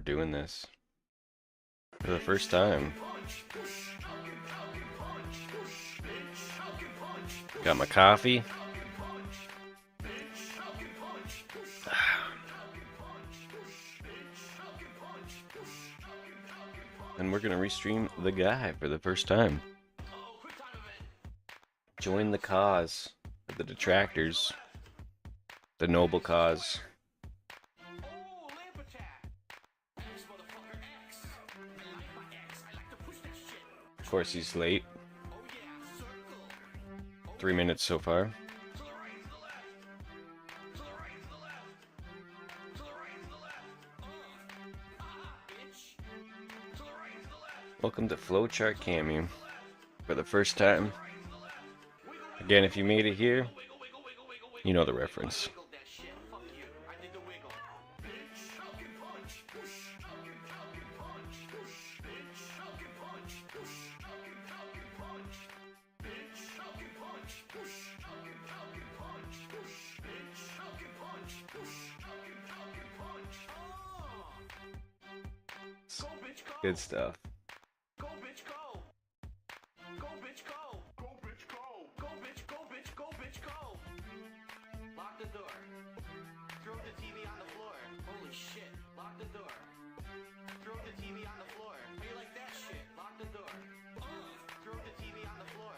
doing this for the first time. Got my coffee. And we're gonna restream the guy for the first time. Join the cause of the detractors. The noble cause. Of course, he's late. 3 minutes so far. Welcome to Flowchart Cameo for the first time. Again, if you made it here, you know the reference. Good stuff. Go bitch go. Go bitch go. Go bitch go. Go bitch go bitch go bitch go. Lock the door. Throw the TV on the floor. Holy shit. Lock the door. Throw the TV on the floor. How you like that shit? Lock the door. Throw the TV on the floor.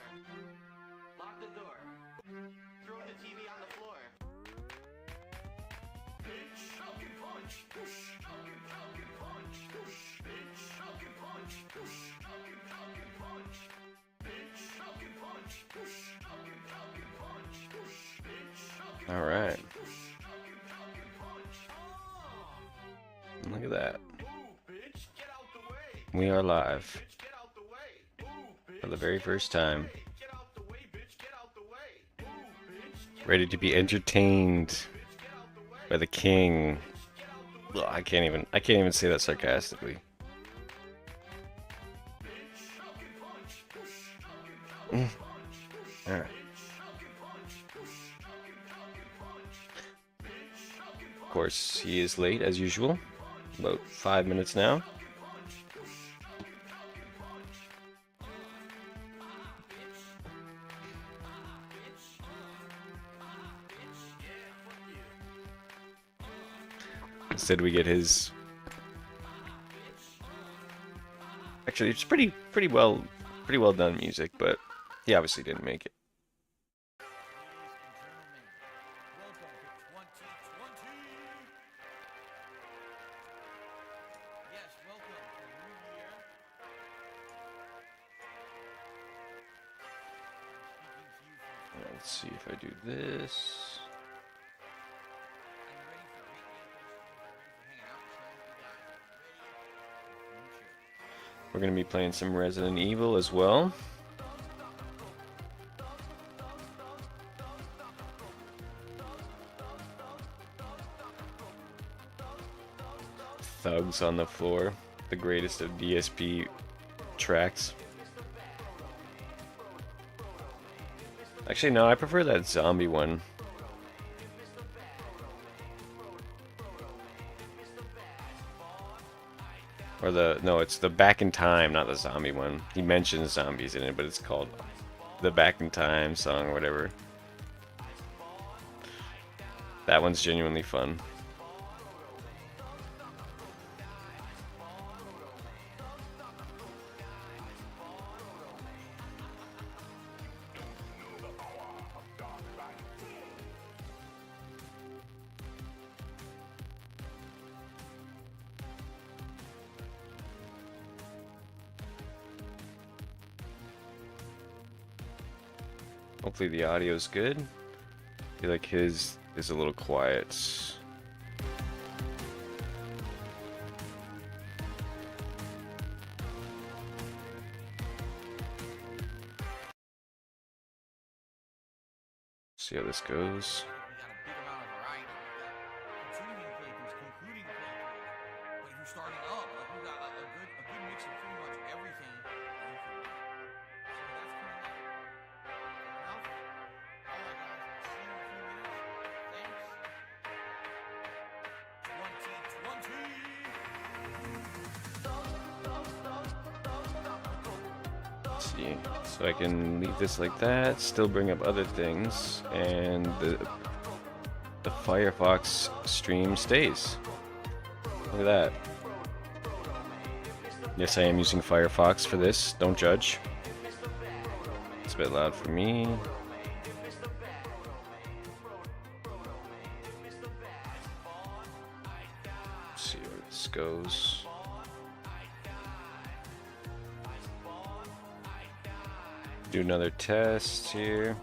Lock the door. Throw the TV on the floor. Bitch, shocking punch. Shocking punch. Bitch, shocking punch. Shocking punch. Bitch, shocking punch. Shocking punch. Bitch, shocking punch. All right. Look at that. We are live for the very first time. Ready to be entertained by the king. Ugh, I can't even say that sarcastically. All right. Of course, he is late as usual. About 5 minutes now. Instead, we get his. Actually, it's pretty well done music, but he obviously didn't make it. Let's see if I do this. We're going to be playing some Resident Evil as well. Thugs on the Floor, the greatest of DSP tracks. Actually, no, I prefer that zombie one. Or no, it's the Back in Time, not the zombie one. He mentions zombies in it, but it's called the Back in Time song or whatever. That one's genuinely fun. Hopefully the audio's good. I feel like his is a little quiet. See how this goes. see. So I can leave this like that, still bring up other things, and the Firefox stream stays. Look at that. Yes, I am using Firefox for this. Don't judge. It's a bit loud for me. Let's see where this goes. Do another test here.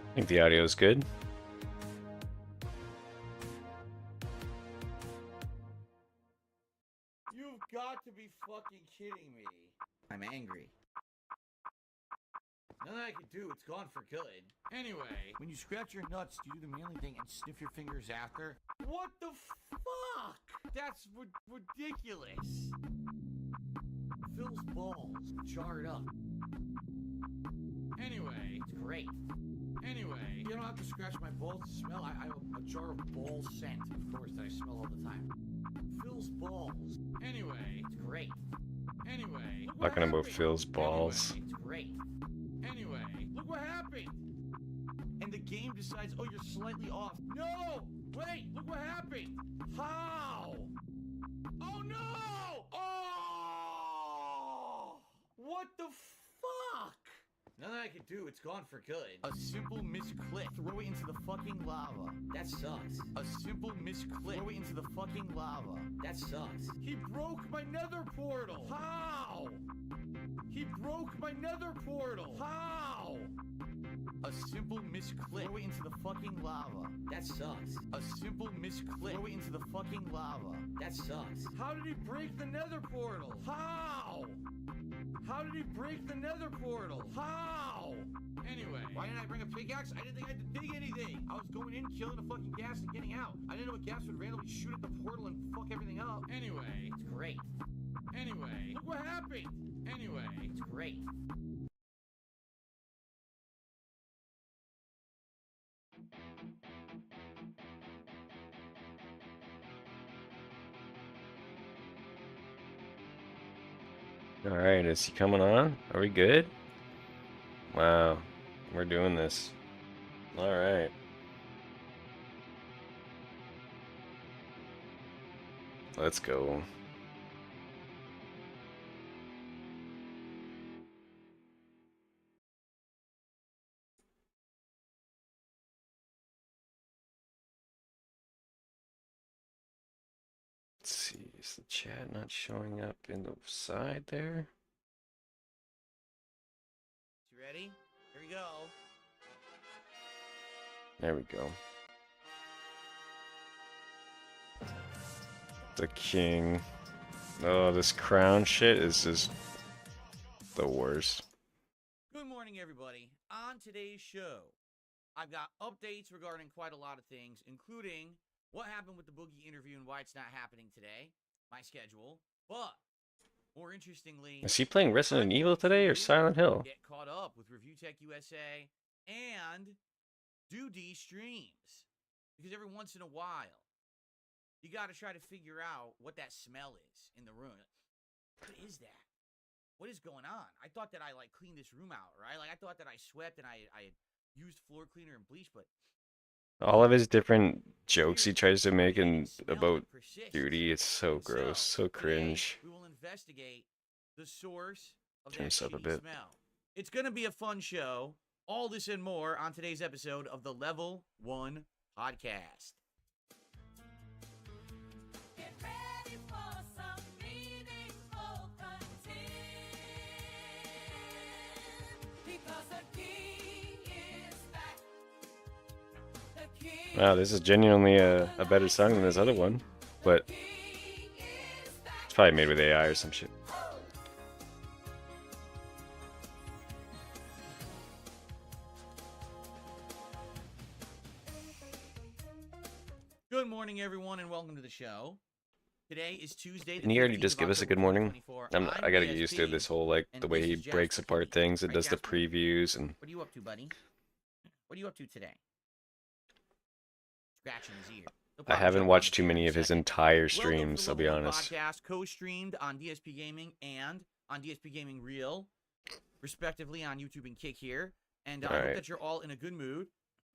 I think the audio is good. You've got to be fucking kidding me. I'm angry. Nothing I can do, it's gone for good. Anyway, when you scratch your nuts, do you do the manly thing and sniff your fingers after? What the fuck? That's ridiculous. Phil's balls jarred up. Anyway, it's great. Anyway, you don't have to scratch my balls to smell. I have a jar of ball scent, of course, that I smell all the time. Phil's balls. Anyway, it's great. Anyway, look what Talking about happened. Phil's balls. Anyway, it's great. Anyway, look what happened. And the game decides, oh, you're slightly off. No! Wait, look what happened. How? Oh, no! Oh! What the fuck? Nothing I can do, it's gone for good. A simple misclick. Throw it into the fucking lava. That sucks. A simple misclick. Throw it into the fucking lava. That sucks. He broke my nether portal. How? He broke my nether portal. How? A simple misclick. Throw it into the fucking lava. That sucks. A simple misclick. Throw it into the fucking lava. That sucks. How did he break the nether portal? How? How did he break the nether portal? How? Anyway, why didn't I bring a pickaxe? I didn't think I had to dig anything. I was going in, killing the fucking gas and getting out. I didn't know a gas would randomly shoot at the portal and fuck everything up. Anyway, it's great. Anyway, look what happened. Anyway, it's great. Alright, is he coming on? Are we good? Wow, we're doing this. Alright. Let's go. Let's see, is the chat not showing up in the side there? You ready? Here we go. There we go. The king. Oh, this crown shit is just the worst. Good morning, everybody. On today's show, I've got updates regarding quite a lot of things, including what happened with the Boogie interview and why it's not happening today, my schedule, but more interestingly, Is he playing Resident Evil today or Silent Hill? get caught up with Review Tech USA and do DETRACTors, because every once in a while, you got to try to figure out what that smell is in the room. What is that? What is going on? I thought that I cleaned this room out, right? I thought that I swept and I used floor cleaner and bleach, but All of his different jokes he tries to make about duty, it's so gross, so cringe. We will investigate the source of Turn that this up a shitty bit. smell. It's going to be a fun show. All this and more on today's episode of the Level 1 Podcast. Get ready for some meaningful content, because the king is back. The king Wow, this is genuinely a better song than this other one, but It's probably made with AI or some shit. Good morning, everyone, and welcome to the show. Today is Tuesday. Can you already just give us a good morning? I gotta get used to this whole, like, the way he breaks apart things and does the previews and... What are you up to, buddy? What are you up to today? Scratching his ear. I haven't watched too many of his entire streams, I'll be honest. Podcast co-streamed on DSP Gaming and on DSP Gaming Reel, respectively on YouTube and Kick here. And I hope that you're all in a good mood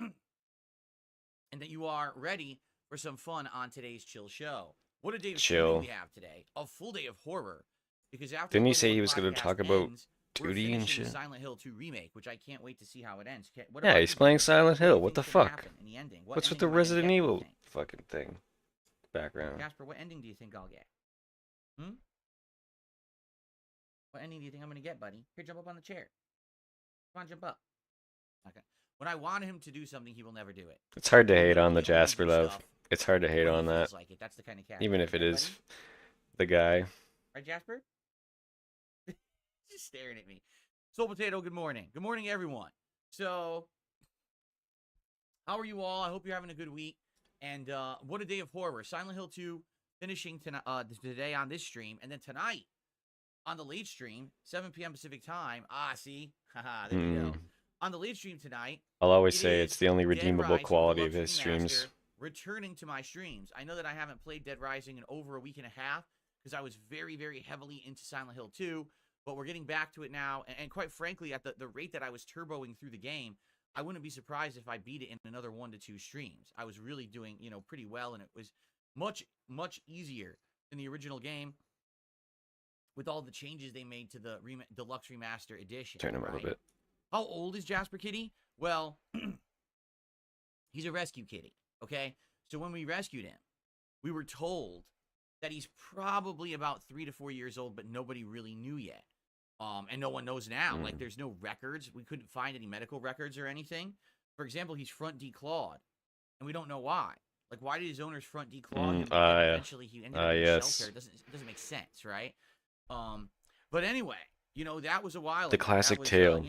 and that you are ready for some fun on today's chill show. What a day of streaming we have today. A full day of horror. Because after Didn't he say he was going to talk about 2D and shit? Silent Hill 2 remake, which I can't wait to see how it ends. Yeah, he's playing Silent Hill. What the fuck? What's with the Resident Evil fucking thing? Background. Jasper, what ending do you think I'll get? Hmm? What ending do you think I'm going to get, buddy? Here, jump up on the chair. Come on, jump up. Okay. When I want him to do something, he will never do it. It's hard to hate on the Jasper love. It's hard to hate on that. Like it. That's the kind of cat. Even if it is the guy. Right, Jasper? Just staring at me. Soul Potato, good morning. Good morning, everyone. So, how are you all? I hope you're having a good week. And what a day of horror. Silent Hill 2 finishing today on this stream. And then tonight on the late stream, 7 p.m. Pacific time. Ah, see? Haha, there you go. On the late stream tonight, I'll always say it's the only redeemable quality of his streams. Returning to my streams. I know that I haven't played Dead Rising in over a week and a half because I was very, very heavily into Silent Hill 2, but we're getting back to it now. And quite frankly, at the rate that I was turboing through the game, I wouldn't be surprised if I beat it in another 1 to 2 streams. I was really doing, pretty well, and it was much, much easier than the original game with all the changes they made to the Deluxe Remaster Edition. Turn him up a bit. How old is Jasper Kitty? Well, he's a rescue kitty, okay? So when we rescued him, we were told that he's probably about 3 to 4 years old, but nobody really knew yet. And no one knows now. Like, there's no records. We couldn't find any medical records or anything. For example, he's front declawed, and we don't know why. Like, why did his owners front declaw him? And eventually he ended up in a shelter. It doesn't make sense, right? But anyway, that was a while ago. The classic was, tale.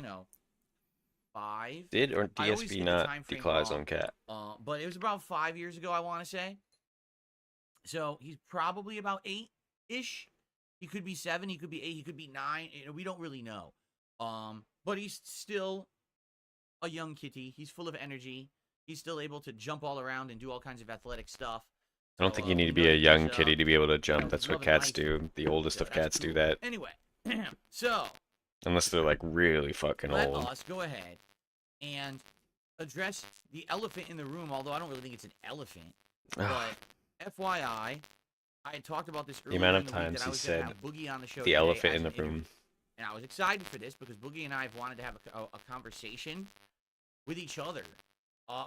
5. Did or DSP not declaw his own cat? But it was about 5 years ago, I want to say. So he's probably about 8-ish. He could be 7. He could be 8. He could be 9. We don't really know. But he's still a young kitty. He's full of energy. He's still able to jump all around and do all kinds of athletic stuff. I don't think you need to be a young kitty to be able to jump. That's what cats do. The oldest of cats do that. Anyway, so unless they're like really fucking old. Let us go ahead and address the elephant in the room, although I don't really think it's an elephant. But FYI, I had talked about this earlier. The amount of times he said Boogie on the show the elephant in the room. And I was excited for this because Boogie and I have wanted to have a conversation with each other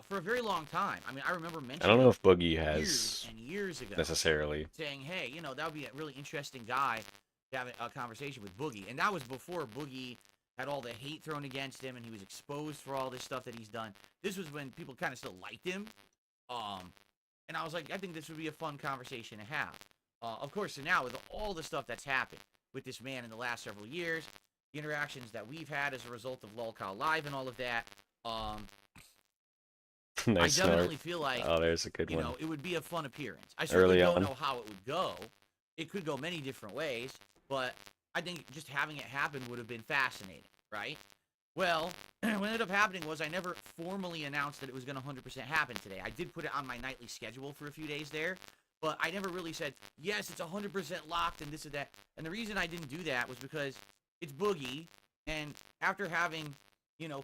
for a very long time. I mean, I remember mentioning. I don't know if Boogie has years ago necessarily saying, "Hey, that would be a really interesting guy to have a conversation with Boogie," and that was before Boogie had all the hate thrown against him, and he was exposed for all this stuff that he's done. This was when people kind of still liked him, and I was like, I think this would be a fun conversation to have. Of course, so now with all the stuff that's happened with this man in the last several years, the interactions that we've had as a result of LOLCOW Live and all of that, nice I definitely feel like, there's a good one. It would be a fun appearance. I certainly don't know how it would go. It could go many different ways, but I think just having it happen would have been fascinating, right? Well, what ended up happening was I never formally announced that it was going to 100% happen today. I did put it on my nightly schedule for a few days there, but I never really said, yes, it's 100% locked and this and that. And the reason I didn't do that was because it's Boogie, and after having,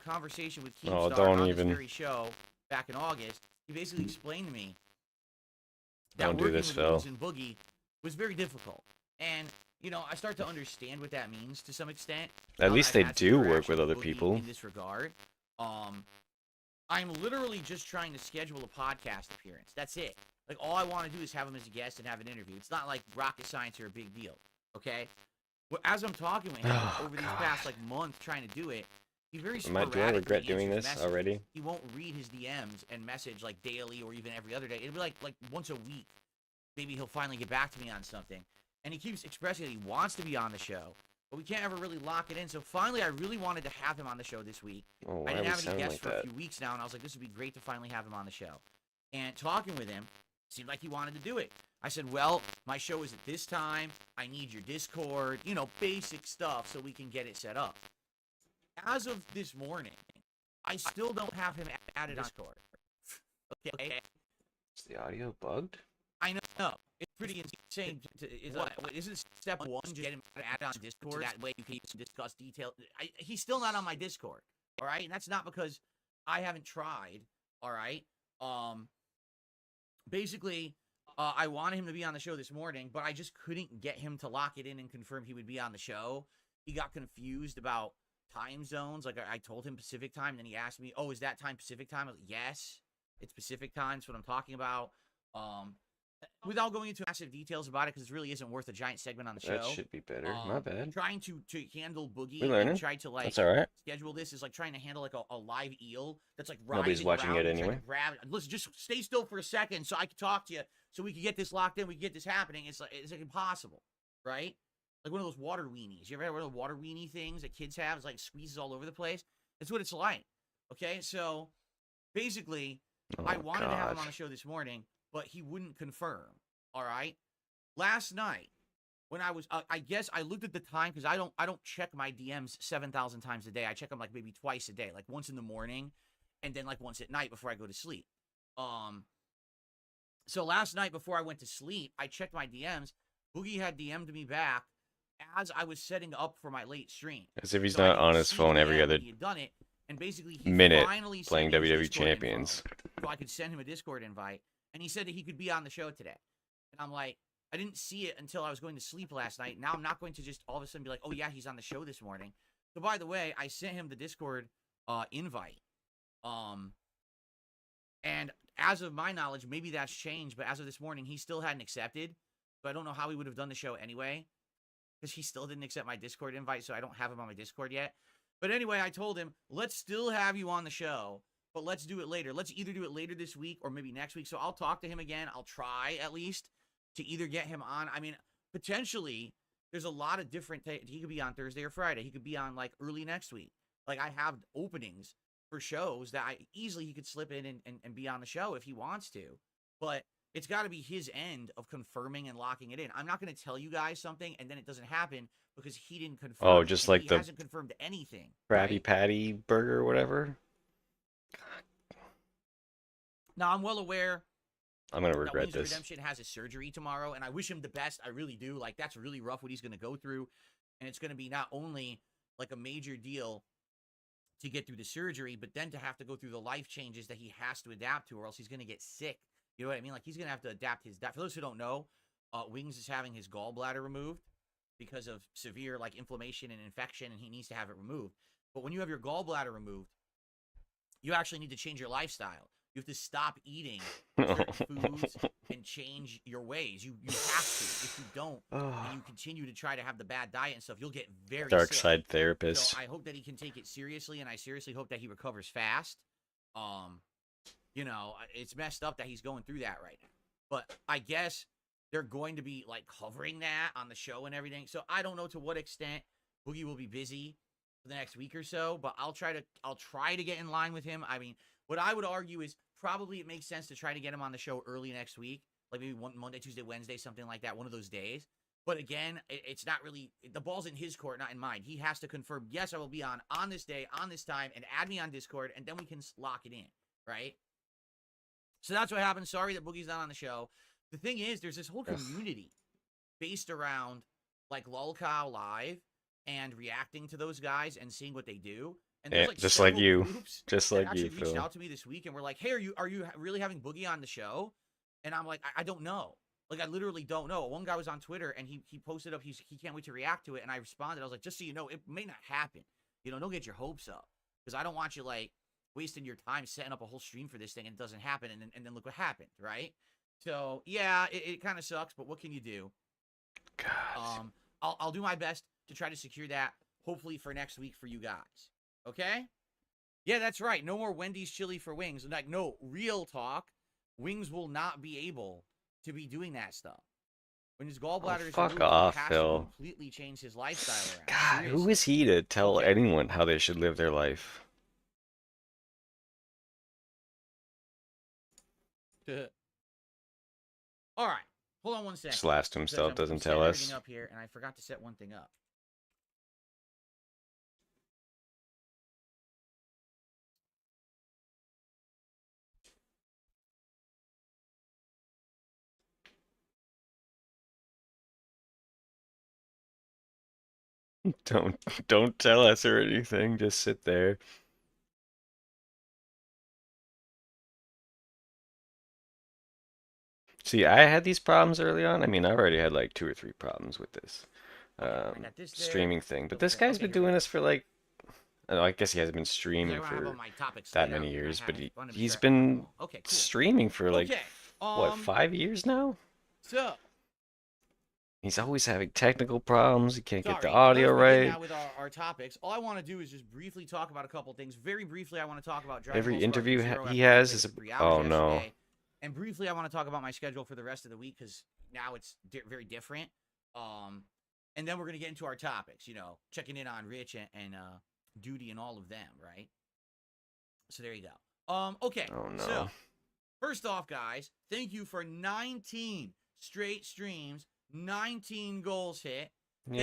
conversation with Keemstar on this very show back in August, he basically explained to me that working with Wolves and Boogie was very difficult. And I start to understand what that means to some extent. At least they do work with other people. In this regard, I'm literally just trying to schedule a podcast appearance. That's it. Like, all I want to do is have him as a guest and have an interview. It's not like rocket science or a big deal, okay? Well, as I'm talking with him over these past, month trying to do it, he's very sporadic. Do I regret doing this already? He won't read his DMs and message, daily or even every other day. It'll be like once a week. Maybe he'll finally get back to me on something. and he keeps expressing that he wants to be on the show, but we can't ever really lock it in. So finally, I really wanted to have him on the show this week. Oh, I why didn't we have any sound guests like for a that? few weeks now, and I was like, this would be great to finally have him on the show. And talking with him, seemed like he wanted to do it. I said, well, my show is at this time. I need your Discord, you know, basic stuff so we can get it set up. As of this morning, I still don't have him added on Discord. Okay? Is the audio bugged? I know. It's pretty insane. Isn't step one just get him added on Discord? So that way you can discuss detail. He's still not on my Discord. All right? And that's not because I haven't tried. All right? Basically, I wanted him to be on the show this morning, but I just couldn't get him to lock it in and confirm he would be on the show. He got confused about time zones. Like, I told him Pacific time, and then he asked me, oh, is that time Pacific time? I was like, yes, it's Pacific time. That's what I'm talking about. Without going into massive details about it, because it really isn't worth a giant segment on the show. That should be better. My bad. Trying to handle Boogie We learning. and try to, like, That's all right. schedule this is like trying to handle, like, a live eel that's, like, Nobody's rising watching around it and trying to anyway. grab it. Listen, just stay still for a second so I can talk to you, so we can get this locked in, we can get this happening. It's like impossible, right? Like one of those water weenies. You ever had one of the water weenie things that kids have? It's like squeezes all over the place. That's what it's like. Okay, so basically, Oh, I wanted to have him God. on the show this morning, but he wouldn't confirm. All right. Last night, when I was, I guess I looked at the time because I don't check my DMs 7,000 times a day. I check them like maybe twice a day, like once in the morning, and then like once at night before I go to sleep. So last night before I went to sleep, I checked my DMs. Boogie had DM'd me back as I was setting up for my late stream. As if he's So I not didn't on his see phone the every DM other when he had done it, and basically he minute finally sent playing me his WWE Discord info, Champions. so I could send him a Discord invite, and he said that he could be on the show today. And I'm like, I didn't see it until I was going to sleep last night. Now I'm not going to just all of a sudden be like, oh yeah, he's on the show this morning. So by the way, I sent him the Discord invite. And as of my knowledge, maybe that's changed, but as of this morning, he still hadn't accepted. So I don't know how he would have done the show anyway, because he still didn't accept my Discord invite, so I don't have him on my Discord yet. But anyway, I told him, let's still have you on the show, but let's do it later. Let's either do it later this week or maybe next week. So I'll talk to him again. I'll try at least to either get him on. I mean, potentially, there's a lot of different he could be on Thursday or Friday. He could be on like early next week. Like I have openings for shows that he could slip in and be on the show if he wants to. But it's got to be his end of confirming and locking it in. I'm not going to tell you guys something and then it doesn't happen because he didn't confirm. Oh, just like he the hasn't confirmed anything. Krabby right? Patty burger or whatever. Now I'm well aware I'm gonna that regret Wings of this. Redemption has his surgery tomorrow, and I wish him the best. I really do. Like that's really rough what he's going to go through, and it's going to be not only like a major deal to get through the surgery, but then to have to go through the life changes that he has to adapt to, or else he's going to get sick. You know what I mean? Like he's going to have to adapt his diet. For those who don't know, Wings is having his gallbladder removed because of severe like inflammation and infection, and he needs to have it removed. But when you have your gallbladder removed, you actually need to change your lifestyle. You have to stop eating certain foods and change your ways. You have to. If you don't, and you continue to try to have the bad diet and stuff, you'll get very Dark sick. side therapist. So I hope that he can take it seriously, and I seriously hope that he recovers fast. You know, it's messed up that he's going through that right now. But I guess they're going to be like covering that on the show and everything. So I don't know to what extent Boogie will be busy for the next week or so, but I'll try to get in line with him. I mean, what I would argue is probably it makes sense to try to get him on the show early next week, like maybe Monday, Tuesday, Wednesday, something like that, one of those days. But again, it's not really, the ball's in his court, not in mine. He has to confirm, yes, I will be on this day, on this time, and add me on Discord, and then we can lock it in, right? So that's what happened. Sorry that Boogie's not on the show. The thing is, there's this whole community based around like LOLcow Live and reacting to those guys and seeing what they do. And there's, like, just like several you. groups Just that like actually you, reached Phil. out to me this week and were like, hey, are you really having Boogie on the show? And I'm like, I don't know. Like, I literally don't know. One guy was on Twitter and he posted up, he can't wait to react to it. And I responded. I was like, just so you know, it may not happen. You know, don't get your hopes up. Because I don't want you, like, wasting your time setting up a whole stream for this thing and it doesn't happen. And then look what happened, right? So, yeah, it kind of sucks, but what can you do? God. I'll do my best to try to secure that, hopefully for next week for you guys. Okay? Yeah, that's right. No more Wendy's chili for Wings. Like, no, real talk. Wings will not be able to be doing that stuff. When his gallbladder is fuck removed, off, he has Phil. to completely change his lifestyle around. God, who Seriously. is he to tell Okay. anyone how they should live their life? All right. Hold on one second. Just laughs to because himself, I'm doesn't setting tell everything us. up here, and I forgot to set one thing up. Don't tell us or anything. Just sit there. See, I had these problems early on. I mean, I already had like 2 or 3 problems with this Okay, I got this there. streaming thing. But Double this check. guy's Okay, been here we doing go. this for like, I guess he hasn't been 'Cause I streaming want to have all for my topics that laid many out, and I years, but wanted to be he's sure I had them been all. Okay, cool. streaming for like, Okay, what, 5 years now? So, He's always having technical problems. He can't get the sorry, audio let's begin right. now with our topics. All I want to do is just briefly talk about a couple things. Very briefly, I want to talk about Dragon Every Ball Sparking interview Zero he after I has played is it a... for 3 hours Oh no. yesterday. And briefly, I want to talk about my schedule for the rest of the week because now it's very different. And then we're going to get into our topics, you know, checking in on Rich and Duty and all of them, right? So there you go. Okay. Oh no. So, first off, guys, thank you for 19 straight streams, 19 goals hit. Thank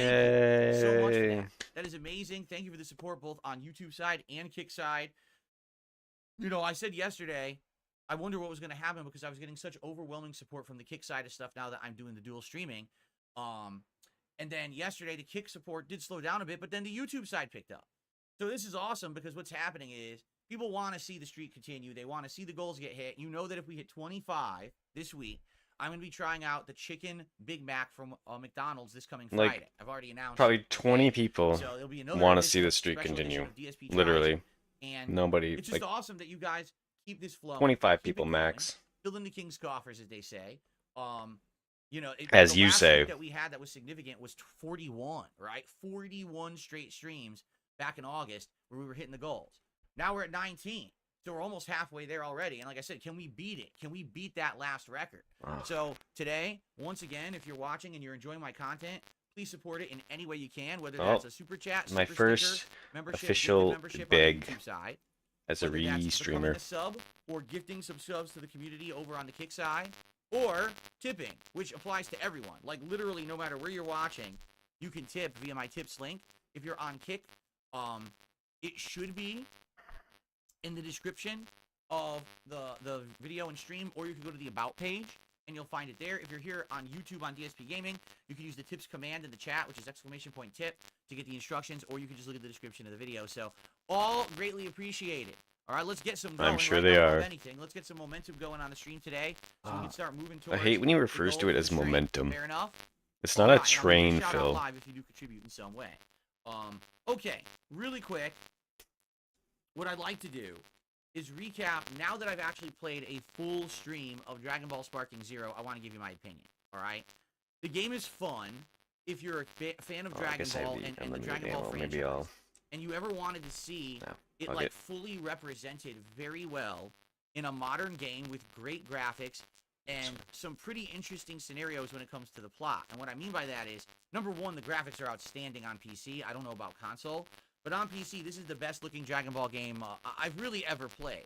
you so much for Yay. that. That is amazing. Thank you for the support both on YouTube side and Kick side. You know, I said yesterday, I wonder what was going to happen because I was getting such overwhelming support from the Kick side of stuff now that I'm doing the dual streaming. And then yesterday, the Kick support did slow down a bit, but then the YouTube side picked up. So this is awesome because what's happening is people want to see the streak continue. They want to see the goals get hit. You know that if we hit 25 this week, I'm going to be trying out the Chicken Big Mac from McDonald's this coming Like, Friday. I've already announced Probably it 20 today. people So there'll be another want to edition see the of streak special edition continue. of DSP Tries. Literally. And Nobody, it's just like awesome that you guys keep this flowing. 25 keep it people going, max. Fill in the king's coffers, as they say. You know, As the you last say. streak that we had that was significant was 41, right? 41 straight streams back in August where we were hitting the goals. Now we're at 19. So we're almost halfway there already. And like I said, can we beat it? Can we beat that last record? Oh. So today, once again, if you're watching and you're enjoying my content, please support it in any way you can, whether that's a super chat, My super first sticker, membership, official membership on big the YouTube side, as a whether that's becoming REEstreamer. a sub or gifting some subs to the community over on the Kick side, or tipping, which applies to everyone. Like literally, no matter where you're watching, you can tip via my tips link. If you're on Kick, it should be in the description of the video and stream, or you can go to the About page and you'll find it there. If you're here on YouTube on DSP Gaming, you can use the tips command in the chat, which is !tip, to get the instructions, or you can just look at the description of the video. So all greatly appreciated. All right, let's get some going. I'm sure right they now, are. if anything. Let's get some momentum going on the stream today, so we can start moving I towards. hate when he the refers to goal it for as the stream. momentum. Fair enough. It's not a Alright, I'll give you train, shout out Phil. live if you do contribute in some way. Okay, really quick. What I'd like to do is recap. Now that I've actually played a full stream of Dragon Ball Sparking Zero, I want to give you my opinion. All right, the game is fun if you're a fan of I Dragon guess I Ball have the and the unlimited Dragon Ball ammo. franchise, Maybe I'll... and you ever wanted to see No, it fuck like it. fully represented very well in a modern game with great graphics and some pretty interesting scenarios when it comes to the plot. And what I mean by that is, number one, the graphics are outstanding on PC. I don't know about console, but on PC, this is the best looking Dragon Ball game I've really ever played.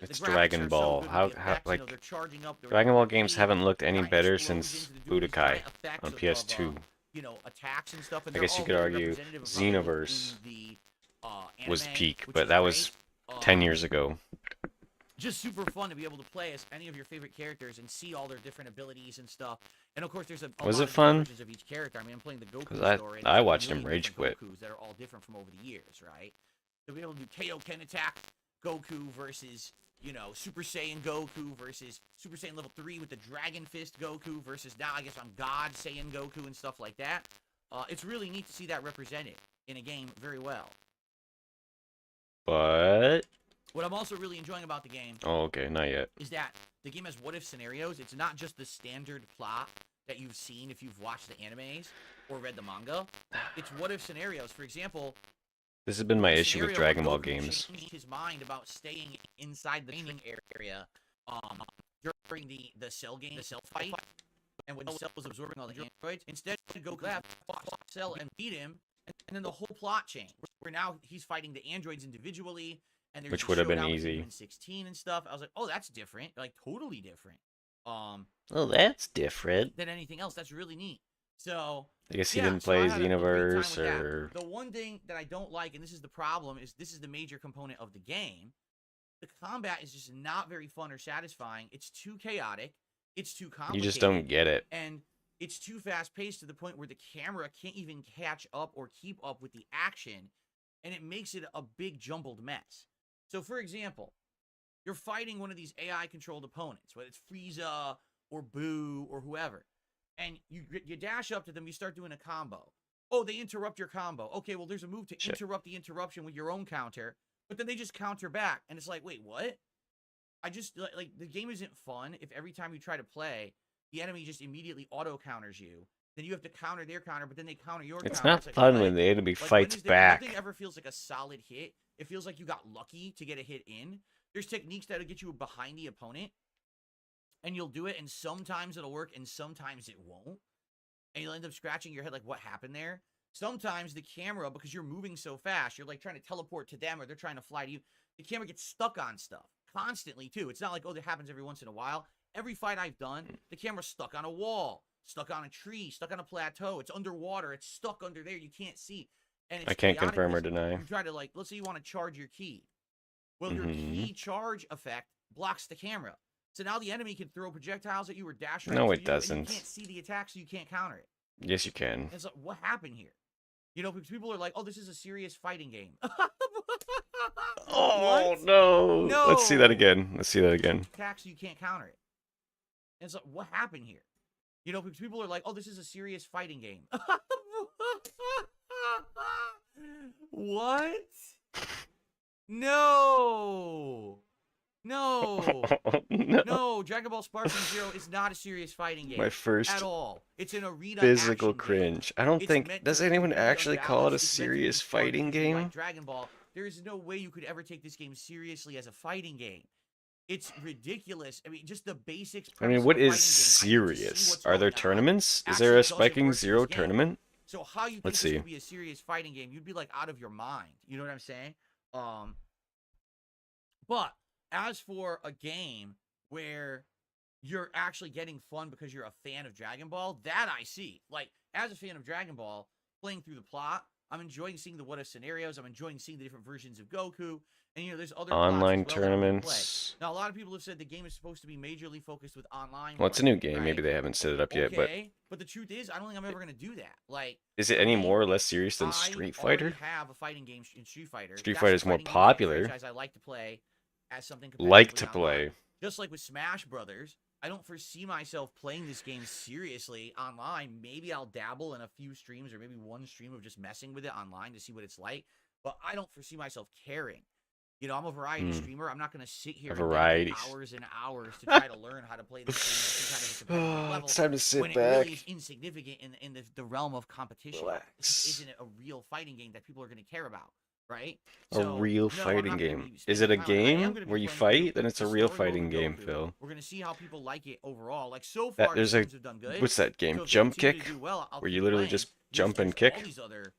It's the graphics Dragon are so Ball. good with How the effects, you know, like they're charging up, they're Dragon Ball really games haven't looked any giant better explosions since to do these Budokai giant effects on of, PS2. you know, attacks and stuff. And I they're guess you all could very argue representative of how they look Xenoverse in the, was anime, peak, which but is that great. was 10 years ago. Just super fun to be able to play as any of your favorite characters and see all their different abilities and stuff. And of course, there's a Was lot it of fun? different versions of each character. I mean, I'm playing the Goku 'Cause I- story. and I there's a watched him million rage different quit. Gokus that are all different from over the years, right? To be able to do KO Ken attack Goku versus, you know, Super Saiyan Goku versus Super Saiyan level 3 with the Dragon Fist Goku versus now I guess I'm God Saiyan Goku and stuff like that. It's really neat to see that represented in a game very well. But... What I'm also really enjoying about the game Oh, okay, not yet. is that the game has what-if scenarios. It's not just the standard plot that you've seen if you've watched the animes or read the manga. It's what-if scenarios. For example, This has been my the issue with scenario where Dragon Ball Goku games. changed his mind about staying inside the training area during the cell game, the cell fight. and when Cell was absorbing all the androids, instead Goku left, fought Cell and beat him, and then the whole plot changed. Where now he's fighting the androids individually, and there's Which the would have been showdown with easy. Human 16 and stuff. I was like, oh, that's different, like totally different. Well, that's different. Than anything else. That's really neat. So I guess he yeah, didn't so I play had a great time Xenoverse with that. or... The one thing that I don't like, and this is the problem, is this is the major component of the game. The combat is just not very fun or satisfying. It's too chaotic. It's too complicated. You just don't get it. And it's too fast-paced to the point where the camera can't even catch up or keep up with the action, and it makes it a big jumbled mess. So, for example, you're fighting one of these AI-controlled opponents, whether it's Frieza or Boo or whoever, and you dash up to them, you start doing a combo. Oh, they interrupt your combo. Okay, well, there's a move to interrupt the interruption with your own counter, but then they just counter back, and it's like, wait, what? I just, like, the game isn't fun if every time you try to play, the enemy just immediately auto-counters you. Then you have to counter their counter, but then they counter your It's counter. not Like, fun what? when the enemy Like, fights back. Nothing ever feels like a solid hit. It feels like you got lucky to get a hit in. There's techniques that'll get you behind the opponent, and you'll do it, and sometimes it'll work, and sometimes it won't. And you'll end up scratching your head like, what happened there? Sometimes the camera, because you're moving so fast, you're like trying to teleport to them, or they're trying to fly to you. The camera gets stuck on stuff constantly, too. It's not like, oh, that happens every once in a while. Every fight I've done, the camera's stuck on a wall, stuck on a tree, stuck on a plateau. It's underwater. It's stuck under there. You can't see. And it's I can't chaotic confirm or because deny. You try to, like, let's say you want to charge your key. Well, your key charge effect blocks the camera. So now the enemy can throw projectiles at you or dash right No, to it you, doesn't. And you can't see the attack, so you can't counter it. Yes, you can. And it's like, what happened here? You know, because people are like, oh, this is a serious fighting game. Oh, What? no. No. Let's see that again. Let's see that again. Attack, so you can't counter it. And it's like, what happened here? You know, because people are like, oh, this is a serious fighting game. What? No. No. No. No, Dragon Ball Sparking Zero is not a serious fighting game. My first at all. It's an arena physical action game. cringe. I don't It's think... meant Does to anyone be actually call it a unbalanced. It's meant to be serious fun fighting because you game? like Dragon Ball. There is no way you could ever take this game seriously as a fighting game. It's ridiculous. I mean, just the basics. I mean, premise what of a is fighting game, I need to see serious? what's Are there going on. tournaments? Is Actually there a doesn't Spiking work in Zero this game. tournament? So how you think Let's this see. would be a serious fighting game? You'd be like out of your mind. You know what I'm saying? But as for a game where you're actually getting fun because you're a fan of Dragon Ball, that I see. Like, as a fan of Dragon Ball, playing through the plot, I'm enjoying seeing the what-if scenarios. I'm enjoying seeing the different versions of Goku. And, you know, there's other plots as Online well that I wanna tournaments. play. Now, a lot of people have said the game is supposed to be majorly focused with online. Well, it's a new play, game. right? Maybe they haven't set it up yet, but Okay, but the truth is, I don't think I'm ever going to do that. Like, is it any for me, more or less serious than I Street already Fighter? have a fighting game in Street Fighter. Street That's Fighter's the more fighting game popular. franchise I like to play as something Like competitively to online. play. Just like with Smash Brothers, I don't foresee myself playing this game seriously online. Maybe I'll dabble in a few streams or maybe one stream of just messing with it online to see what it's like. But I don't foresee myself caring. You know, I'm a variety streamer. I'm not going to sit here and variety. dedicate hours and hours to try to learn how to play this game at some kind of a competitive level. It's time to sit when back. it really is insignificant in the realm of competition. This Relax. isn't a real fighting game that people are going to care about, right? A So, real no, I'm fighting not gonna game. be Is it a spending time on it. I am game gonna be where you playing fight? through Then it's a the real story mode fighting of game, Goku. Phil. We're going to see how people like it overall. Like, so That- far, there's the a- games have done good. What's that game? So if they Jump continue Kick? to do well, I'll Where keep you literally playing. just There's jump and all kick? these other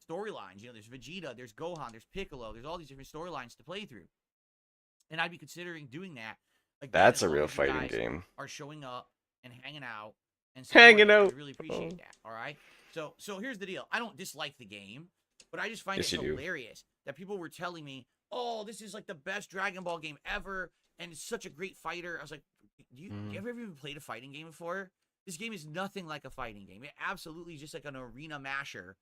storylines. You know, there's Vegeta, there's Gohan, there's Piccolo, there's all these different storylines to play through. And I'd be considering doing that. Again, That's as a long real as you fighting guys game. are showing up and hanging out and Hanging supporting it. out. I really appreciate Oh. that. All right. So here's the deal. I don't dislike the game, but I just find Yes, it you do. hilarious that people were telling me, "Oh, this is like the best Dragon Ball game ever, and it's such a great fighter." I was like, "Do you ever even played a fighting game before? This game is nothing like a fighting game. It absolutely is just like an arena masher."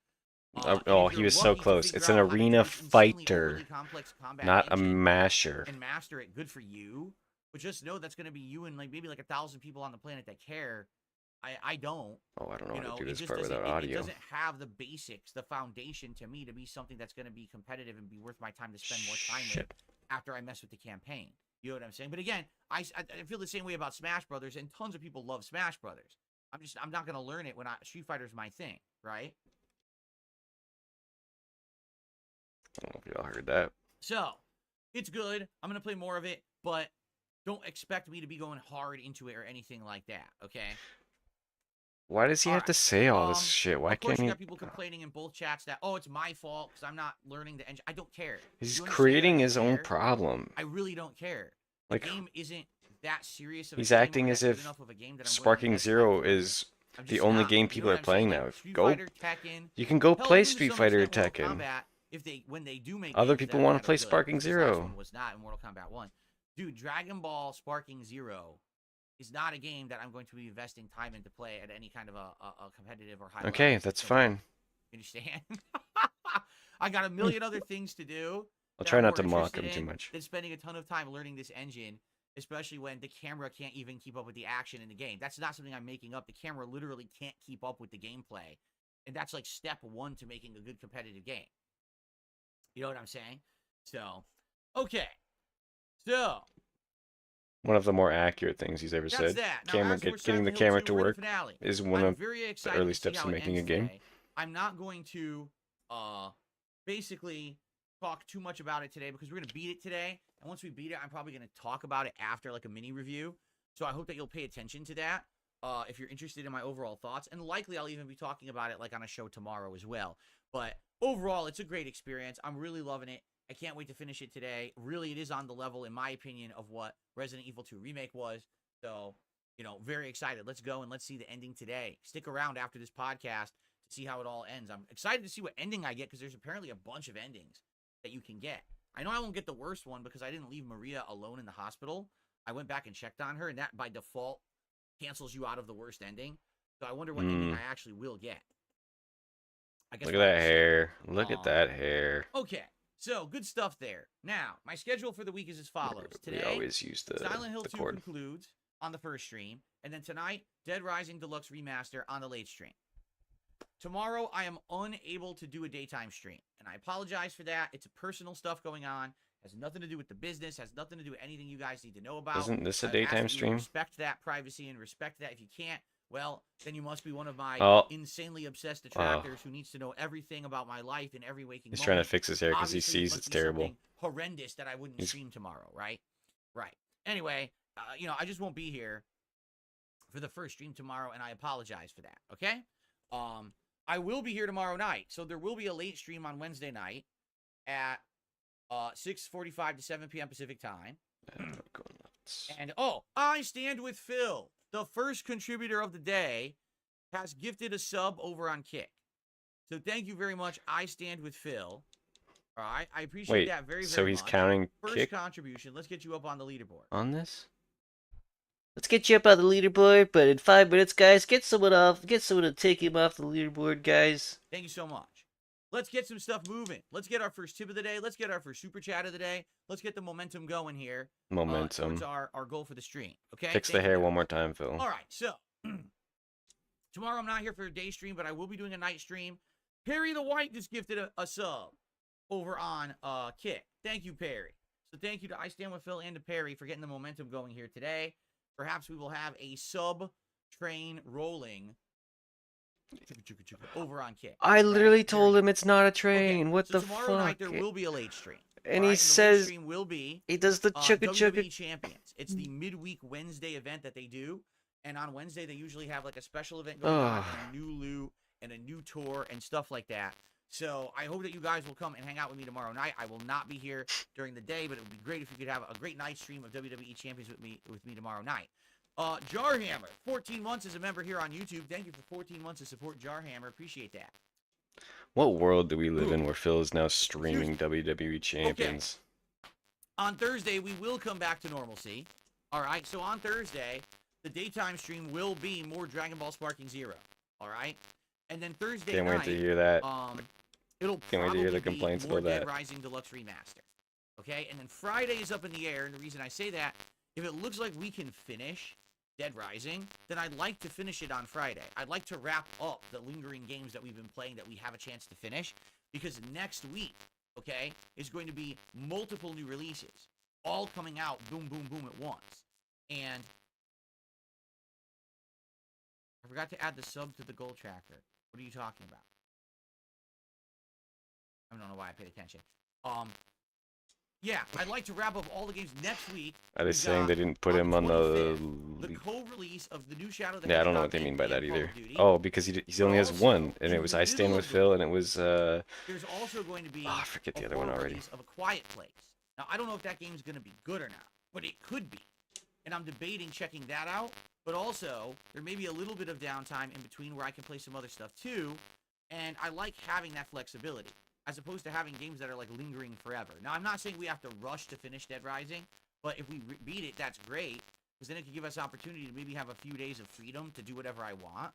And Oh, if he you're was so lucky to close. figure It's an out how to arena take insanely fighter, overly complex combat not a engine masher. and master it, good for you. But just know that's going to be you and like maybe like 1,000 people on the planet that care. I don't. Oh, I don't know You how know, to do it this just part doesn't. without It audio. doesn't have the basics, the foundation to me to be something that's going to be competitive and be worth my time to spend more time with Shit. after I mess with the campaign. You know what I'm saying? But again, I feel the same way about Smash Brothers, and tons of people love Smash Brothers. I'm not going to learn it when Street Fighter's my thing, right? I don't know if y'all heard that. So, it's good. I'm going to play more of it, but don't expect me to be going hard into it or anything like that, okay? Why does he have to Alright, say all this shit? Why Of course, can't you he? got people complaining in both chats that, oh, it's my fault because I'm not learning the engine. I don't care. He's You understand that I creating don't his own care? problem. I really don't care. The Like, game isn't that serious of a he's game acting or as that good if enough of a game that I'm going to Sparking invest time Zero to learn it. is I'm the just only not. game You know people what are I'm playing saying? now. Like Street Go, Fighter, Tekken, you can go hell, play even to Street some Fighter extent Mortal Tekken. Kombat, when they do make Other games people that, want that to play are good, Sparking 'cause this last Zero. one was not in Mortal Kombat 1. Dude, Dragon Ball Sparking Zero is not a game that I'm going to be investing time in to play at any kind of a competitive or high level. Okay, that's No fine. way. You understand? I got a million other things to do. I'll that try I'm not to more mock interested him too in much. than spending a ton of time learning this engine, especially when the camera can't even keep up with the action in the game. That's not something I'm making up. The camera literally can't keep up with the gameplay. And that's like step one to making a good competitive game. You know what I'm saying? So, okay. So, One of the more accurate things he's ever that's said. that. Now, Camera as we're getting the Silent Hill camera 2, to we're in the work finale. is one I'm of very the excited early to see steps how to it making a ends game. today. I'm not going to basically talk too much about it today because we're going to beat it today. And once we beat it, I'm probably going to talk about it after like a mini review. So I hope that you'll pay attention to that if you're interested in my overall thoughts. And likely I'll even be talking about it like on a show tomorrow as well. But overall, it's a great experience. I'm really loving it. I can't wait to finish it today. Really, it is on the level, in my opinion, of what Resident Evil 2 Remake was. So, you know, very excited. Let's go and let's see the ending today. Stick around after this podcast to see how it all ends. I'm excited to see what ending I get because there's apparently a bunch of endings that you can get. I know I won't get the worst one because I didn't leave Maria alone in the hospital. I went back and checked on her, and that by default cancels you out of the worst ending. So I wonder what ending I actually will get. I guess Look at we'll that have to see. hair. Look at that hair. Okay, so good stuff there. Now, my schedule for the week is as follows. We Today, always use the Silent Hill 2 cord. concludes on the first stream, and then tonight, Dead Rising Deluxe Remaster on the late stream. Tomorrow, I am unable to do a daytime stream, and I apologize for that. It's personal stuff going on. Has nothing to do with the business. Has nothing to do with anything you guys need to know about. Isn't this a I ask daytime that you stream? respect that privacy and respect that. If you can't, well, then you must be one of my Oh. insanely obsessed detractors who needs to know everything about my life in every waking He's moment. trying to fix his hair because he Obviously, it sees must it's be terrible. something horrendous that I wouldn't stream tomorrow, right? Right. Anyway, you know, I just won't be here for the first stream tomorrow, and I apologize for that, okay? I will be here tomorrow night, so there will be a late stream on Wednesday night at 6:45 to 7 p.m. Pacific time. Go nuts. And, oh, I Stand With Phil, the first contributor of the day, has gifted a sub over on Kick. So thank you very much, I Stand With Phil. All right, I appreciate Wait, that very, very much. so he's counting First kick contribution. Let's get you up on the leaderboard. on this? Let's get you up on the leaderboard, but in 5 minutes, guys, get someone to take him off the leaderboard, guys. Thank you so much. Let's get some stuff moving. Let's get our first tip of the day. Let's get our first super chat of the day. Let's get the momentum going here. Momentum. Towards our goal for the stream. Okay. Fix the Thank you hair very one more time, Phil. All right, so tomorrow I'm not here for a day stream, but I will be doing a night stream. Perry the White just gifted a sub over on Kick. Thank you, Perry. So thank you to I Stand With Phil and to Perry for getting the momentum going here today. Perhaps we will have a sub train rolling over on Kick. I literally told Perry. him it's not a train. Okay, What so the tomorrow night fuck? there will be a late stream. And all he right? And the late says stream will be he does the chugga WWE chugga. Champions. It's the midweek Wednesday event that they do, and on Wednesday they usually have like a special event going on, and a new loot and a new tour and stuff like that. So I hope that you guys will come and hang out with me tomorrow night. I will not be here during the day, but it would be great if you could have a great night stream of WWE Champions with me tomorrow night. Jarhammer, 14 months as a member here on YouTube. Thank you for 14 months of support, Jarhammer. Appreciate that. What world do we live in where Phil is now streaming WWE Champions? On Thursday, we will come back to normalcy. All right, so on Thursday, the daytime stream will be more Dragon Ball Sparking Zero. All right, and then Thursday Can't night, wait to hear that. It'll Can't wait to hear the probably be complaints more about Dead that. Rising Deluxe Remaster. Okay, and then Friday is up in the air, and the reason I say that, if it looks like we can finish Dead Rising, then I'd like to finish it on Friday. I'd like to wrap up the lingering games that we've been playing that we have a chance to finish, because next week, okay, is going to be multiple new releases, all coming out boom, boom, boom at once. And I forgot to add the sub to the goal tracker. What are you talking about? I don't know why I paid attention. yeah, I'd like to wrap up all the games next week. Are they We've saying got they didn't put him on the? 25th, the co-release of the new Shadow the Yeah, I don't know what Hedgehog they mean game by that and Call either. of Duty. Oh, because he But only has also, one, and in it was the I Stand middle with of the Phil, week, and it was there's also going to be I forget the a other one horror already. release of A Quiet Place. Now, I don't know if that game's going to be good or not, but it could be. And I'm debating checking that out. But also, there may be a little bit of downtime in between where I can play some other stuff too. And I like having that flexibility, as opposed to having games that are like lingering forever. Now, I'm not saying we have to rush to finish Dead Rising, but if we beat it, that's great, because then it could give us opportunity to maybe have a few days of freedom to do whatever I want.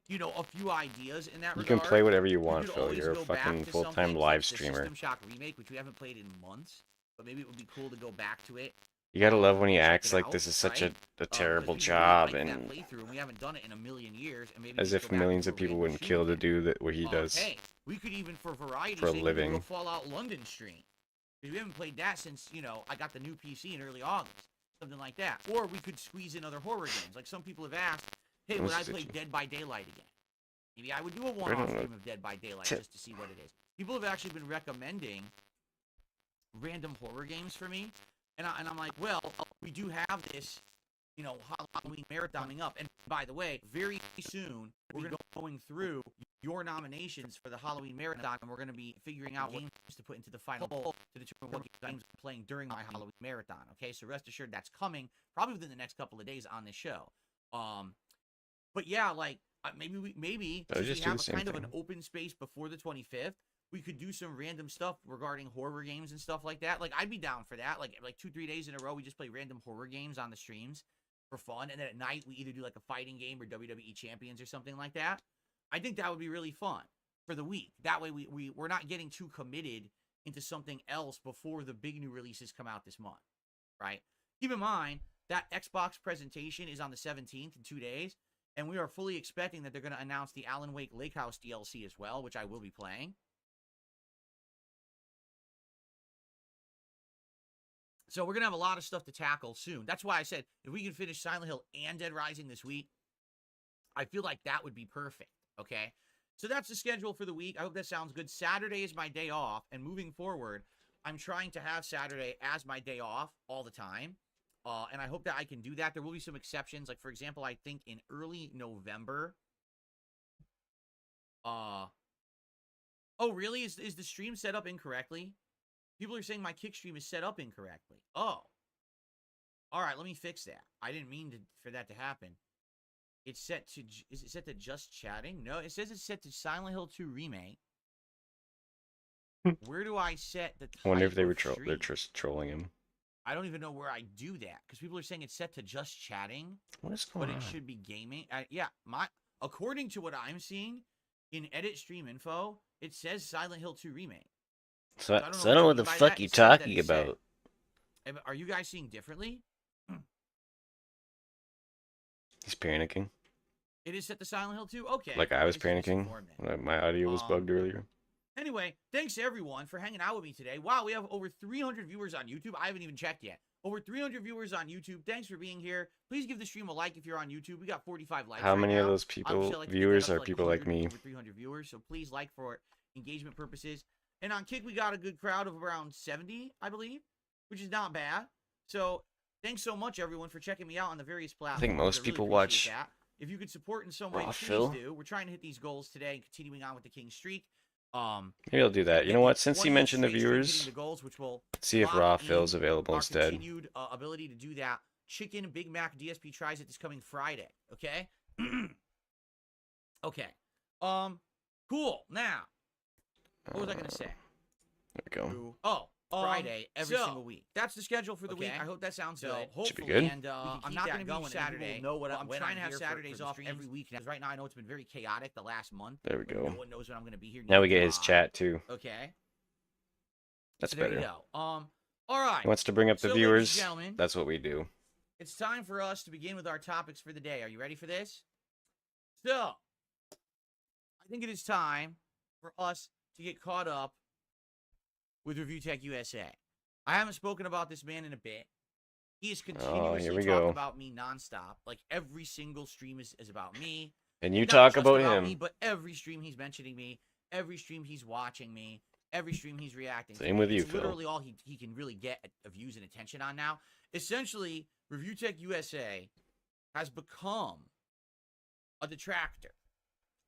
You know, a few ideas in that You regard. can play whatever you We want, could Phil. always You're a go back fucking to full-time something live like the streamer. System Shock remake, which we haven't played in months, but maybe it would be cool to go back to it. You gotta love when he Check acts it like out, this is such right? a 'Cause terrible people really job, like that and playthrough, and we haven't done it in a million years, and maybe as just if go back millions to of a people random wouldn't stream kill to again. do that what he does. Hey, we could even, for variety For a sake, living. do a Fallout London stream. Because we haven't played that since, you know, I got the new PC in early August. Something like that. Or we could squeeze in other horror games. Like some people have asked, hey, would I play Dead by Daylight again? Maybe I would do a one-off know. stream of Dead by Daylight just to see what it is. People have actually been recommending random horror games for me. And I'm like, well, we do have this, you know, Halloween marathoning up. And by the way, very soon, we're going to be going through your nominations for the Halloween marathon, and we're going to be figuring out what games to put into the final poll to determine what games I'm playing during my Halloween marathon. Okay, so rest assured that's coming probably within the next couple of days on this show. But yeah, like maybe I'll since just we do have the a same kind of thing. an open space before the 25th, we could do some random stuff regarding horror games and stuff like that. Like, I'd be down for that. Like 2-3 days in a row, we just play random horror games on the streams for fun. And then at night, we either do like a fighting game or WWE Champions or something like that. I think that would be really fun for the week. That way, we're not getting too committed into something else before the big new releases come out this month, right? Keep in mind, that Xbox presentation is on the 17th in 2 days. And we are fully expecting that they're going to announce the Alan Wake Lake House DLC as well, which I will be playing. So we're going to have a lot of stuff to tackle soon. That's why I said if we can finish Silent Hill and Dead Rising this week, I feel like that would be perfect, okay? So that's the schedule for the week. I hope that sounds good. Saturday is my day off, and moving forward, I'm trying to have Saturday as my day off all the time. And I hope that I can do that. There will be some exceptions. Like, for example, I think in early November. Oh, really? Is the stream set up incorrectly? People are saying my kick stream is set up incorrectly. Oh. All right, let me fix that. I didn't mean for that to happen. It's set to... Is it set to just chatting? No, it says it's set to Silent Hill 2 Remake. Where do I set the type I wonder if they were of they're stream? just trolling him. I don't even know where I do that, because people are saying it's set to just chatting, What is going but on? it should be gaming. Yeah, according to what I'm seeing in edit stream info, it says Silent Hill 2 Remake. So I don't know I don't know what what you the mean by fuck that. you It says that talking it's set. about. Are you guys seeing differently? He's panicking. It is set to Silent Hill 2? Okay. Like I was guess just panicking. informed then. My audio was bugged earlier. Anyway, thanks everyone for hanging out with me today. Wow, we have over 300 viewers on YouTube. I haven't even checked yet. Over 300 viewers on YouTube. Thanks for being here. Please give the stream a like if you're on YouTube. We got 45 likes. How right many now. of those Obviously, people, I'd like to get that viewers, up are to people like 100, me? Over 300 viewers, so please like for engagement purposes. And on Kick, we got a good crowd of around 70, I believe, which is not bad. So thanks so much, everyone, for checking me out on the various platforms. most really people appreciate watch that. If you could support in some way, please Phil. do. We're trying to hit these goals today and continuing on with the King streak. Maybe I'll do that. You know what? Since he 20 mentioned the straight stream viewers, hitting the goals, which will see if lock Raw in Phil's available our instead. continued ability to do that. Chicken Big Mac DSP tries it this coming Friday. Okay. Okay. Cool. Now, what was I gonna say? There we go. Oh, Friday every single week. That's the schedule for the week. Okay. I hope that sounds So, good. Should be Hopefully, good. and can I'm keep not that going to going, be and people Saturday. will know what I'm when trying I'm to have here for Saturdays the off streams. every week. Because right now I know it's been very chaotic the last month. There we No go. one knows when I'm going to be here. Now we neither get do his I. chat too. Okay. That's So there better. you go. All right. He wants to bring up the So, ladies and viewers. gentlemen, That's what we do. it's time for us to begin with our topics for the day. Are you ready for this? So, I think it is time for us to get caught up with Review Tech USA. I haven't spoken about this man in a bit. He is here continuously we talking go. about me nonstop. Like, every single stream is about me. And you Not talk just about me, him. but every stream he's mentioning me. Every stream he's watching me. Every stream he's reacting. Same to. with you, It's Phil. literally all he can really get of views and attention on now. Essentially, Review Tech USA has become a detractor.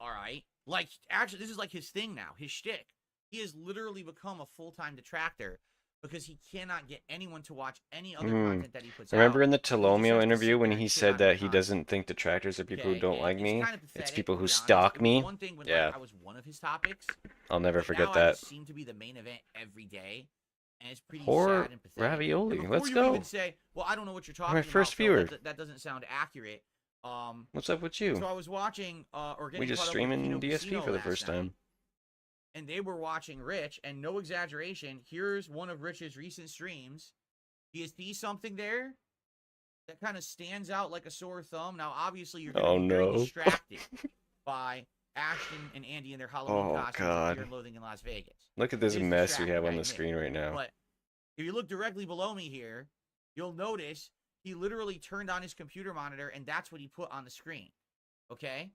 All right, like actually, this is like his thing now, his shtick. He has literally become a full-time detractor because he cannot get anyone to watch any other content that he puts out. Remember in the He just has Telomio to interview sit when there he and shit said on that his he content. doesn't think detractors are people who Okay, don't and like it's me? kinda It's pathetic, people to who be honest. stalk It was me? one thing when Yeah. like, I was one of his topics. I'll never But forget now I that. just seem to be the main event every day, and it's pretty Poor sad and pathetic. ravioli. And Let's before you go. even say, well, I don't know what you're talking My about, first Phil, viewer. that doesn't sound accurate. What's up with you? So I was watching or getting We just caught up with streaming Kino DSP Casino for the last first night, time. and they were watching Rich, and no exaggeration, here's one of Rich's recent streams. DSP something there that kind of stands out like a sore thumb. Now, obviously, you're going to be very distracted by Ashton and Andy in their Halloween costumes God. of Fear and Loathing in Las Vegas. Look at this It is mess we distracting, have I on the admit. screen right now. But if you look directly below me here, you'll notice he literally turned on his computer monitor, and that's what he put on the screen. Okay?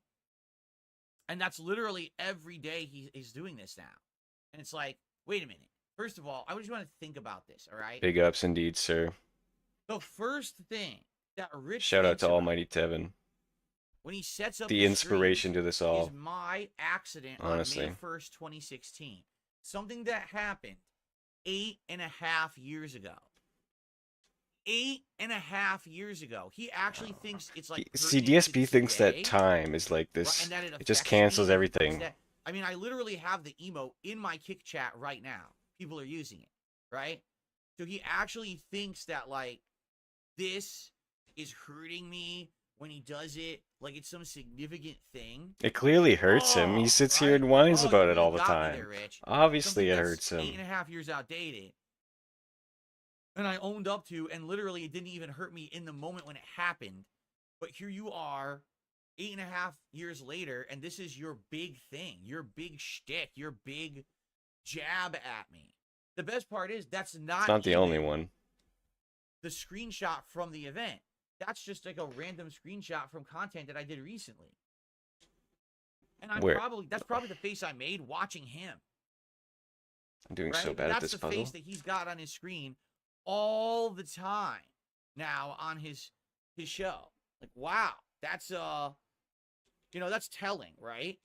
And that's literally every day he's doing this now. And it's like, wait a minute. First of all, I just want to think about this, all right? Big ups indeed, sir. The first thing that Rich Shout out thinks to about Almighty Tevin. when he sets up The his inspiration to streams this all. is my accident Honestly. on May 1st, 2016. Something that happened 8.5 years ago. 8.5 years ago. He actually thinks it's like See, pertinent to DSP thinks today, that time is like right, this. and that It just affects cancels me, everything. is that- I mean, I literally have the emote in my Kick chat right now. People are using it, right? So he actually thinks that, like, this is hurting me when he does it, like it's some significant thing. It clearly hurts him. He sits here and whines Oh, about you it all really the got me time. there, Rich. Obviously, Something it that's hurts him. 8.5 years outdated. And I owned up to, and literally it didn't even hurt me in the moment when it happened. But here you are, 8.5 years later, and this is your big thing, your big shtick, your big jab at me. The best part is that's not It's not the only even one. the screenshot from the event. That's just like a random screenshot from content that I did recently. And that's probably the face I made watching him. I'm doing Right? so bad at That's this the puzzle. face that he's got on his screen all the time now on his show. Like, wow, that's that's telling, right?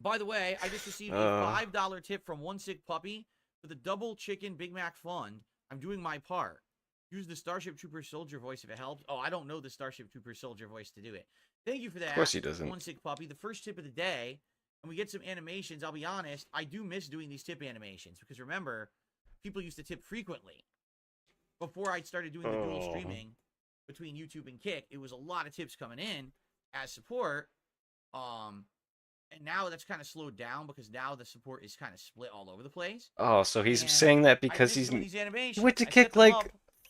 By the way, I just received a $5 tip from One Sick Puppy for the Double Chicken Big Mac Fund. I'm doing my part. Use the Starship Trooper Soldier voice if it helps. Oh, I don't know the Starship Trooper Soldier voice to do it. Thank you for that. Of course he doesn't. One Sick Puppy. The first tip of the day, and we get some animations. I'll be honest, I do miss doing these tip animations because remember, people used to tip frequently. Before I started doing the dual streaming between YouTube and Kick, it was a lot of tips coming in as support. And now that's kind of slowed down because now the support is kind of split all over the place. Oh, so he's And saying that I because miss he's doing these animations. he went to I Kick set them like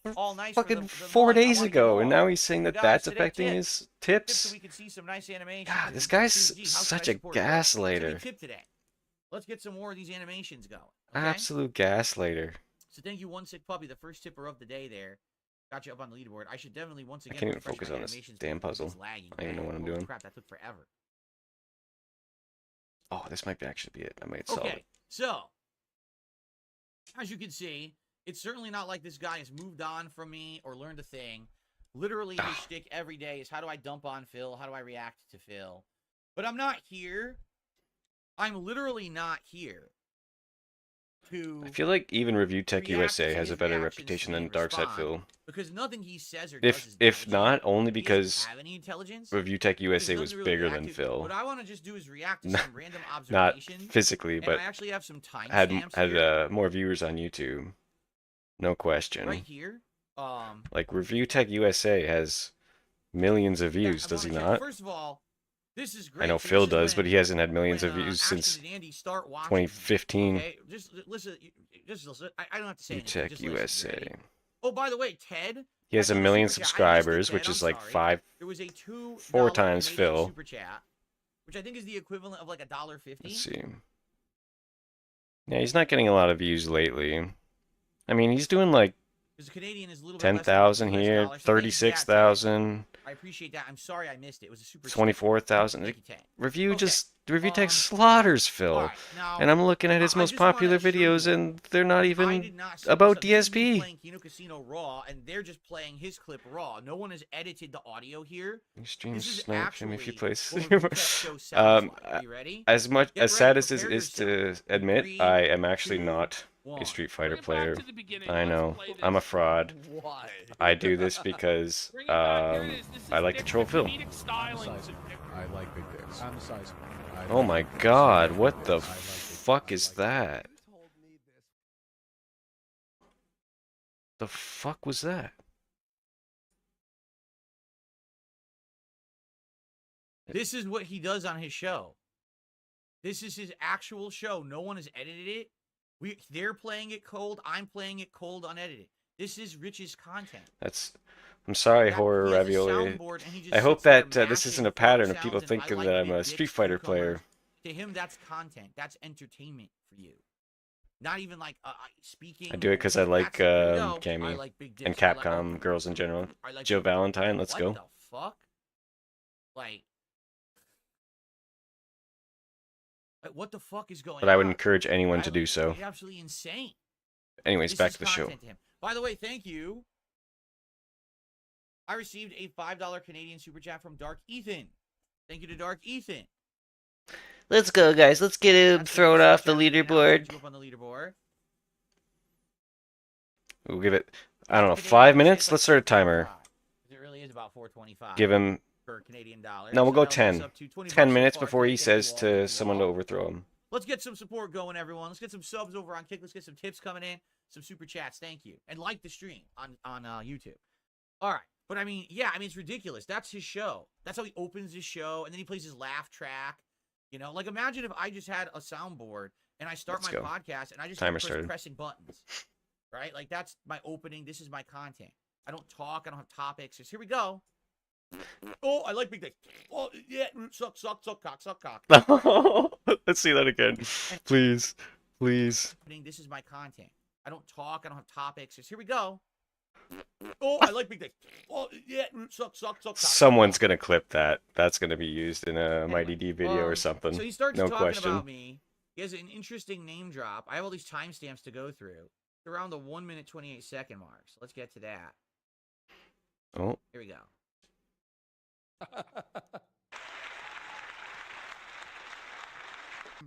up all nice for fucking the 4 month. I days wanna get ago, and more. now he's saying that Guys, that's today affecting tip. his Tip so tips. we can see some nice animations. God, and this see, guy's gee, how can I such a support you? So we gaslighter. tip today. Let's get some more of these animations going. Okay? Absolute gaslighter. So thank you, One Sick Puppy, the first tipper of the day there. Got you up on the leaderboard. I should definitely once again can't even refresh focus my on this animations damn because puzzle. it's lagging I don't even know what I'm bad. Holy doing. Crap, that took forever. Oh, this might actually be it. I might solve Okay, it. so as you can see, it's certainly not like this guy has moved on from me or learned a thing. Literally, his shtick every day is how do I dump on Phil? How do I react to Phil? But I'm not here. I'm literally not here to I feel like even Review Tech react USA to has a his better reactions reputation to me than and respond, Darksydephil. because nothing he says or does is If intelligent. not, only He doesn't because have any intelligence. Review Tech He USA doesn't was really bigger react than to- Phil. What I want to just do is react to Not- some random Not observation. physically, And but I actually have some had timestamps here, more viewers on YouTube. No question. right here. Like Review Tech USA has millions of views, that I does he wanna check. not? First of all, this is great. I know So Phil this is does, but when- he hasn't had millions of when, views Ashton since and Andy start watching. 2015. Okay, just listen. Just listen. I don't have to say Review anything. Tech Just listen. You USA. ready? Oh, by the way, Ted. He has I a got million super chat. I missed it, subscribers, Ted. which I'm is like sorry. There was a $2 4 times donation Phil. super chat, which I think is the equivalent of like $1.50. Let's see. Yeah, he's not getting a lot of views lately. I mean, he's doing like Because the Canadian is a little bit less than 10,000 US here, dollars. So thank you for that, Ted. 36,000, I appreciate that. I'm sorry I missed it. It was a super chat. 24,000. Thank you, Ted. Review Okay. tech slaughters All Phil. right, now And I'm looking at his I most just wanna popular assure videos you, and they're not I even did not see about this is me DSP. playing Kino Casino Raw, and they're just playing his clip raw. No one has edited the audio here. Stream This is snipe him if you actually play. what Review Tech Show sounds like. Are you ready? As much Get as ready, sad as this prepare is to yourself. admit, 3, I am actually 2, not 1. a Street Fighter Bring it back player. to the beginning. I Let's know. play I'm a this. fraud. Why? I do this because Bring it back. Here it is. This I is like to Dick, troll the Phil. comedic stylings of Dick. I like big dicks. I'm the size. Oh my god, what the fuck is that? The fuck was that? This is what he does on his show. This is his actual show. No one has edited it. They're playing it cold. I'm playing it cold, unedited. This is Rich's content. I'm sorry, That- horror he has a ravilli. soundboard and he just I hope sits there that this isn't a mashing pattern fart of people sounds and thinking I that like I'm a big Street dicks, Fighter cucumbers. player. To him, that's content. That's entertainment for you. Not even like speaking. I do it because I like Here we go. I Cammy like big and dicks. I like- Capcom girls in general. I like Joe big- Valentine, let's what go. the fuck? Like, what the fuck is going on? But I would encourage anyone Right? to do so. It's absolutely insane. Anyways, This back is to the show. content to him. By the way, thank you. I received a $5 Canadian super chat from Dark Ethan. Thank you to Dark Ethan. Let's go, guys. Let's get him That's thrown super off the chat. Now I'll leaderboard. set you up on the leaderboard. We'll give it, I don't know, Canadian 5 dollars, minutes? it's Let's like start a timer. $4.25. It really is about $4.25. Give him per Canadian dollar. No, we'll So go that'll get us 10. up to 20 10 bucks minutes so far. before he Thank you says all, to thank you someone to all. overthrow him. Let's get some support going, everyone. Let's get some subs over on Kick. Let's get some tips coming in, some super chats. Thank you, and like the stream on YouTube. All right, but I mean, yeah, I mean it's ridiculous. That's his show. That's how he opens his show, and then he plays his laugh track. You know, like imagine if I just had a soundboard and I start Let's my go. podcast and I just Timer start started. pressing buttons, right? Like that's my opening. This is my content. I don't talk. I don't have topics. Just here we go. Oh, I like big dicks. Oh, yeah, suck, cock. Let's see that again. Please. Please. This is my content. I don't talk. I don't have topics. Just here we go. Oh, I like big dicks. Oh, yeah, suck, cock. Someone's going to clip that. That's going to be used in a Mighty D video or Um, something. So he starts No talking question. about me. He has an interesting name drop. I have all these timestamps to go through. It's around the 1 minute 28 second mark. So let's get to that. Oh, Here we go.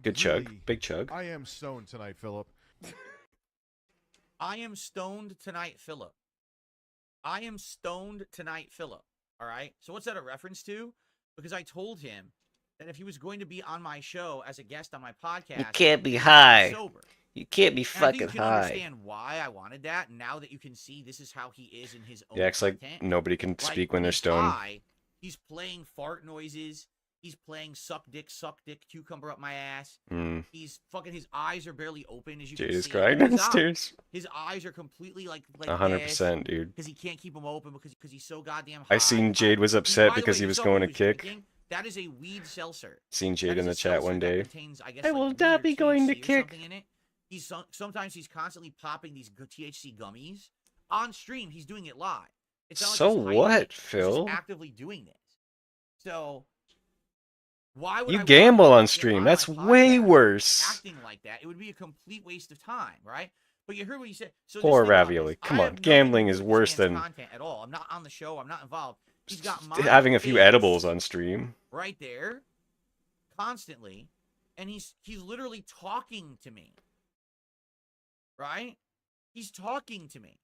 good chug. Really, Big chug. I am stoned tonight, Philip. I am stoned tonight, Philip. I am stoned tonight, Philip. All right. So what's that a reference to? Because I told him that if he was going to be on my show as a guest on my podcast, You can't be he had to high. sober. You can't be And I think fucking you can high. understand why I wanted that. Now that you can see this is how he is in his own He acts like content. nobody can Like, speak when they're he's stoned. high, he's playing fart noises. He's playing suck dick, cucumber up my ass. Mm. He's fucking, his eyes are barely open, as you Jade can is see. crying His downstairs. His eyes are completely like 100%, dude. because he can't keep them open because he's so goddamn high. I seen Jade was upset By the because way, he you was saw going what to kick. drinking? That is a weed seltzer. Seen Jade That in is the a chat one seltzer that day. contains, I guess, I like will weed not or be going to THC or kick. something in it. He's sometimes he's constantly popping these THC gummies on stream. He's doing it live. It's not like So he's hiding what, it. He's Phil? just actively doing this. So why would I You want gamble him on to get stream. on my That's way podcast worse. acting like that? It would be a complete waste of time, right? But you heard what he said. So just Poor think about Ravioli. this. Come I on, have nothing gambling to is do with worse this than man's content at all. I'm not on the show. I'm not involved. He's got my having a few face edibles on stream. right there, constantly, and he's literally talking to me. Right? He's talking to me.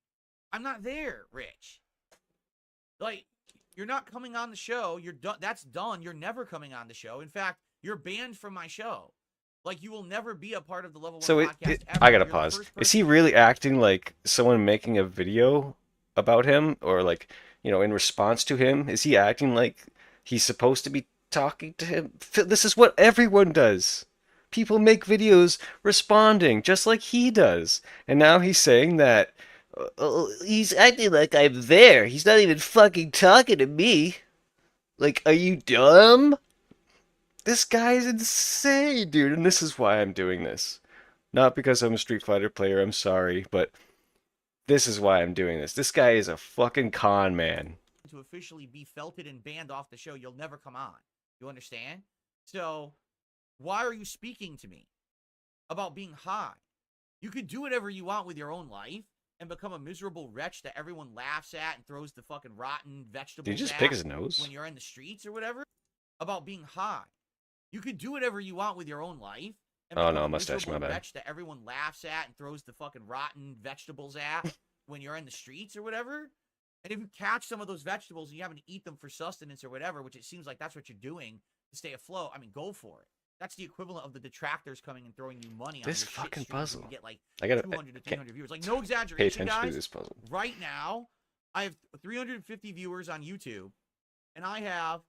I'm not there, Rich. Like, you're not coming on the show. You're done. That's done. You're never coming on the show. In fact, you're banned from my show. Like, you will never be a part of the Level 1 So podcast ever. I gotta You're the pause. first Is he person- really acting like someone making a video about him, or like, you know, in response to him? Is he acting like he's supposed to be talking to him? This is what everyone does. People make videos responding just like he does, and now he's saying that He's acting like I'm there. He's not even fucking talking to me. Like, are you dumb? this guy's insane, dude. And this is why I'm doing this, not because I'm a Street Fighter player. I'm sorry, but This is why I'm doing this. This guy is a fucking con man. To officially be felted and banned off the show, you'll never come on. You understand? So, why are you speaking to me about being high? You could do whatever you want with your own life and become a miserable wretch that everyone laughs at and throws the fucking rotten vegetables Did he just at pick his nose? when you're in the streets or whatever. About being high. You could do whatever you want with your own life. And Oh, become no, a mustache, my miserable bad. wretch that everyone laughs at and throws the fucking rotten vegetables at when you're in the streets or whatever. And if you catch some of those vegetables and you happen to eat them for sustenance or whatever, which it seems like that's what you're doing to stay afloat, I mean, go for it. That's the equivalent of the detractors coming and throwing you money on This your shit fucking streams puzzle. and get like I gotta 200 to can't 300 viewers. Like, no pay exaggeration, attention to guys. this puzzle. Right now, I have 350 viewers on YouTube, and I have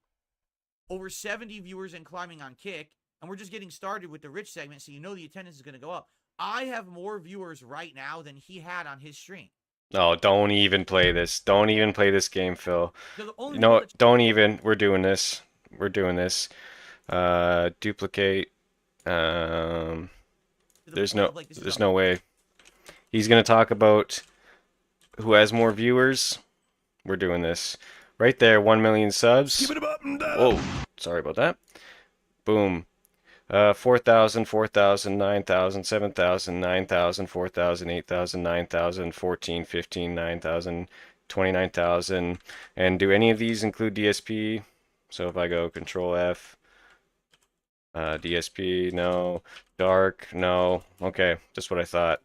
over 70 viewers and climbing on Kick, and we're just getting started with the rich segment, so you know the attendance is going to go up. I have more viewers right now than he had on his stream. No, don't even play this. Don't even play this game, Phil. So the only You know people what? Don't even. We're doing this. We're doing this. Duplicate. to the There's point no of, like, this is there's a- no way. He's gonna talk about who has more viewers. We're doing this. Right there, 1 million subs. Whoa, sorry about that. Boom. 4,000, 4,000, 9,000, 7,000, 9,000, 4,000, 8,000, 9,000, 14, 15, 9,000, 29,000. And do any of these include DSP? So if I go Control F, DSP, no. Dark, no. Okay, just what I thought.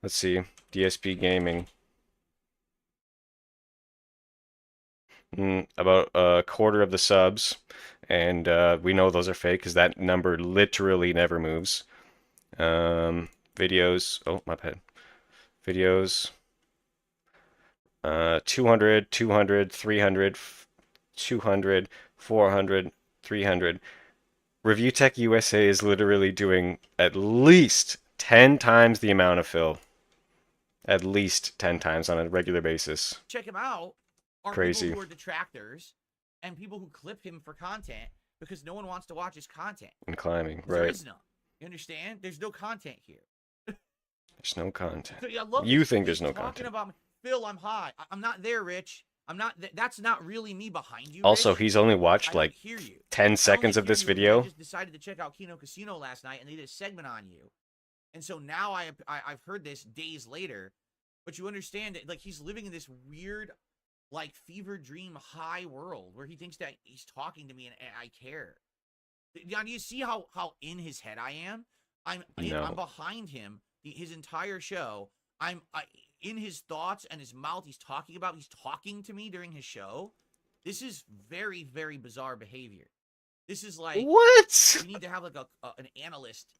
Let's see. DSP Gaming. About a quarter of the subs, and we know those are fake because that number literally never moves. Videos, oh my bad. Videos, 200, 200, 300, 200, 400, 300. Review Tech USA is literally doing at least 10 times the amount of Phil. At least 10 times on a regular basis. check him out are Crazy. people who are detractors and people who clip him for content because no one wants to watch his content. And climbing, 'Cause There right. is none. You understand? There's no content here. There's no content. So, yeah, I love You this. think there's He's no talking content. about me. Phil, I'm high. I'm not there, Rich. I'm not. That's not really me behind you. Also, Rich. he's only I watched don't like hear you. 10 I seconds only of hear this you because video. I just decided to check out Kino Casino last night, and they did a segment on you, and so now I've heard this days later. But you understand it, like he's living in this weird, like fever dream high world where he thinks that he's talking to me and I care. Now, do you see how in his head I am? I'm No. behind him his entire show. I'm in his thoughts and his mouth. He's talking to me during his show. This is very, very bizarre behavior. This is like What? we need to have like an analyst,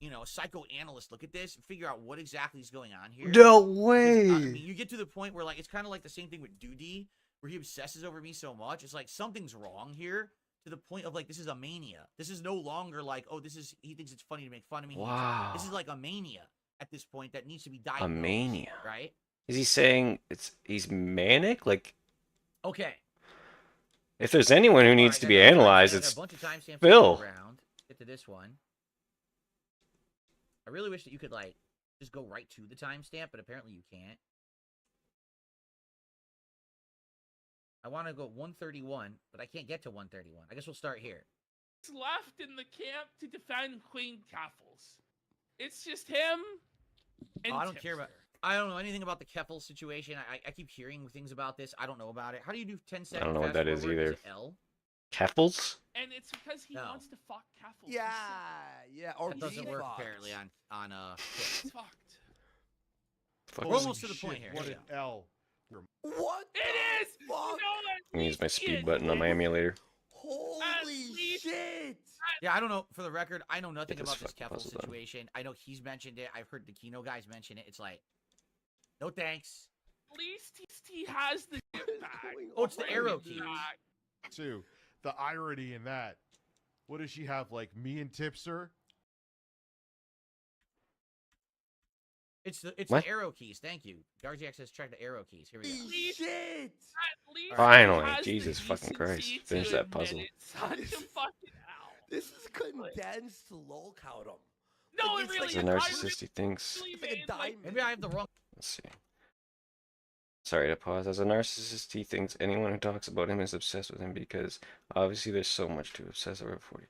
a psychoanalyst look at this and figure out what exactly is going on here. No Because, way. I mean, you get to the point where like it's kind of like the same thing with Doody, where he obsesses over me so much. It's like something's wrong here to the point of like this is a mania. This is no longer like, oh, he thinks it's funny to make fun of me. Wow. This is like a mania at this point that needs to be diagnosed. A mania. Right? Is he saying he's manic? Like, Okay. if there's anyone who needs Alright, to I be got a bunch- analyzed, I got it's a bunch of timestamps Phil. around. Get to this one. I really wish that you could like just go right to the timestamp, but apparently you can't. I want to go 131, but I can't get to 131. I guess we'll start here. Left in the camp to defend Queen Kaffles. It's just him and Oh, I don't care about. Tipster. I don't know anything about the Keffel situation. I keep hearing things about this. I don't know about it. How do you do 10 seconds? I don't know what fast that is forward? either. Is it L? Keffels? And it's because he No. wants to fuck Kaffles. Yeah. Or That doesn't work Fox. apparently on He's fucked. Fuck. We're almost to the point here. What Here an we L. What? It is! Fuck? You know I use my speed idiot. button on my emulator. Holy least- shit! Yeah, I don't know. For the record, I know nothing this about this fucking Keffel puzzle done. situation. I know he's mentioned it. I've heard the Kino guys mention it. It's like, no thanks. At least he has the gift bag. Oh, it's the arrow key. Too. The irony in that. What does she have? Like me and Tipster? It's the What? arrow keys. Thank you. Darksydephil says check the arrow keys. Here we go. Holy shit! At least he Finally, has the Jesus fucking Christ. decency Finish to that admit puzzle. it. Such a fucking hell. This is condensed lol count 'em. No, Like, it it's really It's is. a I narcissist he thinks. really It's like a made, diamond. Maybe I have the wrong. Let's see. Sorry to pause. As a narcissist, he thinks anyone who talks about him is obsessed with him because obviously there's so much to obsess over 40.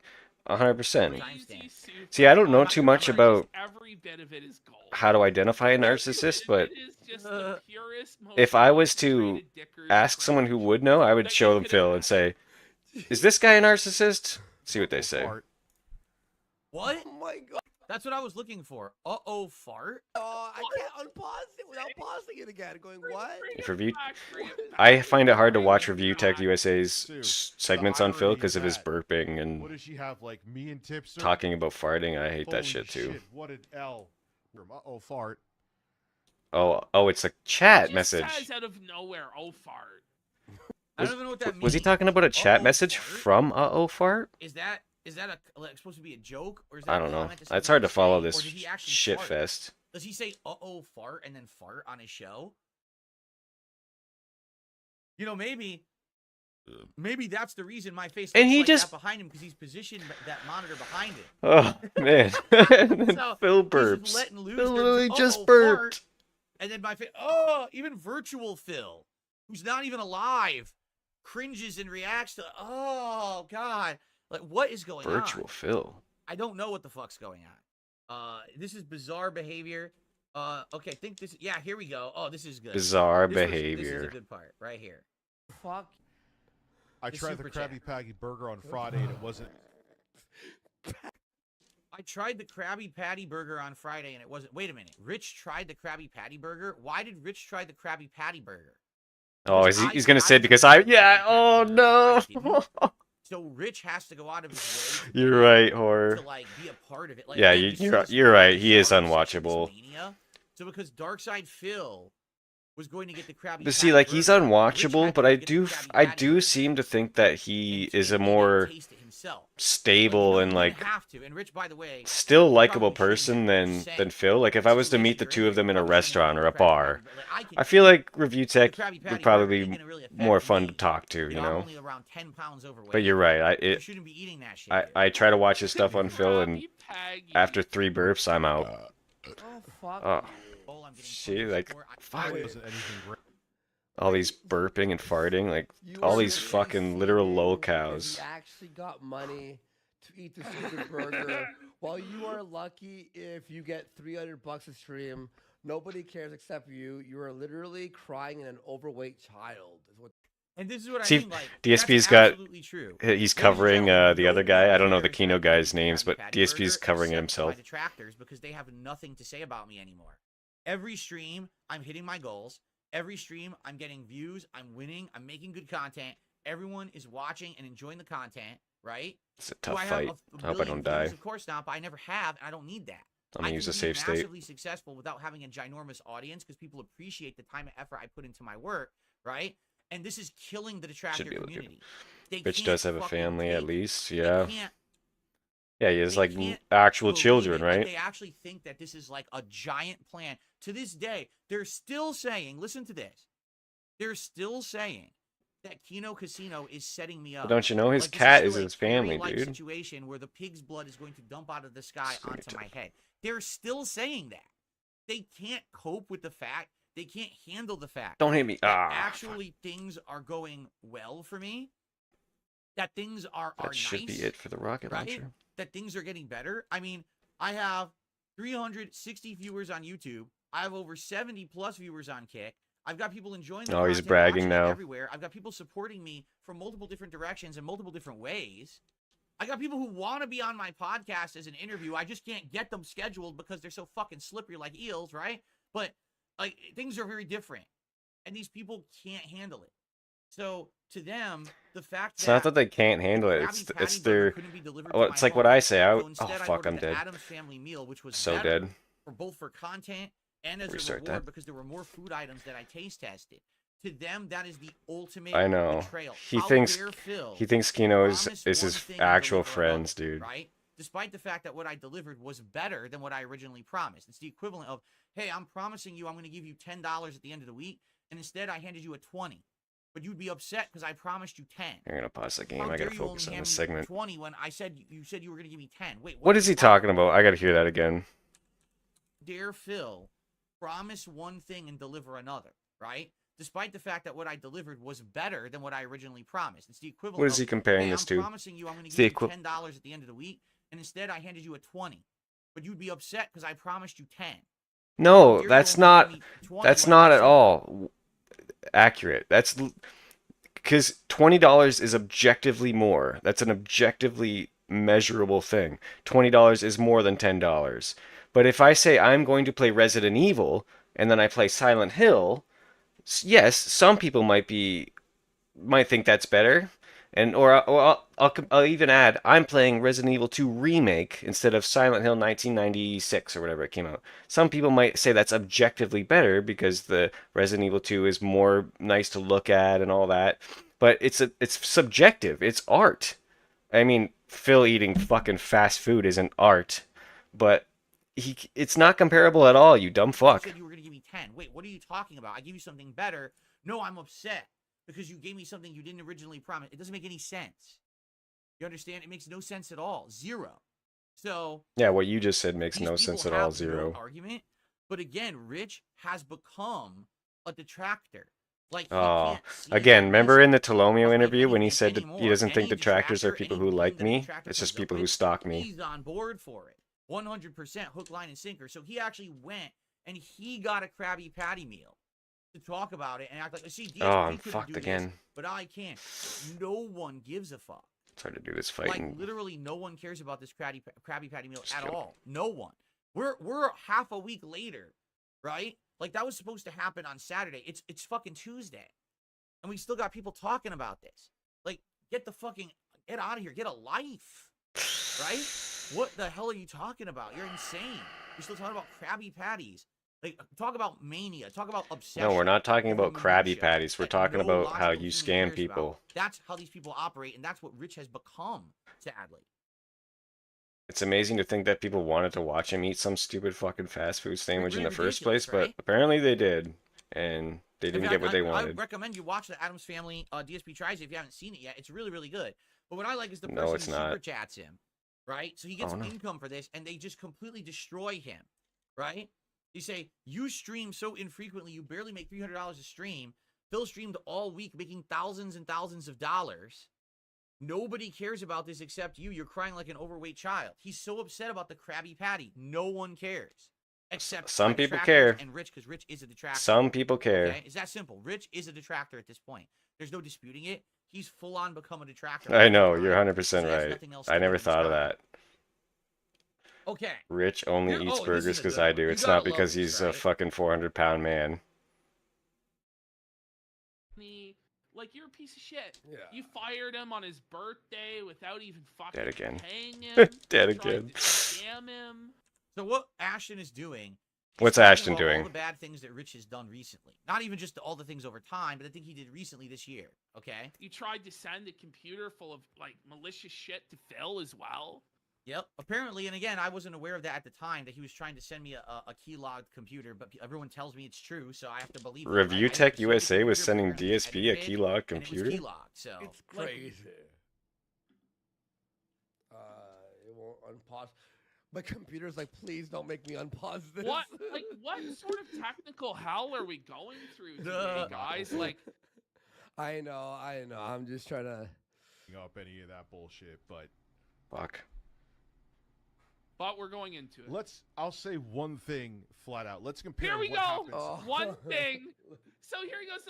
100%. Crazy, super See, I don't know fun, too much just about every bit of it is gold. how to identify a Every narcissist, bit but of it is just the purest, most if I was to concentrated dickers ask someone who cringe would know, I would that show you them could Phil and say, "Is this guy a narcissist?" See what they say. Fart. What? Oh my god. That's what I was looking for. Uh-oh, fart? Oh, I can't unpause it without pausing it again. Going, what? If review, Bring it back. I find it hard to watch Bring it Review Tech back. USA's Sue, segments the on Phil irony because of of his that. burping What and does she have? Like me and Tipster talking about farting. I hate that Holy shit too. Shit, what an L. Uh-oh, fart. Oh, it's a chat Just message. says out of nowhere, oh fart. I don't even know what that means. Was he talking about a chat Uh-oh, message fart? from Uh-oh Fart? Is that like supposed to be a joke, or is that I don't a know. comment to It's something hard to he's follow saying, this or did he actually shit fart? fest. Does he say "uh-oh fart" and then fart on his show? You know, maybe that's the reason my face And looks he like just- that behind him, because he's positioned that monitor behind him. Oh man. And then So, Phil he's just burps. letting loose, Phil there's literally "Uh-oh, just fart," burped. and then my face. Even virtual Phil, who's not even alive, cringes and reacts to. Oh God, like what is going on? Virtual Phil. I don't know what the fuck's going on. This is bizarre behavior. Okay, think this. Yeah, here we go. Oh, this is good. Bizarre This is behavior. a good part right here. Fuck. I The tried the super Krabby Patty burger on Friday and it wasn't. I tried the Krabby Patty burger on Friday and it wasn't. Wait a minute. Rich tried the Krabby Patty burger. Why did Rich try the Krabby Patty burger? Oh, Because he's gonna say I because tried I the yeah. Krabby Oh Patty burger, no. I didn't. So Rich has to go out of his way. You're right, horror. To like be a part of it. Like, Yeah, again, you see this you're right. He is bizarre unwatchable. mania. So because Darksydephil was going to get the Krabby But see, Patty like he's burger, Rich unwatchable, had but to I get the do Krabby I Patty do burger. seem to think that he And is so a he didn't more taste it himself. stable Like, and you like don't have to. And Rich, by the way, still you likable probably shouldn't person have than said Phil. Like if I was to meet the two of them in a restaurant or a bar, I feel like Review Tech would probably be more fun to talk to, you I'm know. only around 10 pounds overweight. But you're right. You shouldn't be eating that shit. I try to watch his stuff on Phil, and Krabby Patty. after 3 burps, I'm out. Oh, fuck. Oh, Oh, I'm getting see, fucking like support. fuck. It wasn't anything great. All these burping and farting, like You all are these literally fucking literal seeing low if cows. He actually got money to eat the stupid burger. While you are lucky if you get $300 a stream, nobody cares except you. You are literally crying in an overweight child. Is what And this is what See, I mean. Like, DSP's that's got- absolutely true. He's Ladies and covering gentlemen, the other nobody guy. I don't know the cares Kino that I guys' eat names, Krabby but Patty DSP's burger covering it except for my himself. detractors, because they have nothing to say about me anymore. Every stream, I'm hitting my goals. Every stream, I'm getting views. I'm winning. I'm making good content. Everyone is watching and enjoying the content, right? It's a Do tough I have fight. a I hope I billion don't die. views? Of course not, but I never have, and I don't need that. I'm gonna use I a can save be state. massively successful without having a ginormous audience, because people appreciate the time and effort I put into my work, right? And this is killing the detractor be able to do it. community. They Bitch can't does have a fucking family at take- least, they yeah. can't Yeah, he has they like can't actual believe children, it. Like, right? they actually think that this is like a giant plan. To this day, they're still saying, listen to this. They're still saying that Kino Casino is setting me up. But don't you know his Like, this cat still is a his family, Carrie-like dude? situation where the pig's blood is going to dump out of the sky It's gonna be onto my tough. head. They're still saying that. They can't cope with the fact. They can't handle the fact Don't hit me. that Ah, actually things are going well for me. That things are that should nice, be it for the rocket right? launcher. That things are getting better. I mean, I have 360 viewers on YouTube. I have over 70 plus viewers on Kick. I've got people enjoying the Oh, he's content, bragging watching it now. everywhere. I've got people supporting me from multiple different directions and multiple different ways. I got people who want to be on my podcast as an interview. I just can't get them scheduled because they're so fucking slippery like eels, right? But like things are very different, and these people can't handle it. So to them, the fact It's that not that they can't handle it. Krabby It's Patty burger their. couldn't be delivered Well, to it's my like what home, I say. so Oh instead I fuck, ordered I'm the dead. Addams Family Meal, which was So better dead. for both for content and as Restart a reward that. because there were more food items that I taste tested. To them, that is the ultimate I know. betrayal. He How thinks dare Phil he thinks Kino is promise his one thing and actual deliver friends, another, dude. right? Despite the fact that what I delivered was better than what I originally promised. It's the equivalent of, hey, I'm promising you I'm going to give you $10 at the end of the week, and instead I handed you a 20. But you'd be upset because I promised you 10. I'm gonna pause the game. How I dare gotta you only focus on hand this me segment. 20 when I said you said you were going to give me 10. Wait, What is he talking about? I gotta hear that again. Dare Phil promise one thing and deliver another, right? Despite the fact that what I delivered was better than what I originally promised. It's the equivalent. What is he of, comparing hey, this I'm to? promising you I'm going to It's the give you $10 at the end of the week, and instead I handed you a 20. But you'd be upset because I promised you 10. No, You're that's going to not. give me 20 That's when I not at said- all accurate. That's because $20 is objectively more. That's an objectively measurable thing. $20 is more than $10. But if I say I'm going to play Resident Evil and then I play Silent Hill, yes, some people might think that's better. And or I'll even add I'm playing Resident Evil 2 remake instead of Silent Hill 1996 or whatever it came out. Some people might say that's objectively better because the Resident Evil 2 is more nice to look at and all that. But it's subjective. It's art. I mean, Phil eating fucking fast food isn't art, but it's not comparable at all, you dumb You fuck. said you were going to give me 10. Wait, what are you talking about? I give you something better. No, I'm upset because you gave me something you didn't originally promise. It doesn't make any sense. You understand? It makes no sense at all. Zero. So Yeah, what you just said makes these no people sense at all. have no Zero. argument. But again, Rich has become a detractor. Like he Oh, can't see again, that remember this in the doesn't Tolomeo make interview when he anything said that he anymore. doesn't think Any detractors are detractor, people any who beam like that a me? detractor It's just comes up people who with, stalk me. He's on board for it. 100% hook, line, and sinker. So he actually went and he got a Krabby Patty meal to talk about it and act like, see, DSP Oh, I'm couldn't fucked do this, again. but I can. No one gives a fuck. It's hard to do this Like fighting. literally, no one cares about this Krabby Patty meal Just at kidding. all. No one. We're half a week later, right? Like that was supposed to happen on Saturday. It's fucking Tuesday, and we still got people talking about this. Like, get out of here. Get a life, right? What the hell are you talking about? You're insane. You're still talking about Krabby Patties. Like, talk about mania. Talk about obsession. No, we're not talking over about Krabby minutia Patties. We're that talking no about how logical you human scam cares about. people. That's how these people operate, and that's what Rich has become, sadly. It's amazing to think that people wanted to watch him eat some stupid fucking fast food sandwich in the Really first ridiculous, place, but right? apparently they did, and they In didn't fact, get what they I wanted. recommend you watch the Addams Family DSP Tries if you haven't seen it yet. It's really, really good. But what I like is the No, person it's who not. super chats him, right? So he gets Oh, no. income for this, and they just completely destroy him, right? You say, you stream so infrequently, you barely make $300 a stream. Phil streamed all week, making thousands and thousands of dollars. Nobody cares about this except you. You're crying like an overweight child. He's so upset about the Krabby Patty. No one cares. Except Some my people detractors care. and Rich, because Rich is a detractor. Some people care. Okay? It's that simple. Rich is a detractor at this point. There's no disputing it. He's full on become a detractor. I know, you're Right? 100% So he has right. nothing else I to never do thought of besides- that. Okay. Rich only Here- eats oh, this burgers is a because good I one. do. You It's gotta not love because this, he's a right? fucking 400-pound man. Like, you're a piece of shit. Yeah. You fired him on his birthday without even fucking Dead again. paying him. Dead You tried again. to scam him. So what Ashton is doing? he's What's talking Ashton about doing? All the bad things that Rich has done recently. Not even just all the things over time, but I think he did recently this year. Okay. You tried to send a computer full of, like, malicious shit to Phil as well. Yep. Apparently, and again, I wasn't aware of that at the time, that he was trying to send me a keylogged computer, but everyone tells me it's true, so I have to believe it. Review I Tech assumed the USA was computer sending program was DSP a edited, keylog and it computer? was keylogged, so. It's Like- crazy. It won't unpause. My computer's like, please don't make me unpause this. What sort of technical hell are we going through today, Duh. guys? Like, I know. I'm just trying to. Up any of that bullshit, but Fuck. but we're going into it. I'll say one thing flat out. Let's compare Here we what go. happens. Oh. One thing. So here he goes.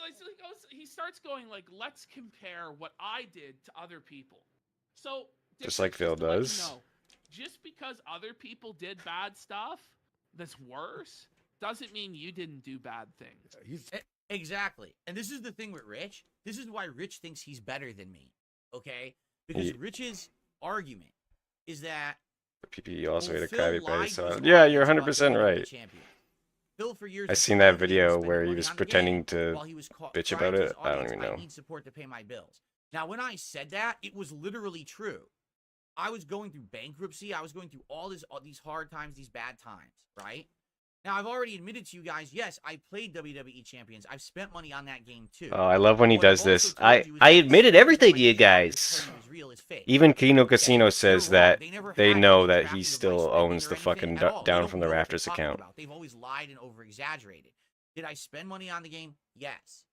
He starts going like, let's compare what I did to other people. So Just like Phil to let you does. know, just because other people did bad stuff that's worse doesn't mean you didn't do bad things. He's Exactly. And this is the thing with Rich. This is why Rich thinks he's better than me. Okay? Because Ye- Rich's argument is that PP also well, ate a Phil Krabby lied Patty, to so his yeah, you're audience about 100% becoming the right. champion. Phil for years I was seen complaining that he video spending where he money was on the pretending game to while he was bitch trying about to his it. I don't audience, even know. I need support to pay my bills. Now, when I said that, it was literally true. I was going through bankruptcy. I was going through all these hard times, these bad times, right? Now, I've already admitted to you guys, yes, I played WWE Champions. I've spent money on that game too. Oh, I love when he What I've does also this. told I you is I that the admitted stories everything that to you my detractors guys. tell you is real is fake. Even Kino Okay, Casino they're says wrong. that They never they had know any that he tracking of my still spending owns or the anything fucking at all. They Down don't from the know what they're Rafters talking account. about. They've always lied and over-exaggerated. Did I spend money on the game? Yes,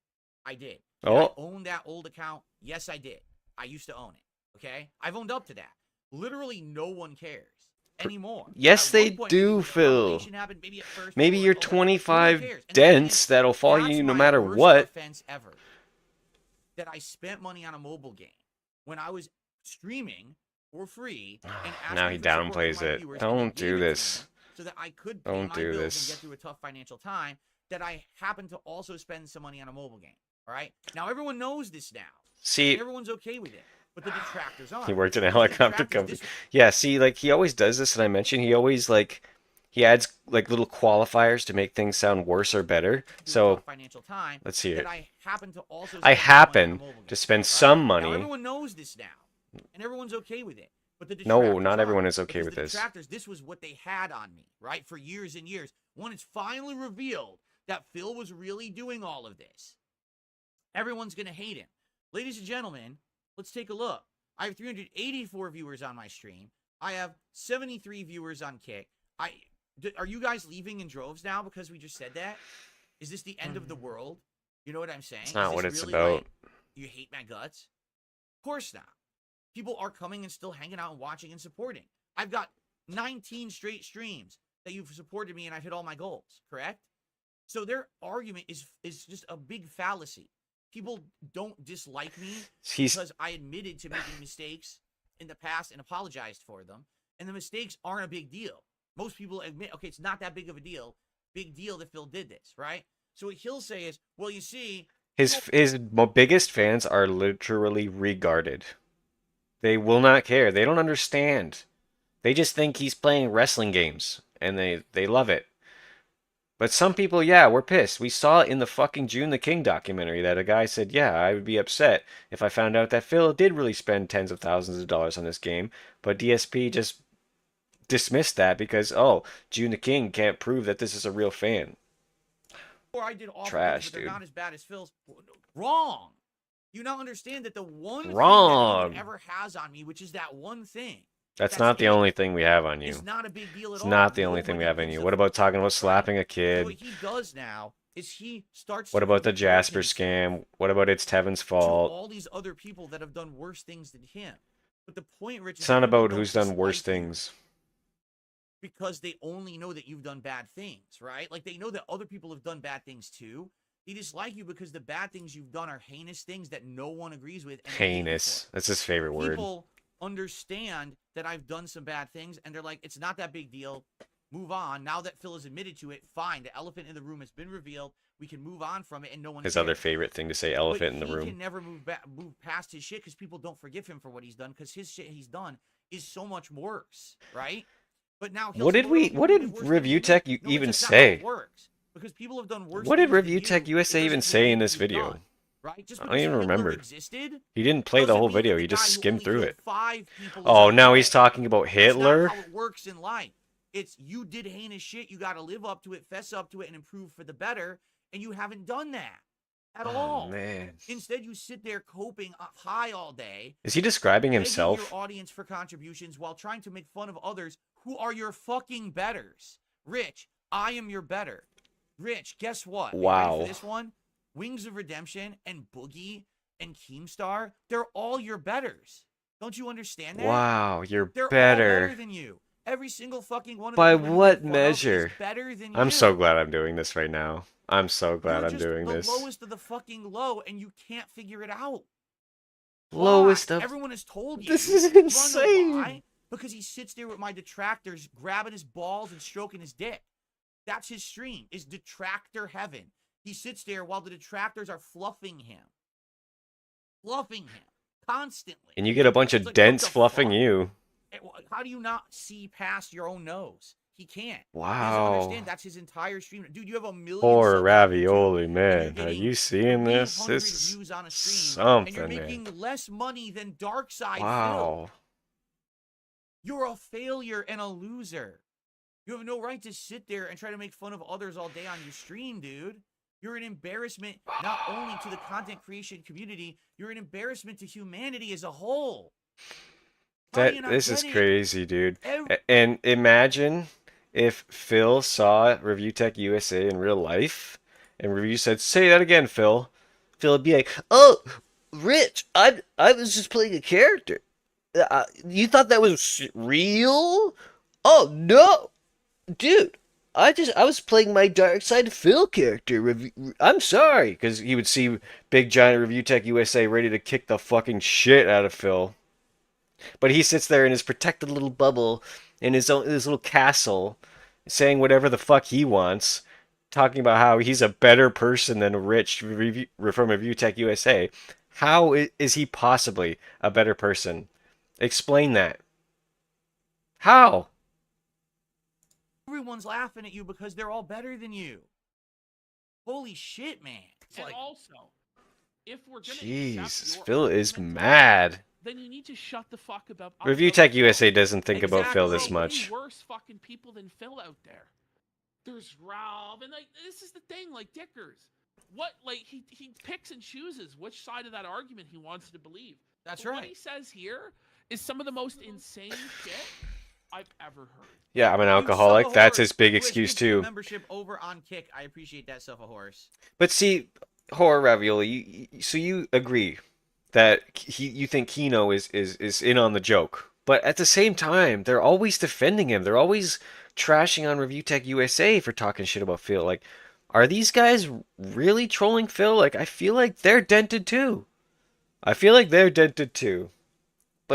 I did. Did I Oh, own that old account? Yes, I did. I used to own it. Okay, I've owned up to that. Literally, no one cares anymore. yes, At they one point, maybe do, when the Phil. revelation happened, maybe at first, Maybe people you're were like, oh, no one 25 cares. And the thing dents is, that'll follow that's you no my matter worst what. offense ever. That I spent money on a mobile game when I was streaming for free and Now asking he for support from downplays my it. viewers, and they Don't gave do it to this. me so that I could pay Don't my do bills and this. get through a tough financial time. That I happened to also spend some money on a mobile game. All right, now everyone knows this now. See, And everyone's okay with it, but the detractors aren't. he worked in a Because the helicopter detractors company. Yeah, see, like he always does this, and I mentioned he always like he adds like little qualifiers to make things sound worse or better. through a So tough financial time. let's hear That it. I happen to also I spend some money on a happen mobile game. to spend All right? some Now money. everyone knows this now, and everyone's okay with it. But the No, detractors not everyone aren't, is okay because with the this. detractors, this was what they had on me, right, for years and years. When it's finally revealed that Phil was really doing all of this, everyone's gonna hate him. Ladies and gentlemen, let's take a look. I have 384 viewers on my stream. I have 73 viewers on Kick. Are you guys leaving in droves now because we just said that? Is this the end of the world? You know what I'm saying? It's not Is what this it's really about. like, you hate my guts? Of course not. People are coming and still hanging out and watching and supporting. I've got 19 straight streams that you've supported me and I've hit all my goals, correct? So their argument is just a big fallacy. People don't dislike me He's because I admitted to making mistakes in the past and apologized for them. And the mistakes aren't a big deal. Most people admit, okay, it's not that big of a deal. Big deal that Phil did this, right? So what he'll say is, well, you see, his biggest fans are literally regarded. They will not care. They don't understand. They just think he's playing wrestling games, and they love it. But some people, yeah, we're pissed. We saw it in the fucking June the King documentary that a guy said, yeah, I would be upset if I found out that Phil did really spend tens of thousands of dollars on this game, but DSP just dismissed that because, oh, June the King can't prove that this is a real fan. or I did awful Trash, things, but they're dude. not as bad as Phil's. Wrong. You now understand that the one thing that Wrong. anyone ever has on me, which is that one thing, That's not the it. only thing we have on you. It's not a big deal at It's all. not the only thing we Nobody have on gives you. a What about fuck, talking about right? slapping a So kid? what he does now is he starts What to about the compare Jasper himself scam? What about it's Tevin's to fault? all these other people that have done worse things than him. But the point, Rich, is It's that not people about don't who's done worse dislike you things. because they only know that you've done bad things, right? Like they know that other people have done bad things too. They dislike you because the bad things you've done are heinous things that no one agrees with. And they hate you for Heinous. it. That's his favorite word. People understand that I've done some bad things, and they're like, it's not that big deal. Move on. Now that Phil has admitted to it, fine. The elephant in the room has been revealed. We can move on from it, and no one His cares. other favorite thing to say, But elephant in the he room. can never move past his shit because people don't forgive him for what he's done because his shit he's done is so much worse, right? But now he'll What say, did "Well, we? no, What people did worse Review things than Tech you." No, even that's not how it say? works because people have done worse. What did things than Review Tech you. It USA even doesn't say mean in that this you've video? done, right? Just I don't because even Hitler remember. existed, He didn't play the doesn't whole mean that video. the He guy just who skimmed only through killed it. 5 people is Oh, now he's okay. talking about That's Hitler? not how it works in life. It's you did heinous shit. You got to live up to it, fess up to it, and improve for the better. And you haven't done that at Oh, all. man. Instead, you sit there coping up high all day, Is he describing begging himself? your audience for contributions while trying to make fun of others who are your fucking betters. Rich, I am your better. Rich, guess what? Are you ready Wow. for this one? Wings of Redemption and Boogie and Keemstar, they're all your betters. Don't you understand that? Wow, you're They're all better better. than you. Every single fucking one of By the people you what make fun of measure? is better than I'm you. so glad I'm doing this right now. I'm so glad You're I'm just doing the this. lowest of the fucking low, and you can't figure it out. Lowest Why? of... Everyone has told you. This is You wanna know insane. why? Because he sits there with my detractors, grabbing his balls and stroking his dick. That's his stream. Is detractor heaven. He sits there while the detractors are fluffing him constantly. And you get a bunch It's of like, what dents the fluffing fuck? you. How do you not see past your own nose? He can't. He doesn't Wow. understand that's his entire stream. Dude, you have a million Poor subs on YouTube, ravioli, and man. you're Are getting you seeing this? 300 This is views on a stream, and you're something, making man. less money than Darksydephil. Wow. You're a failure and a loser. You have no right to sit there and try to make fun of others all day on your stream, dude. You're an embarrassment not only to the content creation community, you're an embarrassment to humanity as a whole. How do you not This is get it? crazy, dude. Every- And imagine if Phil saw Review Tech USA in real life, and Review said, "Say that again, Phil." Phil would be like, "Oh, Rich, I was just playing a character. You thought that was real? Oh no, dude, I was playing my Darksydephil character. I'm sorry." Because he would see Big Giant Review Tech USA ready to kick the fucking shit out of Phil. But he sits there in his protected little bubble, in his little castle, saying whatever the fuck he wants, talking about how he's a better person than Rich from Review Tech USA. How is he possibly a better person? Explain that. How? Everyone's laughing at you because they're all better than you. Holy shit, man. It's And like, also, if we're gonna accept Jesus, your Phil is argument, mad. then you need to shut the fuck about Review about Tech Phil. USA doesn't think about Phil Exactly. this There are way much. worse fucking people than Phil out there. There's Ralph, and like this is the thing, like Dickers. What like he picks and chooses which side of that argument he wants to believe. that's But What right. he says here is some of the most insane shit I've ever heard. Yeah, I'm an You alcoholic. suffer That's horse. his big Twitch, excuse give me a too. Membership over on Kick. I appreciate that, Suffer Horse. But see, Horror Ravioli, so you agree that you think Kino is in on the joke. But at the same time, they're always defending him. They're always trashing on Review Tech USA for talking shit about Phil. Like, are these guys really trolling Phil? Like, I feel like they're dented too. But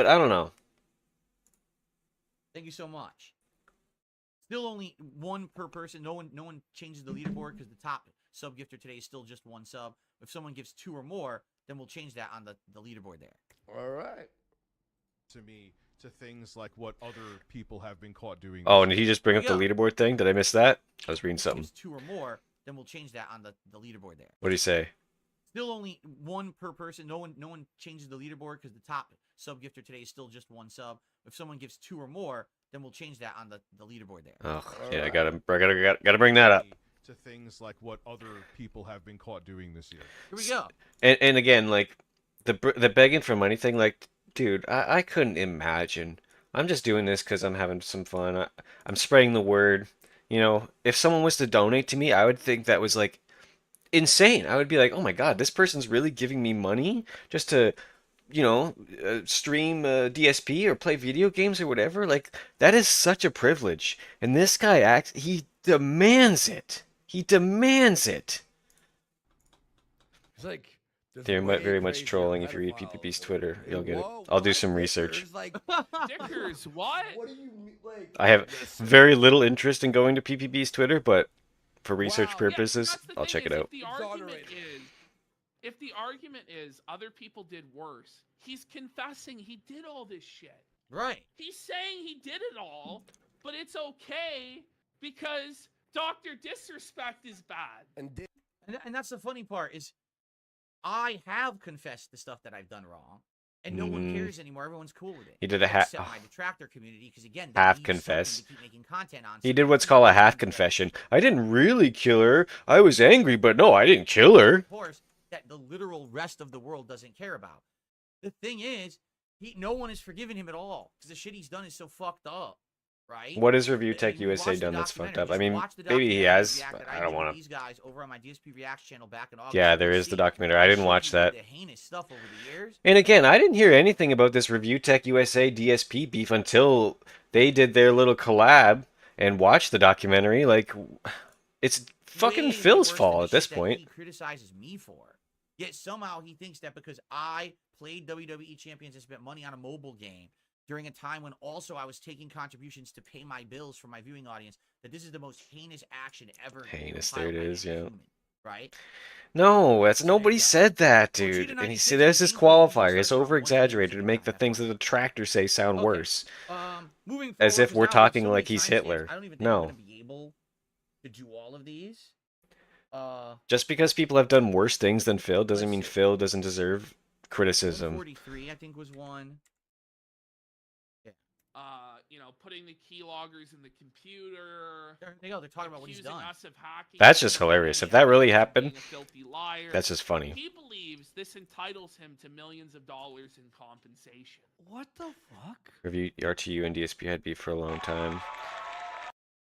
I don't know. Thank you so much. Still only one per person. No one changes the leaderboard because the top sub gifter today is still just one sub. If someone gives 2 or more, then we'll change that on the leaderboard there. All right. To me, to things like what other people have been caught doing. Oh, this and did year. he just bring up There the you go. leaderboard thing? Did I miss that? I was reading If something. gives 2 or more, then we'll change that on the leaderboard there. What did he say? Still only one per person. No one changes the leaderboard because the top sub gifter today is still just one sub. If someone gives 2 or more, then we'll change that on the leaderboard there. Oh, yeah, I gotta bring that up. To things like what other people have been caught doing this year. Here we go. And again, like the begging for money thing, like, dude, I couldn't imagine. I'm just doing this because I'm having some fun. I'm spreading the word. You know, if someone was to donate to me, I would think that was like insane. I would be like, oh my God, this person's really giving me money just to, stream DSP or play video games or whatever. Like, that is such a privilege. And this guy he demands it. He demands it. It's like there's Very much, way very much crazier trolling. If you read pedophiles. PPP's Twitter, Hey, you'll get it. whoa, I'll do what? some research. There's like, Dickers, what? what do you mean? Like, I have listen. very little interest in going to PPP's Twitter, but for research Wow. Yeah, purposes, That's the I'll thing check it is, out. If the argument is other people did worse, he's confessing he did all this shit. Right. He's saying he did it all, but it's okay because Dr. Disrespect is bad. And that's the funny part is I have confessed the stuff that I've done wrong, and no one cares anymore. Everyone's cool with it. He did a half except my detractor community, because again, they half need something confess. to keep making content on. He so did they what's keep called a making half content. confession. I didn't really kill her. I was angry, but no, I didn't kill her. Of course, that the literal rest of the world doesn't care about. The thing is, no one has forgiven him at all because the shit he's done is so fucked up, right? What has Review Tech And we USA watched the done that's fucked up? documentary. I mean, Just watch the maybe he documentary has, react but that I did don't with want to. These guys over on my DSP Reacts channel back in August. Yeah, you there can is the see documentary. I the didn't shit watch he did, that. The heinous stuff over the years. And again, I didn't hear anything about this Review Tech USA DSP beef until they did their little collab and watched the documentary. Like, it's fucking Way Phil's worse than fault the at this shit that point. He criticizes me for. Yet somehow he thinks that because I played WWE Champions and spent money on a mobile game during a time when also I was taking contributions to pay my bills for my viewing audience, that this is the most heinous action ever. Heinous, compiled there it by is, any yeah. human, right? No, that's Listen to nobody this guy. said that, Well, dude. Cheetah And he 96 said there's and this Gameplay User qualifier. It's starts around over exaggerated to 1 make the time, things that FYI. the detractors say sound Okay. worse. Moving forward, As if 'cause we're now we have talking so like many he's timestamps, Hitler. I don't even think No. we're gonna be able to do all of these. Just because people have done worse things than Phil doesn't mean Let's see. Phil doesn't deserve criticism. 143, I think, was one. Yeah. You know, putting the keyloggers in the computer. There you go. They're talking about what he's accusing done. us of hacking. That's just him, hilarious. If being that really a happened, filthy liar. that's just funny. He believes this entitles him to millions of dollars in compensation. What the fuck? Review RTU and DSP had beef for a long time.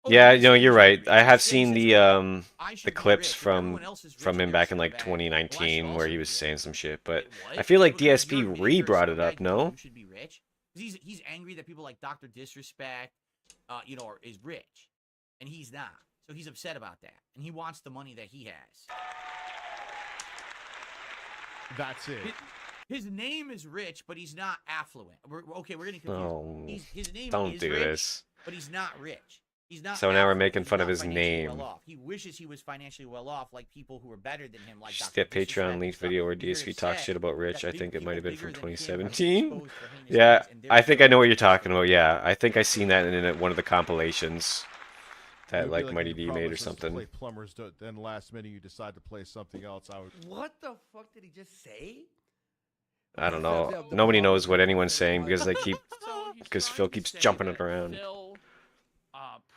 Oh, Yeah, he no, says you're he's right. rich. I have Yeah, he seen says, the "Well, I should be clips rich. If from everyone else is rich him and back they're in like scumbags, well, I should 2019 where also he be was rich." saying some shit, but Wait, what? I feel like Because DSP you're an re ignorant brought it up, scumbag, no? you should be rich. 'Cause he's angry that people like Dr. Disrespect, you know, is rich, and he's not. So he's upset about that, and he wants the money that he has. That's it. His name is Rich, but he's not affluent. We're getting confused. Oh, His name don't is do Rich, this. but he's not rich. He's not. So now we're affluent. making He's fun of not his financially name. Well off. He wishes he was financially well off, like people who are better than him, like Just Dr. get Patreon Disrespect leaked and stuff. video where He's very DSP talks upset shit about Rich. that I big think it might have people been from bigger than him are 2017. exposed for heinous Yeah, things, and they're I think I know what you're still talking about. exposed. Yeah, I think I seen that in one of the compilations It that would be like if Mighty you D made or promised us to something. Play plumbers, then last minute you decide to play something else. I would. What the fuck did he just say? I don't Yeah, know. the Nobody plumbers knows what are anyone's the saying ones- because they keep So he's because trying Phil to keeps say jumping it that around. Phil,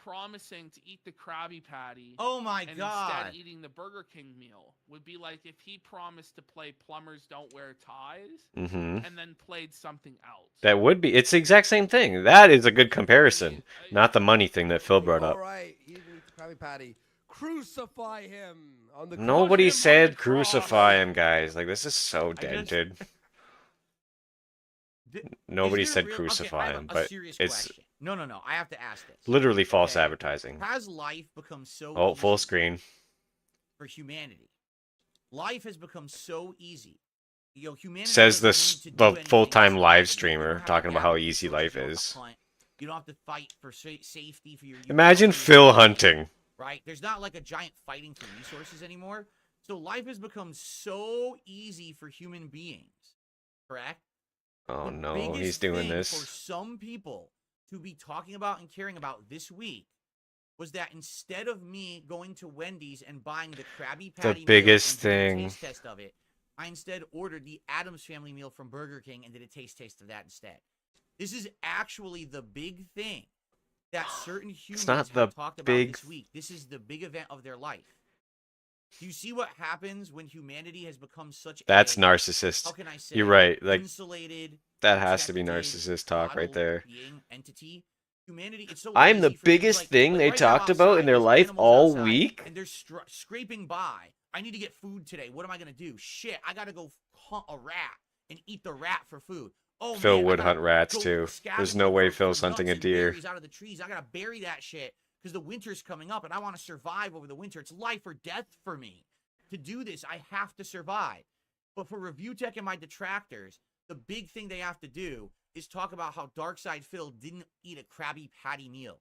promising to eat the Krabby Patty Oh my and god! instead eating the Burger King meal would be like if he promised to play Plumbers Don't Wear Ties Hmm. and then played something else. That would be. It's the exact same thing. That is a good comparison, I- not the money thing that Phil brought All up. right, eating the Krabby Patty. Crucify him on the Nobody him on the said cross. crucify him, guys. Like this is so just- dented. Di- Nobody is there said real- crucify okay, I have him, a but serious it's question. No. I have to ask this. literally false Okay. advertising. Has life become so Oh, easy full screen. for humanity? Life has become so easy. You know, humanity Says doesn't this need to do the anything to full-time survive live anymore. You streamer don't have talking to about how have easy resources, life you don't have is. to hunt, you don't have to fight for safety for your. Imagine for your Phil family, hunting. Right? There's not like a giant fighting for resources anymore. So life has become so easy for human beings. Correct? Oh The no, biggest he's doing thing For this. some people to be talking about and caring about this week was that instead of me going to Wendy's and buying the Krabby Patty meal biggest and doing a thing. taste test of it, I instead ordered the Adams Family meal from Burger King and did a taste of that instead. This is actually the big thing that certain humans not have the talked about big- this week. This is the big event of their life. Do you see what happens when humanity has become such That's a, narcissist. how can I say, You're right. Like insulated, that has to be protected, narcissist talk right coddled there. being, entity? Humanity, it's so I'm the easy for biggest like, thing they right now talked about in outside, their there's life animals all outside, week. and they're scraping by. I need to get food today. What am I gonna do? Shit, I gotta go hunt a rat and eat the rat for food. Oh, Phil man, I would gotta hunt rats go too. There's no scavenging way for Phil's hunting a nuts and deer. berries out of the trees. I gotta bury that shit because the winter's coming up and I want to survive over the winter. It's life or death for me. To do this, I have to survive. But for Review Tech and my detractors, the big thing they have to do is talk about how Darksydephil didn't eat a Krabby Patty meal.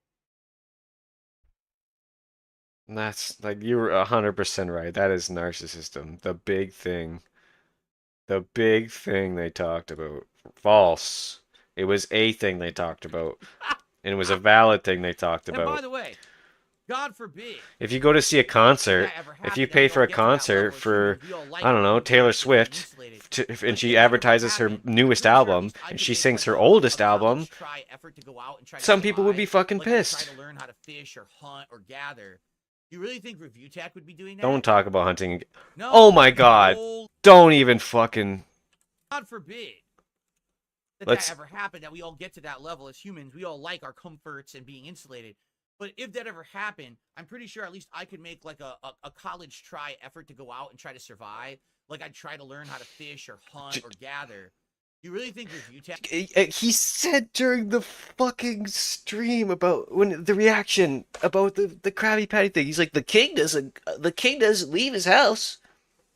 That's like you're 100% right. That is narcissism. The big thing. The big thing they talked about. False. It was a thing they talked about. And it was a valid thing they talked And by about. the way, God forbid, If you go to see a concert, that ever if you happened, pay we for all a get to that level concert as for, humans, we all like I don't our know, own Taylor things, we're Swift, insulated. and But she if that ever advertises her happened, I'm newest pretty sure at album, least I and could she make, sings like, her a oldest college album, try effort to go out and try to some people would be survive, fucking like, and pissed. try to learn how to fish or hunt or gather. Do you really think Review Tech would be doing that? Don't talk about hunting. No. Oh my God. Whole- Don't even fucking. God forbid that Let's- that ever happened, that we all get to that level as humans. We all like our comforts and being insulated. But if that ever happened, I'm pretty sure at least I could make like a college try effort to go out and try to survive. Like I'd try to learn how to fish or hunt or gather. You really think Review Tech? He said during the fucking stream about when the reaction about the Krabby Patty thing. He's like, the king doesn't leave his house.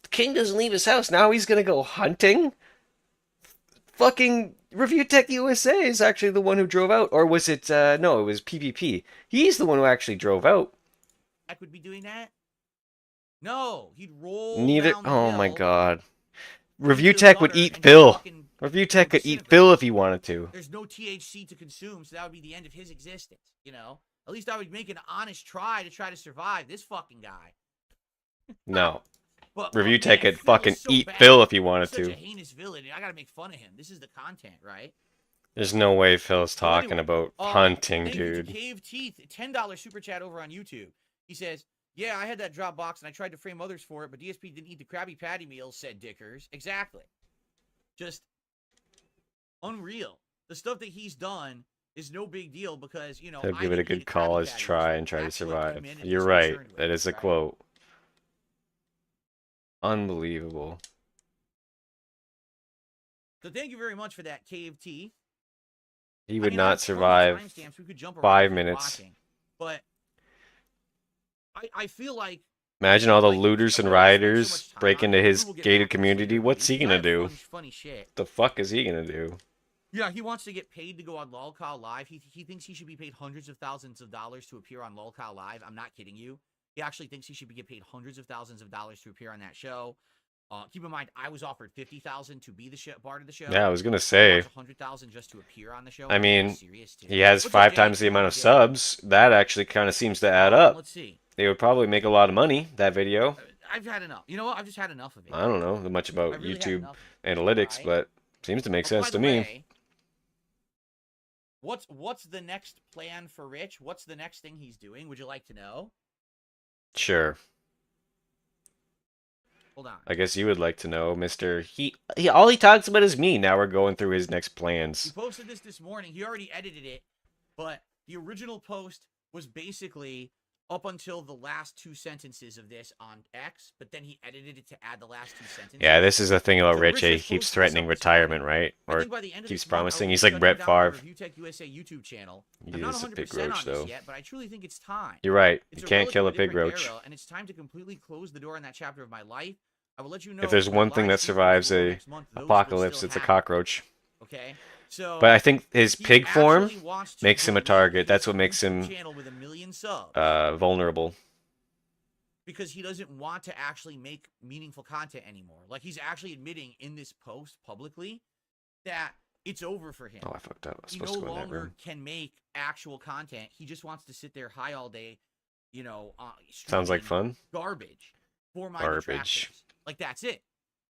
The king doesn't leave his house. Now he's gonna go hunting. Fucking Review Tech USA is actually the one who drove out, or was it? No, it was PvP. He's the one who actually drove out. Tech would be doing that? No, he'd roll. Neither. down the Oh my hill God. into Review the Tech would gutter eat and Phil. fucking Review Tech could eat disintegrate. Phil if he wanted to. There's no THC to consume, so that would be the end of his existence. You know, at least I would make an honest try to survive this fucking guy. No. But Review man, Tech could Phil is fucking so eat bad. Phil if he He's wanted such to. a heinous villain. I gotta make fun of him. This is the content, right? There's no way Phil's So talking anyway, about hunting, thank you to dude. Cave Teeth, $10 super chat over on YouTube. He says, "Yeah, I had that drop box and I tried to frame others for it, but DSP didn't eat the Krabby Patty meals," said Dickers. Exactly. Just unreal. The stuff that he's done is no big deal because, you know, He'll I give it a didn't eat good Krabby college Patty, try so and try to that's what survive. humanity You're is right. concerned with, That is a right? quote. Unbelievable. So thank you very much for that, Cave Teeth. He I would mean, I have not tons of survive timestamps. We could jump around 5 if you're minutes. watching, but I feel like Imagine all the like, looters and we already spent so rioters much time break on into it. his We'll get gated back to this community. later, What's he dude. gonna I do? have funny shit. The fuck is he gonna do? Yeah, he wants to get paid to go on LOLCOW Live. He thinks he should be paid hundreds of thousands of dollars to appear on LOLCOW Live. I'm not kidding you. He actually thinks he should be get paid hundreds of thousands of dollars to appear on that show. Keep in mind, I was offered $50,000 to be the part of the show. Yeah, I was gonna He say. wants $100,000 just to appear on the show. I I'm mean, serious, too. he has What's up, 5 Jay? times the amount of Jay? subs. That actually kind of seems to add up. Let's see. They would probably make a lot of money, that video. I've had enough. You know what? I've just had enough of it. I don't know much I about really had YouTube enough of it, analytics, right? but seems to make Oh, sense by to the me. way, what's the next plan for Rich? What's the next thing he's doing? Would you like to know? Sure. Hold on. I guess you would like to know, Mr. He all he talks about is me. Now we're going through his next He plans. posted this morning. He already edited it, but the original post was basically up until the last 2 sentences of this on X, but then he edited it to add the last 2 sentences. Yeah, this is the thing about So Rich. Rich He has keeps posted threatening this up this morning. retirement, right? I Or think by the end of keeps this month, I will promising. be He's like shutting Brett down Favre. the Review Tech USA YouTube channel. He I'm not is a 100% big on roach, this though. yet, but I truly think it's time. You're right. It's You a can't kill a relatively big different roach. era, and it's time to completely close the door on that chapter of my life. I will let you know If there's when one thing live that streams survives will go a next month, those will apocalypse, still it's a happen, cockroach. Okay, so But I think his he pig form actually wants to makes him a delete target. his That's what makes YouTube him channel with 1 million subs vulnerable. because he doesn't want to actually make meaningful content anymore. Like he's actually admitting in this post publicly that it's over for him. Oh, I fucked up. I was He supposed no to go in that longer room. can make actual content. He just wants to sit there high all day, you know, Sounds like streaming fun. garbage for my Garbage. detractors. Like that's it.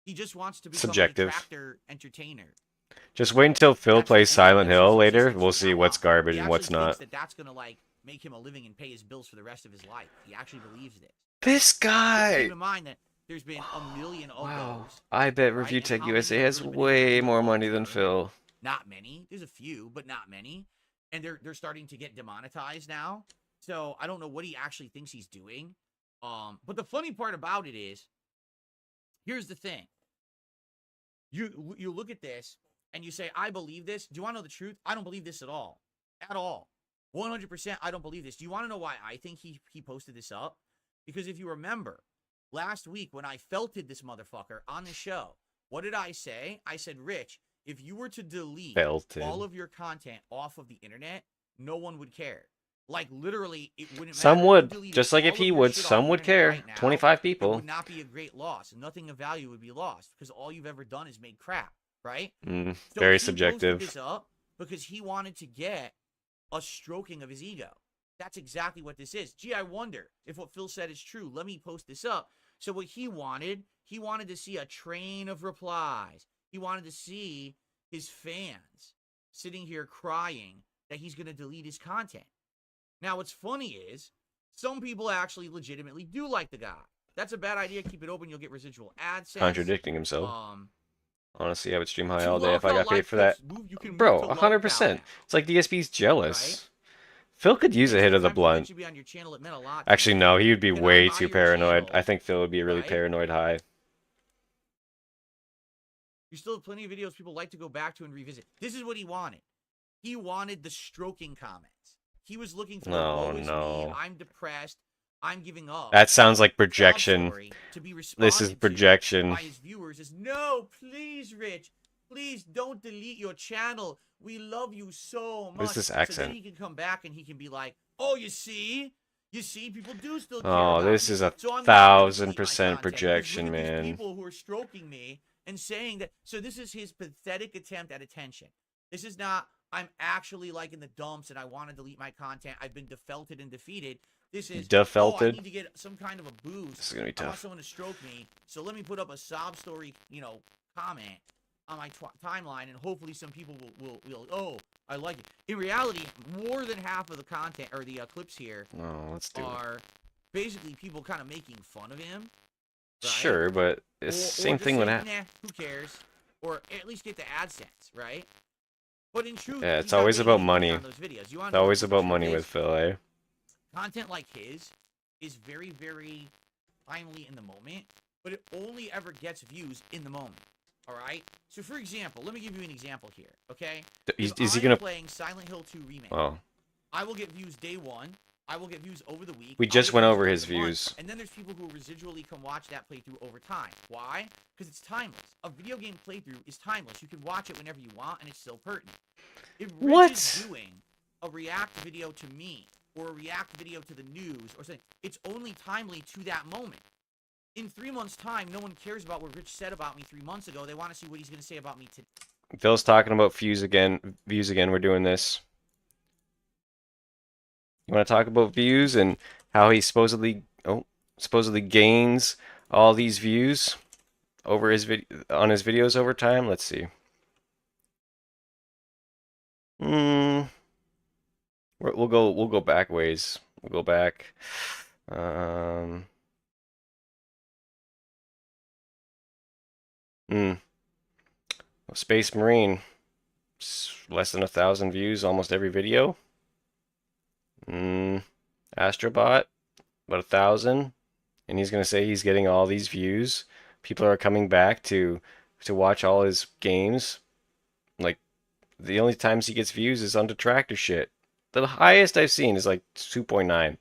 He just wants to become Subjective. a detractor entertainer. Just wait until Phil That's plays the only Silent thing Hill that's later. existence We'll from see now what's on. garbage He and what's actually not. thinks that that's gonna like make him a living and pay his bills for the rest of his life. He actually believes this. This Keep guy. in mind that there's been a million of Wow. those. I bet right? Review And Tech how many USA have has really been way implemented more long money than term? Phil. Not many. There's a few, but not many. And they're starting to get demonetized now. So I don't know what he actually thinks he's doing. But the funny part about it is, here's the thing. You look at this and you say, I believe this. Do you want to know the truth? I don't believe this at all. At all. 100% I don't believe this. Do you want to know why I think he posted this up? Because if you remember, last week when I felted this motherfucker on the show, what did I say? I said, Rich, if you were to delete Felted. all of your content off of the internet, no one would care. Like literally, it wouldn't Some matter. If you would. deleted Just like if all he of your would, shit off some the would internet care. right now, 25 it people. would not be a great loss. Nothing of value would be lost because all you've ever done is made crap, right? So Very he subjective. posted this up because he wanted to get a stroking of his ego. That's exactly what this is. Gee, I wonder if what Phil said is true. Let me post this up. So what he wanted to see a train of replies. He wanted to see his fans sitting here crying that he's going to delete his content. Now, what's funny is some people actually legitimately do like the guy. That's a bad idea. Keep it open. You'll get residual AdSense. Contradicting himself. Honestly, I would stream high to all day if I got Lolcow paid Live for that. clips, you can move Bro, to 100%. Lolcow now. It's like DSP's jealous. Right? Phil could use a Thanks hit for of the time to blunt. eventually be on your channel. It meant a lot to Actually, me. no, he would be Can I way buy too your paranoid. channel? I think Phil would be really Right? paranoid high. You still have plenty of videos people like to go back to and revisit. This is what he wanted. He wanted the stroking comments. He was looking for No, woe is no. me, I'm depressed, I'm giving up. That sounds like sob projection. story to be This is responded to projection. by his viewers is, no, please, Rich, please don't delete your channel. We love you so much. What is this So accent? then he can come back and he can be like, oh, you see, people do still care Oh, about this me. is a So I'm not gonna delete my 1000% content because projection, look at these man. people who are stroking me and saying that. So this is his pathetic attempt at attention. This is not, I'm actually like in the dumps and I want to delete my content. I've been defelted and defeated. This is, oh, I Defelted? need to get some kind of a boost. This is gonna be I want tough. someone to stroke me. So let me put up a sob story, comment on my timeline, and hopefully some people will oh, I like it. In reality, more than half of the content or the clips here Oh, let's do it. are basically people kind of making fun of him. Right? Sure, but it's Or same just thing when saying, nah, who cares? Or at least get the AdSense, right? But in truth, yeah, he's it's not always making about any money. on those videos. You wanna It's know always what the about truth money is? with Phil, eh? Content like his is very, very timely in the moment, but it only ever gets views in the moment. All right. So, for example, let me give you an example here. Okay. Is he I'm gonna? playing Silent Hill 2 remake? Oh, I will get views day one. I will get views over the week. we I'll just get went views over his the month, views. and then there's people who residually come watch that playthrough over time. Why? Because it's timeless. A video game playthrough is timeless. You can watch it whenever you want, and it's still pertinent. If Rich is doing a react video to me or a react video to the news or something, it's only timely to that moment. In 3 months' time, no one cares about what Rich said about me 3 months ago. They want to see what he's going to say about me today. Phil's talking about views again. Views again. We're doing this. You want to talk about views and how he supposedly gains all these views over his on his videos over time? Let's see. We'll go back ways. We'll go back. Space Marine, less than 1,000 views almost every video. Astrobot, about 1,000, and he's gonna say he's getting all these views. People are coming back to watch all his games. Like, the only times he gets views is on detractor shit. The highest I've seen is like 2.9.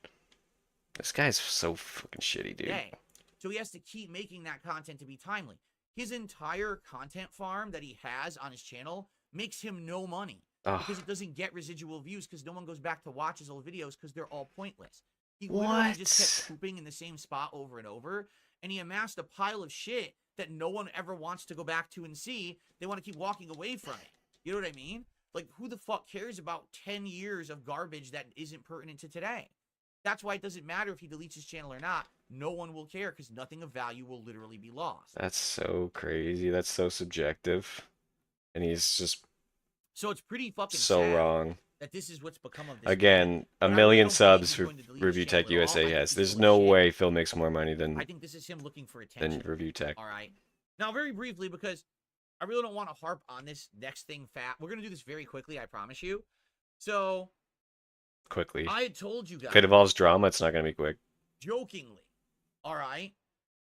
This guy's so fucking shitty, dude. Day. So he has to keep making that content to be timely. His entire content farm that he has on his channel makes him no money because it doesn't get residual views because no one goes back to watch his old videos because they're all pointless. He literally just kept pooping in the same spot over and over, and he amassed a pile of shit that no one ever wants to go back to and see. They want to keep walking away from it. You know what I mean? Like, who the fuck cares about 10 years of garbage that isn't pertinent to today? That's why it doesn't matter if he deletes his channel or not. No one will care because nothing of value will literally be lost. That's so crazy. That's so subjective. And he's just so it's pretty fucking so sad wrong. That this is what's become of this. Again, a million subs for Review Tech USA has. There's no way Phil makes more money than I think this is him looking for attention. than Review Tech. All right. Now, very briefly, because I really don't want to harp on this next thing We're going to do this very quickly, I promise you. So, Quickly. I had told you guys. If it involves drama, it's not going to be quick. Jokingly, all right,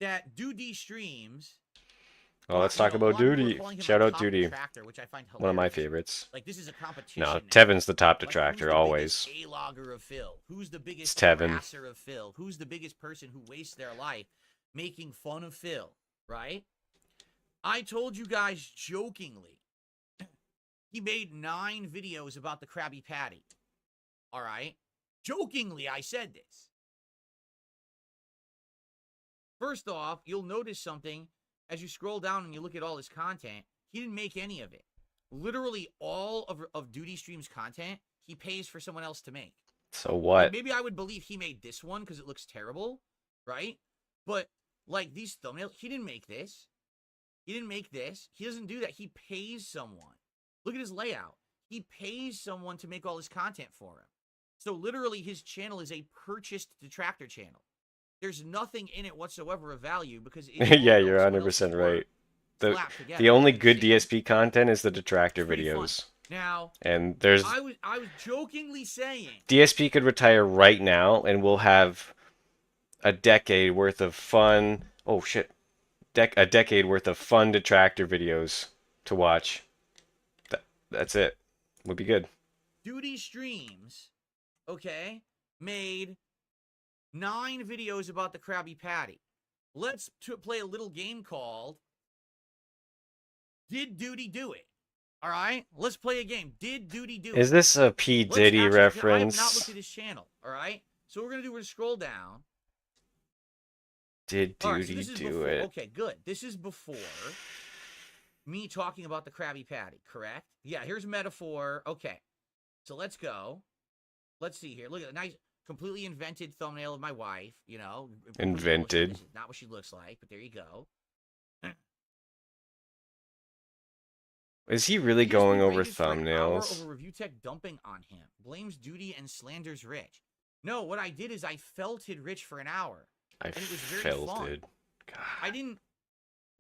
that DETRACTOR. Oh, let's talk about Duty. Shout out Duty. Which I find one of my favorites. Like, this is a competition. No, now. Tevin's the top Like, detractor, who's the always. biggest A-logger of Phil? Who's the biggest It's Tevin. harasser of Phil? Who's the biggest person who wastes their life making fun of Phil, right? I told you guys jokingly, he made 9 videos about the Krabby Patty. All right? Jokingly, I said this. First off, you'll notice something as you scroll down and you look at all his content. He didn't make any of it. Literally all of DETRACTOR's content, he pays for someone else to make. So what? Like, maybe I would believe he made this one because it looks terrible, right? But, like, these thumbnails, he didn't make this. He didn't make this. He doesn't do that. He pays someone. Look at his layout. He pays someone to make all his content for him. So literally his channel is a purchased detractor channel. There's nothing in it whatsoever of value because yeah, you're 100% right. The only good DSP content is the detractor videos. Now, and there's I was jokingly saying DSP could retire right now and we'll have a decade worth of fun. Oh shit. A decade worth of fun detractor videos to watch. That's it. Would be good. DETRACTOR, okay, made 9 videos about the Krabby Patty. Let's play a little game called Did Duty Do It? All right, let's play a game. Did Duty Do It? Is this a P. Diddy reference? I have not looked at his channel. All right, so we're gonna do. We're gonna scroll down. Did Duty do it? Okay, good. This is before me talking about the Krabby Patty, correct? Yeah, here's a metaphor. Okay, so let's go. Let's see here. Look at the nice, completely invented thumbnail of my wife, you know. Invented. This is not what she looks like, but there you go. Is he really DSP going over rages for an hour thumbnails? over review tech dumping on him. Blames duty and slanders Rich. No, what I did is I felted Rich for an hour. I And it was very felt fun. it. God. I didn't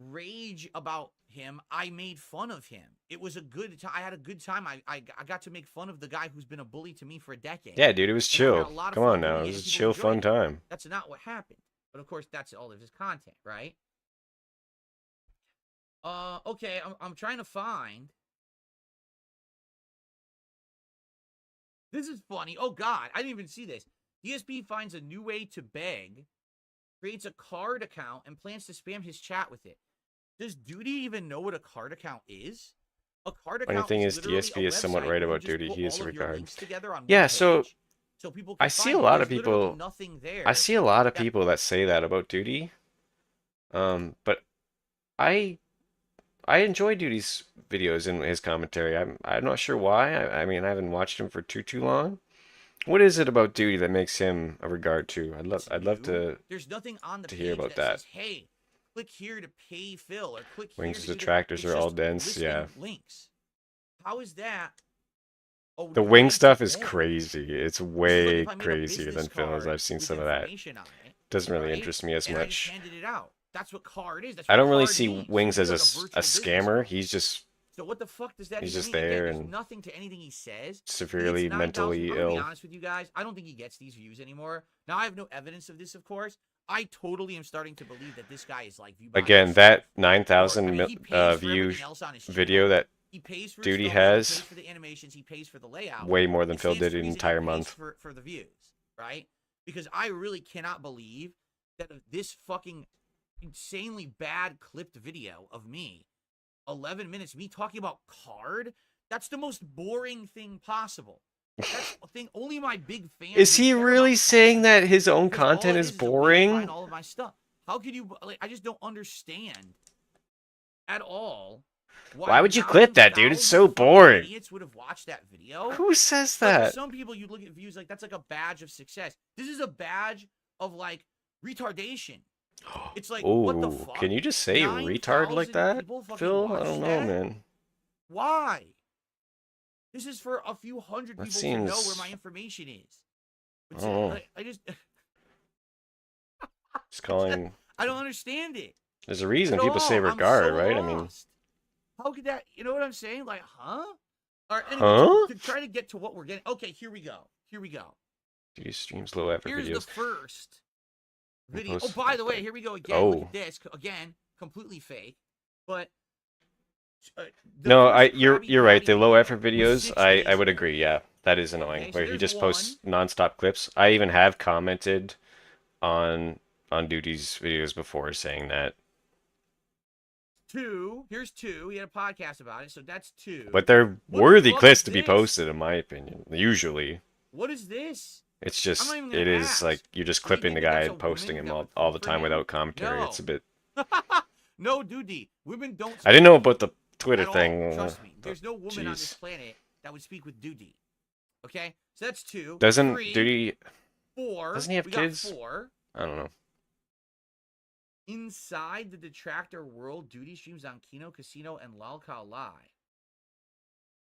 rage about him. I made fun of him. It was a good time. I had a good time. I got to make fun of the guy who's been a bully to me for a decade. Yeah, dude, it was And I had chill. a lot of Come fun on now, doing it it, was a and people chill, enjoyed fun it. time. That's not what happened. But of course, that's all of his content, right? Okay, I'm trying to find. This is funny. Oh God, I didn't even see this. DSP finds a new way to beg, creates a card account, and plans to spam his chat with it. Does Duty even know what a card account is? A card Funny account thing is is, literally DSP a is somewhat website right where you about just Duty. put He is all a of your regard. links together on Yeah, one so page, so people can I see find a you. lot There's of literally people. nothing there. I see a lot of that- people that say that about Duty. But I enjoy Duty's videos and his commentary. I'm not sure why. I mean, I haven't watched him for too long. What is it about Duty that makes him a regard to? I'd love you. There's nothing on the to page hear about that that. says, "Hey, click here to pay Phil," or "Click here Wings to of do detractors It's are all just dense. listing Yeah, links. How is that? A the new wing way to stuff is beg? crazy. It's This is like way if I made a crazier business than Phil's. card I've seen with some of that. information on it, Doesn't really right? interest me as And I just much. handed it out. That's what card is. That's I what don't really card see means. Wings So as you a, do, like, a a virtual business scammer. card. So what the fuck does that He's even just mean? Again, there there's and nothing to anything he says. He severely gets 9,000. mentally I'm gonna be ill. honest with you guys. I don't think he gets these views anymore. Now I have no evidence of this, of course. I totally am starting to believe that this guy is like viewed by Again, himself. that Or, I 9,000 mean, he pays for view everything else on his video channel. that He pays for his Duty thumbnails, he has pays for the animations, he pays for the layout. way more than It Phil stands did to an reason he entire pays month. for the views, right? Because I really cannot believe that this fucking insanely bad clipped video of me, 11 minutes, me talking about card, that's the most boring thing possible. That's a thing only my big fans. Is he care about really saying card. that his own Because all content it is a way to boring? find all of my stuff. How could you? Like, I just don't understand at all. Why would you clip that, dude? It's so 9,000 fucking boring. Idiots would have watched that video. Who says Like, for that? some people, you look at views like that's like a badge of success. This is a badge of like retardation. It's like, what the Oh, fuck? can you just say retard like 9,000 that, people fucking Phil? I watched don't know, that? man. Why? This is for a few hundred That people to know where seems- my information is. I don't know. I just, Just calling. I don't understand it. There's a reason At people say all. I'm regard, so right? I mean, lost. How could that? You know what I'm saying? Like, huh? All right. Anyway, Huh? to try to get to what we're getting. Okay, here we go. Here we go. Duty streams low effort Here's videos. the first video. Oh, Post- by the way, here we go again. Look Oh. at this again. Completely fake, but. No, first you're Krabby right. The Patty low video effort was videos, 6 I days would ago. agree. Yeah, that is annoying. Okay, so Where he there's just posts one. nonstop clips. I even have commented on Duty's videos before saying that, Two. Here's two. He had a podcast about it, so that's two. but they're What the worthy fuck clips is to be this? posted, in my opinion. Usually, What is this? it's I'm just not even gonna it is ask. like you're just Do you clipping think the that guy that's and a posting woman him that all would the cook for time without him? commentary. It's a bit. No, Duty. Women don't. I didn't know speak about the with Twitter at all. thing. Trust me. There's no woman on this Jeez. planet that would speak with Duty. Okay, so that's two. Doesn't Three, Duty? Four. doesn't he have we kids? Got four. I don't know. Inside the Detractor world, Duty streams on Kino Casino and Lalka Live.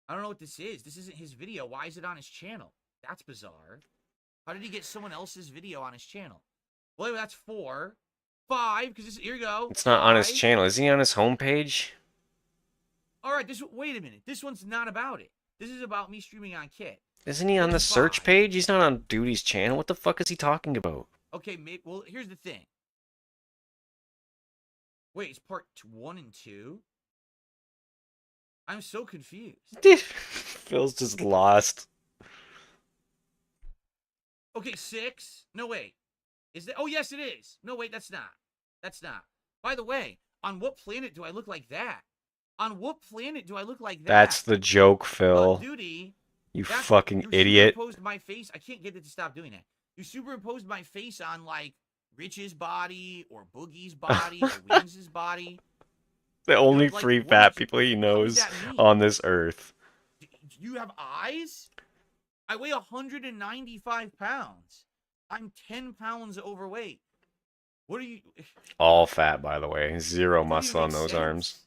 I don't know what this is. This isn't his video. Why is it on his channel? That's bizarre. How did he get someone else's video on his channel? Well, anyway, that's four. Five, because here you go. It's not on his Five. channel. Is he on his homepage? All right, wait a minute. This one's not about it. This is about me streaming on Kit. Isn't he on the There's search five. page? He's not on Duty's channel. What the fuck is he talking about? Okay, well, here's the thing. Wait, it's part 1 and 2? I'm so confused. Phil's just lost. Okay, 6. No, wait. Is that? Oh, yes, it is. No, wait, that's not. That's not. By the way, on what planet do I look like that? On what planet do I look like that? That's the joke, Phil. Duty. You That's- fucking you idiot. Superimposed my face. I can't get it to stop doing that. You superimposed my face on like Rich's body or Boogie's body or Wings' body. The only like, three what fat is- people he what knows does that mean? on this earth. Do you have eyes? I weigh 195 pounds. I'm 10 pounds overweight. What are you? All fat, by the way. Zero Doesn't even muscle on make those sense. arms.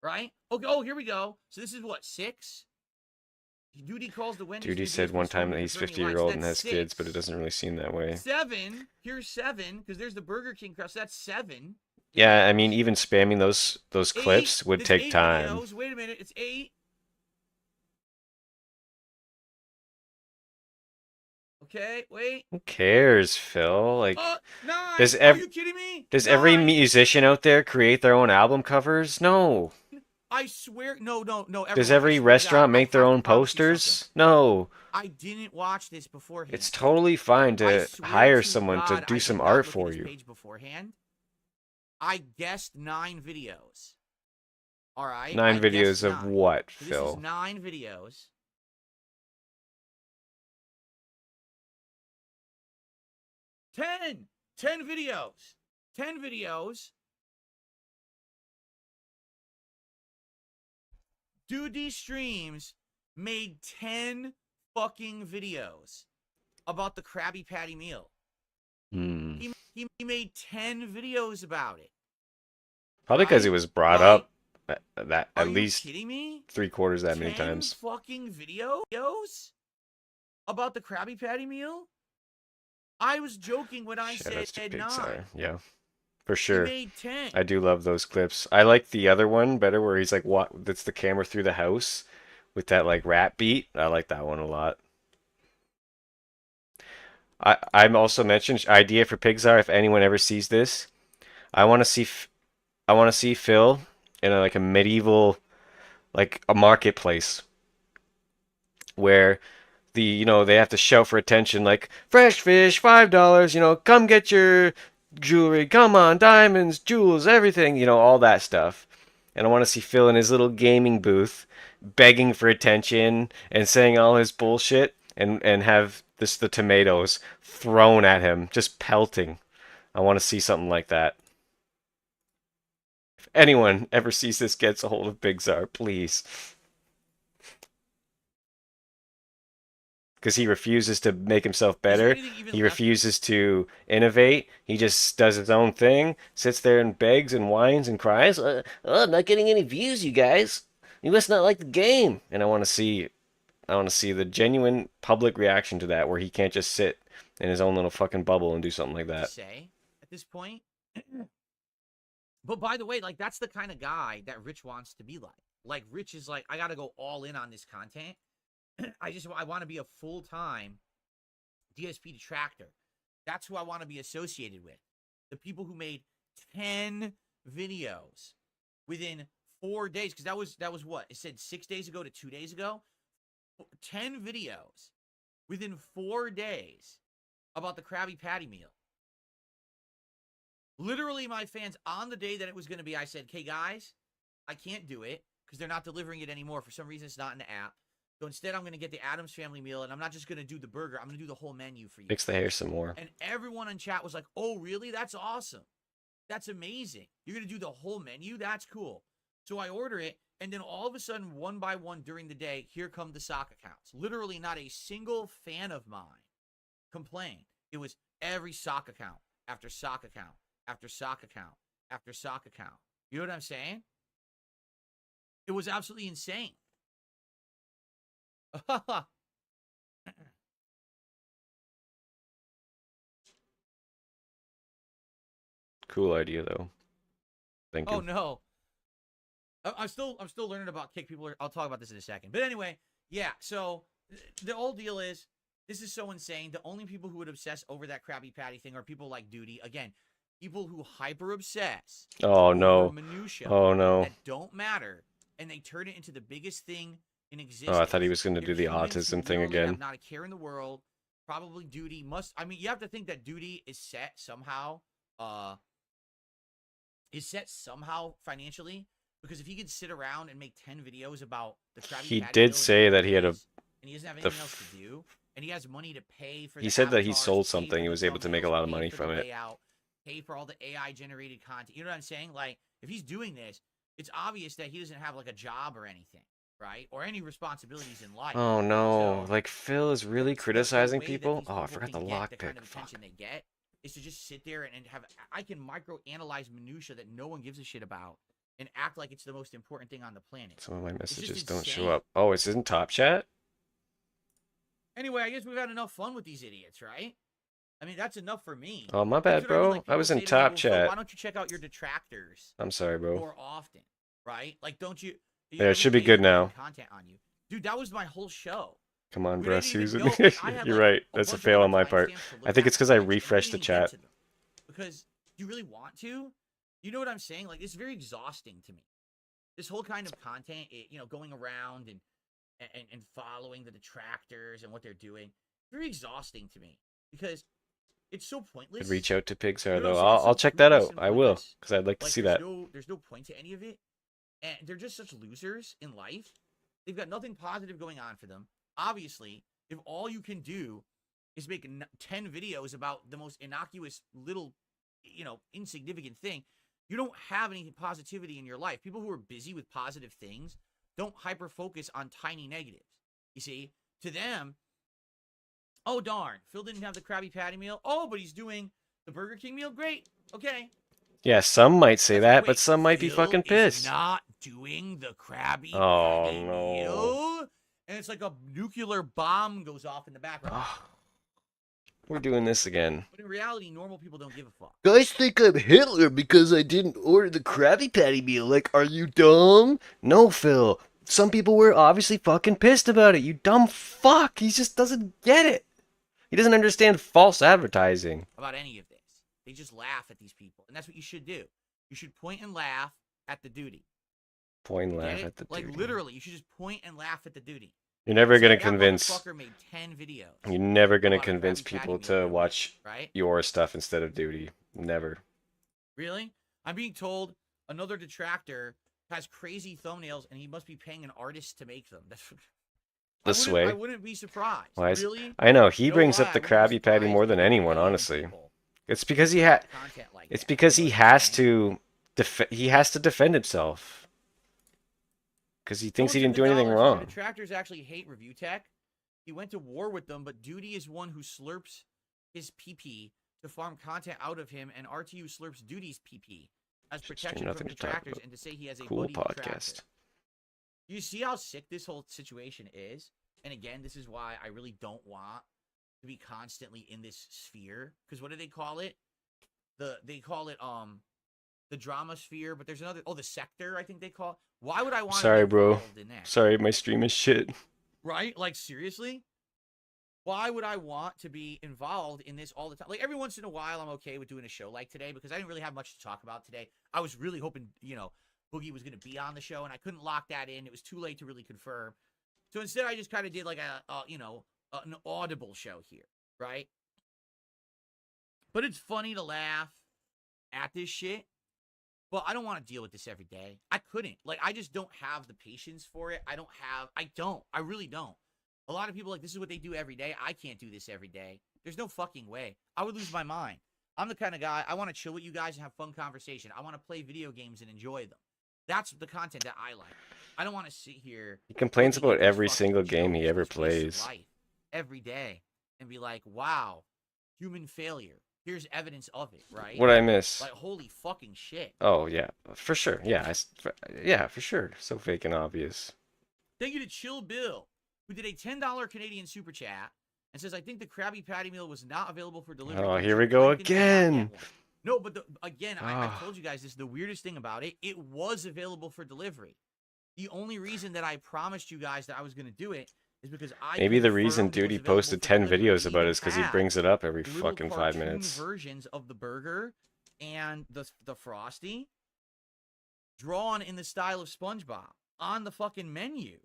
right? Okay. Oh, here we go. So this is what, 6? Duty calls the Wendy's. Duty said one time that he's 50-year-old and has kids, but it doesn't really seem that way. 7. Here's 7 because there's the Burger King crust. That's 7. Yeah, I mean, even spamming those 8. clips would There's take 8 time. videos. Wait a minute. It's 8. Okay, wait. Who cares, Phil? Like, 9. does Are you kidding me? does every 9. musician out there create their own album covers? No. I swear, no. Does everyone, I every swear to restaurant God, make I their have to own promise you something. posters? No. I didn't watch this beforehand. It's totally fine I to swear hire to someone to God, do I some did not art look at for his you. page beforehand. I guessed 9 videos. All right. 9 I guessed videos of 9. what, So this Phil? is 9 videos. 10 videos. 10 videos. Dude, these streams made 10 fucking videos about the Krabby Patty meal. Hmm. He made 10 videos about it. Probably because it Right? was brought Like, up that Are at you least kidding me? 3/4 that many 10 times. fucking videos about the Krabby Patty meal? I was joking when I Shout outs to said Pixar. 9. Yeah, for He sure. made 10. I do love those clips. I like the other one better where he's like, what? That's the camera through the house with that like rap beat. I like that one a lot. I'm also mentioned idea for Pixar. If anyone ever sees this, I want to see I want to see Phil in like a medieval like a marketplace where they have to shout for attention like fresh fish $5, come get your jewelry, come on, diamonds, jewels, everything, all that stuff. And I want to see Phil in his little gaming booth begging for attention and saying all his bullshit and have the tomatoes thrown at him, just pelting. I want to see something like that. If anyone ever sees this, gets a hold of Big Czar, please. Because he refuses to make himself better. He refuses to innovate. He just does his own thing, sits there and begs and whines and cries. I'm not getting any views, you guys. You must not like the game. And I want to see the genuine public reaction to that, where he can't just sit in his own little fucking bubble and do something like that. Say at this point. But by the way, like that's the kind of guy that Rich wants to be like. Like Rich is like, I got to go all in on this content. I want to be a full-time DSP detractor. That's who I want to be associated with. The people who made 10 videos within 4 days, because that was what? It said 6 days ago to 2 days ago. 10 videos within 4 days about the Krabby Patty meal. Literally, my fans, on the day that it was going to be, I said, "Okay, guys, I can't do it because they're not delivering it anymore. For some reason, it's not in the app. So instead, I'm going to get the Addams Family meal, and I'm not just going to do the burger. I'm going to do the whole menu for you." Fix the hair some more. And everyone in chat was like, "Oh, really? That's awesome. That's amazing. You're going to do the whole menu? That's cool." So I order it, and then all of a sudden, one by one during the day, here come the sock accounts. Literally, not a single fan of mine complained. It was every sock account after sock account after sock account after sock account. You know what I'm saying? It was absolutely insane. Cool idea though. Thank you. Oh no. I'm still learning about kick. I'll talk about this in a second. But anyway, yeah. So the whole deal is, this is so insane. The only people who would obsess over that Krabby Patty thing are people like Duty. Again, people who hyper obsess. Oh no. Minutia Oh no. that don't matter, and they turn it into the biggest thing in existence. Oh, I thought he was going to They're do the humans who autism thing literally have again. not a care in the world. Probably Duty must. I mean, you have to think that Duty is set somehow. Is set somehow financially, because if he could sit around and make 10 videos about the Krabby He Patty did meal say in that he had a and he doesn't have anything else to do, and he has money to pay for. He the said that he avatars, sold pay something. for He the was able to make a thumbnails, lot of pay money for from the it. layout, pay for all the AI generated content. You know what I'm saying? Like, if he's doing this, it's obvious that he doesn't have like a job or anything, right? Or any responsibilities in life. Oh no, So, like Phil is really the criticizing way that people. these Oh, I forgot the can get lockpick. the kind of Fuck. attention they get is to just sit there and have. I can micro analyze minutia that no one gives a shit about, and act like it's the most important thing on the planet. Some of my just messages don't show insane. up. Oh, it's in top chat? Anyway, I guess we've had enough fun with these idiots, right? I mean, that's enough for me. Oh, my That's bad, what I mean, bro. like, I people was in say to me, top "Well, Phil, chat. why don't you check out your detractors I'm sorry, bro. more often, right? Like, don't you? Yeah, it should be good now. Content on you, dude. That was my whole show. Come on, We bro, didn't even Susan. go- like, I had, You're like, right. a That's a bunch of fail other on my part. timestamps to I look think at it's because I and we didn't refreshed the even get chat. to them. Because do you really want to? You know what I'm saying? Like, it's very exhausting to me. This whole kind of content, going around and following the detractors and what they're doing, very exhausting to me because it's so pointless. Could reach out to Pixar, You know though. what I'm saying? It's I'll so check that fruitless out. and I will, pointless. because I'd like to Like, see there's that. there's no point to any of it, and they're just such losers in life. They've got nothing positive going on for them. Obviously, if all you can do is make 10 videos about the most innocuous little, insignificant thing, you don't have any positivity in your life. People who are busy with positive things don't hyper focus on tiny negatives. You see, to them, oh darn, Phil didn't have the Krabby Patty meal. Oh, but he's doing the Burger King meal. Great. Okay. Yeah, some might say That's- that, wait, but some might be Phil fucking is pissed. not doing the Krabby Oh, Patty no. meal, and it's like a nuclear bomb goes off in the background. We're doing this again. But in reality, normal people don't give a fuck. Guys think I'm Hitler because I didn't order the Krabby Patty meal. Like, are you dumb? No, Phil. Some people were obviously fucking pissed about it. You dumb fuck. He just doesn't get it. He doesn't understand false advertising. About any of this. They just laugh at these people. And that's what you should do. You should point and laugh at the duty. Point and Get laugh it? at the Like, dude. literally, you should just point and laugh at the duty. You're never Say, gonna "That convince. motherfucker made 10 videos. You're never gonna about a convince Krabby Patty people meal to every watch week, right? your stuff instead of duty. Never. Really? I'm being told another detractor has crazy thumbnails and he must be paying an artist to make them. This I way. wouldn't be surprised. Why Really? I know he You know brings why? up the I wouldn't be Krabby Patty surprised more than because anyone, many honestly. people It's because he make content like It's that, because you he know what I'm has saying? to he has to defend himself. Because he thinks he Someone didn't took do the anything dollar. Some wrong. Detractors actually hate review tech. He went to war with them, but Duty is one who slurps his PP to farm content out of him, and RTU slurps Duty's PP as Just protection nothing from to talk detractors about. and to say he has a Cool buddy podcast. detractor. You see how sick this whole situation is? And again, this is why I really don't want to be constantly in this sphere. Because what do they call it? They call it the drama sphere, but there's another the sector, I think they call it. Why would I want Sorry, to be bro. involved in that? Sorry, my stream is shit. Right? Like, seriously? Why would I want to be involved in this all the time? Like, every once in a while, I'm okay with doing a show like today because I didn't really have much to talk about today. I was really hoping, Boogie was going to be on the show, and I couldn't lock that in. It was too late to really confirm. So instead, I just kind of did like an audible show here, right? But it's funny to laugh at this shit. But I don't want to deal with this every day. I couldn't. Like, I just don't have the patience for it. I really don't. A lot of people like, this is what they do every day. I can't do this every day. There's no fucking way. I would lose my mind. I'm the kind of guy, I want to chill with you guys and have fun conversation. I want to play video games and enjoy them. That's the content that I like. I don't want to sit here. He complains looking at about these every fucking single game he jokes, ever this waste of plays. life every day and be like, wow, human failure. Here's evidence of it, right? What I miss? Like, holy fucking shit. Oh yeah, for sure. Yeah, yeah, for sure. So fake and obvious. Thank you to Chill Bill, who did a $10 Canadian super chat and says, I think the Krabby Patty meal was not available for delivery. Oh, Can here you we go link and not again. get one? No, but again, I Ah. told you guys this. The weirdest thing about it, it was available for delivery. The only reason that I promised you guys that I was going to do it is because I Maybe the reason confirmed it was Duty available posted for 10 delivery. videos We about it even is because he had brings it up every little fucking 5 cartoon minutes. versions of the burger and the Frosty drawn in the style of SpongeBob on the fucking menu.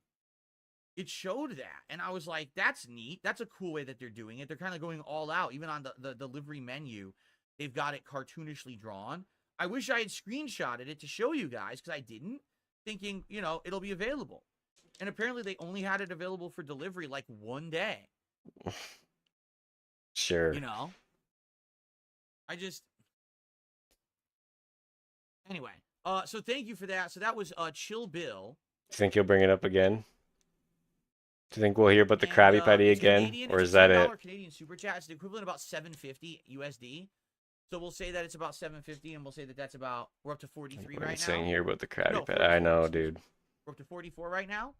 It showed that, and I was like, that's neat. That's a cool way that they're doing it. They're kind of going all out. Even on the delivery menu, they've got it cartoonishly drawn. I wish I had screenshotted it to show you guys, because I didn't, thinking, it'll be available. And apparently they only had it available for delivery like one day. Sure. I just... Anyway, so thank you for that. So that was Chill Bill. Do you think he'll bring it up again? Do you think we'll hear about the And, Krabby Patty it's again, Canadian. or It's is a that $10 it? Canadian super chat. It's the equivalent of about $7.50 USD. So we'll say that it's about 750, and we'll say that that's about we're up to 43 What are you right saying now. here about the Krabby No, Patty? I 44, know, excuse me. dude. We're up to 44 right now.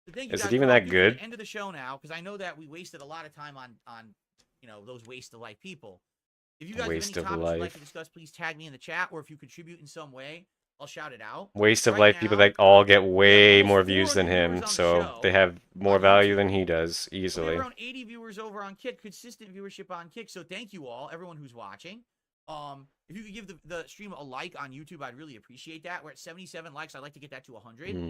So thank you Is it guys. even What I'll that do good? For the end of the show now, because I know that we wasted a lot of time on those waste of life people. If you guys Waste have of any topics you'd like life. to discuss, please tag me in the chat, or if you contribute in some way, I'll shout it out. Waste of Right life people now, that all get way almost more views than 400 viewers him, on the so show they have more on value YouTube. than he does, We have easily. around 80 viewers over on Kick, consistent viewership on Kick. So thank you all, everyone who's watching. If you could give the stream a like on YouTube, I'd really appreciate that. We're at 77 likes. I'd like to get that to 100.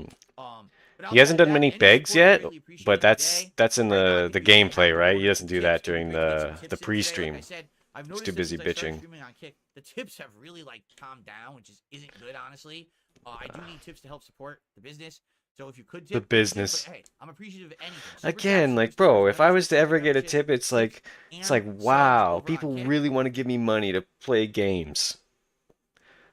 But He outside hasn't of done that, many any begs support, I yet, really appreciate but it that's today. in Right now, I the think we gameplay, have right? He more doesn't do tips. that It'd be during great to get some the tips in today. Like pre-stream. I said, I've He's noticed too that busy since I started bitching. streaming on Kick, the tips have really like calmed down, which isn't good, honestly. I do need tips to help support the business. So if you could tip, The business. But hey, I'm appreciative of anything. Super Again, chats, like, super bro, stickers, if I was memberships, to ever get a memberships, tip, it's tips, like, and subs wow, over on people Kick. really want to give me money to play games.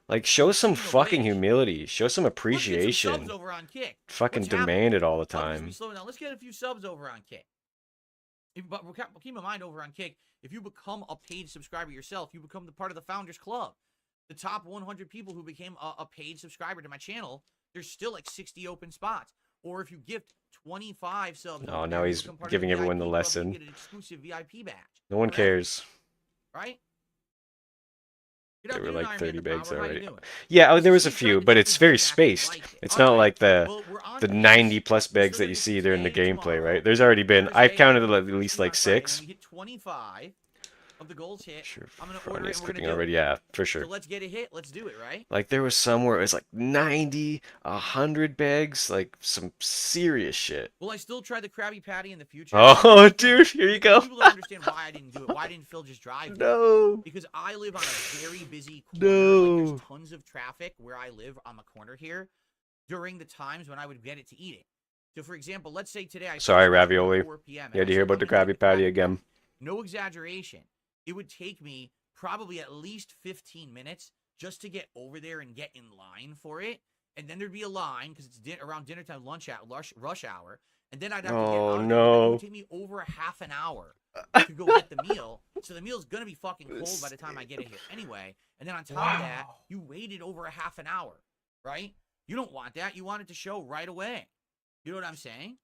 Like, show some Speaking of fucking which, humility. Show some let's get some appreciation. subs over on Kick. Fucking What's happening? demand it all the Probably should be time. slowing down. Let's get a few subs over on Kick. But keep in mind over on Kick, if you become a paid subscriber yourself, you become the part of the Founders Club. The top 100 people who became a paid subscriber to my channel, there's still like 60 open spots. Or if you gift 25 subs, Oh, over now there, you he's become part of giving everyone VIP the club, lesson. You get an exclusive VIP badge. No one Correct? cares. Right? There were like 30 bags How you already. doing? Yeah, This there is was a me trying few, to but chicken it's very Big Mac, and you spaced. liked it. It's All not right. like Well, we're on the pace. 90 plus We're begs still that you gonna see do during the today, gameplay, tomorrow, right? There's already been, I've Thursday, counted and at then least stream on like Friday. 6. When we hit 25 of the goals hit, Sure, I'm gonna Friday order it is and we're gonna clicking do already. it. Yeah, for So sure. let's get a hit. Let's do it, right? Like there was some where it was like 90, 100 bags, like some serious shit. Will I still try the Krabby Patty in the future? Oh, dude, here you Because go. people don't understand why I didn't do it. Why didn't Phil just drive there? No. Because I live on a very busy corner. Like No. there's tons of traffic where I live on the corner here during the times when I would get it to eat it. So for example, let's say today I Sorry, started streaming Ravioli. at 4 p.m. You had and to I hear said, about "I'm the gonna get Krabby Patty again. No exaggeration. It would take me probably at least 15 minutes just to get over there and get in line for it. And then there'd be a line because it's around dinner time, rush hour. And then I'd have to get Oh, out of there. And then it no. would take me over a half an hour to go get the meal. So the meal's going to be fucking cold by the time I get it here anyway. And then on top of that, you waited over a half an hour, right? You don't want that. You want it to show right away. You know what I'm saying?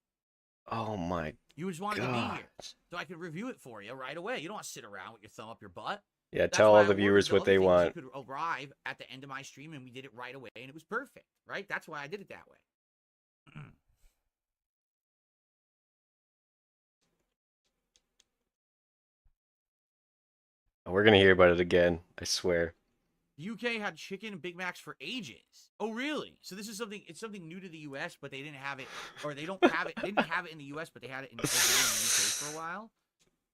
Oh my You just wanted to be God. here so I could review it for you right away. You don't want to sit around with your thumb up your butt. Yeah, That's tell why all I the ordered viewers what other they things. want. It could arrive at the end of my stream, and we did it right away, and it was perfect, right? That's why I did it that way. We're gonna hear about it again, I swear. UK had chicken Big Macs for ages. Oh, really? So this is something. It's something new to the US, but they didn't have it, or they don't have it. They didn't have it in the US, but they had it in the UK for a while.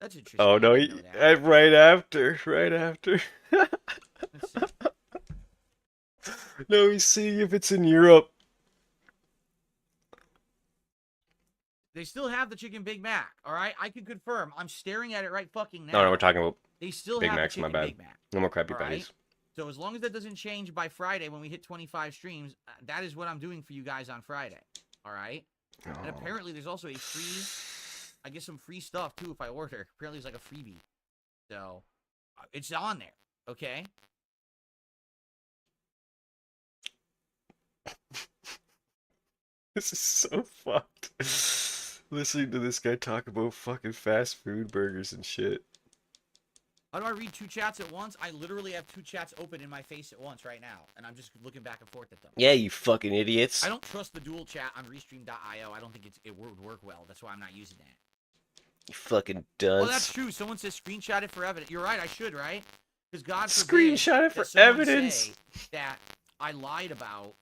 That's interesting. Oh no, I didn't know that. right after. Let's see. No, he's seeing if it's in Europe. They still have the chicken Big Mac. All right, I can confirm. I'm staring at it right fucking now. No, we're talking about They still Big have Macs, the my chicken bad. Big Mac. no more Krabby All right. Patties. So as long as that doesn't change by Friday when we hit 25 streams, that is what I'm doing for you guys on Friday. All right. And Oh. apparently there's also a free, I get some free stuff too if I order. Apparently it's like a freebie. So it's on there. Okay. This is so fucked. Listening to this guy talk about fucking fast food burgers and shit. How do I read two chats at once? I literally have two chats open in my face at once right now, and I'm just looking back and forth at them. Yeah, you fucking idiots. I don't trust the dual chat on REEstream.io. I don't think it would work well. That's why I'm not using that. You fucking Well, that's dunce. true. Someone says screenshot it for evidence. You're right. I should, right? Because God forbid Screenshot it that for someone evidence. say that I lied about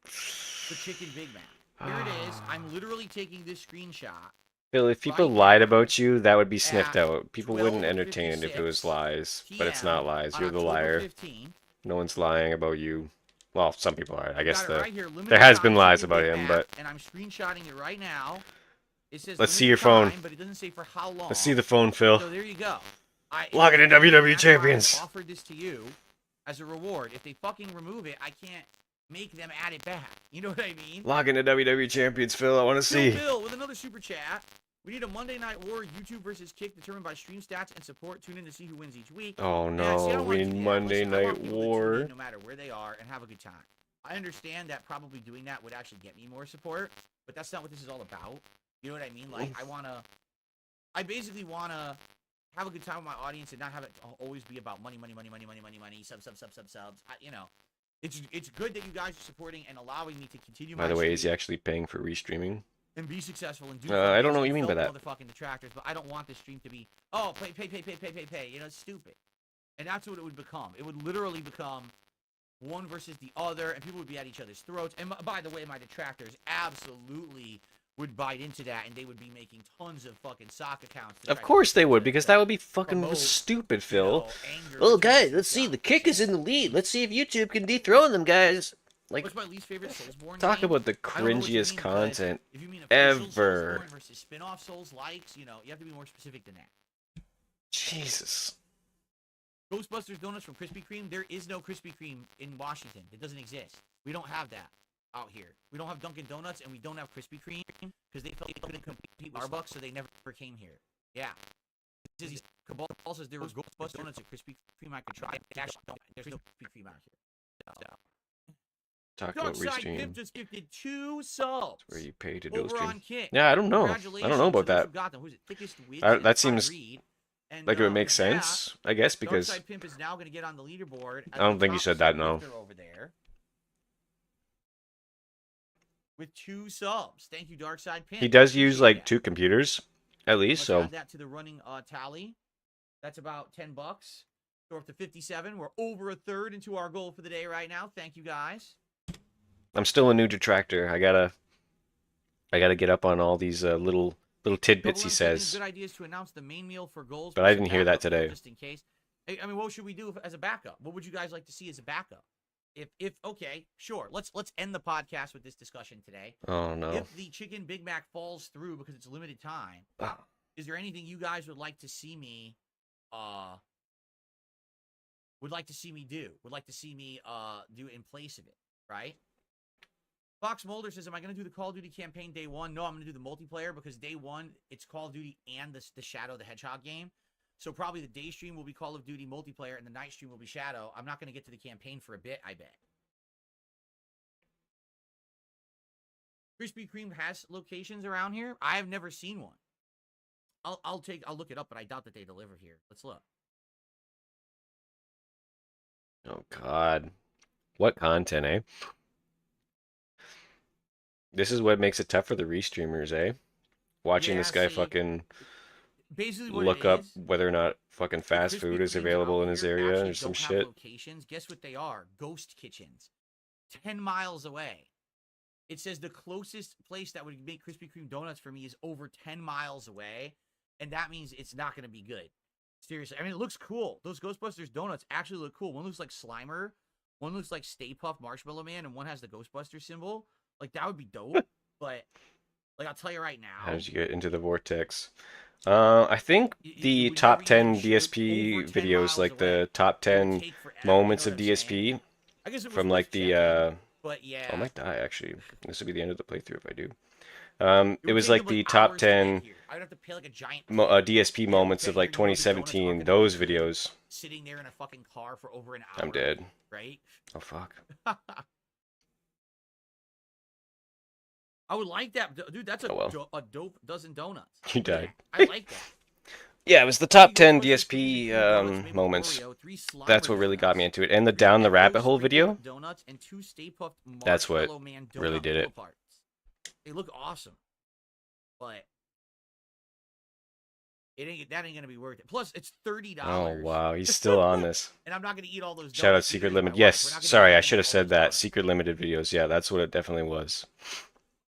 the chicken Big Mac. Here it is. I'm literally taking this screenshot. Phil, if people right lied now about you, that would be sniffed at out. People wouldn't entertain it if it was 12:56 lies. But it's not PM lies. on You're the October liar. 15th. No one's lying about you. Well, some people are. I guess Got it right here. Limited there has time been lies chicken about Big him, Mac, but and I'm screenshotting it right now. It says Let's see limited your phone. time, but it doesn't say for how long. let's see the phone, Phil. So there you go. Log it in WWE That's why I Champions. offered this to you as a reward. If they fucking remove it, I can't make them add it back. You know what I mean? Log into WWE Champions, Phil. I want to see. Bill with another super chat. We need a Monday Night War, YouTube versus Kick, determined by stream stats and support. Tune in to see who wins each week. Oh Yeah, see, I no, don't we wanna need do that. Monday Listen, I want Night people to tune in War. no matter where they are and have a good time. I understand that probably doing that would actually get me more support, but that's not what this is all about. You know what I mean? Like, I basically wanna have a good time with my audience and not have it always be about money, subs. You know, it's good that you guys are supporting and allowing me to continue. By the way, is he actually paying for restreaming? And be successful and do. I don't know things what and you mean by fill that. Motherfucking detractors, but I don't want this stream to be pay. You know, it's stupid. And that's what it would become. It would literally become one versus the other, and people would be at each other's throats. And by the way, my detractors absolutely would bite into that, and they would be making tons of fucking sock accounts. Of course they would, because that would be fucking stupid, Phil. Oh, guys, let's see. The Kick is in the lead. Let's see if YouTube can dethrone them, guys. Like, what's my least favorite Soulsborne talk game? about the I don't know what you cringiest mean, content if you mean official ever. Soulsborne versus spin-off Souls likes, you know, you have to be more specific than that. Jesus. Ghostbusters donuts from Krispy Kreme. There is no Krispy Kreme in Washington. It doesn't exist. We don't have that out here. We don't have Dunkin' Donuts, and we don't have Krispy Kreme because they felt they couldn't compete with Starbucks, so they never came here. Yeah. Cabal says there was Ghostbusters donuts at Krispy Kreme. I could try. Actually, no, there's no Krispy Kreme out here. So. Talk about Darksydephil restream. just gifted 2 subs. Where you pay to do over on stream. Kick. Yeah, I don't know. I don't know about Congratulations to those that. who got them. Who's it? Thickest Witch That and seems Reed. And, like it would make with that, sense, I guess, because Darkside Pimp is now going to get on the leaderboard. I don't think you said that, no. Over there with 2 subs. Thank you, Darkside Pimp. he does use Appreciate like that. 2 computers, at least, Let's so add that to the running tally. That's about $10. So we're up to 57. We're over a third into our goal for the day right now. Thank you, guys. I'm still a new detractor. I gotta get up on all these little tidbits he says. Good idea is to announce the main meal for goals. But I didn't hear that today. Just in case. I mean, what should we do as a backup? What would you guys like to see as a backup? If okay, sure. Let's end the podcast with this discussion today. Oh no. If the chicken Big Mac falls through because it's limited time, is there anything you guys would like to see me do? Would like to see me do in place of it, right? Fox Mulder says, am I going to do the Call of Duty campaign day 1? No, I'm going to do the multiplayer because day 1, it's Call of Duty and the Shadow the Hedgehog game. So probably the day stream will be Call of Duty multiplayer and the night stream will be Shadow. I'm not going to get to the campaign for a bit, I bet. Krispy Kreme has locations around here. I have never seen one. I'll look it up, but I doubt that they deliver here. Let's look. Oh god. What content, eh? This is what makes it tough for the restreamers, eh? Watching Yeah, this guy see, fucking basically what look it up is, whether or not fucking fast Krispy food is Kremes available out in his here area actually or some don't have shit. locations. Guess what they are? Ghost kitchens. 10 miles away. It says the closest place that would make Krispy Kreme donuts for me is over 10 miles away, and that means it's not going to be good. Seriously. I mean, it looks cool. Those Ghostbusters donuts actually look cool. One looks like Slimer, one looks like Stay Puft Marshmallow Man, and one has the Ghostbuster symbol. Like, that would be dope, but, like, I'll tell you right now. How did you get into the vortex? I think the top 10 DSP videos, like the top 10 moments of DSP from like the But yeah. I might die actually. This will be the end of the playthrough if I do. It was like the top 10 I'd have to pay like a giant DSP moments of like 2017. Those videos. Sitting there in a fucking car for over an hour. I'm dead. Right? Oh fuck. I would like that, dude. That's a, Oh, well. a dope dozen donuts. You died. I like that. Yeah, it was the top 10 DSP moments. That's what really got me into it. And the Down the Rabbit Hole video. Donuts and 2 Stay Puft That's what Marshmallow Man really donut did it. pull parts. They look awesome, but that ain't gonna be worth it. Plus, it's $30. Oh wow, he's still on this. And I'm not gonna eat all those. Shout out donuts Secret either, Limit. my wife. Yes, We're not gonna sorry, eat I should have all said those that. donuts. Secret Limited videos. Yeah, that's what it definitely was.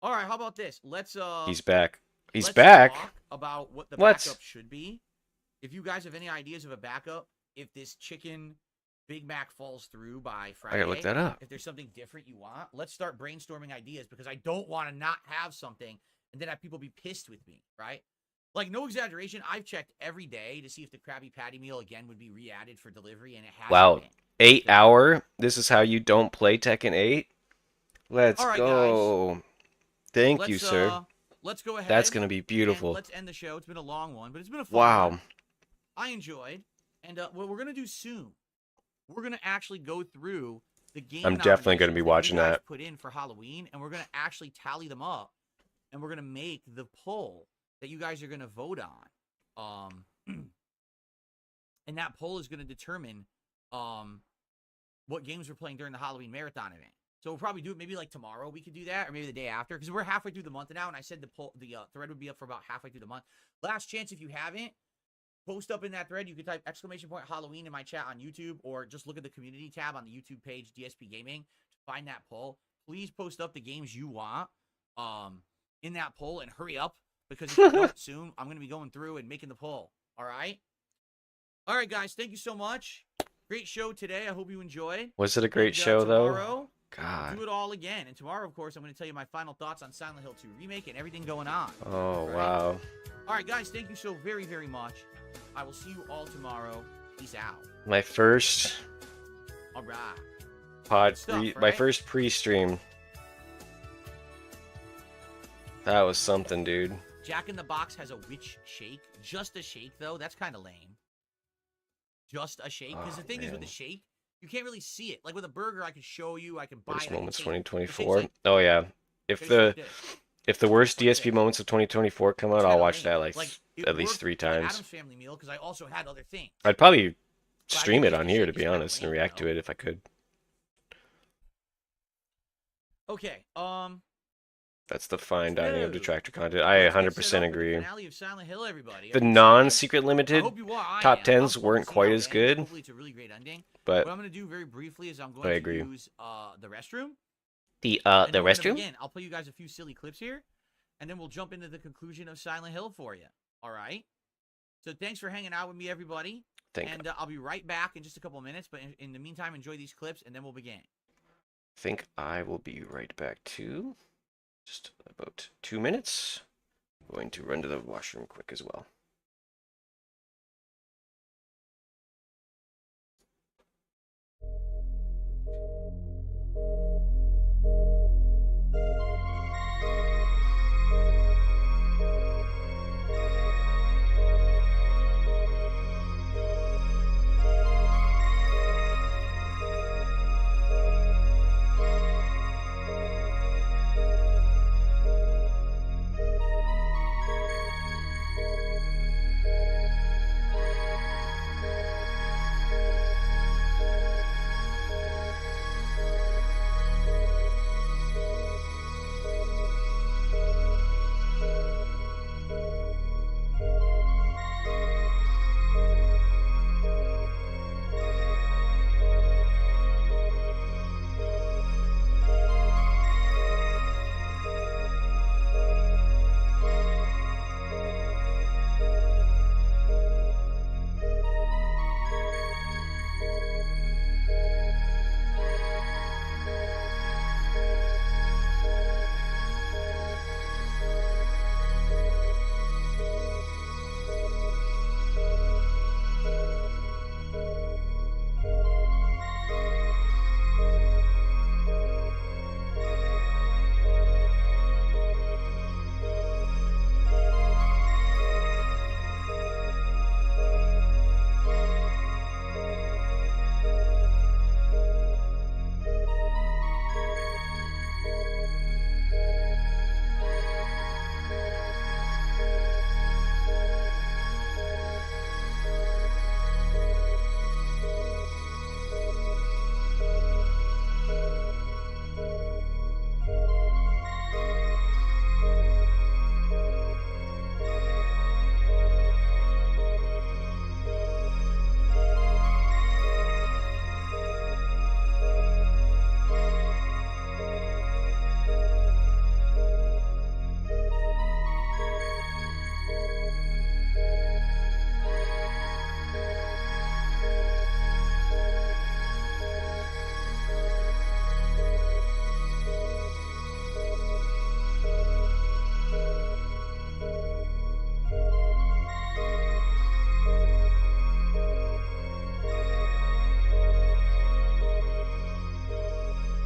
All right, how about this? Let's He's back. He's let's back. talk about what the What? backup should be. If you guys have any ideas of a backup, if this chicken Big Mac falls through by Friday, I gotta look that up. if there's something different you want, let's start brainstorming ideas because I don't want to not have something and then have people be pissed with me, right? Like, no exaggeration, I've checked every day to see if the Krabby Patty meal again would be re-added for delivery, and it hasn't Wow, been. 8 hour. This is how you don't play Tekken 8. Let's All right, go. Thank you, sir. let's go ahead. That's gonna be and beautiful. let's end the show. It's been a long one, but it's been a fun Wow. one. I enjoyed. And what we're gonna do soon, we're gonna actually go through the game. I'm definitely gonna be nominations watching you guys that. Put in for Halloween, and we're gonna actually tally them up, and we're gonna make the poll that you guys are gonna vote on. And that poll is gonna determine what games we're playing during the Halloween marathon event. So we'll probably do it maybe like tomorrow. We could do that, or maybe the day after, because we're halfway through the month now. And I said the thread would be up for about halfway through the month. Last chance, if you haven't, post up in that thread. You can type !Halloween in my chat on YouTube, or just look at the community tab on the YouTube page DSP Gaming to find that poll. Please post up the games you want in that poll, and hurry up, because if you don't soon, I'm gonna be going through and making the poll. All right, guys. Thank you so much. Great show today. I hope you enjoyed. Was it a great And, show though? tomorrow, God. do it all again. And tomorrow, of course, I'm going to tell you my final thoughts on Silent Hill 2 Remake and everything going on. Oh Right? wow. All right, guys, thank you so very, very much. I will see you all tomorrow. Peace out. My first All right. pod, Good stuff, my right? first pre-stream. That was something, dude. Jack in the Box has a witch shake. Just a shake, though. That's kind of lame. Just a shake. Because Oh, the thing is with the man. shake, you can't really see it. Like with a burger, I can show you. I can buy Worst it. I can moments taste it. The shake's 2024. like- Oh yeah. If tastes the like this. if the worst Like DSP this. moments of 2024 come out, It's I'll kinda watch lame. that like it at least worked 3 with times. Adam's Family Meal, because I also had other things. I'd probably But I stream think it on the here, shake to is be kinda honest, and lame, react though. to it if I could. Okay. That's the fine dining of So, detractor content. I let's get 100% set up with agree. The finale of Silent Hill, everybody. The Everyone non-secret I limited hope you are. I top am. 10s I'm pumped to weren't see quite how it as ends. good, Hopefully, it's a really great ending. but What I'm going to do very briefly is I'm I going to agree. use the restroom. the And then we're gonna restroom. begin. I'll play you guys a few silly clips here, and then we'll jump into the conclusion of Silent Hill for you. All right? So thanks for hanging out with me, everybody. And I'll be right back in just a couple of minutes, but in the meantime, enjoy these clips, and then we'll begin. Think I will be right back too. Just about 2 minutes. I'm going to run to the washroom quick as well.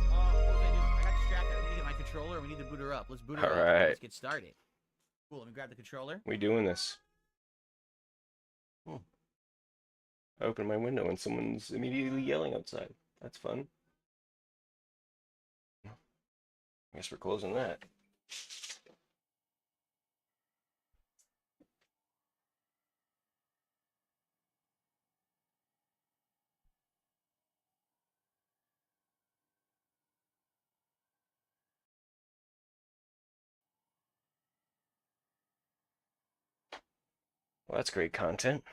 What was I doing? I got distracted. I need to get my controller. We need to boot her up. Let's boot her All up. right. Let's get started. Cool. Let me grab the controller. We doing this. I open my window and someone's immediately yelling outside. That's fun. I guess we're closing that. Well, that's great content.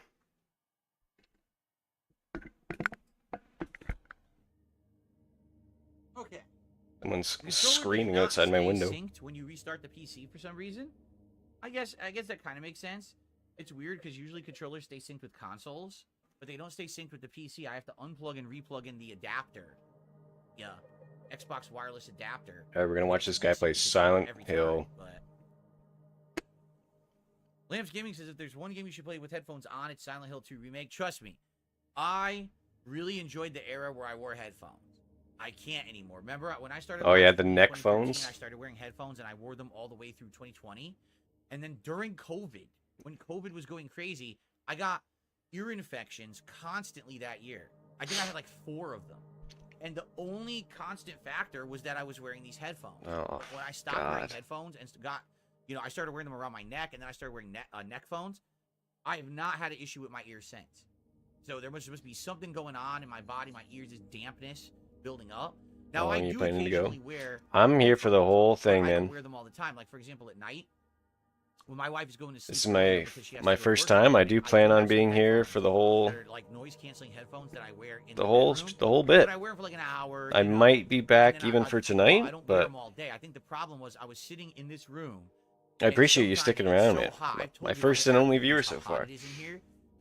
Okay. Someone's Controller screaming does not outside my stay window. Synced when you restart the PC for some reason. I guess that kind of makes sense. It's weird because usually controllers stay synced with consoles, but they don't stay synced with the PC. I have to unplug and replug in the adapter. Yeah, Xbox wireless adapter. Alright, we're gonna watch It this guy syncs play with the Silent every Hill. time, but... Lamps Gaming says if there's one game you should play with headphones on, it's Silent Hill 2 Remake. Trust me, I really enjoyed the era where I wore headphones. I can't anymore. Remember when I started? Oh yeah, watching the in neck 2013, phones. I started wearing headphones and I wore them all the way through 2020. And then during COVID, when COVID was going crazy, I got ear infections constantly that year. I think I had like 4 of them. And the only constant factor was that I was wearing these headphones. Oh, When I stopped wearing God. headphones and got, I started wearing them around my neck, and then I started wearing neck phones. I have not had an issue with my ears since. So there must be something going on in my body, my ears, is dampness building up. Now, How long I are you do planning to go? occasionally wear. I'm here for the whole thing, I don't man. wear them all the time. Like for example, at night, when my wife is going to sleep. This is early because she has to my go to first work in the time. I morning, do plan have on some being here headphones for the whole that are like noise canceling headphones that I wear in the the whole bedroom, bit. but I wear them for like an hour. I might be back and then even I for I tonight, don't wear but them all day. I think the problem was I was sitting in this room. I and appreciate you sometimes sticking it's around, so man. hot. I've told My you about first the and fact only that viewer it's how so hot far. it is in here,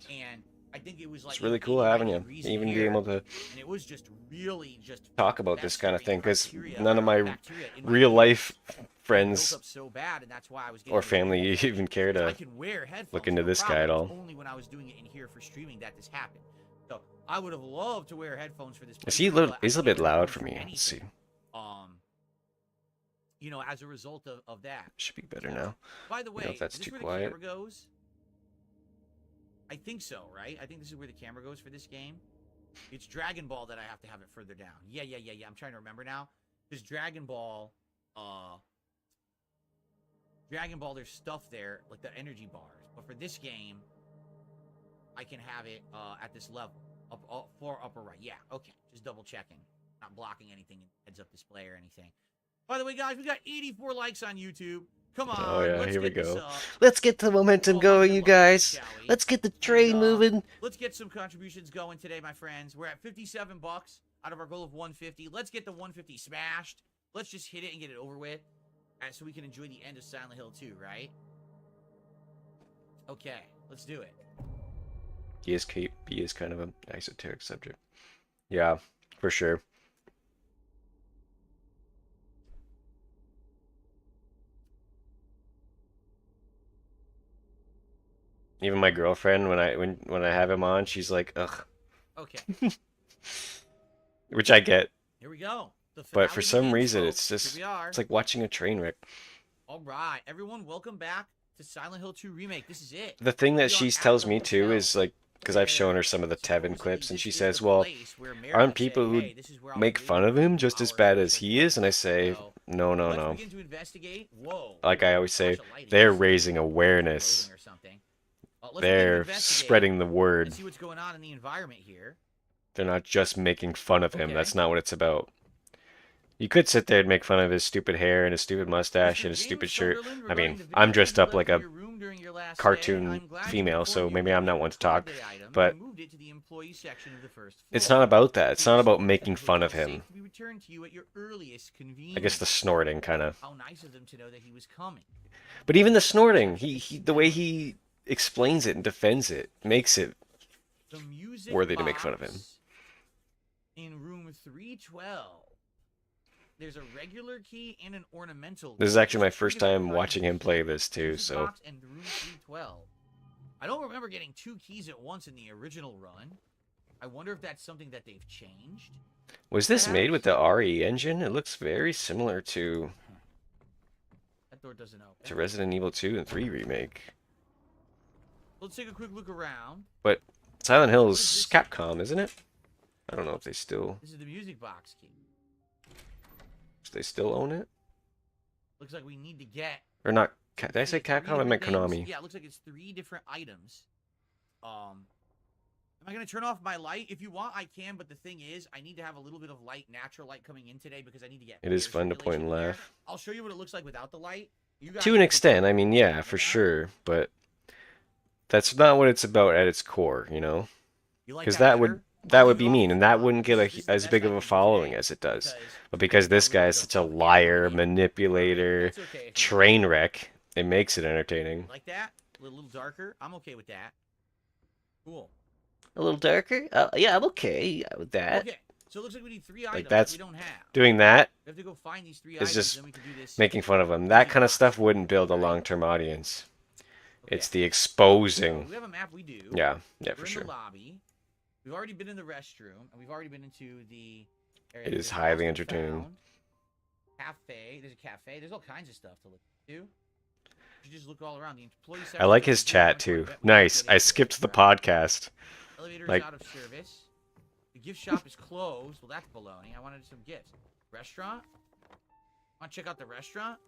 and I think it was like It's really 80, cool having 90 you. degrees in Even here, being able to and it was just really just talk about this kind of thing, because festering none of my bacteria in my real ears. life It built friends up so bad, and that's why I was getting or those ear family infections. even care So I to can wear headphones. look into no this guy at problem. It's all. only when I was doing it in here for streaming that this happened. So I would have loved to wear headphones for this. Is he a playthrough, little? but I He's a can't bit wear loud headphones for me. Let's see. anything. As a result of that. Should be better now. By the way, if that's is this too where quiet. the camera goes? I think so, right? I think this is where the camera goes for this game. It's Dragon Ball that I have to have it further down. Yeah. I'm trying to remember now. Because Dragon Ball, there's stuff there, like the energy bars. But for this game, I can have it at this level. Far upper right. Yeah, okay. Just double checking. Not blocking anything in heads-up display or anything. By the way, guys, we got 84 likes on YouTube. Come on. Oh yeah, let's here we get this go. up. Let's get the momentum Oh, going, my you God, guys. shall we? Let's get the train And, moving. Let's get some contributions going today, my friends. We're at 57 bucks out of our goal of 150. Let's get the 150 smashed. Let's just hit it and get it over with, so we can enjoy the end of Silent Hill 2, right? Okay, let's do it. He is kind of an esoteric subject. Yeah, for sure. Even my girlfriend, when I have him on, she's like, ugh. Okay. Which I get. Here we go. The But for finale some begins, reason, folks. it's Here just, we are. it's like watching a train wreck. All right, everyone, welcome back to Silent Hill 2 Remake. This is it. The thing We that are she at tells the me too hotel, is like, because I've shown her some of the where Tevin clips, and supposedly she this is says, the well, place where Meredith aren't said, people who "Hey, this is where I'll make be fun of him just as our bad as initial he is? And I plan." say, So, no. let's begin to investigate. Whoa. Like I always say, Flash of lighting. they're This is raising like awareness. clothing or something. Let's begin to They're investigate spreading the and word. see what's going on in the environment here. They're not just making fun of him. Okay. That's not what it's about. You could sit there and make fun of his stupid hair and his stupid mustache Mr. and his James stupid shirt. Sunderland, I mean, regarding the I'm video dressed you up left like in a your room during your last stay, cartoon I'm glad to female, inform so you maybe that I'm not you one to talk. recovered the item But and moved it to the employee section of the first it's floor. not about that. It's It not was about safe making that the fun of hotel him. safe to be returned to you at your earliest I guess the convenience. snorting kind of. How nice of them to know that he was coming. But even the snorting, the way he explains it and defends it makes it The music worthy to make fun of him. box in room 312. There's a regular key and an ornamental. This is key. actually my Just first figured I'd time find watching the him play key, this too, music so box, and room 312. I don't remember getting 2 keys at once in the original run. I wonder if that's something that they've changed. was this made with Perhaps? the RE engine? It looks very similar to That Door doesn't open. It's a Resident Evil 2 and 3 remake. Let's take a quick look around. But Silent Hill What is is this? Capcom, isn't it? I don't know if they still This is the music box key. own it Looks like we need to get. or not. Did I say three Capcom? I meant different things. Konami. Yeah, it looks like it's 3 different items. Am I gonna turn off my light? If you want, I can. But the thing is, I need to have a little bit of light, natural light coming in today because I need to get. It is air fun to point and circulation there. laugh. I'll show you what it looks like without the light. You guys To an can extent, control I mean, yeah, for that. sure, but that's not what it's about at its core, you know? You like Because that that would better? that I'll would leave it be off mean, and that for wouldn't get this is the as best big I of a can do following today as it does. because But because this a guy little is bit such of a propaganda liar, for me. manipulator, That's okay if you train wreck, it makes it entertaining. like that. A little darker. I'm okay with that. Cool. A little darker? Yeah, I'm okay with that. Okay. So it looks like we need 3 items that's that we don't have. Doing that We have to go find these 3 is items, just then we can do this. making fun of him. That kind of stuff wouldn't build a long-term audience. Okay. It's the So exposing. we have a map. We do. Yeah, We're for in sure. the lobby. We've already been in the restroom, and we've already been into the area. It that is is highly lost and entertaining. found. Cafe. There's a cafe. There's all kinds of stuff to look to. You just look all around. The employee I section like is his good. chat One too. point, we won't Nice. get I into it, skipped the right? podcast. Elevator's like- out of service. The gift shop is closed. Well, that's baloney. I wanted some gifts. Restaurant? Want to check out the restaurant?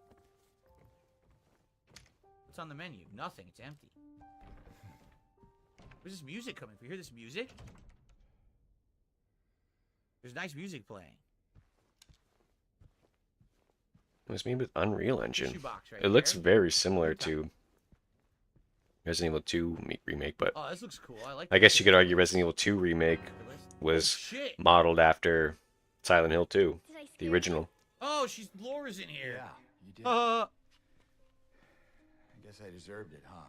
What's on the menu? Nothing. It's empty. Where's this music coming from? You hear this music? There's nice music playing. It was made with Unreal Engine. Shoebox right It looks there. very similar Okay. to Resident Evil 2 remake, but Oh, this looks cool. I like. I the guess look you of could this. argue Resident Evil 2 remake Oh, was shit. modeled after Silent Hill 2, Did I the scare original. Oh, she's Laura's in here. Yeah, you did. Uh, I guess I deserved it, huh?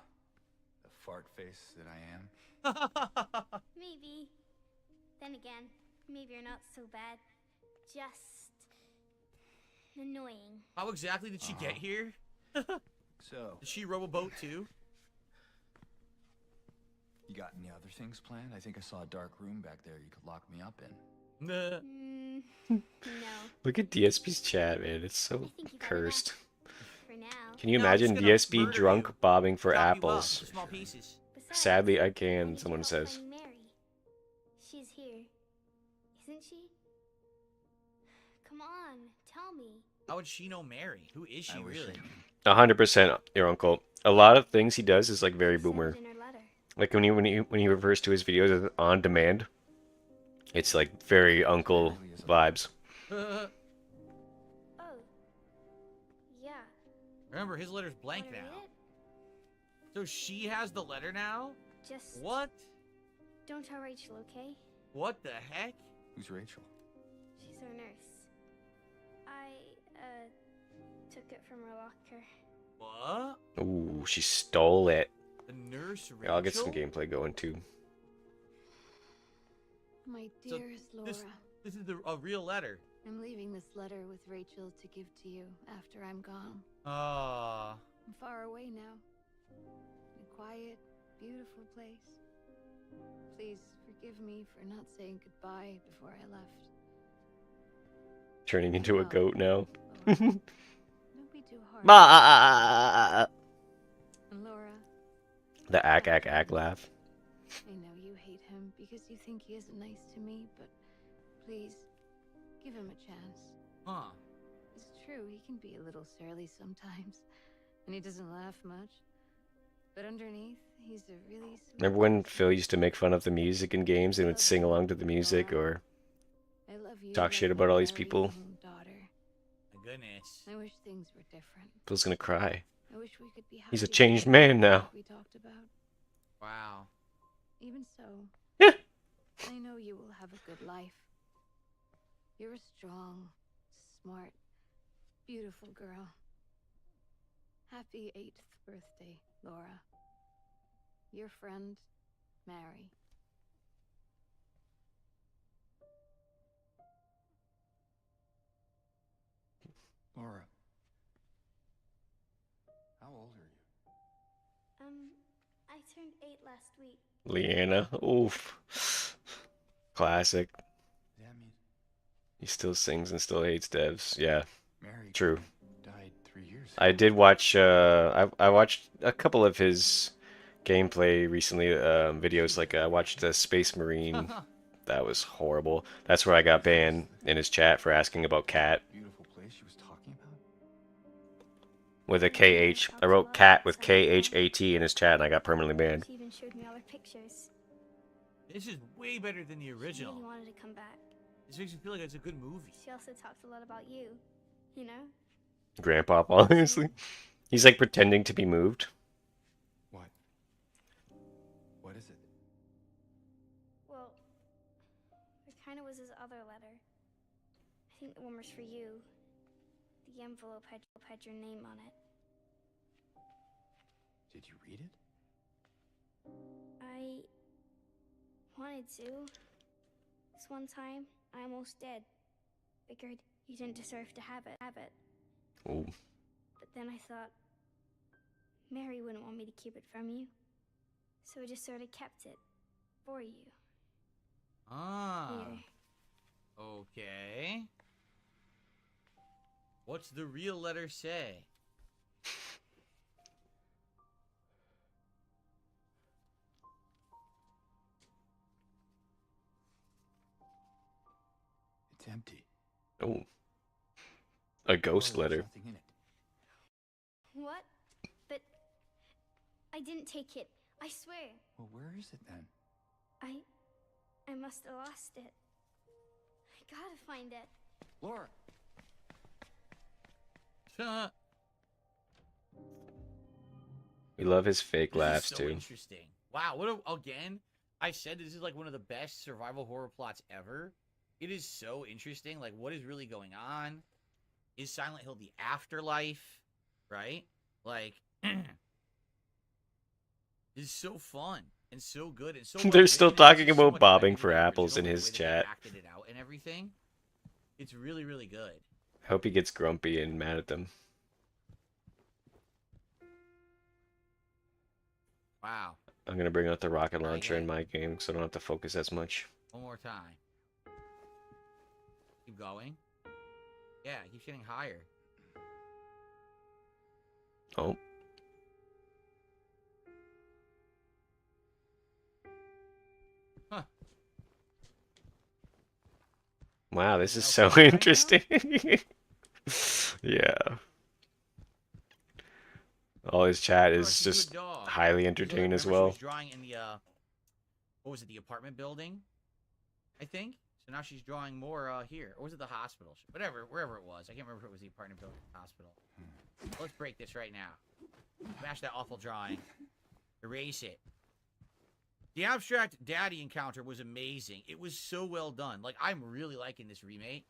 The fart face that I am. you? Maybe. Then again, maybe you're not so bad. Just annoying. How exactly did she get here? So, Did she row a boat too? you got any other things planned? I think I saw a dark room back there you could lock me up in. Nah. No. Look at DSP's chat, man. It's so I think you've had cursed. For now. Can you No, I'm just imagine gonna DSP murder drunk you. bobbing for Chop you up apples? into small pieces. Besides, Sadly, I how can, did you someone help says. find Mary? She's here. Isn't she? Come on, tell me. How would she know Mary? Who is she I wish really? 100% your uncle. A lot of things he does is like very She said it boomer. in her letter. Like when he refers to his videos as on demand, it's like very uncle vibes. Oh. Yeah. Remember, his letter's blank Wanna read now. it? So she has the letter now? Just What? don't tell Rachel, okay? What the heck? Who's Rachel? She's our nurse. I took it from her locker. What? Ooh, she stole it. The nurse Rachel? Yeah, I'll get some gameplay going too. My So dearest Laura, This is a real letter. I'm leaving this letter with Rachel to give to you after I'm gone. Ah. I'm far away now. In a quiet, beautiful place. Please forgive me for not saying goodbye before I left. Turning into a goat now. Laura, don't be too hard. Ma. And Laura, The ack laugh. I know you hate him because you think he isn't nice to me, but please, give him a chance. Huh. It's true, he can be a little surly sometimes, and he doesn't laugh much. But underneath, he's a really sweet. Remember when Phil used to make fun of the music in games and would sing along to the music or I love you talk like shit my about all these very people? own daughter. My goodness. I wish things were different. Phil's gonna cry. I wish we could be happy. He's a changed man now. We talked about. Wow. Even so, Yeah. I know you will have a good life. You're a strong, smart, beautiful girl. Happy 8th birthday, Laura. Your friend, Mary. Laura. How old are you? I turned 8 last week. Leanna. Oof. Classic. Does that mean He still sings and still hates devs. Yeah, Mary true. died 3 years I did watch. I watched a couple of his gameplay recently. Videos like I watched the Space Marine. That was horrible. That's where I got banned in his chat for asking about cat Beautiful place she was talking about. with a KH. I wrote cat with KHAT in his chat, and I got permanently banned. She even showed me all her pictures. This is way better than the She original. really wanted to come back. This makes me feel like it's a good movie. She also talks a lot about you, you know? Grandpa, honestly, he's like pretending to be moved. What? What is it? Well, it kind of was his other letter. I think the one was for you. The envelope had your name on it. Did you read it? I wanted to. This one time, I almost did. Figured you didn't deserve to have it. Ooh. But then I thought, Mary wouldn't want me to keep it from you. So I just sort of kept it for you. Ah. Here. Okay. What's the real letter say? It's empty. Oh. A ghost Oh, there's letter. nothing in it. What? But I didn't take it. I swear. Well, where is it then? I must have lost it. I gotta find it. Laura. We love his fake This laughs is so too. interesting. Wow, what a, again, I said this is like one of the best survival horror plots ever. It is so interesting. Like, what is really going on? Is Silent Hill the afterlife? Right? Like, it's so fun and so good and so well They're still written, and talking it's so about much bobbing better for than the apples in original, the his way that they chat. acted it out and everything. It's really, really good. Hope he gets grumpy and mad at them. Wow. I'm gonna bring out the rocket Not launcher yet. in my game, so I don't have to focus as much. One more time. Keep going. Yeah, it keeps getting higher. Oh. Huh. Wow, this is Now so quiet right now? interesting. Yeah. All his chat Laura, is she's a good just dog. highly So entertaining as remember she well. was drawing in the what was it, the apartment building? I think. So now she's drawing more here. Or was it the hospital? Whatever, wherever it was. I can't remember if it was the apartment building or the hospital. Let's break this right now. Smash that awful drawing. Erase it. The abstract daddy encounter was amazing. It was so well done. Like, I'm really liking this remake.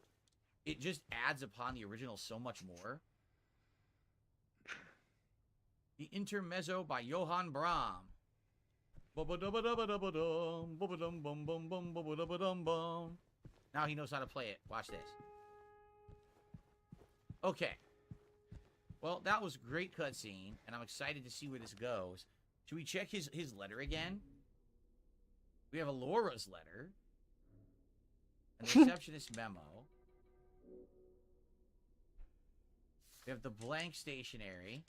It just adds upon the original so much more. The Intermezzo by Johann Brahm. Now he knows how to play it. Watch this. Okay. Well, that was a great cutscene, and I'm excited to see where this goes. Should we check his letter again? We have a Laura's letter. A receptionist memo. We have the blank stationery.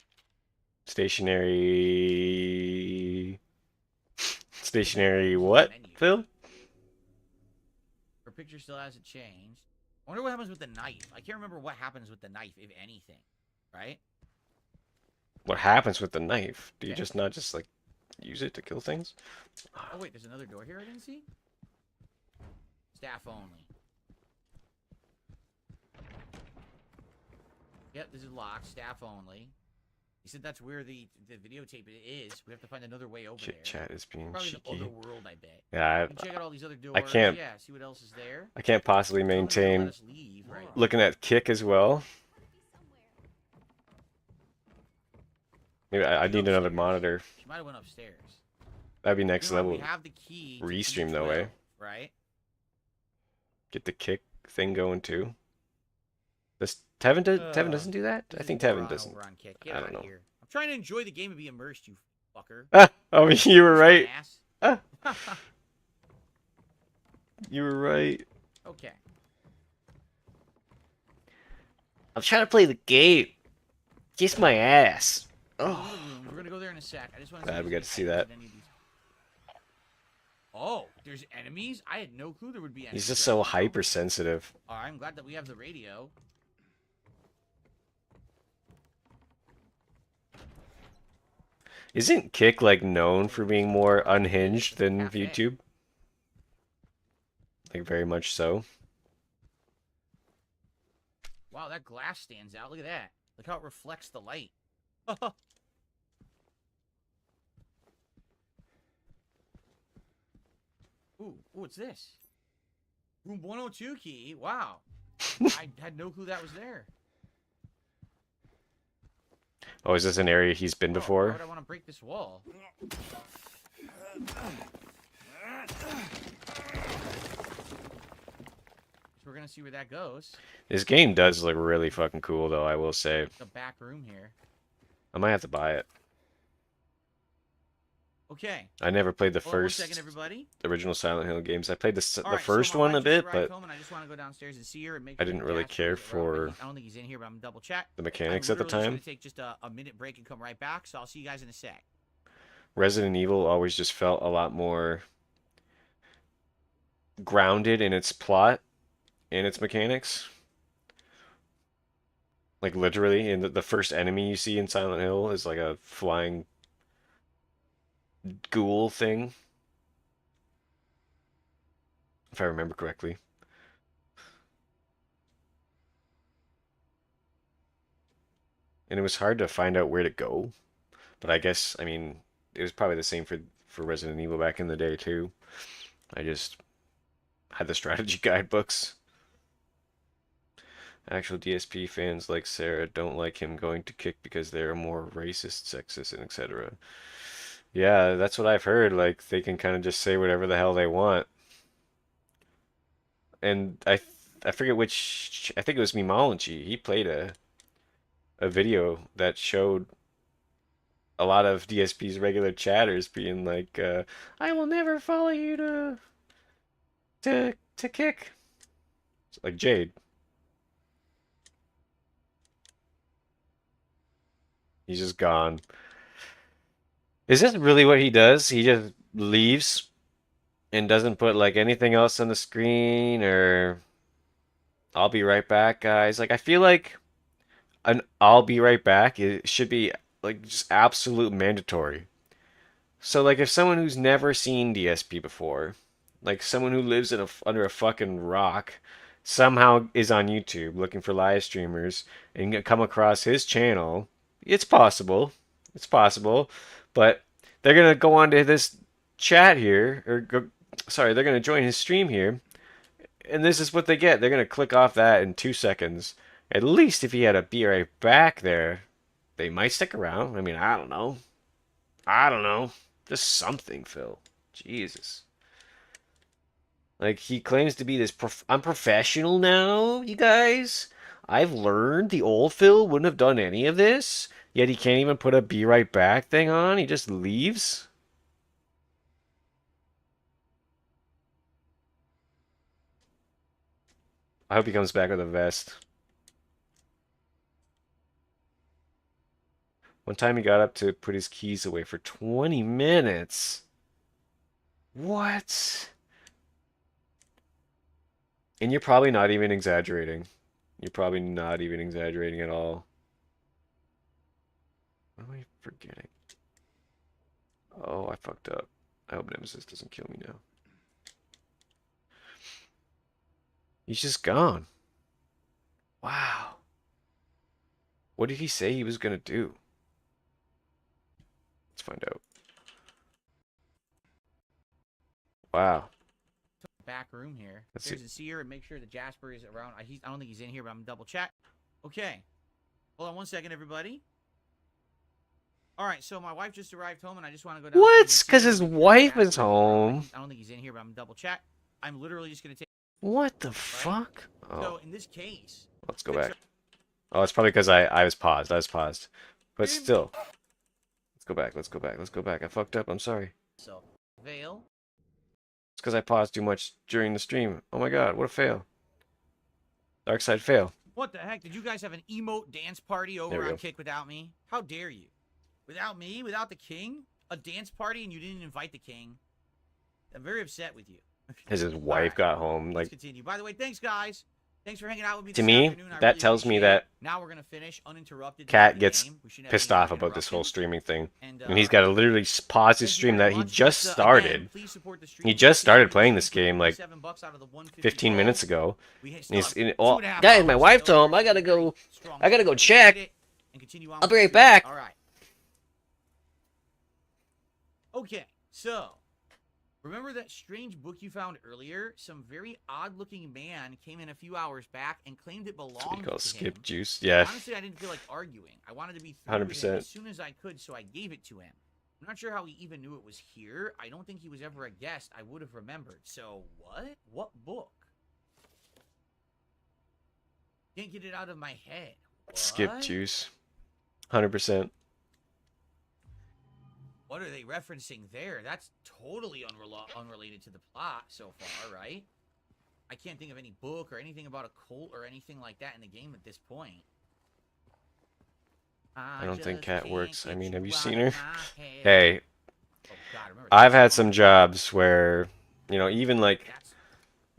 Stationary what, Menu. Phil? Her picture still hasn't changed. I wonder what happens with the knife. I can't remember what happens with the knife, if anything. Right? What happens with the knife? Do you Okay. just not just like use it to kill things? Oh, wait, there's another door here I didn't see? Staff only. Yep, this is locked. Staff only. He said that's where the videotape is. We have to find another way over there. Chat is being Probably cheeky. the other world, I bet. Yeah, You can check out all these other doors. can't- Yeah, see what else is there. I can't possibly Tell me if they'll let maintain us leave right now. looking at Kick as well. Maybe I She's need another upstairs. monitor. She might have went upstairs. That'd be next You know, level. we have the key to REEstream E12, though, eh? right? Get the Kick thing going too. Does Tevin Tevin doesn't do that? This I is think Moron Tevin doesn't. over on Kick. Get I out don't of know. here. I'm trying to enjoy the game and be immersed, you fucker. Oh, you were right. Ass. Ah, you were right. Okay. I'm trying to play the game. Kiss my ass. Oh. We're gonna go there in a sec. I just want to. Glad we got to see that. Oh, there's enemies? I had no clue there would be enemies. He's just so hypersensitive. Alright, I'm glad that we have the radio. Isn't Kick like known for being more unhinged than YouTube? Like very much so. Wow, that glass stands out. Look at that. Look how it reflects the light. Ooh, what's this? Room 102 key. Wow. I had no clue that was there. Oh, is this an area he's been Why before? would I want to break this wall? So we're gonna see where that goes. This game does look really fucking cool, though, I will say. The back room here. I might have to buy it. Okay. I never played the Hold on first 1 second, everybody. original Silent Hill games. I played the All right, first so my one a wife just bit, arrived but home and I just want to go downstairs and see her and make I sure didn't the really Jasper care is around. for I don't think he's in here, but I'm gonna double check. the mechanics at the I'm time. literally just gonna take just a minute break and come right back. So I'll see you guys in a sec. Resident Evil always just felt a lot more grounded in its plot and its mechanics. Like literally, in the first enemy you see in Silent Hill is like a flying ghoul thing, if I remember correctly. And it was hard to find out where to go. But I guess, I mean, it was probably the same for Resident Evil back in the day too. I just had the strategy guidebooks. Actual DSP fans like Sarah don't like him going to Kick because they're more racist, sexist, and etc. Yeah, that's what I've heard. Like, they can kind of just say whatever the hell they want. And I forget which, I think it was Mimology. He played a video that showed a lot of DSP's regular chatters being like, I will never follow you to Kick. Like Jade. He's just gone. Is this really what he does? He just leaves and doesn't put like anything else on the screen, or I'll be right back, guys. Like, I feel like an I'll be right back, it should be like just absolute mandatory. So like if someone who's never seen DSP before, like someone who lives in under a fucking rock, somehow is on YouTube looking for live streamers and come across his channel, it's possible. It's possible. But they're gonna go onto this chat here, or go, sorry, they're gonna join his stream here, and this is what they get. They're gonna click off that in 2 seconds. At least if he had a be right back there, they might stick around. I mean, I don't know. I don't know. Just something, Phil. Jesus. Like, he claims to be this I'm professional now, you guys. I've learned the old Phil wouldn't have done any of this. Yet he can't even put a be right back thing on. He just leaves. I hope he comes back with a vest. One time he got up to put his keys away for 20 minutes. What? And you're probably not even exaggerating. You're probably not even exaggerating at all. What am I forgetting? Oh, I fucked up. I hope Nemesis doesn't kill me now. He's just gone. Wow. What did he say he was gonna do? Let's find out. Wow. Back room here. Let's There's see. a seer and make sure that Jasper is around. I don't think he's in here, but I'm gonna double check. Okay. Hold on 1 second, everybody. All right, so my wife just arrived home, and I just want to go down. What? Because his wife is home. I don't think he's in here, but I'm gonna double check. I'm literally just gonna take. What the fuck? So Oh, in this case, let's go back. Oh, it's probably because I was paused. I was paused. But still. Let's go back. Let's go back. Let's go back. I fucked up. I'm sorry. so Vale. It's because I paused too much during the stream. Oh my god, what a fail. Darkseid fail. What the heck? Did you guys have an emote dance party There over we on go. Kick without me? How dare you? Without me? Without the king? A dance party and you didn't invite the king? I'm very upset with you. His All wife right, got home. let's Like, continue. By the way, thanks, guys. Thanks for hanging out with me to this me, afternoon. I that really tells me appreciate it. that Now we're going to finish uninterrupted. Cat the gets game. We shouldn't have pissed any off about this whole interruptions. streaming thing. And, And he's got to literally pause his thank you stream very that he much. just But, started. again, please support the stream. He We just got started 600 playing this streams, game like 27 out of the 150 15 goal. minutes ago. We And still he's have in, 2.5 guys, my hours wife's to go. home. I gotta go Strong check. and continue on I'll with be the right stream. back. All right. Okay, so remember that strange book you found earlier? Some very odd-looking man came in a few hours back and claimed it belonged That's what you call to skip him. juice. Yeah. Honestly, I didn't feel like arguing. I wanted to be through with him 100%. as soon as I could, so I gave it to him. I'm not sure how he even knew it was here. I don't think he was ever a guest. I would have remembered. So, what? What book? Can't get it out of my head. Skip What? juice. 100%. What are they referencing there? That's totally unrelated to the plot so far, right? I can't think of any book or anything about a cult or anything like that in the game at this point. I don't think just Cat can't works. I get mean, have you out seen of her? my head. Hey, Oh, God, remember I've that had song? some jobs where, you know, even like That's-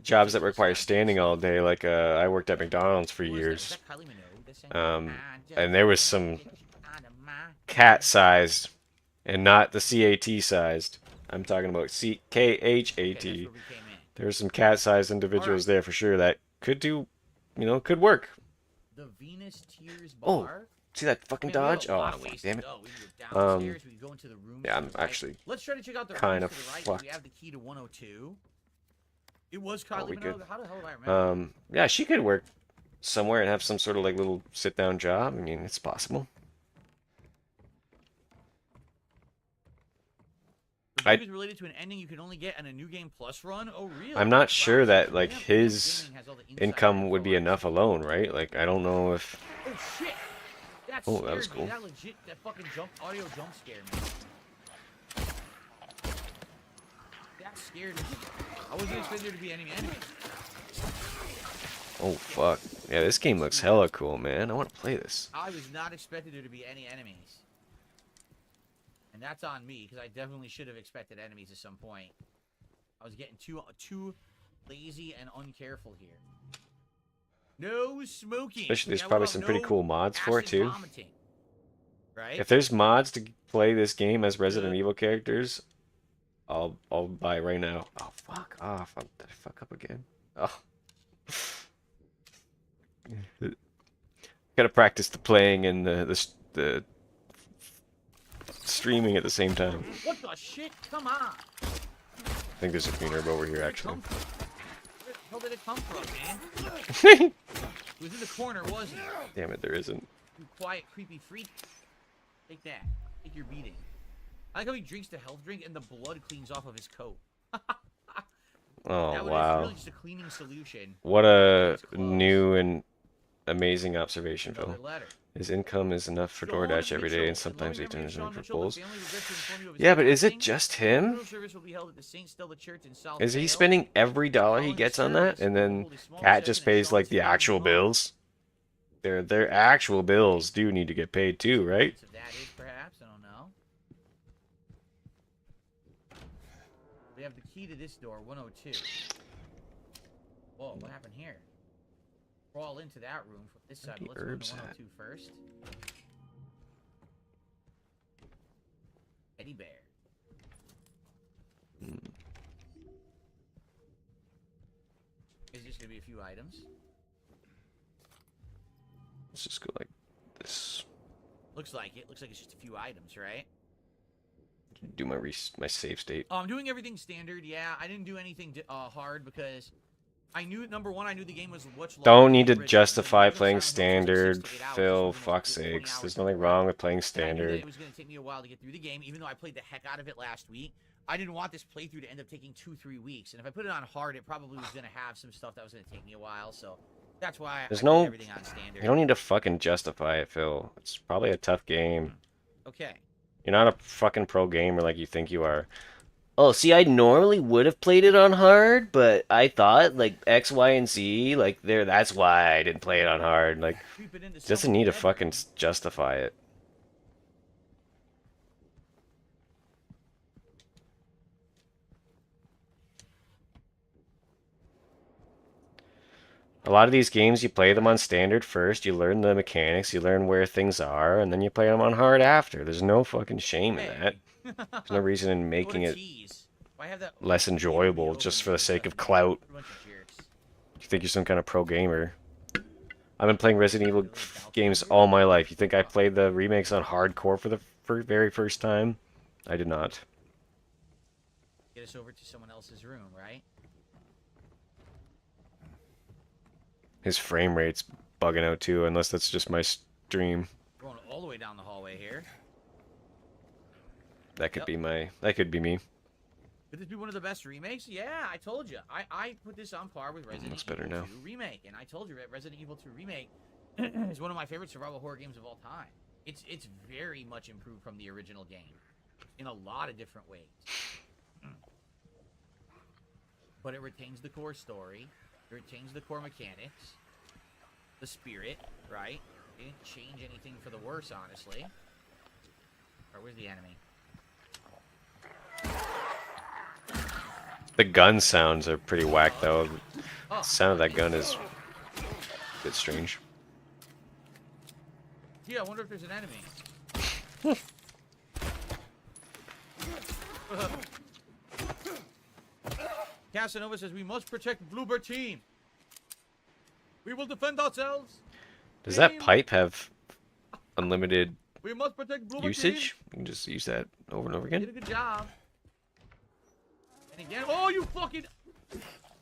jobs that require standing all day. Like I worked at McDonald's for Who was that? Was years. that Kylie Minogue that sang Um, I just and there was can't some get you out of my head? cat-sized and not the CAT-sized. I'm talking about Okay, that's CKHAT. where we came in. There's some cat-sized individuals there for sure that could do, you know, could work. The Venus Tears Oh, Bar. see that fucking Man, we have dodge? a Oh, lot of fuck, ways damn to it. go. We can go downstairs, we can go into the rooms Yeah, to I'm the right. actually Let's try to check out the kind rooms of to the right. fucked. We have the key to 102. It was Oh, Kylie we good. Minogue. How the hell do I remember? Yeah, she could work somewhere and have some sort of like little sit-down job. I mean, it's possible. The book is related to an ending you can only get in a New Game Plus run. Oh, really? I'm not sure Wow, that so like damn, his Gaming has all the inside income would be info. enough alone, right? Like I don't know if. Oh shit! That Oh, scared that was me. cool. That legit, that fucking audio jump scared me. That scared me. I wasn't expecting there to be any enemies. Oh fuck! Yeah, this game looks hella cool, man. I want to play this. I was not expecting there to be any enemies. And that's on me, because I definitely should have expected enemies at some point. I was getting too lazy and uncareful here. No smoking. Especially, there's Yeah, probably well, some pretty no cool mods for it acid too. vomiting, right? If there's mods to play this game as Resident Evil characters, I'll buy right now. Oh fuck off! Did I fuck up again? Oh. Gotta practice the playing and the streaming at the same time. What the shit? Come on. I think there's a green herb over here actually. Where the hell did it come from, man? It was in the corner, wasn't it? Damn it, there isn't. You quiet, creepy freak. Take that. Take your beating. I like how he drinks the health drink and the blood cleans off of his coat. Oh That wow! really just a cleaning solution. What a It's close. new and amazing observation, Another Phil. letter. His income is enough for Sean DoorDash every day, Mitchell, and sometimes he loving memory of turns Sean in for Mitchell, the bowls. family regrets to inform you of his Yeah, but is it passing. just The him? funeral service will be held at the Saint Stella Church in South Is he Vale. spending every dollar he Following gets the on that, service, and we'll then hold a small Cat just reception at pays like Sean's the family actual home. bills? Their actual bills do need to get paid too, right? So that is perhaps, I don't know. We have the key to this door, 102. Whoa, what happened here? Crawl into that room from this side, the but let's go herbs to at? 102 first. Teddy bear. Is this gonna be a few items? Let's just go like this. Looks like it. Looks like it's just a few items, right? Do my save state. I'm doing everything standard. Yeah, I didn't do anything hard because I knew number one, I knew the game was much longer. Don't than need the to original. justify The playing original Silent Hill took 6 standard, to 8 hours, Phil. which was almost Fuck's 20 sakes. hours There's to nothing run. wrong with playing And I knew that standard. it was going to take me a while to get through the game, even though I played the heck out of it last week. I didn't want this playthrough to end up taking 2-3 weeks, and if I put it on hard, it probably was going to have some stuff that was going to take me a while. So that's why There's I no- put everything on standard. You don't need to fucking justify it, Phil. It's probably a tough game. Okay. You're not a fucking pro gamer like you think you are. Oh, see, I normally would have played it on hard, but I thought like X, Y, and Z, like there. That's why I didn't play it on hard. Like, Creeping into doesn't someone's need to bedroom. fucking justify it. A lot of these games, you play them on standard first, you learn the mechanics, you learn where things are, and then you play them on hard after. There's no fucking shame in that. Hey. There's no reason in What making a it tease. Why have that less game enjoyable be just open for the because sake of you're clout. a bunch of jerks. You think you're some kind of pro gamer. I've been playing Resident Evil Really about games you? all my life. You think I played the remakes on hardcore for the very first time? I did not. Get us over to someone else's room, right? His frame rate's bugging out too, unless that's just my stream. Going all the way down the hallway here. That could Yep. be my. That could be me. Could this be one of the best remakes? Yeah, I told you. I put this on par with Resident Looks better Evil now. 2 Remake, and I told you that Resident Evil 2 Remake is one of my favorite survival horror games of all time. It's very much improved from the original game in a lot of different ways. But it retains the core story, it retains the core mechanics, the spirit, right? It didn't change anything for the worse, honestly. Alright, where's the enemy? The gun sounds are pretty whack though. Oh, The sound of that gun is a bit strange. yeah, I wonder if there's an enemy. Casanova says we must protect Bluebird team. We will defend ourselves. Does that Team. pipe have unlimited We must protect Bluebird usage? You can just use that over and over team. Did again. a good job. And again, oh, you fucking,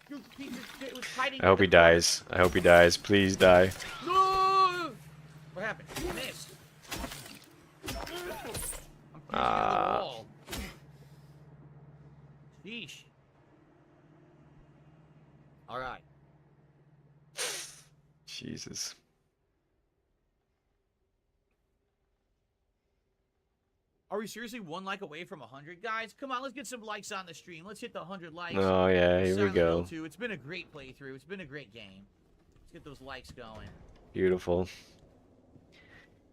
you piece of shit was fighting. I hope he dies. I hope he dies. Please die. No! What happened? I missed. I'm pushing into the wall. Sheesh. All right. Jesus. Are we seriously one like away from 100, guys? Come on, let's get some likes on the stream. Let's hit the 100 likes. Oh yeah, here we Silent Hill go. 2. It's been a great playthrough. It's been a great game. Let's get those likes going. Beautiful.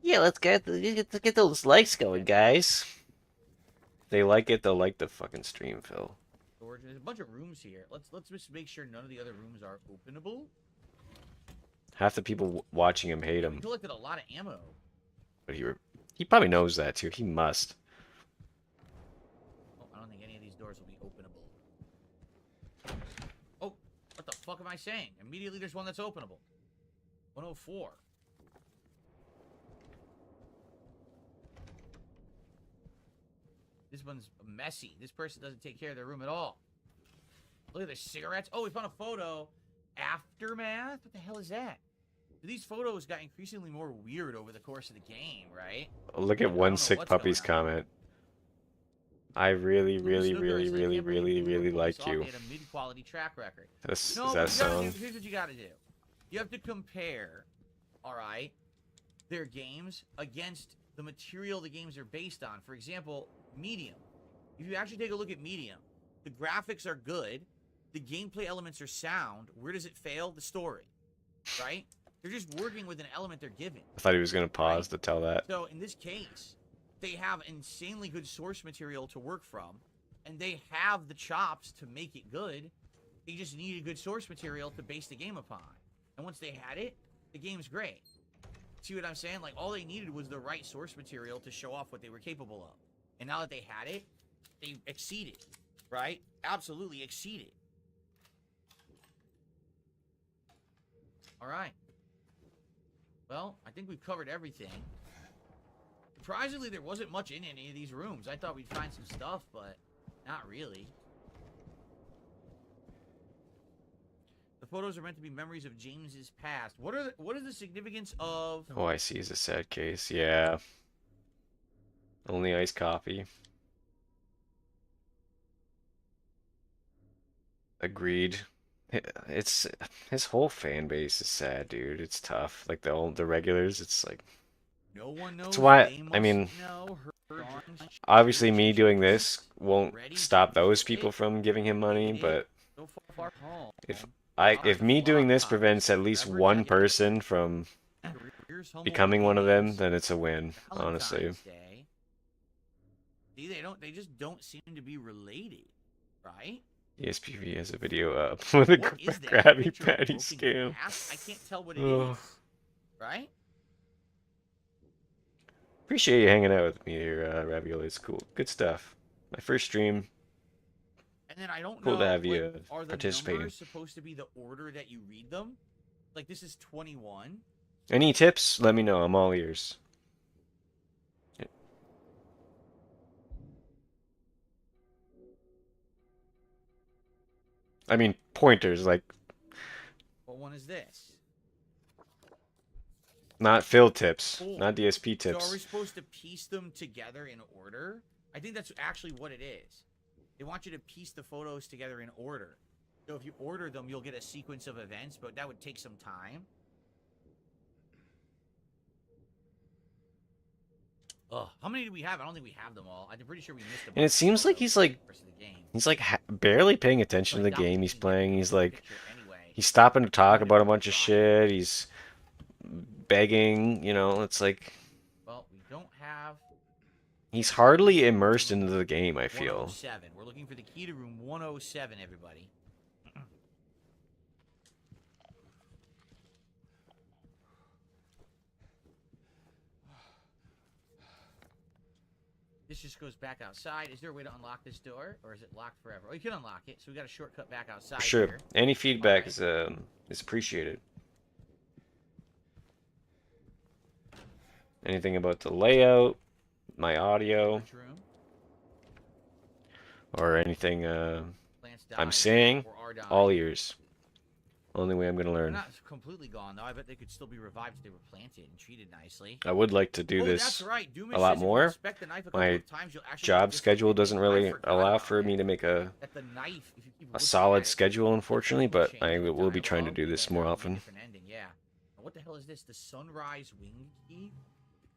Yeah, let's get those likes going, guys. If they like it, they'll like the fucking stream, Phil. George, there's a bunch of rooms here. Let's just make sure none of the other rooms are openable. Half the people watching him hate We him, collected a lot of ammo. but he probably knows that too. He must. Oh, I don't think any of these doors will be openable. Oh, what the fuck am I saying? Immediately there's one that's openable. 104. This one's messy. This person doesn't take care of their room at all. Look at the cigarettes. Oh, we found a photo. Aftermath? What the hell is that? These photos got increasingly more weird over the course of the game, right? Look at I one don't know sick what's puppy's going on. comment. I really, Blue really, Snooker really, says, really, "Can't believe really, Blue really Snooker like saw you. made a mid-quality track record." This No, is but that you gotta song. here's what you gotta do. You have to compare, all right, their games against the material the games are based on. For example, Medium. If you actually take a look at Medium, the graphics are good, the gameplay elements are sound. Where does it fail? The story, right? They're just working with an element they're given. I thought he was gonna pause to tell that. So in this case, they have insanely good source material to work from, and they have the chops to make it good. They just needed good source material to base the game upon. And once they had it, the game's great. See what I'm saying? Like, all they needed was the right source material to show off what they were capable of. And now that they had it, they exceeded, right? Absolutely exceeded. All right. Well, I think we've covered everything. Surprisingly, there wasn't much in any of these rooms. I thought we'd find some stuff, but not really. The photos are meant to be memories of James's past. What is the significance of... Oh, I see. It's a sad case. Yeah. Only iced coffee. Agreed. It's his whole fan base is sad, dude. It's tough. Like the regulars, it's like No one knows. That's why, They I mean, must know her obviously me doing relationship this won't ready to stop those quit. people from giving him money, It but so far home. if me doing this prevents at least one person from becoming one of them, then it's a win, honestly. Valentine's Day. See, they just don't seem to be related, right? ESPV has a video up with a What is that? Krabby Picture of Patty broken scam. glass? I can't tell what it Oh. is, right? Appreciate you hanging out with me here, Ravioli. It's cool. Good stuff. My first stream. And then I don't Cool know, to have like, you are the participating. numbers supposed to be the order that you read them? Like, this is 21. Any tips? Let me know. I'm all ears. I mean, pointers, like, What one is this? not fill tips, 4. not DSP So are we tips. supposed to piece them together in order? I think that's actually what it is. They want you to piece the photos together in order. So if you order them, you'll get a sequence of events, but that would take some time. Ugh. How many do we have? I don't think we have them all. I'm pretty sure we missed a And it seems like he's like, barely paying attention to the game he's playing. He's like, he's stopping to talk about a bunch of shit. He's begging, you know, it's like, Well, we don't have he's hardly immersed into the game, I feel. 107. We're looking for the key to room 107, everybody. This just goes back outside. Is there a way to unlock this door, or is it locked forever? Oh, you can unlock it, so we got a shortcut back outside. Sure. Here. Any feedback is appreciated. Anything about the layout, my audio, or anything I'm saying, all ears. Only way I'm gonna They're learn. not completely gone though. I bet they could still be revived if they were planted and treated nicely. I would like to do this that's right. a lot more. My job schedule doesn't really allow for me to make a solid schedule, unfortunately, but I will be trying to do this more often. Yeah. What the hell is this? The sunrise wing key?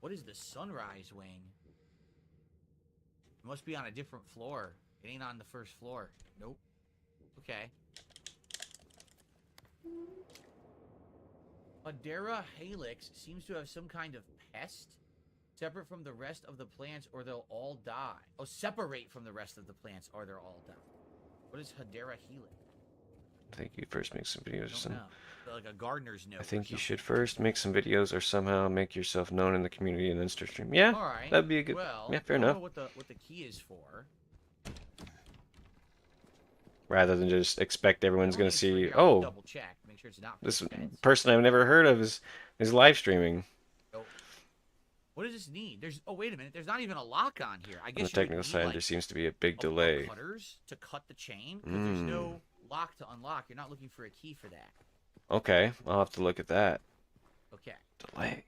What is the sunrise wing? It must be on a different floor. It ain't on the first floor. Nope. Okay. Adera Halix seems to have some kind of pest separate from the rest of the plants or they'll all die. Oh, separate from the rest of the plants or they'll all die. What is Adera Helix? I think you first make some videos or something. Like a gardener's note. I think you should first make some videos or somehow make yourself known in the community and then start stream. Yeah, all right. that'd be a good. Well, yeah, fair I don't enough. know what the key is for. Rather than just expect everyone's gonna see, I'll oh, double check, make sure it's not this fence. person I've never heard of is live streaming. Oh. What does this need? There's wait a minute. There's not even a lock on here. I On guess the technical side, like, there seems to be a big delay. Cutters to cut the chain. There's no lock to unlock. You're not looking for a key for that. Okay, I'll have to look at that. Okay. Delay.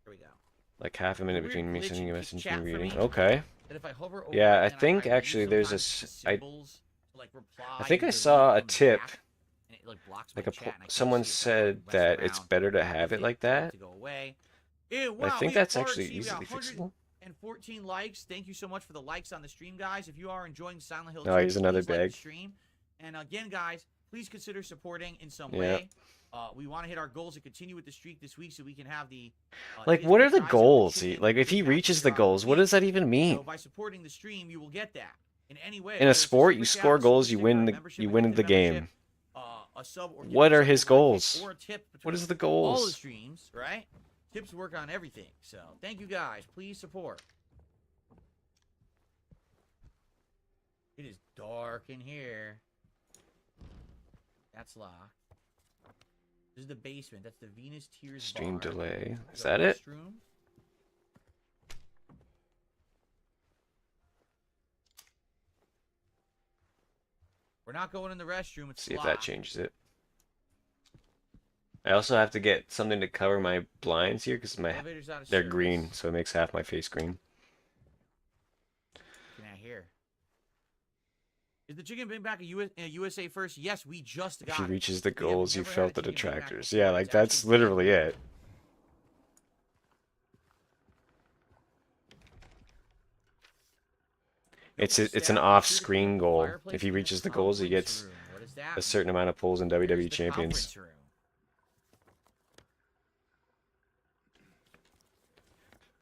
Here we go. Like half a minute Weird between me glitch sending in a Keep message Chat and for reading. me. Okay. That if I hover over Yeah, it I and think read actually there's a sometimes the symbols to, like, reply I think I and saw a delete from the tip. chat, and it, like, blocks Like my chat, and I can't someone see it, so I said mess that it's around. better to have it like that. To go away. Ew, But I wow, think we have that's actually Darksydephil, easily fixable. 114 likes. Thank you so much for the likes on the stream, guys. If you are enjoying Silent Hill 2, Oh, here's another please like bag. the stream. And again, guys, please consider supporting in some Yeah. way. We want to hit our goals and continue with the streak this week so we can have the Like, what are the goals? Like, if he reaches the goals, what does that even mean? So by supporting the stream, you will get that in any way. In a whether it's sport, super you chat, score super goals, you sticker, win membership, you win a the membership, game. a sub, or What are giving his someone a like goals? or a tip What is between the all the goals? streams, right? Tips work on everything. So thank you guys. Please support. It is dark in here. That's locked. This is the basement. That's the Venus Tears Stream bar. delay. Is The that it? restroom. We're not going in the restroom. It's See if locked. that changes it. I also have to get something to cover my blinds here because Elevator's out of they're service. green, so it makes half my face green. Can I hear? Is the chicken Big Mac a USA first? Yes, we just If got he it. reaches the We have goals, you never had felt a the chicken Big Mac detractors. before. Yeah, like It's that's actually literally really it. It's an off-screen goal. If he reaches the goals, he gets a certain amount of pulls in WWE Champions.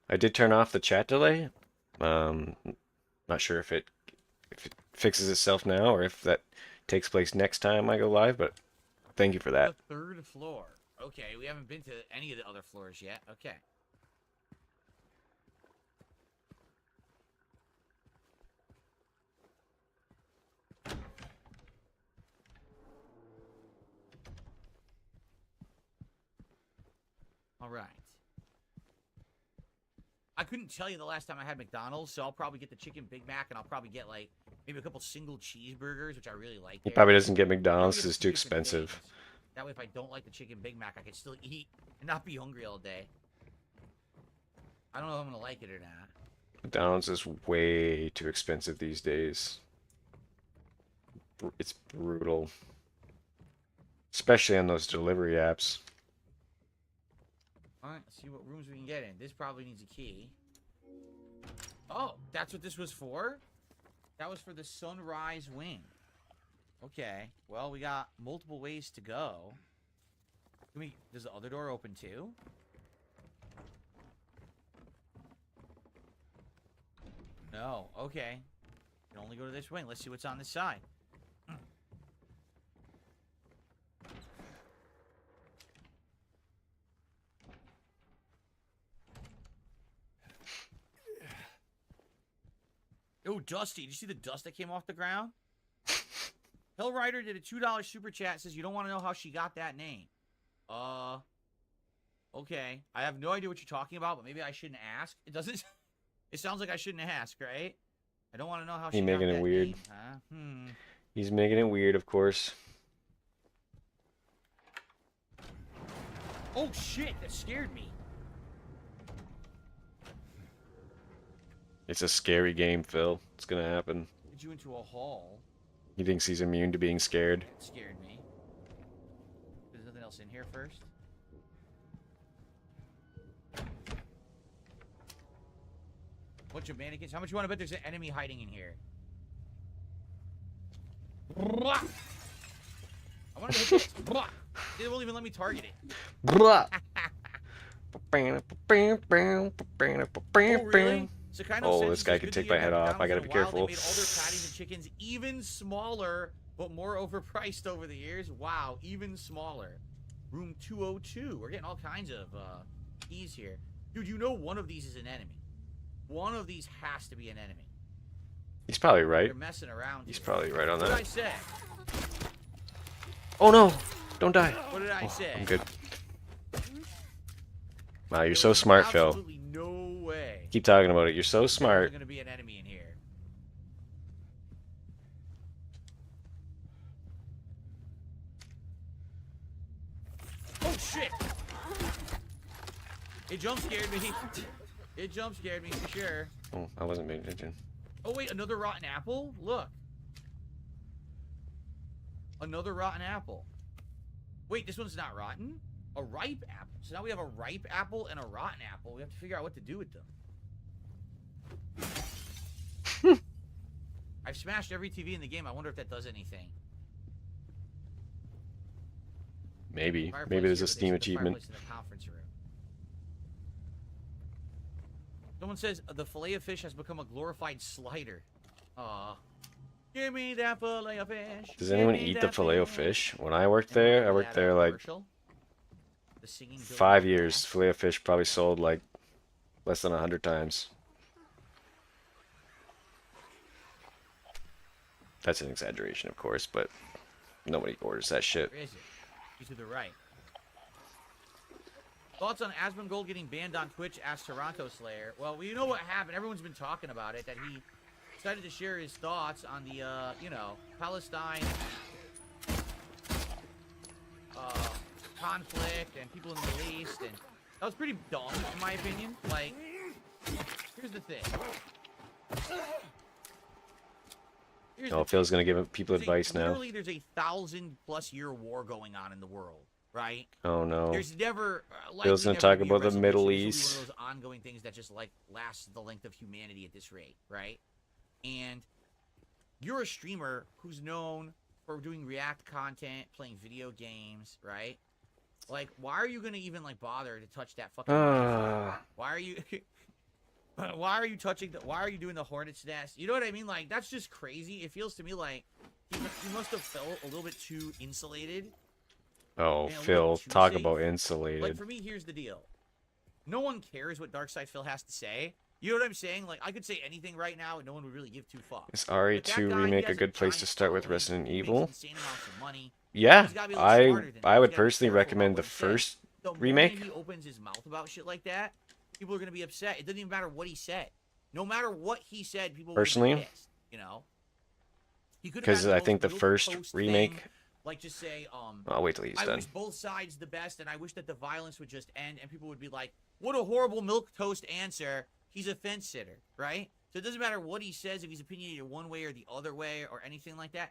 I did turn off the chat delay. Not sure if it fixes itself now or if that takes place next time I go live, but thank you for that. The third floor. Okay, we haven't been to any of the other floors yet. Okay. All right. I couldn't tell you the last time I had McDonald's, so I'll probably get the chicken Big Mac, and I'll probably get, like, maybe a couple single cheeseburgers, which I really like. He probably doesn't get McDonald's because it's too expensive. Things. That way, if I don't like the chicken Big Mac, I can still eat and not be hungry all day. I don't know if I'm going to like it or not. McDonald's is way too expensive these days. It's brutal. Especially on those delivery apps. Alright, let's see what rooms we can get in. This probably needs a key. Oh, that's what this was for? That was for the Sunrise Wing. Okay, well, we got multiple ways to go. Does the other door open too? No, okay. You can only go to this wing. Let's see what's on this side. Oh, Dusty. Did you see the dust that came off the ground? Hellrider did a $2 super chat. Says, you don't want to know how she got that name. Okay. I have no idea what you're talking about, but maybe I shouldn't ask. It doesn't... It sounds like I shouldn't ask, right? I don't want to know how she got that name. He's making it weird. Huh? He's making it weird, of course. Oh, shit. That scared me. It's a scary game, Phil. It's gonna happen. Get you into a hall. He thinks he's immune to being scared. It scared me. There's nothing else in here first. Bunch of mannequins. How much you want to bet there's an enemy hiding in here? I want to hit this. They won't even let me target it. Oh, really? Oh, this guy could take my head off. I gotta be careful. They made all their patties and chickens even smaller, but more overpriced over the years. Wow, even smaller. Room 202. We're getting all kinds of keys here. Dude, you know one of these is an enemy. One of these has to be an enemy. He's probably right. You're messing around. He's probably right on that. What did I say? Oh no! Don't die. What did I say? I'm good. Wow, you're so smart, Phil. Absolutely no way. Keep talking about it. You're so smart. There's gonna be an enemy in here. Oh shit! It jump scared me. It jump scared me for sure. Oh, I wasn't paying attention. Oh wait, another rotten apple? Look. Another rotten apple. Wait, this one's not rotten? A ripe apple. So now we have a ripe apple and a rotten apple. We have to figure out what to do with them. I've smashed every TV in the game. I wonder if that does anything. Maybe. Maybe there's a Steam achievement. In the conference room. Someone says the fillet of fish has become a glorified slider. Aw. Give me that fillet of fish. Does anyone eat the fillet of fish? When I worked there, I worked there like 5 years. Fillet of fish probably sold like less than 100 times. That's an exaggeration, of course, but nobody orders that shit. Where is it? He's to the right. Thoughts on Asmongold getting banned on Twitch? Asked Toronto Slayer. Well, you know what happened. Everyone's been talking about it. That he decided to share his thoughts on the, you know, Palestine conflict and people in the Middle East, and that was pretty dumb, in my opinion. Like, here's the thing. Oh, Phil's gonna give people advice now. Literally, there's a 1,000+ year war going on in the world, right? Oh no. There's never. Phil's gonna talk about the Middle East. One of those ongoing things that just like lasts the length of humanity at this rate, right? And you're a streamer who's known for doing react content, playing video games, right? Like, why are you gonna even like bother to touch that fucking knife? Why are you why are you touching the, why are you doing the hornet's nest? You know what I mean? Like, that's just crazy. It feels to me like he must have felt a little bit too insulated. Oh, and a little Phil, too talk safe. about Like, insulated. for me, here's the deal. No one cares what Darksydephil has to say. You know what I'm saying? Like, I could say anything right now and no one would really give two fucks. Is But that RE2 guy, he remake a has good place to giant start with following, Resident he makes Evil? insane amounts of money. Yeah, He's gotta be a little smarter than that. I He's would gotta be personally careful recommend about the what he says. first The moment remake. he opens his mouth about shit like that, people are gonna be upset. It doesn't even matter what he said. No matter what he said, people would Personally? be pissed. You know? He could have Because had I most think the milk first toast remake. thing, like just say, I'll wait till he's I done. wish both sides the best, and I wish that the violence would just end, and people would be like, "What a horrible milk toast answer." He's a fence sitter, right? So it doesn't matter what he says, if he's opinionated one way or the other way or anything like that.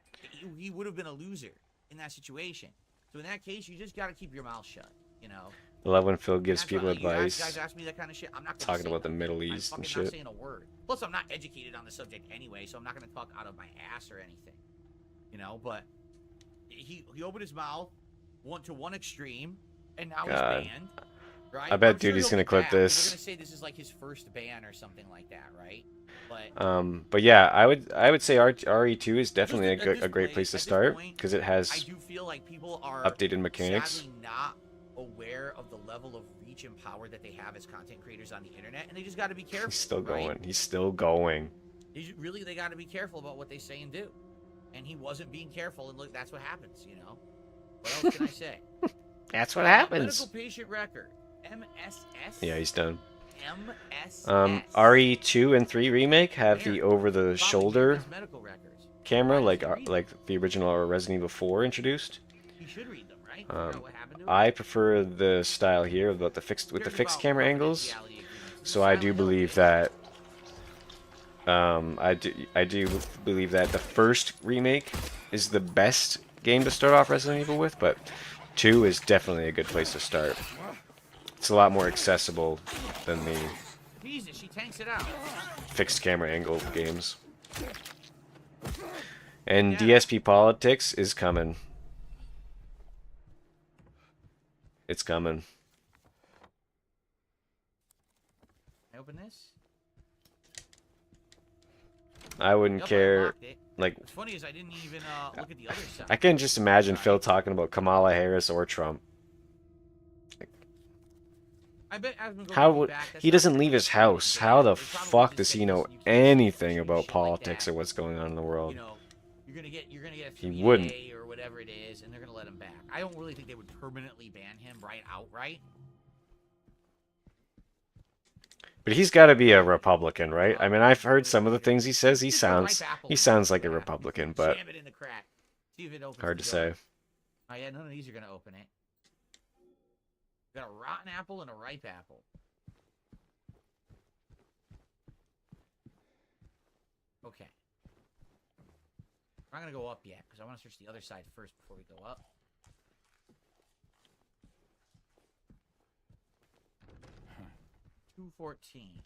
He would have been a loser in that situation. So in that case, you just got to keep your mouth shut, you know. I love when Phil gives That's people why, you advice. guys ask me that kind of shit. I'm not gonna Talking say about the nothing. Middle I'm East and fucking not shit. saying a word. Plus, I'm not educated on the subject anyway, so I'm not gonna talk out of my ass or anything, you know. But he opened his mouth, went to one extreme, and now God. he's banned. Right? I bet I'm sure dude he's he'll gonna be clip back, 'cause this. They're gonna say this is like his first ban or something like that, right? But But yeah, I would say RE2 is definitely at this a great place- place to at this start point, because it I has do feel like people are updated mechanics. sadly not aware of the level of reach and power that they have as content creators on the internet, and they just got to be careful. He's still right? going. He's still going. They got to be careful about what they say and do. And he wasn't being careful, and look, that's what happens, you know. What else can I say? That's what happens. Medical patient record, MSS. Yeah, he's done. MSS. RE2 and 3 remake have the Probably over-the-shoulder his medical records. camera, Why like does he read like the original Resident Evil 4 introduced. He should read them, right? Figure out what happened to him. I prefer the style here about the fixed camera angles. So I do believe that I do believe that the first remake is the best game to start off Resident Evil with, but 2 is definitely a good place to start. It's a lot more accessible than the Jesus, she tanks it out. fixed camera angle games. And DSP Politics is coming. It's coming. I open this. I wouldn't Yep, I care. unlocked it. Like, What's funny is I didn't even look at the other side. I can just imagine Phil talking about Kamala Harris or Trump. I bet Asmund How goes would back, that's he not doesn't the leave his case. house? They How the probably fuck just does say, he know "Listen, you can't anything do about shit like politics that. or what's going on in the world? You know, you're gonna get a He 3 wouldn't. day or whatever it is, and they're gonna let him back. I don't really think they would permanently ban him outright. But he's got to be a Republican, right? I mean, I've heard some of the things he says. He Just put a ripe sounds apple he in sounds the like a crack. Republican, but Jam it in the crack. See if it opens hard the to door. say. Oh yeah, none of these are gonna open it. Got a rotten apple and a ripe apple. Okay. I'm not gonna go up yet because I want to search the other side first before we go up. Huh. 214.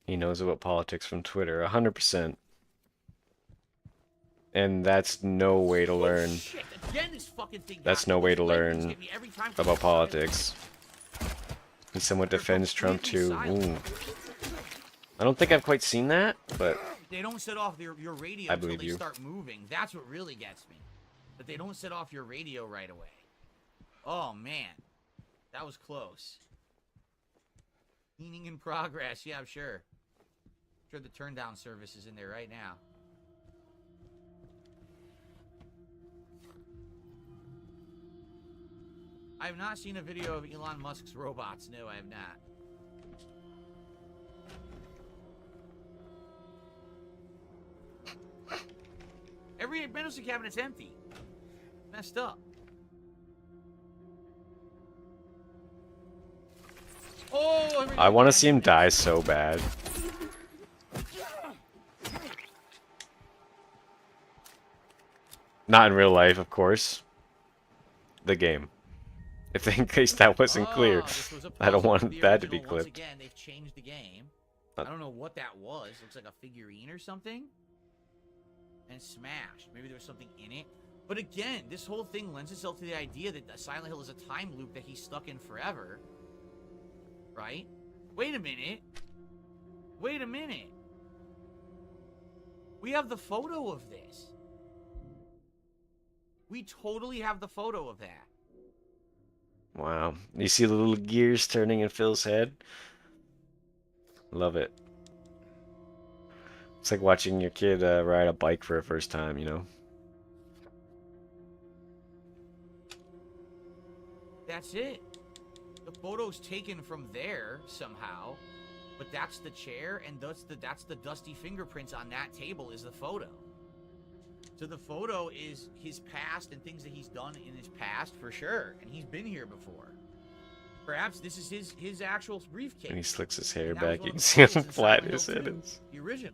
He knows about politics from Twitter, 100%. And that's no way to learn. Oh, shit. Again, this fucking thing That's got no me. way Those to lightnings learn get me every time. about politics. He somewhat They're defends Trump too. completely Ooh. I don't think I've quite seen that, but They don't set off your radio I until believe they you. start moving. That's what really gets me. That they don't set off your radio right away. Oh, man. That was close. Cleaning in progress. Yeah, I'm sure. I'm sure the turn down service is in there right now. I have not seen a video of Elon Musk's robots. No, I have not. Every medicine cabinet's empty. Messed up. Oh, I want to see him die so bad. Not in real life, of course. The game. If in case that wasn't clear, this was a I don't puzzle want from the that to be original. Once clipped. again, they've changed the game. Uh, I don't know what that was. Looks like a figurine or something. And smashed. Maybe there was something in it. But again, this whole thing lends itself to the idea that Silent Hill is a time loop that he's stuck in forever. Right? Wait a minute. Wait a minute. We have the photo of this. We totally have the photo of that. Wow. You see the little gears turning in Phil's head? Love it. It's like watching your kid ride a bike for the first time, you know? That's it. The photo's taken from there somehow, but that's the chair, and that's the dusty fingerprints on that table is the photo. So the photo is his past and things that he's done in his past for sure, and he's been here before. Perhaps this is his actual briefcase. And he slicks his hair And that was back. one You of can the see how photos in flat Silent his Hill head 2, is. the original.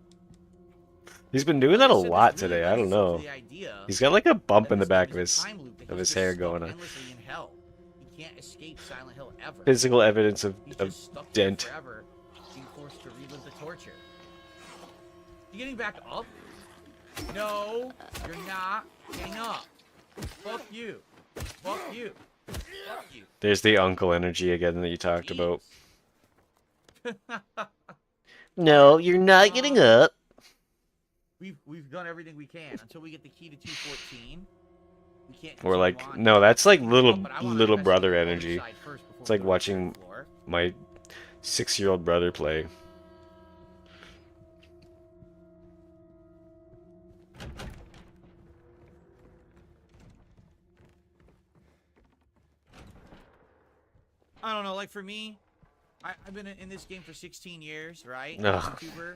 He's been doing that a Like I said, lot this really today. I don't lends itself know. to the idea He's got like a bump that in the this back game of is a his time loop, that of he's his just hair stuck going on. endlessly in hell. He can't escape Silent Hill ever. Physical evidence of He's just stuck there dent. forever, being forced to relive the torture. You getting back up? No, you're not getting up. Fuck you. Fuck you. Fuck you. There's the uncle energy again that you talked about. No, you're not getting up. We've done everything we can until we get the key to 214. We can't. Or continue like, on. no, that's like Oh, little but I wanna little brother investigate the other energy. side first before It's we like go to the watching third floor. my 6-year-old brother play. I don't know. Like for me, I've been in this game for 16 years, right? Ugh. YouTuber.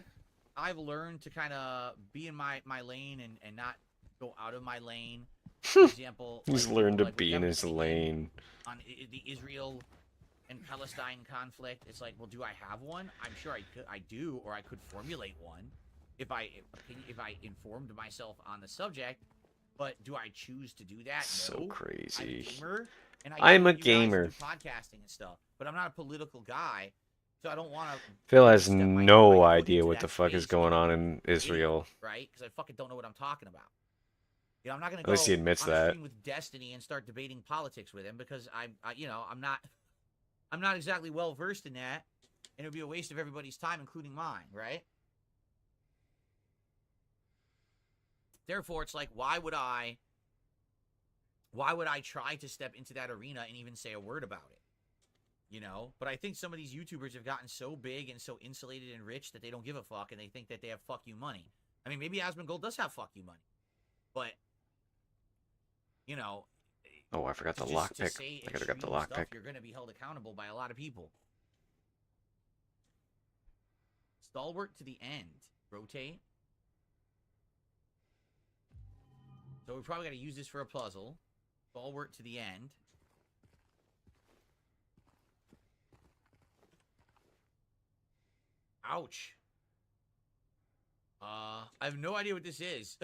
I've learned to kind of be in my lane and not go out of my lane. For example, He's like, learned to like with be in Kevin his speaking lane. on the Israel and Palestine conflict. It's like, well, do I have one? I'm sure I do, or I could formulate one if I informed myself on the subject. But do I choose to do that? So No. crazy. I'm a gamer, and I'm do a what you guys gamer. do podcasting and stuff, but I'm not a political guy, so I don't want to. Phil has step my no foot idea into what that the fuck is space going and on be in an idiot, Israel. right? Because I fucking don't know what I'm talking about. You know, I'm not gonna At go least he admits on a that. stream with Destiny and start debating politics with him because I'm not exactly well versed in that, and it would be a waste of everybody's time, including mine, right? Therefore, it's like, why would I try to step into that arena and even say a word about it? You know? But I think some of these YouTubers have gotten so big and so insulated and rich that they don't give a fuck, and they think that they have fuck you money. I mean, maybe Asmongold does have fuck you money, but you know. Oh, I forgot the just to lockpick. say I gotta grab the extreme stuff, lockpick. You're going to be held accountable by a lot of people. Stalwart to the end. Rotate. So we probably got to use this for a puzzle. Stalwart to the end. Ouch. I have no idea what this is.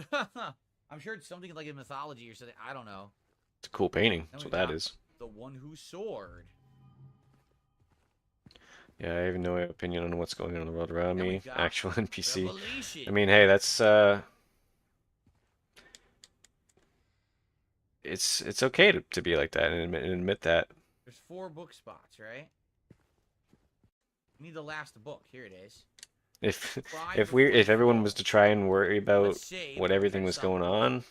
I'm sure it's something like a mythology or something. I don't know. It's a cool painting. Then That's we what that got is. The one who soared. Yeah, I have no opinion on what's going on in the world around Then we me. got Actual NPC. Revelation. I mean, hey, that's it's okay to be like that and admit that. There's 4 book spots, right? We need the last book. Here it is. If Try if before you everyone fall. was to try and worry about Let's save what and everything try was something. going on,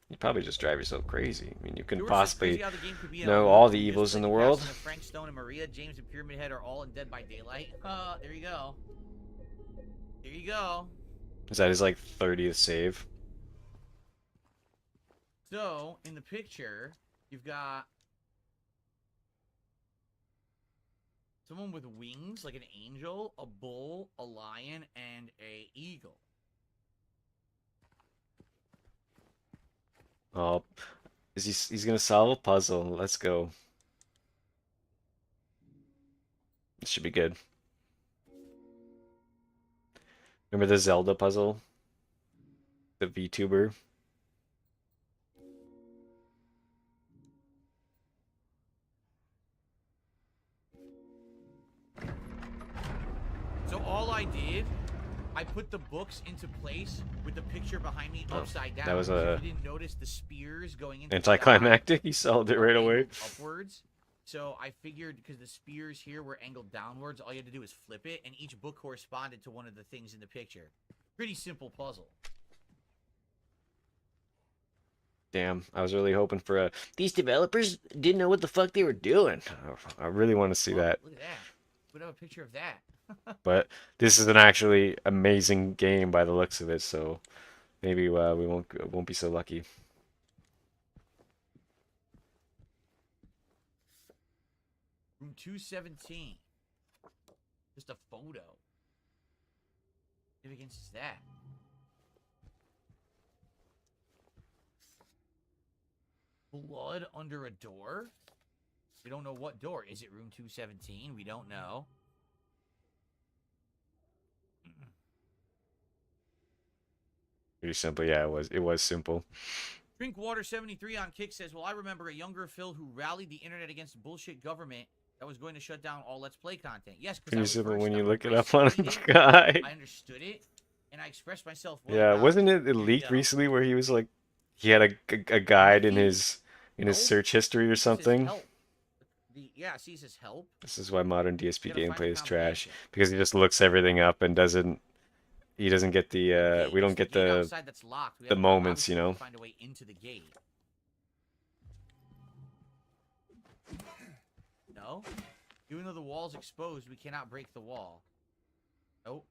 you'd probably just drive yourself crazy. I mean, you couldn't Yours is possibly crazy how the game could be in a know loop all where the you just evils in play the the world. passing of Frank Stone and Maria, James and Pyramid Head are all in Dead by Daylight. There you go. There you go. Is that his like 30th save? So, in the picture, you've got someone with wings, like an angel, a bull, a lion, and a eagle. Oh, he's gonna solve a puzzle. Let's go. This should be good. Remember the Zelda puzzle? The VTuber? I did, I put the books into place with the picture behind me upside down. That was If you didn't notice the spears going into anticlimactic. He solved it are right away. angled upwards. So I figured because the spears here were angled downwards, all you had to do was flip it, and each book corresponded to one of the things in the picture. Pretty simple puzzle. Damn, I was really hoping for a. These developers didn't know what the fuck they were doing. I really want to see Oh, that. Look at that. We'd have a picture of that. But this is an actually amazing game by the looks of it, so maybe we won't be so lucky. Room 217. Just a photo. What significance is that? Blood under a door? We don't know what door. Is it room 217? We don't know. Pretty simple, yeah. It was simple. Drinkwater73 on Kick says, well, I remember a younger Phil who rallied the internet against a bullshit government that was going to shut down all Let's Play content. Yes, because I Pretty was simple versed when you on look it I up on a studied it, guy. I understood it, and I expressed myself well Yeah, enough, wasn't it and, leaked recently where he was like, he had a guide in his No. search history or it says something? help. Yeah, see, it says help. This is why modern DSP You gotta find gameplay the is trash, combination. because he just looks everything up and he doesn't get the Gate, we it's don't get gate the outside that's locked. We the have to moments, you obviously know. find a way into the gate. No? Even though the wall's exposed, we cannot break the wall. Nope.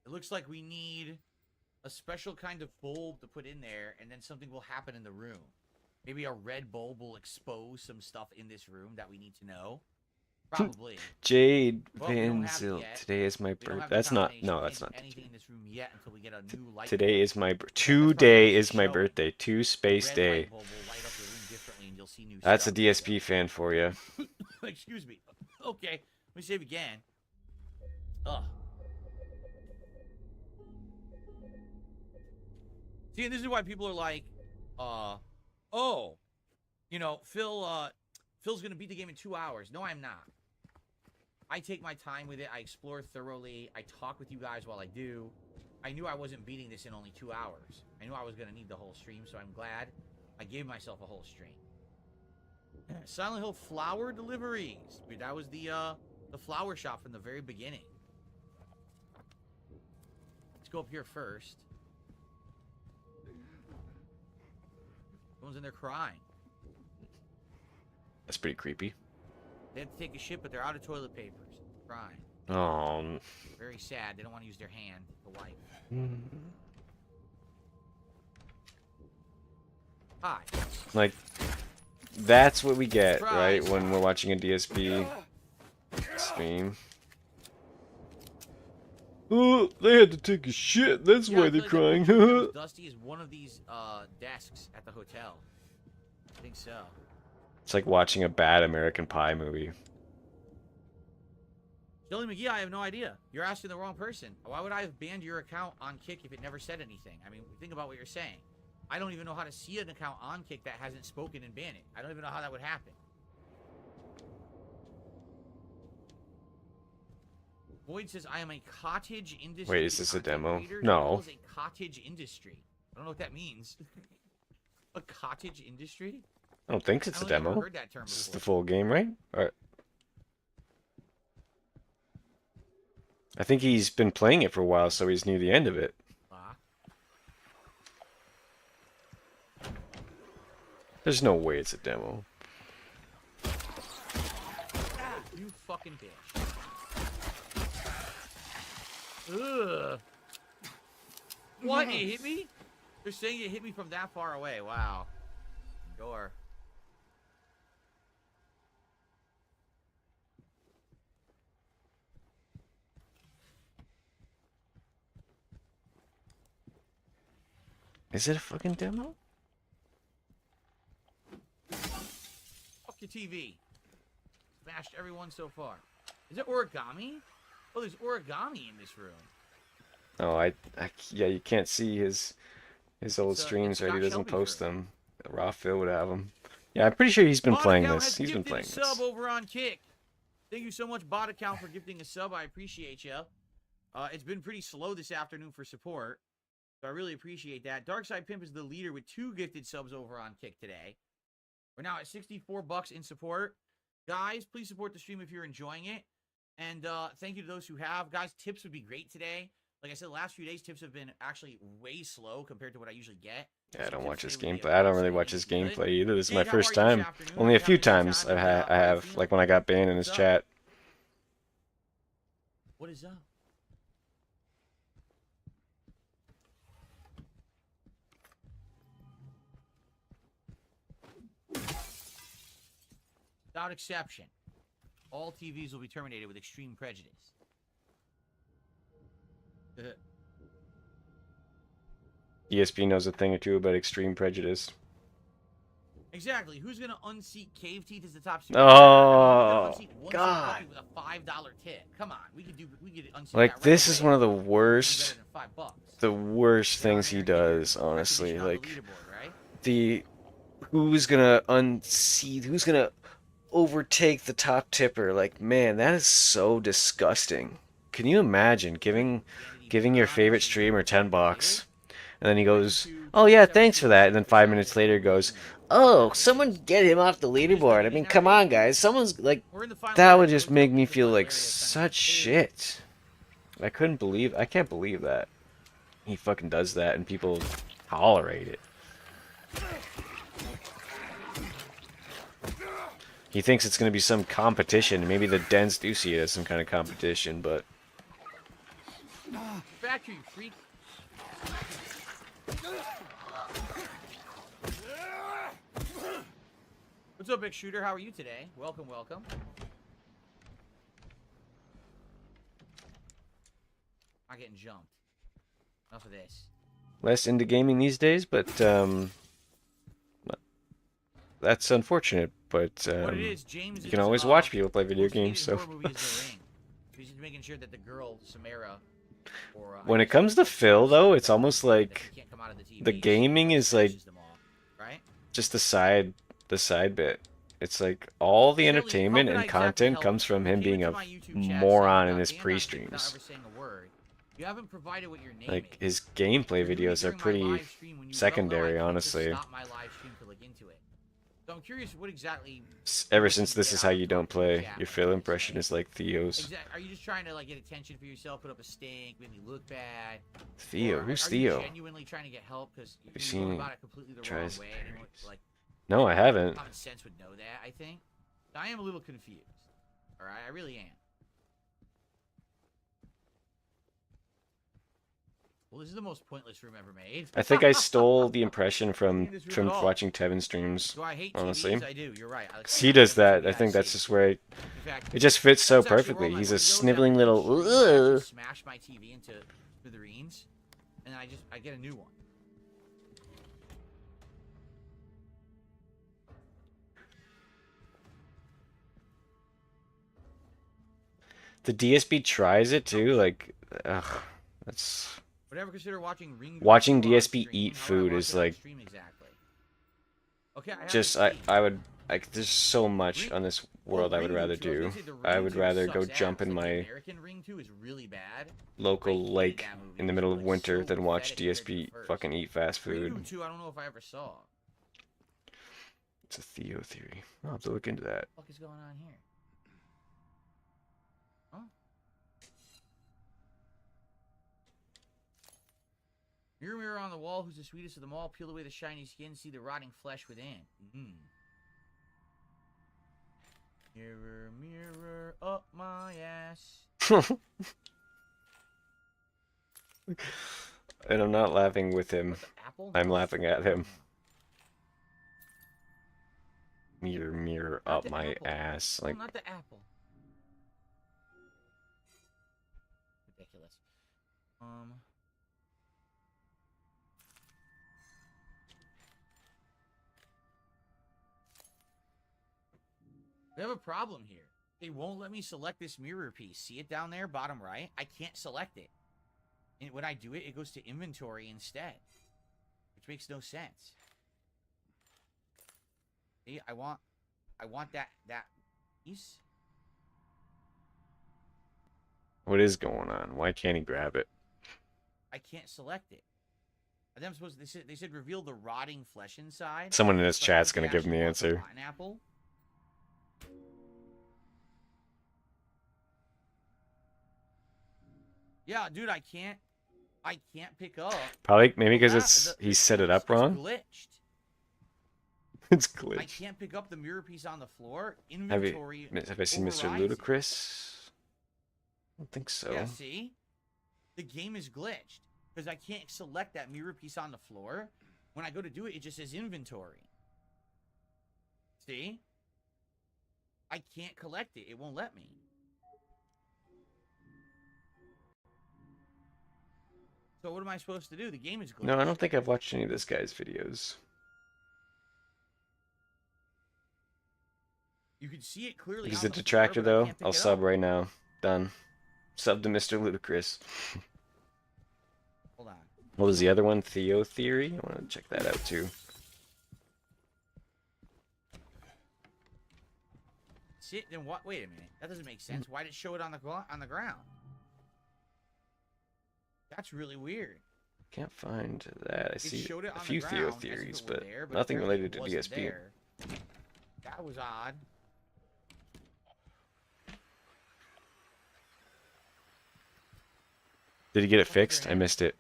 It looks like we need a special kind of bulb to put in there, and then something will happen in the room. Maybe a red bulb will expose some stuff in this room that we need to know. Probably. Jade Well, we don't have it Vanzil. yet. Today is my We don't birthday. have the That's not. combination. No, We that's can't not. do anything in this room yet until we get a new light Today bulb. is my That's today probably is my showing. birthday. To space Red day. light bulb will light up the room differently, and you'll see new That's a stuff. DSP fan for you. Excuse me. Okay, let me save again. Ugh. See, and this is why people are like, oh, you know, Phil's gonna beat the game in 2 hours. No, I'm not. I take my time with it. I explore thoroughly. I talk with you guys while I do. I knew I wasn't beating this in only 2 hours. I knew I was gonna need the whole stream, so I'm glad I gave myself a whole stream. Silent Hill flower deliveries. Dude, that was the flower shop from the very beginning. Let's go up here first. Someone's in there crying. That's pretty creepy. They had to take a shit, but they're out of toilet papers. Crying. Oh. Very sad. They don't want to use their hand to wipe. Hi. Like, that's what we get, right? Surprise. When we're watching a DSP stream. Oh, they had to take a shit. That's Yeah, why I they're feel like that crying. picture that was Dusty is one of these desks at the hotel. I think so. It's like watching a bad American Pie movie. Billy McGee, I have no idea. You're asking the wrong person. Why would I have banned your account on Kick if it never said anything? I mean, think about what you're saying. I don't even know how to see an account on Kick that hasn't spoken and ban it. I don't even know how that would happen. Boyd says, I am a cottage industry. Wait, is this a content demo? creator. No. What is a cottage industry? I don't know what that means. A cottage industry? I don't think it's I a don't think I've ever demo. heard that term This is the before. full game, right? Or... I think he's been playing it for a while, so he's near the end of it. Ah. There's no way it's a demo. You fucking bitch. Ugh. What? It hit me? They're saying it hit me from that far away. Wow. Door. Is it a fucking demo? Fuck your TV. Smashed everyone so far. Is it origami? Oh, there's origami in this room. Oh, yeah, you can't see his old It's streams, right? He Scott doesn't Shelby post for them. Raw Phil would have them. Yeah, I'm pretty sure he's been Bot playing account this. has He's been gifted a playing sub this. over on Kick. Thank you so much, Bot account, for gifting a sub. I appreciate you. It's been pretty slow this afternoon for support, so I really appreciate that. Darkside Pimp is the leader with 2 gifted subs over on Kick today. We're now at 64 bucks in support. Guys, please support the stream if you're enjoying it. And thank you to those who have. Guys, tips would be great today. Like I said, the last few days, tips have been actually way slow compared to what I usually get. Yeah, I don't watch his gameplay. gameplay. I don't really watch his gameplay either. This is my first time. Only a few times I have, like when I got banned in his chat. What is up? Without exception, all TVs will be terminated with extreme prejudice. DSP knows a thing or two about extreme prejudice. Exactly. Who's gonna unseat Cave Teeth as the top super? Oh, God. With a $5 tip. Come on, we could unseat Like, that this right is away. one of the Better worst, than $5. the worst things he does, honestly. Recognition on the Like, leaderboard, right? the who's gonna unseat, who's gonna overtake the top tipper? Like, man, that is so disgusting. Can you imagine giving your favorite streamer $10, and then he goes, "Oh yeah, thanks for that," and then 5 minutes later goes, "Oh, someone get him off the leaderboard." I mean, come on, guys. Someone's like, that would just make me feel like such shit. I can't believe that he fucking does that and people tolerate it. He thinks it's gonna be some competition. Maybe the Dens do see it as some kind of competition, but Back here, you freak. What's up, Big Shooter? How are you today? Welcome, welcome. Not getting jumped. Enough of this. less into gaming these days. But that's unfortunate. But What it is, James you can is, always watch people play video most hated games. So horror movie is The Ring. He's just making sure that the girl Samara, or when it comes to Phil, though, it's almost like can't come out of the TV. the gaming is like Finishes them all, right? just the side bit. It's like all the Shelly, entertainment how can I and exactly content help comes you? from You him came being into a my YouTube chat moron saying in his about pre-streams. without ever saying a word. You haven't provided what your name Like is. his gameplay You're doing it videos are during my pretty live stream when you well know I secondary, can't honestly. Just stop my live stream to look into it. So I'm curious what exactly. Ever since This Is How You Don't in the Play, chat your when Phil you're impression saying. is like Theo's. Are you just trying to like get attention for yourself, put up a stink, make me look bad? Theo? Or Who's are Theo? you genuinely trying to get help because you you're seen going about it completely the wrong tries way? And everyone, like No, I haven't. common sense would know that. I think. I am a little confused. All right, I really am. Well, this is the most pointless room ever made. I think I stole the impression from In this room at all. watching Tevin streams. Do I hate Honestly, TVs? I do. You're right. 'Cause he does that. I think that's just where In fact, it just fits so that's actually perfectly. where He's my a windows sniveling that little. stream, I actually Ugh. smash my TV into smithereens, and then I get a new one. The DSP tries it too. Like, ugh, that's Would ever consider watching Ring? watching Duo on DSP stream? eat How would I food watch is it on like stream exactly? Okay, I have just to see. I would like. There's so much Ring- on this well, world I would Ring rather Duo, I was do. gonna say the I Ring would Duo rather go sucks jump ass. in Like, the my American Ring 2 is really bad. local I hated lake that movie. in the It middle was, of like, winter so than watch pathetic compared to DSP the first. fucking eat fast Ring food. 2, I don't know if I ever saw. It's a Theo theory. I'll have to look into that. What the fuck is going on here? Huh? Mirror, mirror on the wall, who's the sweetest of them all? Peel away the shiny skin, see the rotting flesh within. Mirror, mirror up my ass. And I'm not laughing with him. What, the apple? I'm laughing at him. Mirror, mirror Not up the my apple. ass. No, Like, not the apple. Ridiculous. We have a problem here. They won't let me select this mirror piece. See it down there, bottom right? I can't select it. And when I do it, it goes to inventory instead, which makes no sense. See, I want that piece. What is going on? Why can't he grab it? I can't select it. And I'm supposed they said reveal the rotting flesh inside. Someone in this But chat's they gonna give him the actually want the answer. rotten apple. Yeah, dude, I can't pick up. Probably maybe the because he set it up it's wrong. Glitched. It's I glitched. can't pick up the mirror piece on the floor. Have Inventory. I seen Mr. overrides it. Ludacris? I don't think so. Yeah, see? The game is glitched. Because I can't select that mirror piece on the floor. When I go to do it, it just says inventory. See? I can't collect it. It won't let me. So what am I supposed to do? The game is glitched. No, I don't think I've watched any of this guy's videos. You can see it clearly. He's on a the floor, detractor but I though. can't pick I'll it sub up. right now. Done. Sub to Mr. Ludacris. Hold on. What was the other one? Theo Theory? I want to check that out too. See, then what? Wait a minute. That doesn't make sense. Why did it show it on the ground? That's really weird. Can't find that. I It see showed it a on few the Theo ground as if theories, it were but there, nothing apparently related it to wasn't DSP. there. That was odd. Did he get it fixed? I missed it.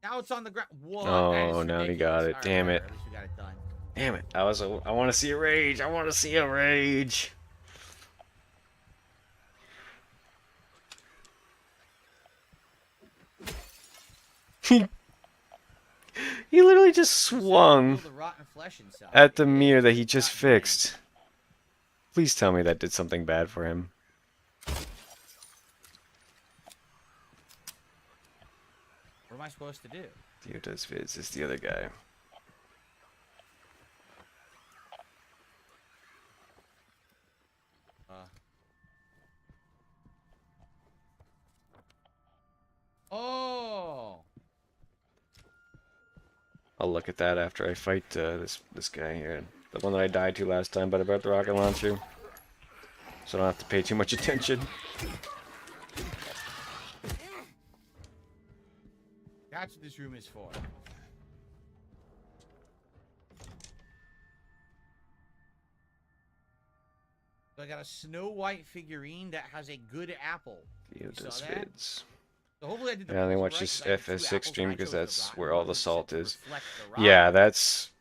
Now it's on the ground. What? Oh, now he got it. All right, Damn whatever. it. At least we got it done. Damn it. I want to see a rage. I want to see a rage. He literally just swung Feel the rotten flesh inside. at the It mirror is that he just rotten. fixed. Please tell me that did something bad for him. What am I supposed to do? Theo does vids. It's the other guy. Oh. I'll look at that after I fight this guy here. The one that I died to last time, but I brought the rocket launcher. So I don't have to pay too much attention. That's what this room is for. So I got a Snow White figurine that has a good apple. Theo You saw does that? vids. So hopefully I did the Yeah, they puzzle watch right, this 'cause I had two FS6 apples stream and I because chose the that's rotten where all one the because it salt said to is. reflect the rotten Yeah,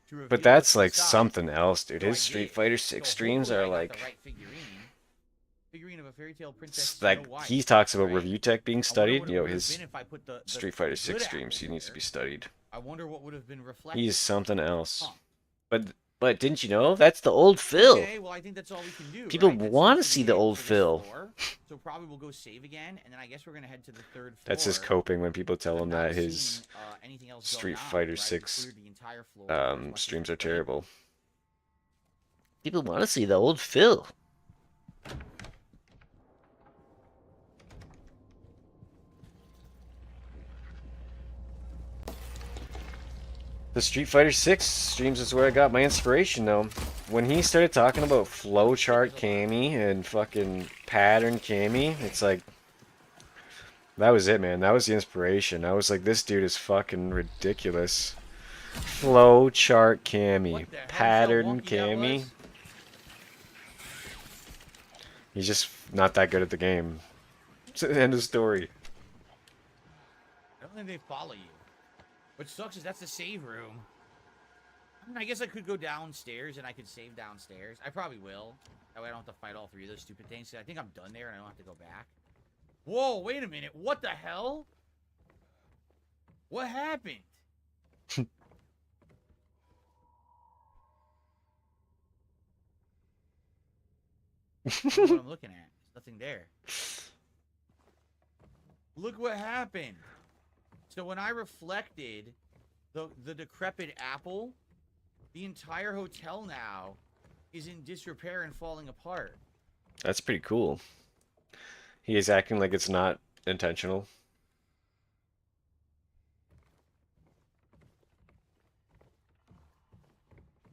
to but reveal that's what's like inside. something else, dude. So I His Street did. Fighter 6 So streams hopefully are I got like, the right figurine of a fairy tale princess it's Snow like White, he talks about right? review tech being I wonder studied. what it You know, would have his been if I put the Street Fighter good 6 apple streams, he needs to there. be studied. I wonder what would have been reflected. He's something else. Huh. But didn't you know? That's the old Phil. Okay, well I think that's all we can do. People right? That want to seems see be the it old for this Phil. floor. So probably we'll go save again, and then I guess we're gonna head to the third floor. That's his coping when people tell I've him not that his seen, anything else going Street on, Fighter right? We 6 cleared the entire floor as much as streams we are could. terrible. People want to see the old Phil. The Street Fighter 6 streams is where I got my inspiration, though. When he started talking about flowchart Cammy and fucking pattern Cammy, it's like, that was it, man. That was the inspiration. I was like, this dude is fucking ridiculous. Flowchart Cammy, What the hell, pattern how wonky that Cammy. was? He's just not that good at the game. End of story. I don't think they follow you. What sucks is that's the save room. I mean, I guess I could go downstairs and I could save downstairs. I probably will. That way I don't have to fight all three of those stupid things. I think I'm done there and I don't have to go back. Whoa, wait a minute. What the hell? What happened? I don't know what I'm looking at. There's nothing there. Look what The entire hotel now is in disrepair and falling apart. That's pretty cool. He is acting like it's not intentional.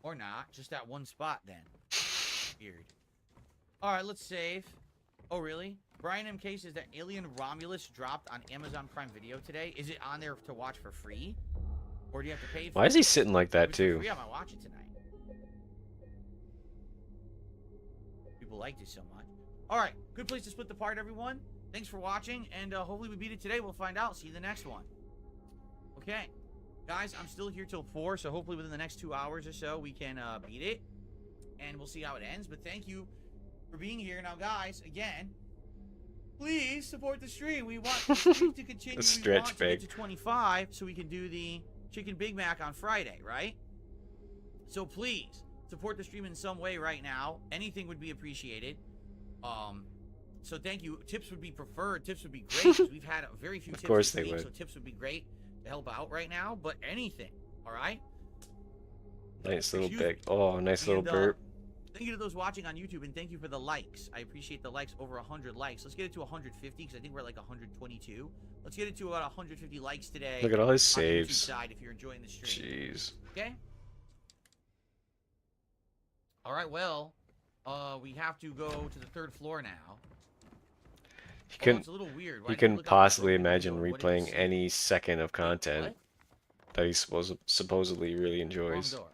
Or not. Just that one spot then. Weird. Alright, let's save. Oh, really? Brian MK says that Alien Romulus dropped on Amazon Prime Video today. Is it on there to watch for free? Or do you have to pay for it? Why is he sitting like If that it's for too? free, I might watch it tonight. People liked it so much. Alright, good place to split the part, everyone. Thanks for watching, and hopefully we beat it today. We'll find out. See you in the next one. Okay. Guys, I'm still here till 4, so hopefully within the next 2 hours or so, we can beat it. And we'll see how it ends. But thank you for being here. Now, guys, again, please support the stream. We want the stream to continue. We want to get to 25 so we can do the Chicken Big Mac on Friday, right? So please, support the stream in some way right now. Anything would be appreciated. So thank you. Tips would be preferred. Tips would be great because we've had very few tips course this they week, would. so tips would be great to help out right now. But anything, all right? Nice little Excuse big. me. Oh, nice little And, burp. Thank you to those watching on YouTube, and thank you for the likes. I appreciate the likes. Over 100 likes. Let's get it to 150 because I think we're at like 122. Let's get it to about 150 likes today. Look at all his on the YouTube saves. side if you're enjoying the stream. Jeez. Okay. All right. Well, we have to go to the 3rd floor now. He couldn't. It's a little weird. Why He didn't you couldn't look out the possibly window? imagine What did you replaying see? any second of content What? that he supposedly really Wrong enjoys. door.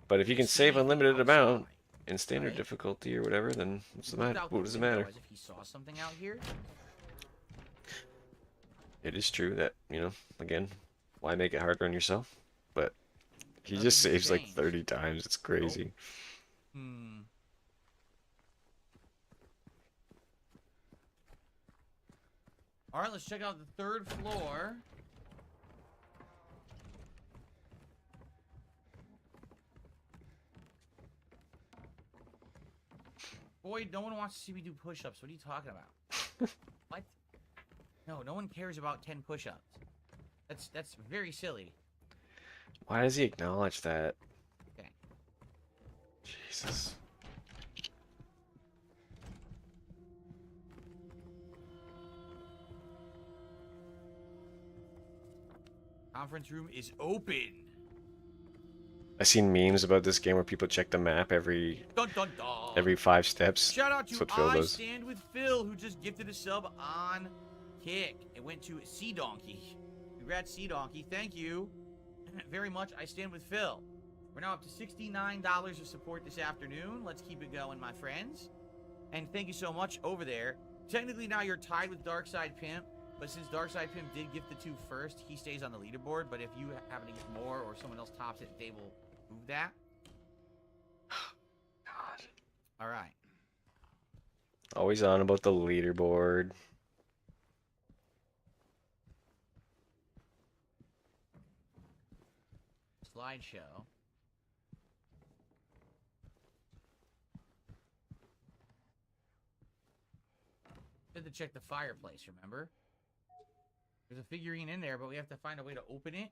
But if you can See save anything unlimited amount outside, in standard right? difficulty or whatever, then what's the He looked matter? out the What does it window matter? As if he saw something out here. It is true that, you know, again, why make it harder on yourself? But he Nothing just has saves like changed. 30 times. It's crazy. Hmm. All right, let's check out the 3rd floor. Boy, no one wants to see me do push-ups. What are you talking about? What? No, no one cares about 10 push-ups. That's very silly. Why does he acknowledge that? Okay. Jesus. Conference room is open. I've seen memes about this game where people check the map every Dun dun dun. 5 steps. Shout out to That's what Phil I does. Stand With Phil, who just gifted a sub on Kick. It went to Sea Donkey. Congrats, Sea Donkey. Thank you very much. I Stand With Phil. We're now up to $69 of support this afternoon. Let's keep it going, my friends. And thank you so much over there. Technically, now you're tied with Darkside Pimp. But since Darkside Pimp did gift the 2 first, he stays on the leaderboard. But if you happen to get more or someone else tops it, they will move that. God. All right. Always on about the leaderboard. Slideshow. We have to check the fireplace, remember? There's a figurine in there, but we have to find a way to open it.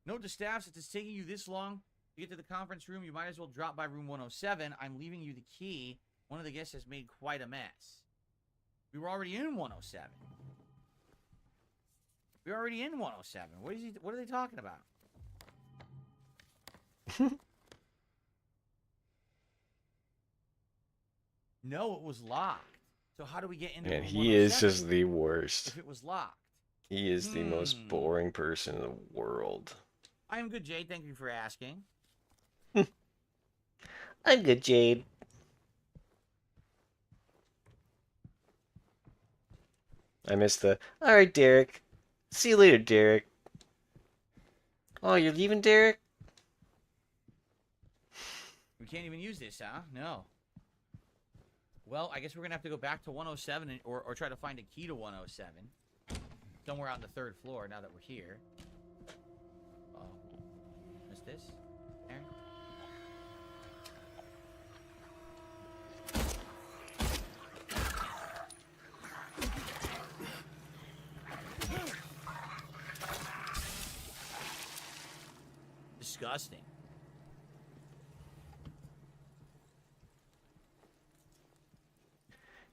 Note to staff, since it's taking you this long to get to the conference room, you might as well drop by room 107. I'm leaving you the key. One of the guests has made quite a mess. We were already in 107. We were already in 107. What are they talking about? No, it was locked. So how do we get into Man, room he is 107 just the worst. if it was locked? He is the most boring person in the world. I am good, Jade. Thank you for asking. I'm good, Jade. I missed the. Alright, Derek. See you later, Derek. Oh, you're leaving, Derek? We can't even use this, huh? No. Well, I guess we're going to have to go back to 107 or try to find a key to 107. Somewhere on the 3rd floor now that we're here. Oh. Missed this? Aaron? disgusting.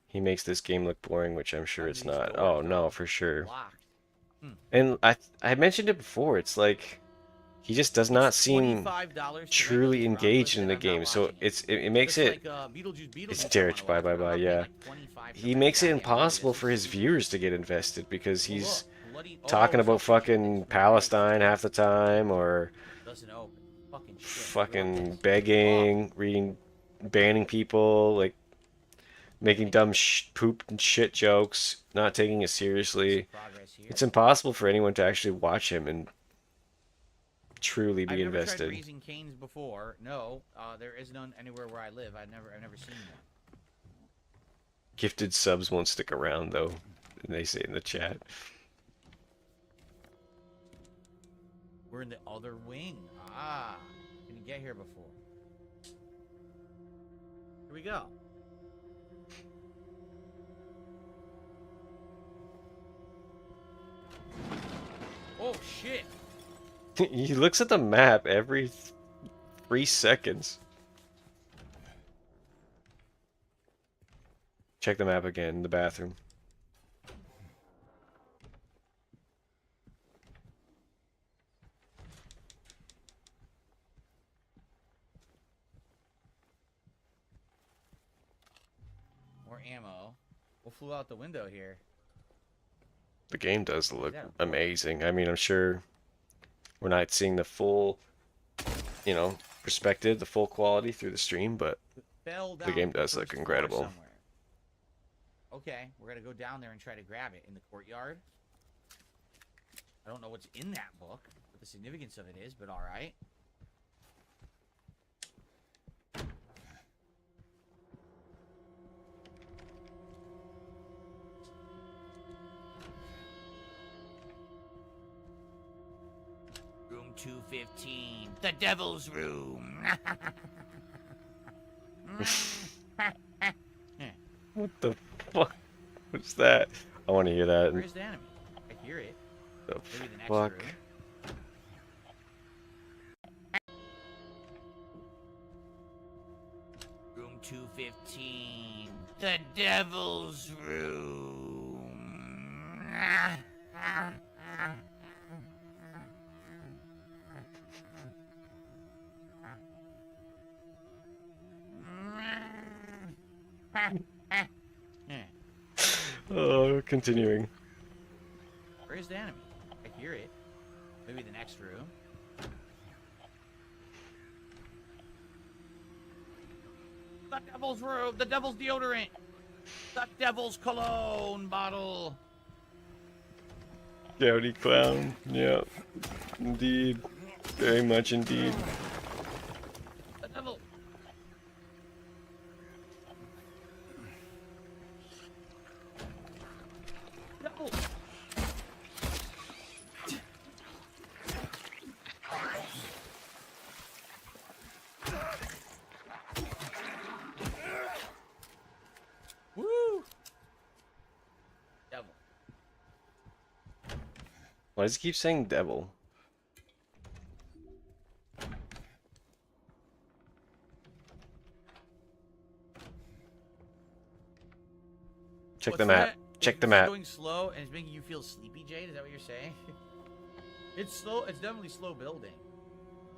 He makes this game look boring, which I'm sure None of it's these not. doors Oh no, are for sure. locked. And I mentioned it before. It's like he just does not seem $25 to rent truly Ghost engaged Romulus, in the and I'm not game. So watching it. it makes Just it. like It's Beetlejuice I Derek, wanna bye watch, bye but I'm bye. not paying Yeah, like 25 to he rent a makes it goddamn movie. impossible That's for his stupid. viewers to get invested because Oh, he's look, bloody, talking oh, about something like fucking this. Palestine half the time, or Doesn't open. Fucking shit. What fucking is this? Oh, begging, reading, banning people, like making dumb poop and shit jokes, not taking it seriously. progress here. It's impossible for anyone to actually watch him and truly be I've never tried invested. raising canes before. No, there is none anywhere where I live. I've never seen one. Gifted subs won't stick around though, they say in the chat. We're in the other wing. Ah, didn't get here before. Here we go. Oh shit! He looks at the map every 3 seconds. Check the map again in the bathroom. More ammo. What flew out the window here? The game does look Yeah. amazing. I mean, I'm sure we're not seeing the full, you know, perspective, the full quality through the stream, but Fell the down game the does look first floor incredible. somewhere. Okay, we're gonna go down there and try to grab it in the courtyard. I don't know what's in that book, what the significance of it is, but all right. Room 215, the devil's room. What the fuck was that? I want to hear that. Where's the enemy? I hear it. The Maybe the next fuck? room. Room 215. The devil's room. Oh, continuing. Where's the enemy? I hear it. Maybe the next room. The devil's room. The devil's deodorant. The devil's cologne bottle. Dowdy clown. Yeah. Indeed. Very much indeed. The devil. Devil. Woo! Devil. Why does he keep saying devil? Check the What's map. that? Check the It's map. going slow and it's making you feel sleepy, Jade. Is that what you're saying? It's slow. It's definitely slow building.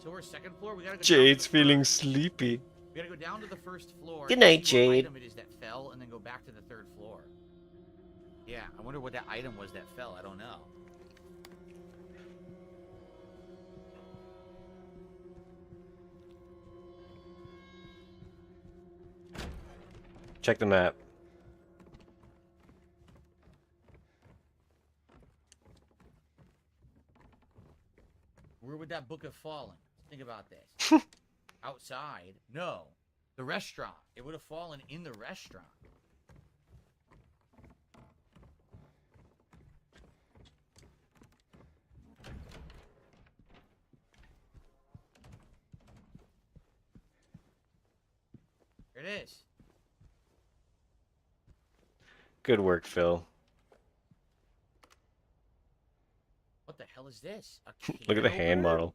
So we're second floor. We gotta go. Jade's down to the feeling first. sleepy. We gotta go down to the first floor. Good and night, see what Jade. item it is that fell, and then go back to the third floor. Yeah, I wonder what that item was that fell. I don't know. Check the map. Where would that book have fallen? Think about this. Outside? No. The restaurant. It would have fallen in the restaurant. There it is. Good work, Phil. What the hell is this? A Look at the can hand opener? model.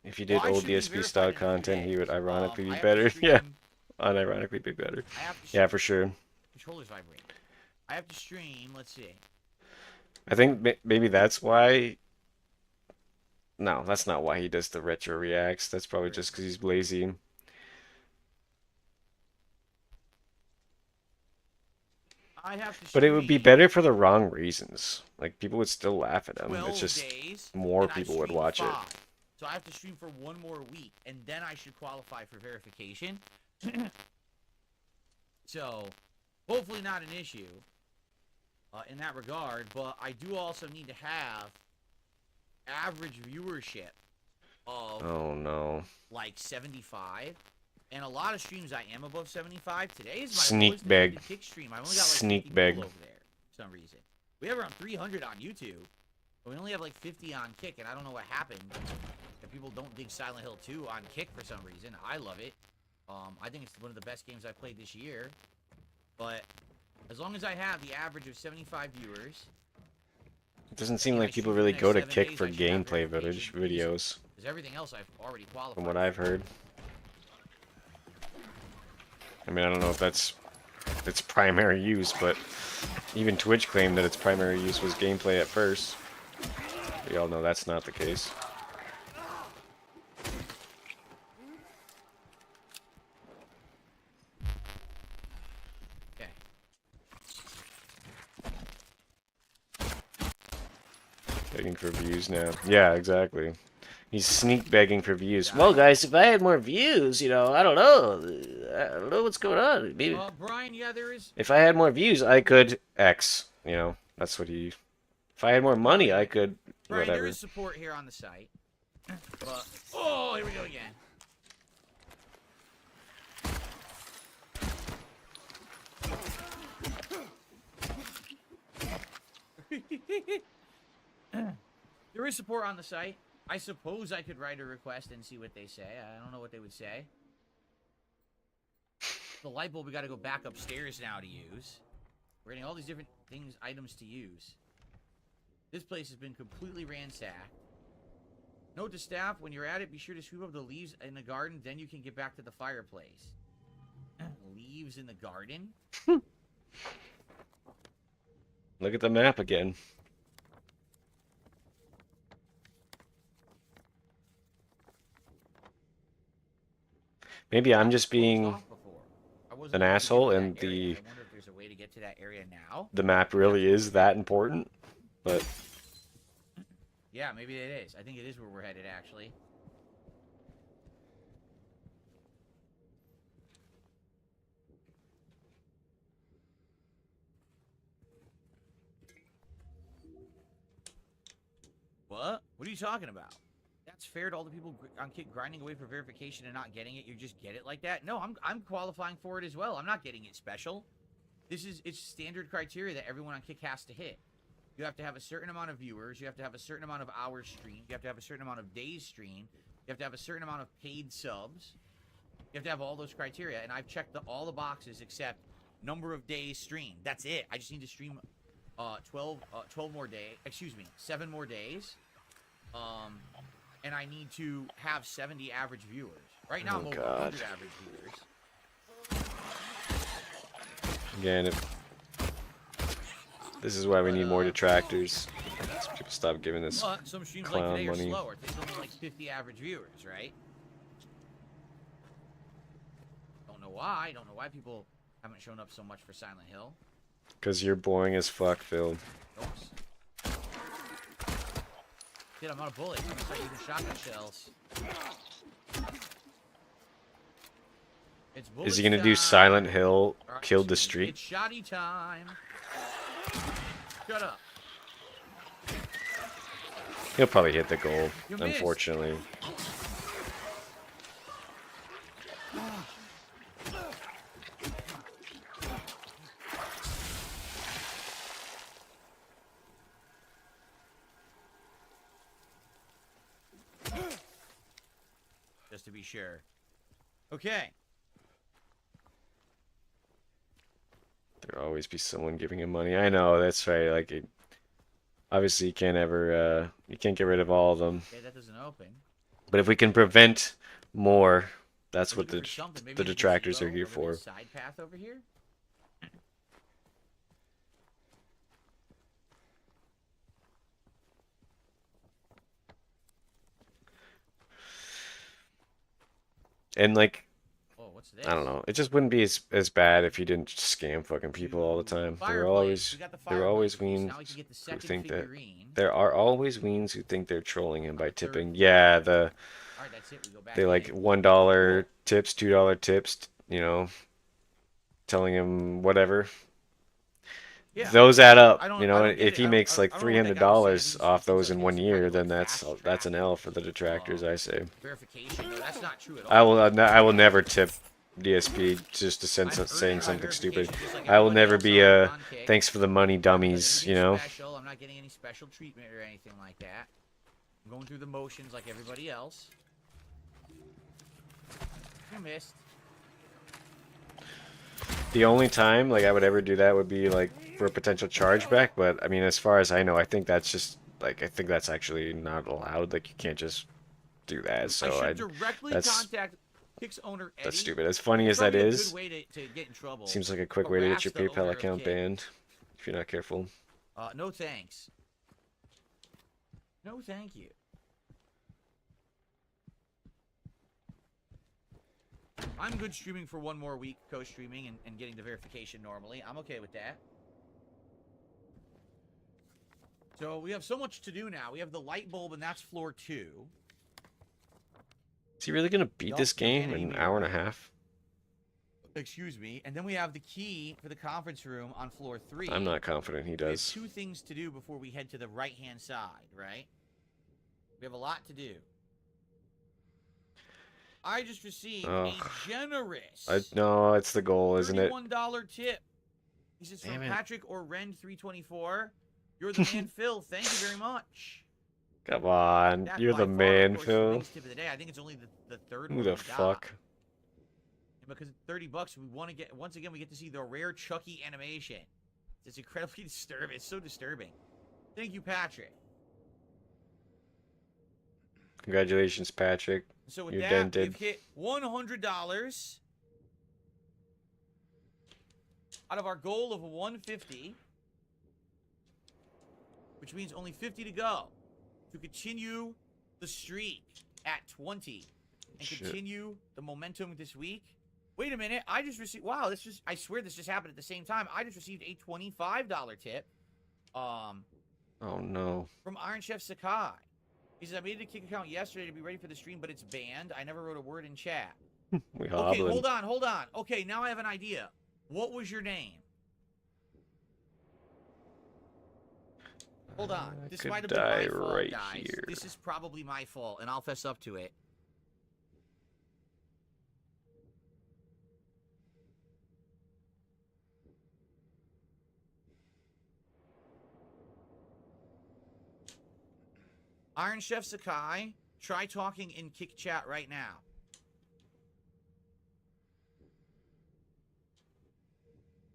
If he did Well, I old should be DSP style verified in a few content, he would days. ironically be I have to better. Yeah, stream. unironically be better. I have to Yeah, stream. for sure. Controllers vibrate. I have to stream. Let's see. I think maybe that's why. No, that's not why he does the retro reacts. That's probably just because he's lazy. I have to But it would be stream better for the wrong reasons. Like people would still laugh at him. 12 It's just days, more and I people would stream watch it. 5. So I have to stream for 1 more week, and then I should qualify for verification. So, hopefully not an issue in that regard. But I do also need to have average viewership of Oh no. like 75. And a lot of streams I am above 75. Today is my Sneak lowest beg. attended kick stream. I only got like Sneak 50 beg. people over there for some reason. We have around 300 on YouTube. But we only have like 50 on Kick, and I don't know what happened. If people don't dig Silent Hill 2 on Kick for some reason. I love it. I think it's one of the best games I've played this year. But as long as I have the average of 75 viewers, It doesn't seem and I like people stream really the go next to 7 Kick days, for I should have gameplay verification videos, because everything else I've already qualified from what I've for. heard. I mean, I don't know if that's its primary use, but even Twitch claimed that its primary use was gameplay at first. We all know that's not the case. Okay. Begging for views now. Yeah, exactly. He's sneak begging for views. Well, guys, if I had more views, I don't know. I don't know what's going on. Maybe Brian, yeah, there is. if I had more views, I could X. That's what he. If I had more money, I could Brian, there whatever. is support here on the site. But, oh, here we go again. There is support on the site. I suppose I could write a request and see what they say. I don't know what they would say. The light bulb we got to go back upstairs now to use. We're getting all these different things, items to use. This place has been completely ransacked. Note to staff, when you're at it, be sure to sweep up the leaves in the garden, then you can get back to the fireplace. Leaves in the garden? Look at the map again. Maybe I'm just being an asshole and I wonder if there's a way to get to that area now. the map really is that important, but Yeah, maybe it is. I think it is where we're headed, actually. What? What are you talking about? That's fair to all the people on Kick grinding away for verification and not getting it. You just get it like that? No, I'm qualifying for it as well. I'm not getting it special. It's standard criteria that everyone on Kick has to hit. You have to have a certain amount of viewers. You have to have a certain amount of hours streamed. You have to have a certain amount of days streamed. You have to have a certain amount of paid subs. You have to have all those criteria. And I've checked all the boxes except number of days streamed. That's it. I just need to stream 12 more days. Excuse me, 7 more days. And I need to have 70 average viewers. Right now, I'm over 100 average viewers. again, this is why we need more detractors. So people stop giving this But some streams like clown today are money. slower. Today's only like 50 average viewers, right? Don't know why. Don't know why people haven't shown up so much for Silent Hill. Because you're boring as fuck, Phil. Oops. Dude, I'm out of bullets. I'm gonna start using shotgun shells. It's Is he gonna do time. Silent Hill, Alright, killed the excuse me. streak? It's shoddy time. Shut up. He'll probably hit the goal, You missed. unfortunately. Just to be sure. Okay. There'll always be someone giving him money. I know, that's right. Like, obviously you can't ever, you can't get rid of all of them. Okay, that doesn't open. But if we can prevent more, that's We're what looking for something. Maybe the there's a detractors are gazebo here over for. this side path over here. And like, Oh, what's this? I don't know. It just wouldn't be as bad if you didn't scam fucking people all the time. There Fireplace. We got the are always fireplace. weens Now we can get the who second think that figurine. there are always weens who think they're trolling him by Third tipping. figurine. Yeah, All right, that's it. We go back they like in. $1 tips, $2 tips, you know, telling him whatever. Yeah. Those add up, I don't if get he it. makes like I don't know what that guy was saying. I $300 think off it seems those like in he's 1 trying year, to, then like, that's fast an track L for the detractors, I say. verification. No, that's not true at all. I will never tip DSP just to saying something stupid. Just like I will everybody never else be on Kick. thanks for the money, Because dummies, anything special, I'm not getting any special treatment or anything like that. I'm going through the motions like everybody else. You missed. The only time like I would ever do that would be like for a potential chargeback, but I mean, as far as I know, I think that's just like I think that's actually not allowed. Like you can't just do that. So I should directly contact Kick's owner Eddie. that's stupid. As funny as that Probably a is, good way to get in trouble. seems like a quick way to get your Harass the PayPal owner of account Kick. banned if you're not careful. No thanks. No thank you. I'm good streaming for one more week, co-streaming and getting the verification normally. I'm okay with that. So we have so much to do now. We have the light bulb, and that's floor 2. Is he really gonna beat Yup, this game in Danny an hour and a half? Excuse me. And then we have the key for the conference room on floor 3. I'm not confident he We have does. 2 things to do before we head to the right-hand side, right? We have a lot to do. I just received a generous No, it's the goal, isn't it? $31 tip. This is from Damn it. Patrick or Ren324. You're the man, Phil. Thank you very much. Come on, That you're by the far, man, of course, the Phil. biggest tip of the day. I think it's only the third Who one the we got. fuck? And because it's $30, we want to get once again we get to see the rare Chucky animation. It's incredibly disturbing. It's so disturbing. Thank you, Patrick. Congratulations, Patrick. So with You're that, dented. we've hit $100 out of our goal of 150, which means only 50 to go to continue the streak at 20 and continue the momentum this week. Wait a minute, I just received, wow, I swear this just happened at the same time. I just received a $25 tip. Oh no. From Iron Chef Sakai. He says, I made a Kick account yesterday to be ready for the stream, but it's banned. I never wrote a word in chat. We Okay, hobbling. hold on. Okay, now I have an idea. What was your name? Hold on. I This could might have been my die fault, right guys. here. This is probably my fault, and I'll fess up to it. Iron Chef Sakai, try talking in Kick chat right now.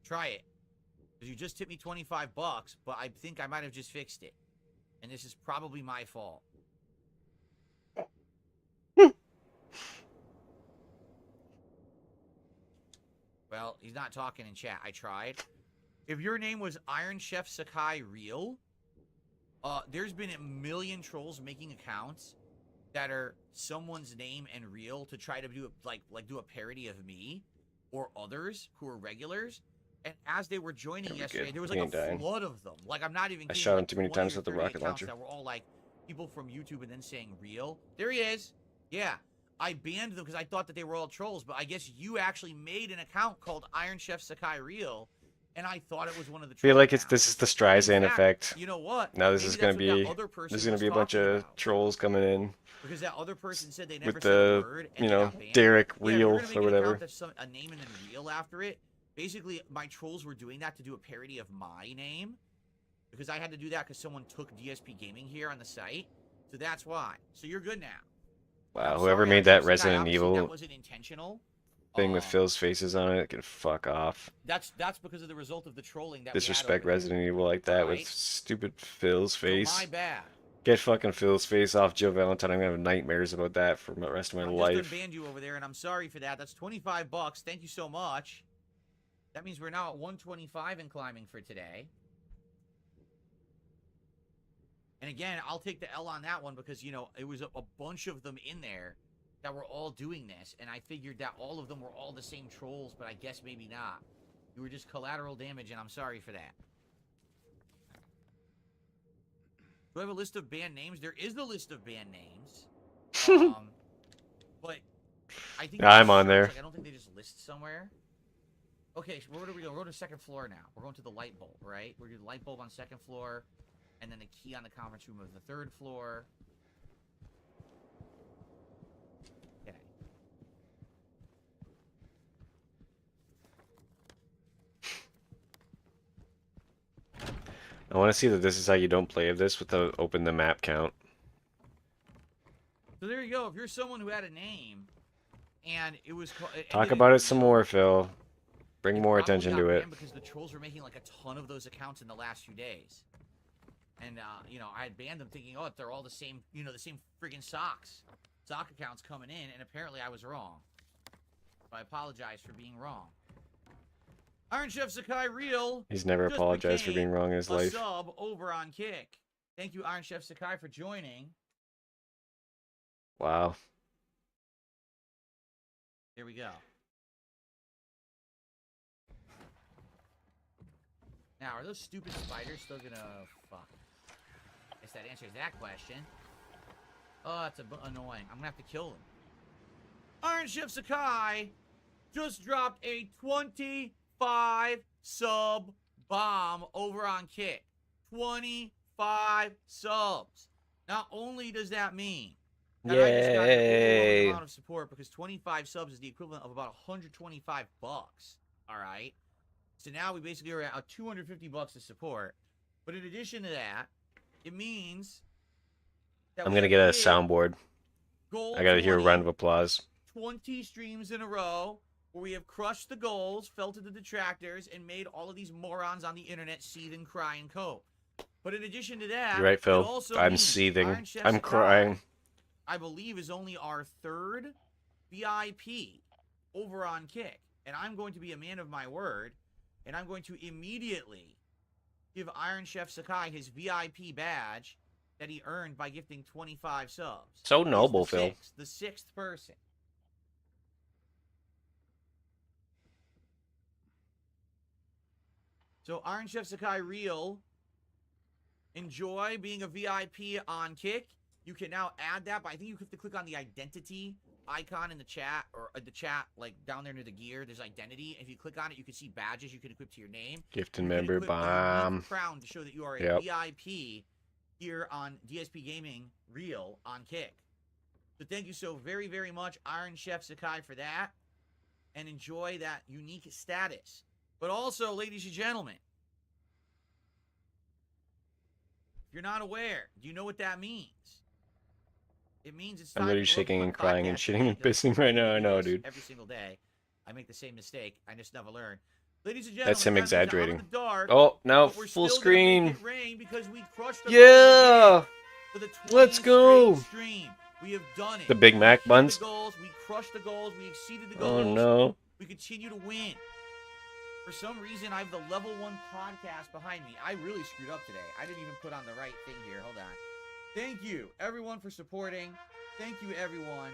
Try it. Because you just tipped me $25, but I think I might have just fixed it. And this is probably my fault. Well, he's not talking in chat. I tried. If your name was Iron Chef Sakai Real, there's been a million trolls making accounts that are someone's name and real to try to do do a parody of me or others who are regulars. And as they were joining yesterday, there was like a flood of them. Like, I'm not even kidding. I shot him like too many 20 times or with the 30 rocket accounts launcher. that were all like people from YouTube and then saying real. There he is. Yeah. I banned them because I thought that they were all trolls, but I guess you actually made an account called Iron Chef Sakai Real, and I thought it was one of the trolls. I feel like this is the Streisand effect. You know what? Now this Maybe is that's gonna what be that other person there's gonna was be a bunch talking of about. trolls coming in Because that other person said they never with said a the word and they got banned. Derek Yeah, if you're Real gonna make or an whatever. account that's a name and then real after it. Basically, my trolls were doing that to do a parody of my name. Because I had to do that because someone took DSP Gaming here on the site. So that's why. So you're good now. Wow, I'm whoever sorry, made Iron that Chef Sakai, Resident obviously Evil that wasn't intentional. thing with Phil's faces on it can fuck off. That's because of the result of the trolling that Disrespect we had over Resident Evil like that with Alright. stupid Phil's there. face. So my bad. Get fucking Phil's face off Joe Valentine. I'm gonna have nightmares about that for the rest of my I life. just unbanned you over there, and I'm sorry for that. That's $25. Thank you so much. That means we're now at 125 in climbing for today. And again, I'll take the L on that one because, you know, it was a bunch of them in there that were all doing this. And I figured that all of them were all the same trolls, but I guess maybe not. You were just collateral damage, and I'm sorry for that. Do I have a list of band names? There is the list of band names. But I think I'm on there. Like, I don't think they just list somewhere. Okay, so where do we go? We're going to second floor now. We're going to the light bulb, right? We're going to do the light bulb on second floor, and then the key on the conference room of the third floor. Okay. I want to see that this is how you don't play this without open the map count. So there you go. If you're someone who had a name, and it was Talk about it some more, Phil. Bring more attention to it. Because the trolls were making like a ton of those accounts in the last few days. And, you know, I had banned them thinking, oh, they're all the same, you know, the same friggin' socks. Sock accounts coming in, and apparently I was wrong. So I apologize for being wrong. Iron Chef Sakai Real. He's never just apologized for being wrong in his a life. sub over on Kick. Thank you, Iron Chef Sakai, for joining. Wow. Here we go. Now, are those stupid spiders still gonna... Fuck. Guess that answers that question. Oh, that's annoying. I'm gonna have to kill them. Iron Chef Sakai just dropped a 25 sub bomb over on Kick. 25 subs. Not only does that mean that I just got an overwhelming amount of support, because 25 subs is the equivalent of about $125. All right. So now we basically are at $250 to support. But in addition to that, it means that I'm gonna get a soundboard. I gotta hear a round of applause. 20 streams in a row where we have crushed the goals, fell to the detractors, and made all of these morons on the internet seethe and cry and cope. But in addition to that, You're right, Phil. it also I'm means seething. Iron Chef I'm Sakai, crying. I believe, is only our third VIP over on Kick. And I'm going to be a man of my word, and I'm going to immediately give Iron Chef Sakai his VIP badge that he earned by gifting 25 subs. So He's noble, the Phil. the sixth person. So Iron Chef Sakai Real, enjoy being a VIP on Kick. You can now add that, but I think you have to click on the identity icon in the chat, or the chat, like down there near the gear. There's identity. If you click on it, you can see badges you can equip to your name. Gift and You can member equip a bomb. unique crown to show that you are a VIP here on DSP Gaming Real on Kick. So thank you so very, very much, Iron Chef Sakai, for that. And enjoy that unique status. But also, ladies and gentlemen, if you're not aware, do you know what that means? It means it's time. I'm literally to shaking and crying and podcast shitting and pissing right now. I know, dude. Every single day. I make the same mistake. I just never learn. Ladies and gentlemen, That's him time is out of exaggerating. the dark, Oh, now but we're full still gonna make screen. it rain because we crushed the Yeah! for the 20 Let's go! straight stream. We have done it. The Big Mac We buns? the goals. We crushed the goals. We exceeded the Oh goals. no. We continue to win. For some reason, I have the level 1 podcast behind me. I really screwed up today. I didn't even put on the right thing here. Hold on. Thank you, everyone, for supporting. Thank you, everyone,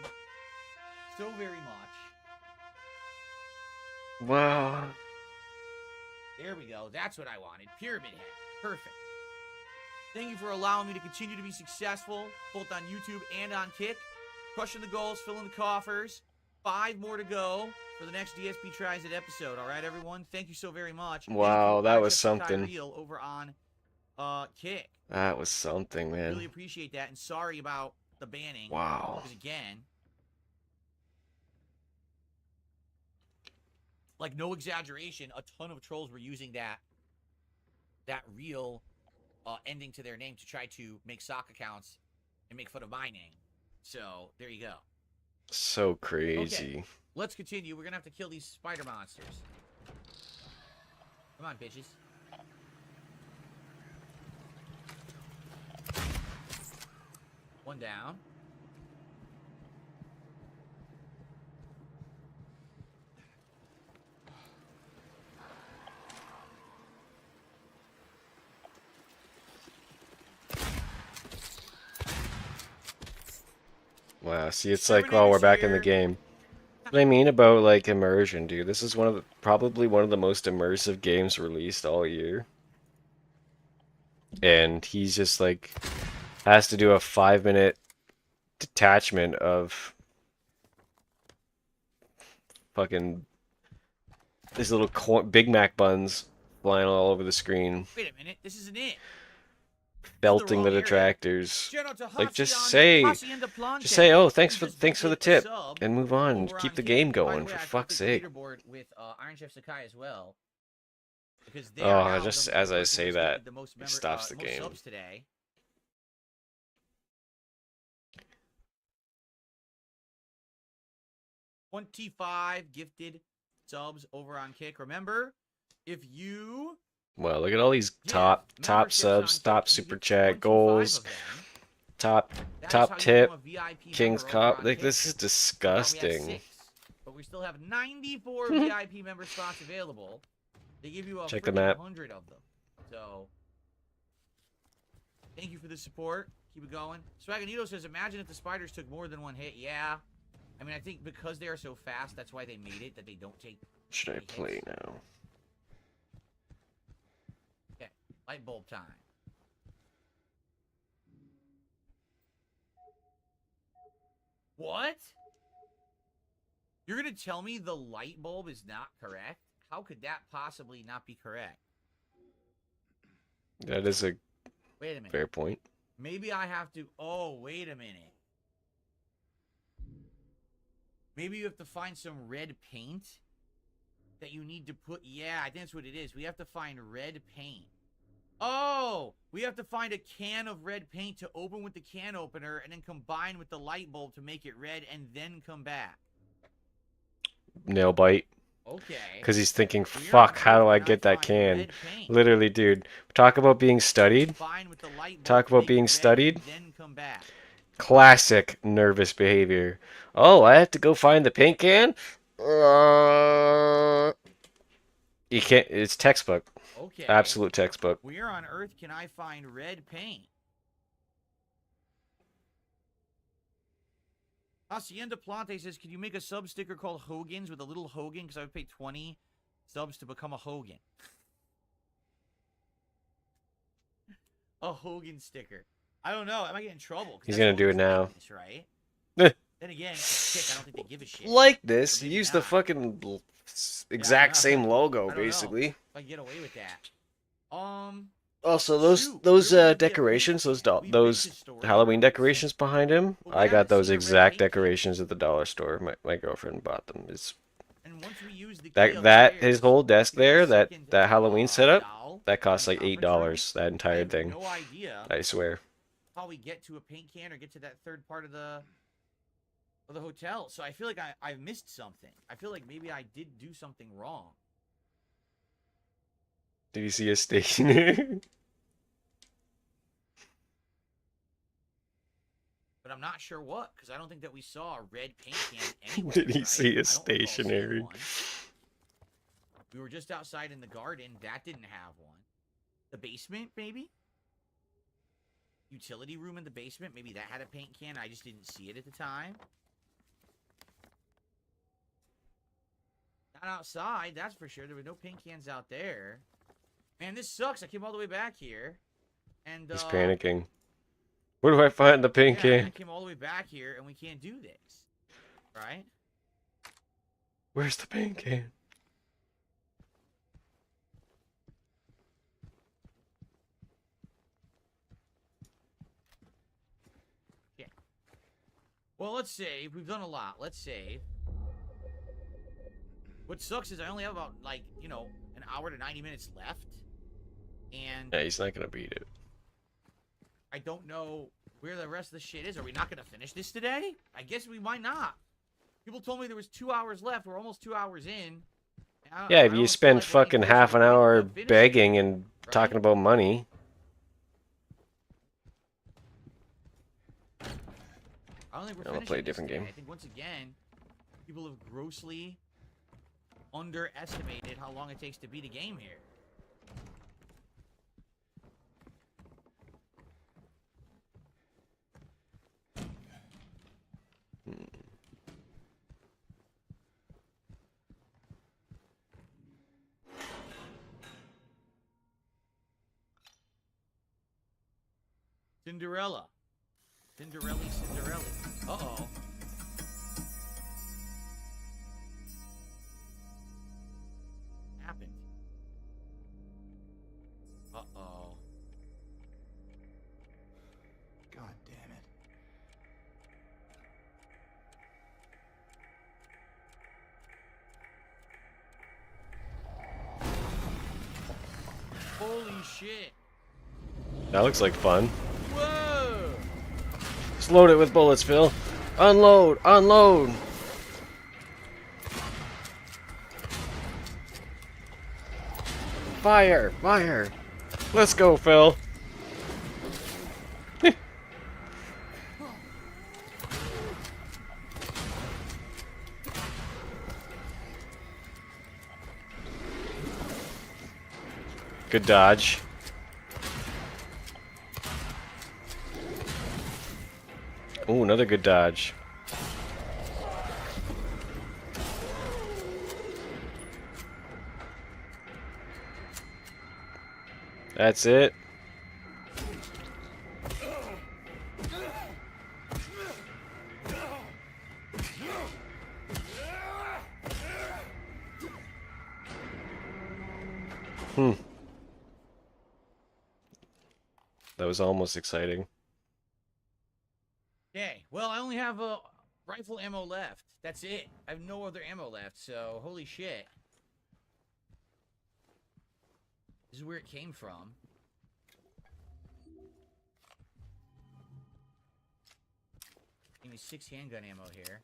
so very much. Wow. There we go. That's what I wanted. Pyramid Head. Perfect. Thank you for allowing me to continue to be successful, both on YouTube and on Kick. Crushing the goals, filling the coffers. 5 more to go for the next DSP Tries It episode. All right, everyone? Thank you so very much. Wow, that was something. Real over on Kick. That was something, man. Really appreciate that, and sorry about the banning. Wow. Because again, like, no exaggeration, a ton of trolls were using that real ending to their name to try to make sock accounts and make fun of my name. So there you go. So crazy. Okay, let's continue. We're gonna have to kill these spider monsters. Come on, bitches. One down. Wow, see, it's like, oh, we're back in the game. What I mean about, like, immersion, dude. This is probably one of the most immersive games released all year. And he's just, like, has to do a 5-minute detachment of fucking these little Big Mac buns flying all over the screen, Wait a minute, this isn't it. belting the wrong area. detractors. Like, just Hacienda say, oh, thanks You for the just tip, did a sub and move on, over keep the Kick. game By the going, way, for I fuck's clicked the sake. leaderboard with Iron Chef Sakai as well. Because they Oh, are now just the as I person say who's that, the most it stops the most game. subs today. $25 gifted subs over on Kick. Remember, if you Well, look at all these give top memberships on subs, Kick, top you super get chat, 25 goals, of them. top That is how you tip, become a VIP King's member over Cup. on Like, Kick. this is So far, we have disgusting. 6, but we still have 94 VIP member spots available. They give you a Check the freaking map. 100 of them. So, thank you for the support. Keep it going. Swaganito says, imagine if the spiders took more than one hit. Yeah. I mean, I think because they are so fast, that's why they made it, that they don't take Should I any play hits. now? Okay, light bulb time. What? You're going to tell me the light bulb is not correct? How could that possibly not be correct? That is a Wait a minute. fair point. Maybe I have to... Oh, wait a minute. Maybe you have to find some red paint that you need to put... Yeah, I think that's what it is. We have to find red paint. Oh! We have to find a can of red paint to open with the can opener and then combine with the light bulb to make it red and then come back. Nail bite. Okay. Because he's thinking, So you're fuck, on how do Earth I and get that find can? red paint. Literally, dude. Talk about being studied. Combine with the light bulb Talk to about make being it red studied. and then come back. Classic nervous behavior. Oh, I have to go find the paint can? You can't, it's textbook. Okay. Absolute textbook. Where on earth can I find red paint? Hacienda Plante says, can you make a sub sticker called Hogan's with a little Hogan? Because I would pay 20 subs to become a Hogan. A Hogan sticker. I don't know. I might get in trouble. He's gonna do it now. Likeness, right? Then again, Kick, I don't think they give a shit. Like this, So maybe use the not. fucking Yeah, exact I same don't logo, know. basically. If I can get away with that. Also, Shoot, those where would we get decorations, paint? We've been those to stores Halloween where- decorations behind him, But we I got haven't those seen a red exact paint can. decorations at the dollar store. My girlfriend bought them. It's And once we use the key that upstairs, his whole desk we have a there, that second, Halloween setup, doll that costs in like the conference room. $8. That I entire have thing. no idea I swear. how we get to a paint can or get to that third part of the hotel. So I feel like I missed something. I feel like maybe I did do something wrong. Did you see a stationer? But I'm not sure what, because I don't think that we saw a red paint can anywhere. Did he right? see I a don't recall seeing stationary? one. We were just outside in the garden. That didn't have one. The basement, maybe? Utility room in the basement. Maybe that had a paint can. I just didn't see it at the time. Not outside, that's for sure. There were no paint cans out there. Man, this sucks. I came all the way back here. And He's panicking. Where do I find the paint yeah, I can? came all the way back here and we can't do this. Right? Where's the paint can? Yeah. Well, let's save. We've done a lot. Let's save. What sucks is I only have about, like, you know, an hour to 90 minutes left. And Yeah, he's not gonna beat it. I don't know where the rest of the shit is. Are we not going to finish this today? I guess we might not. People told me there was 2 hours left. We're almost 2 hours in. Yeah, if you spend fucking half an hour begging and talking about money. think we're I'm gonna finishing play a this different today. game. I think once again, people have grossly underestimated how long it takes to beat a game here. Cinderella. Cinderelli. Uh-oh. Happened. Uh-oh. God damn it. Holy shit. That looks like fun. Whoa! Just load it with bullets, Phil. Unload! Unload! Fire! Fire! Let's go, Phil. Good dodge. Oh, another good dodge. That's it. That was almost exciting. Okay, well, I only have a rifle ammo left. That's it. I have no other ammo left, so holy shit. This is where it came from. Give me 6 handgun ammo here.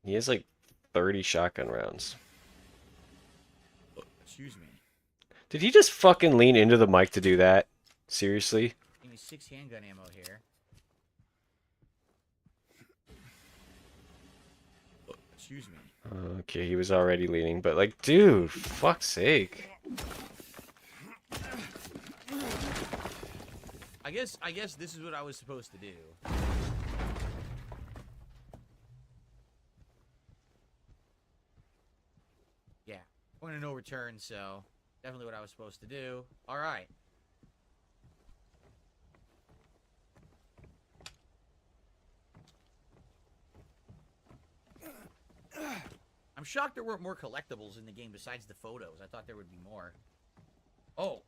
He has like 30 shotgun rounds. Excuse me. Did he just fucking lean into the mic to do that? Seriously? Give me 6 handgun ammo here. Excuse me. Okay, he was already leaning, but like, dude, fuck's sake. I guess this is what I was supposed to do. Yeah, point of no return, so definitely what I was supposed to do. All right. I'm shocked there weren't more collectibles in the game besides the photos. I thought there would be more. Oh.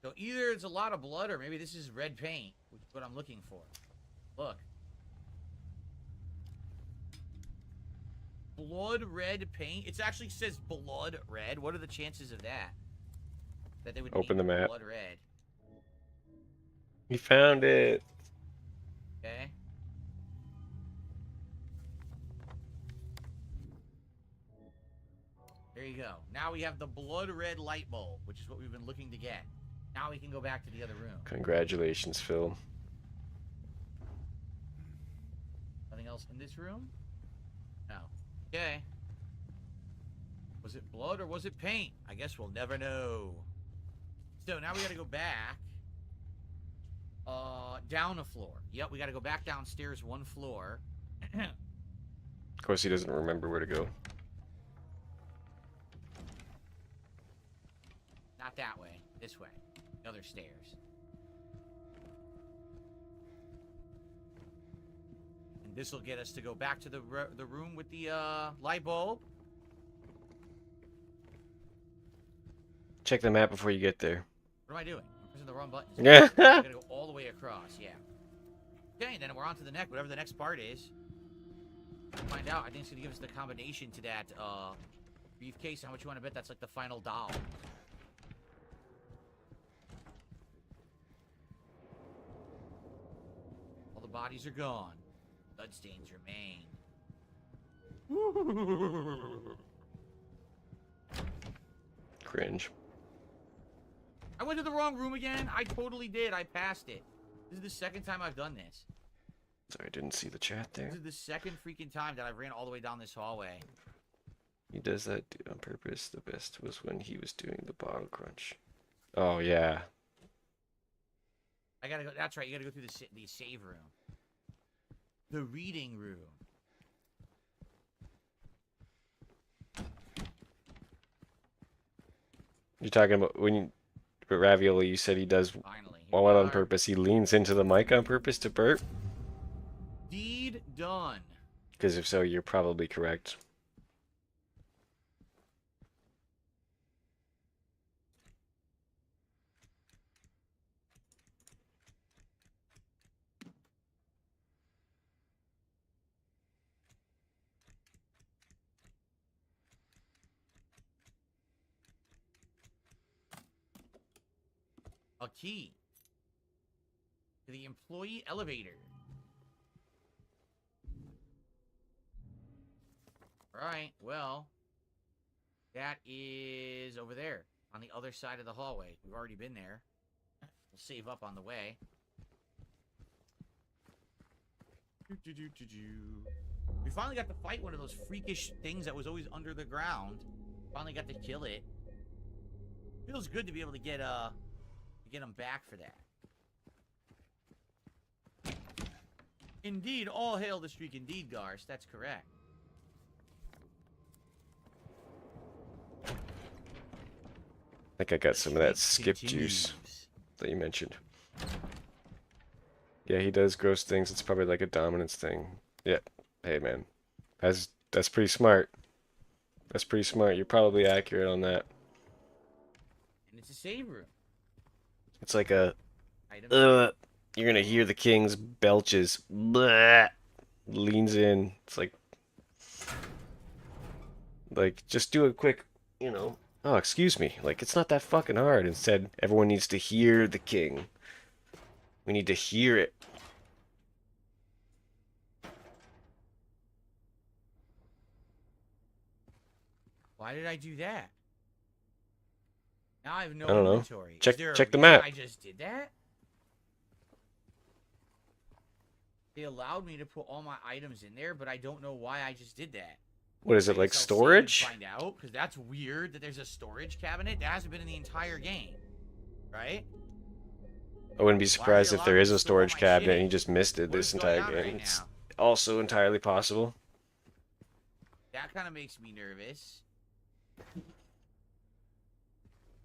So either it's a lot of blood or maybe this is red paint, which is what I'm looking for. Look. Blood red paint? It actually says blood red. What are the chances of that? That they would Open paint the map. blood red. He found it. Okay. There you go. Now we have the blood red light bulb, which is what we've been looking to get. Now we can go back to the other room. Congratulations, Phil. Nothing else in this room? No. Okay. Was it blood or was it paint? I guess we'll never know. So now we gotta go back. Down a floor. Yep, we gotta go back downstairs 1 floor. Of course, he doesn't remember where to go. Not that way. This way. The other stairs. And this will get us to go back to the room with the light bulb. Check the map before you get there. What am I doing? I'm pressing the wrong buttons. Yeah. I gotta go all the way across, yeah. Okay, and then we're on to the next, whatever the next part is. Find out. I think it's gonna give us the combination to that briefcase. How much you want to bet that's like the final doll? All the bodies are gone. Bloodstains remain. Cringe. I went to the wrong room again. I totally did. I passed it. This is the second time I've done this. Sorry, I didn't see the chat there. This is the second freaking time that I've ran all the way down this hallway. He does that on purpose. The best was when he was doing the bottle crunch. Oh, yeah. I gotta go. That's right. You gotta go through the save room. The reading room. You're talking about when you, Ravioli, you said he does Finally. all that on purpose. He leans into the mic on purpose to burp? Deed done. Because if so, you're probably correct. A key to the employee elevator. Alright, well, that is over there on the other side of the hallway. We've already been there. We'll save up on the way. We finally got to fight one of those freakish things that was always under the ground. Finally got to kill it. Feels good to be able to get him back for that. Indeed, all hail the streak indeed, Garst. That's correct. I think I got some of that skip juice that you mentioned. Yeah, he does gross things. It's probably like a dominance thing. Yeah. Hey, man. That's pretty smart. That's pretty smart. You're probably accurate on that. And it's a save room. It's like a... Item. You're gonna hear the king's belches. Blah, leans in. It's like, just do a quick, you know... Oh, excuse me. Like, it's not that fucking hard. Instead, everyone needs to hear the king. We need to hear it. Why did I do that? Now I have no I don't know. inventory. Check Is there a the reason map. I just did that? They allowed me to put all my items in there, but I don't know why I just did that. What is I it, like guess I'll save and storage? Find out, because that's weird that there's a storage cabinet that hasn't been in the entire game, right? I wouldn't be surprised if there is a store all storage my cabinet shit? and you just missed it What this is going entire on game. right It's now? also entirely possible. That kind of makes me nervous.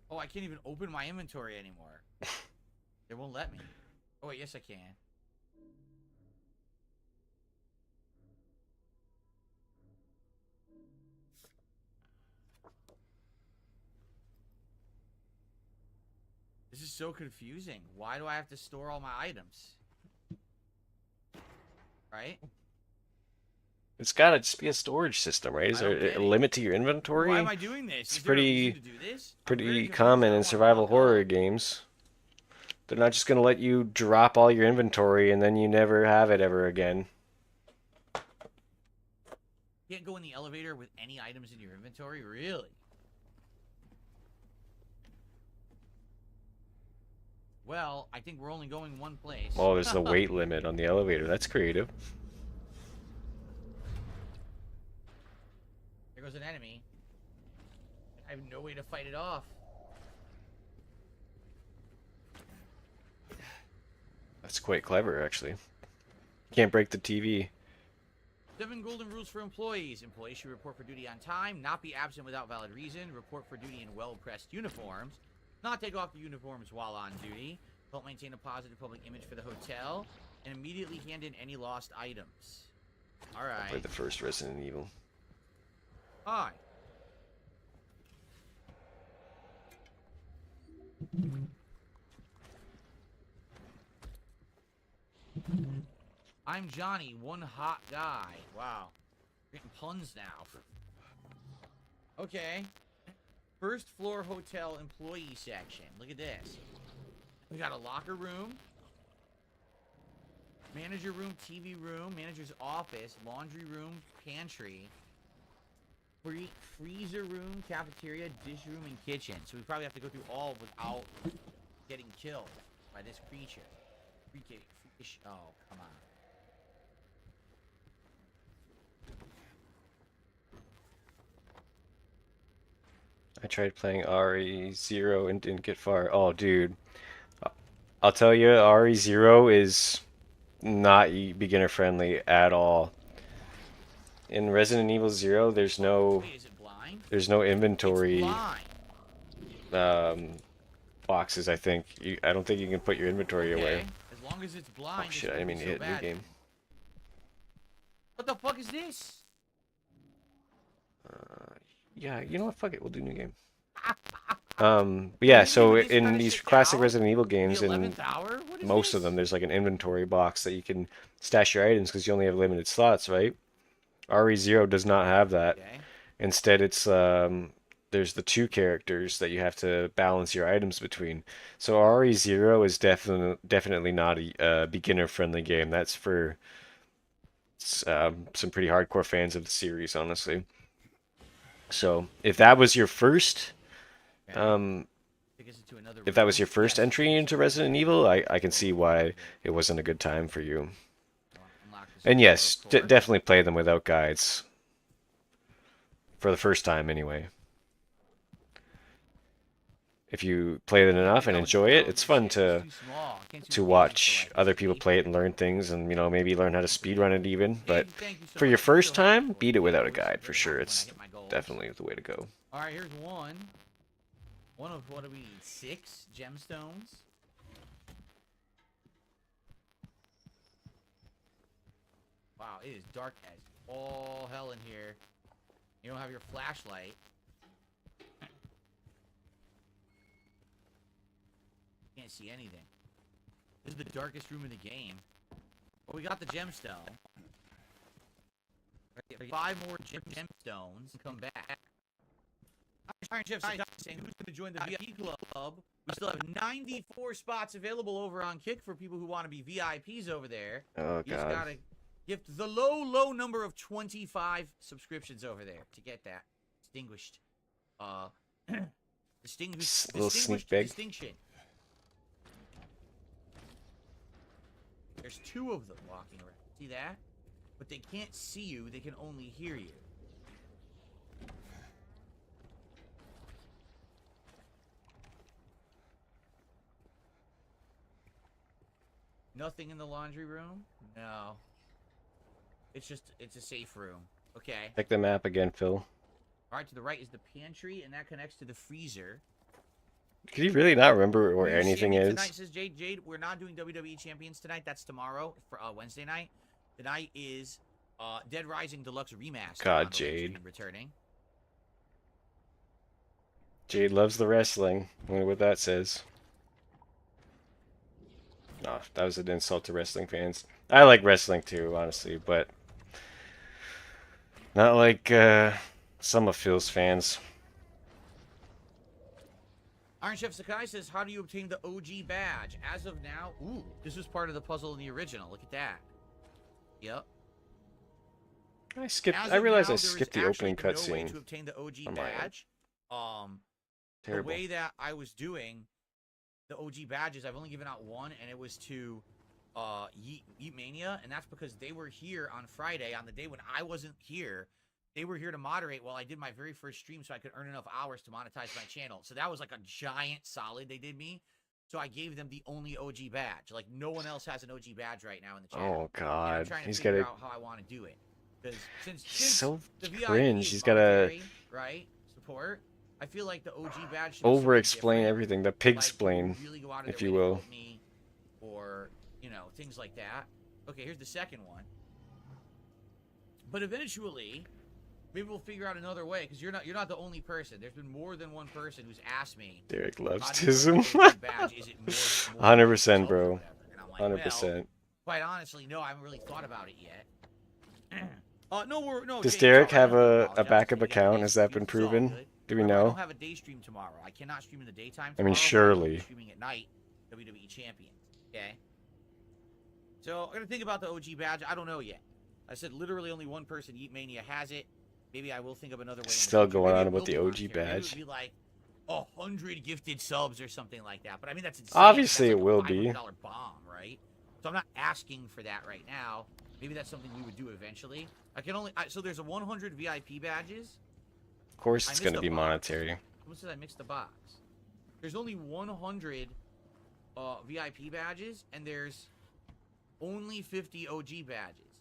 Oh, I can't even open my inventory anymore. They won't let me. Oh, wait, yes I can. This is so confusing. Why do I have to store all my items? Right? It's gotta just be a storage system, right? Is I don't there get a it. limit to your inventory? Why am I doing this? It's Is there a pretty, reason to do this? I'm very pretty confused. common I in wanna survival fuck horror up. games. They're not just gonna let you drop all your inventory and then you never have it ever again. You can't go in the elevator with any items in your inventory? Really? Well, I think we're only going one place. Oh, there's the weight limit on the elevator. That's creative. There goes an enemy. I have no way to fight it off. That's quite clever, actually. Can't break the TV. 7 golden rules for employees. Employees should report for duty on time, not be absent without valid reason, report for duty in well-pressed uniforms, not take off the uniforms while on duty, don't maintain a positive public image for the hotel, and immediately hand in any lost items. Alright. Played the first Resident Evil. Hi. I'm Johnny, one hot guy. Wow. Getting puns now. Okay. First floor hotel employee section. Look at this. We got a locker room. Manager room, TV room, manager's office, laundry room, pantry. Freezer room, cafeteria, dish room, and kitchen. So we probably have to go through all without getting killed by this creature. Freakish. Oh, come on. I tried playing RE0 and didn't get far. Oh, dude. I'll tell you, RE0 is not beginner friendly at all. In Resident Evil 0, Wait, is it blind? there's no It's inventory blind. boxes, I think. I don't think you can put your inventory away. Okay. As long as it's blind. Oh shit, I didn't mean to hit new game. What the fuck is this? Yeah, you know what? Fuck it, we'll do new game. But yeah, so in these classic Resident Evil games, in most of them, there's like an inventory box that you can stash your items because you only have limited slots, right? RE0 does not have that. Okay. Instead, it's there's the two characters that you have to balance your items between. So RE0 is definitely not a beginner-friendly game. That's for some pretty hardcore fans of the series, honestly. So if that was your first, if that was your first entry into Resident Evil, I can see why it wasn't a good time for you. And yes, definitely play them without guides. For the first time, anyway. If you play it enough and enjoy it, it's fun to watch other people play it and learn things, and you know, maybe learn how to speedrun it even. But for your first time, beat it without a guide for sure. It's definitely the way to go. All right, here's one. One of what do we need? 6 gemstones. Wow, it is dark as all hell in here. You don't have your flashlight. Can't see anything. This is the darkest room in the game. Well, we got the gemstone. 5 more gemstones. Come back. Iron Chef saying who's going to join the VIP club. We still have 94 spots available over on Kick for people who want to be VIPs over there. Oh, You just God. gotta gift the low number of 25 subscriptions over there to get that distinguished, Little sneak peek. distinction. There's 2 of them walking around. See that? But they can't see you. They can only hear you. Nothing in the laundry room? No. It's a safe room. Okay. Check the map again, Phil. Alright, to the right is the pantry, and that connects to the freezer. Could you really not remember where Who's anything champion is? Tonight, says Jade, we're not doing WWE Champions tonight. That's tomorrow, for Wednesday night. Tonight is Dead Rising Deluxe Remaster. God, on the Jade. stream returning. Jade loves the wrestling. I wonder what that says. No, that was an insult to wrestling fans. I like wrestling too, honestly, but not like some of Phil's fans. Iron Chef Sakai says, how do you obtain the OG badge? As of now, ooh, this was part of the puzzle in the original. Look at that. Yep. I realized I skipped the opening no way cutscene. to obtain the OG on my own. badge. The Terrible. way that I was doing the OG badges, I've only given out one, and it was to Yeet Mania, and that's because they were here on Friday, on the day when I wasn't here. They were here to moderate while I did my very first stream so I could earn enough hours to monetize my channel. So that was like a giant solid they did me. So I gave them the only OG badge. Like, no one else has an OG badge right now in the channel. Oh And God, I'm trying to he's figure got out how I want to do it. Because since so the VIP cringe. is He's got to monetary, right, support, I feel like the OG badge should be something over-explain different. everything, the Like, pig-splain, really go out of if their you way to will. help me, or, you know, things like that. Okay, here's the second one. But eventually, maybe we'll figure out another way, because you're not the only person. There's been more than one person who's asked me. Derek loves how do you Tism. get the OG badge? Is it more 100%, subs or bro. whatever? And I'm like, 100%. well, quite honestly, no, I haven't really thought about it yet. No. Does Jay, Derek it's all right. have I don't a apologize. backup Yeah, account? day Has that stream, been it's all proven? good. Do we Remember, I know? don't have a day stream tomorrow. I cannot stream in the daytime. I mean, tomorrow, but surely. I'll be streaming at night. WWE Champions. Okay. So I'm gonna think about the OG badge. I don't know yet. I said literally only one person, Yeet Mania, has it. Maybe I will think of another way. Still in the future. going Maybe on it about will the be OG monetary. Maybe badge. it would be like 100 gifted subs or something like that. But I mean, that's insane. Obviously That's it like will a be. $500 bomb, right? So I'm not asking for that right now. Maybe that's something we would do eventually. I can only so there's a 100 VIP badges. Of course, it's going to be box. monetary. What says I mixed the box? There's only 100 VIP badges, and there's only 50 OG badges.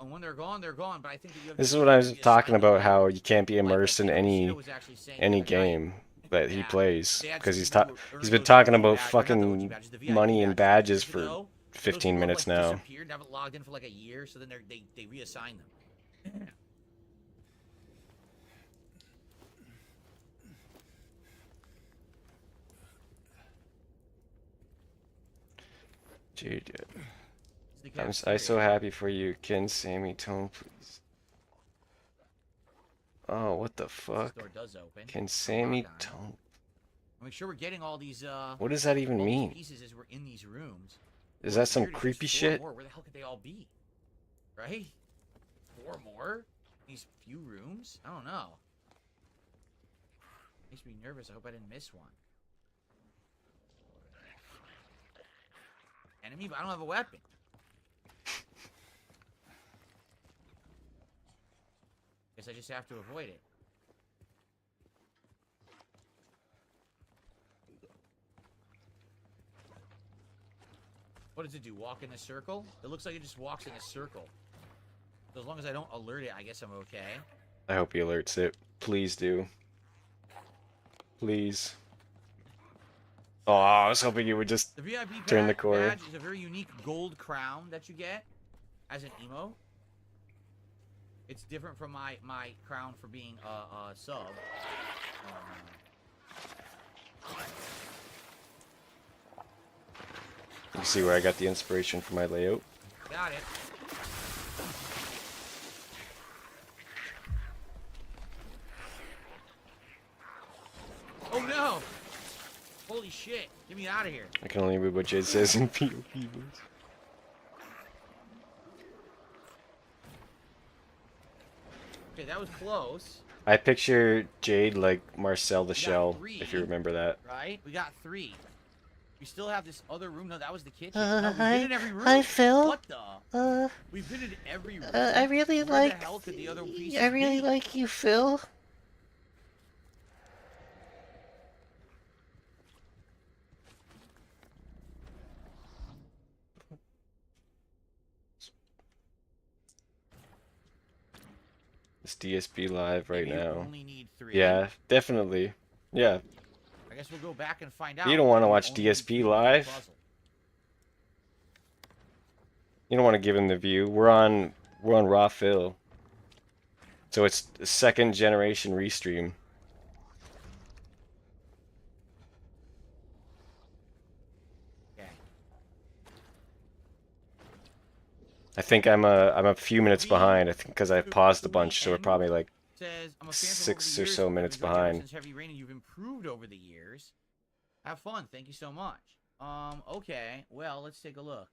And when they're gone, they're gone. But I think that you have This is what I was talking about, how you can't be immersed in any game that he plays, because he's been talking about fucking money and badges for 15 minutes now. Disappeared, haven't logged in for like a year, so then they reassign them. Dude, I'm so happy for you. Can Sammy Tone, please? Oh, what the fuck? Door does open. Can Sammy Tone? Make sure we're getting all these. What does that even mean? Pieces as we're in these rooms. Is that some creepy shit? More. Where the hell could they all be? Right? 4 more? These few rooms? I don't know. Makes me nervous. I hope I didn't miss one. Enemy, but I don't have a weapon. Guess I just have to avoid it. What does it do? Walk in a circle? It looks like it just walks in a circle. So as long as I don't alert it, I guess I'm okay. I hope he alerts it. Please do. Please. Oh, I was hoping you would just turn the corner. Badge is a very unique gold crown that you get as an emo. It's different from my crown for being a sub. You see where I got the inspiration for my layout? Got it. Oh no! Holy shit! Get me out of here! I can only read what Jade says in POV words. Okay, that was close. I picture Jade like Marcel the We got Shell, 3, if you remember that. Right? We got 3. We still have this other room. No, that was the kitchen. No, we've been in every room. Hi, Phil. What the? We've been in every room. I really Where the hell could the other pieces be? like you, Phil. It's DSP live right Maybe you now. only need 3. Yeah, definitely. Yeah. I guess we'll go back and find out. You don't want to We watch only need 3 DSP for the live. puzzle. You don't want to give him the view. We're on Raw Phil. So it's the 2nd generation REEstream. Okay. I think I'm a few minutes behind. I think because I paused a bunch, so we're probably like Says, I'm a fan from over 6 the or years. so I've minutes enjoyed you ever behind. Since Heavy Rain, and you've improved over the years. Have fun. Thank you so much. Okay. Well, let's take a look.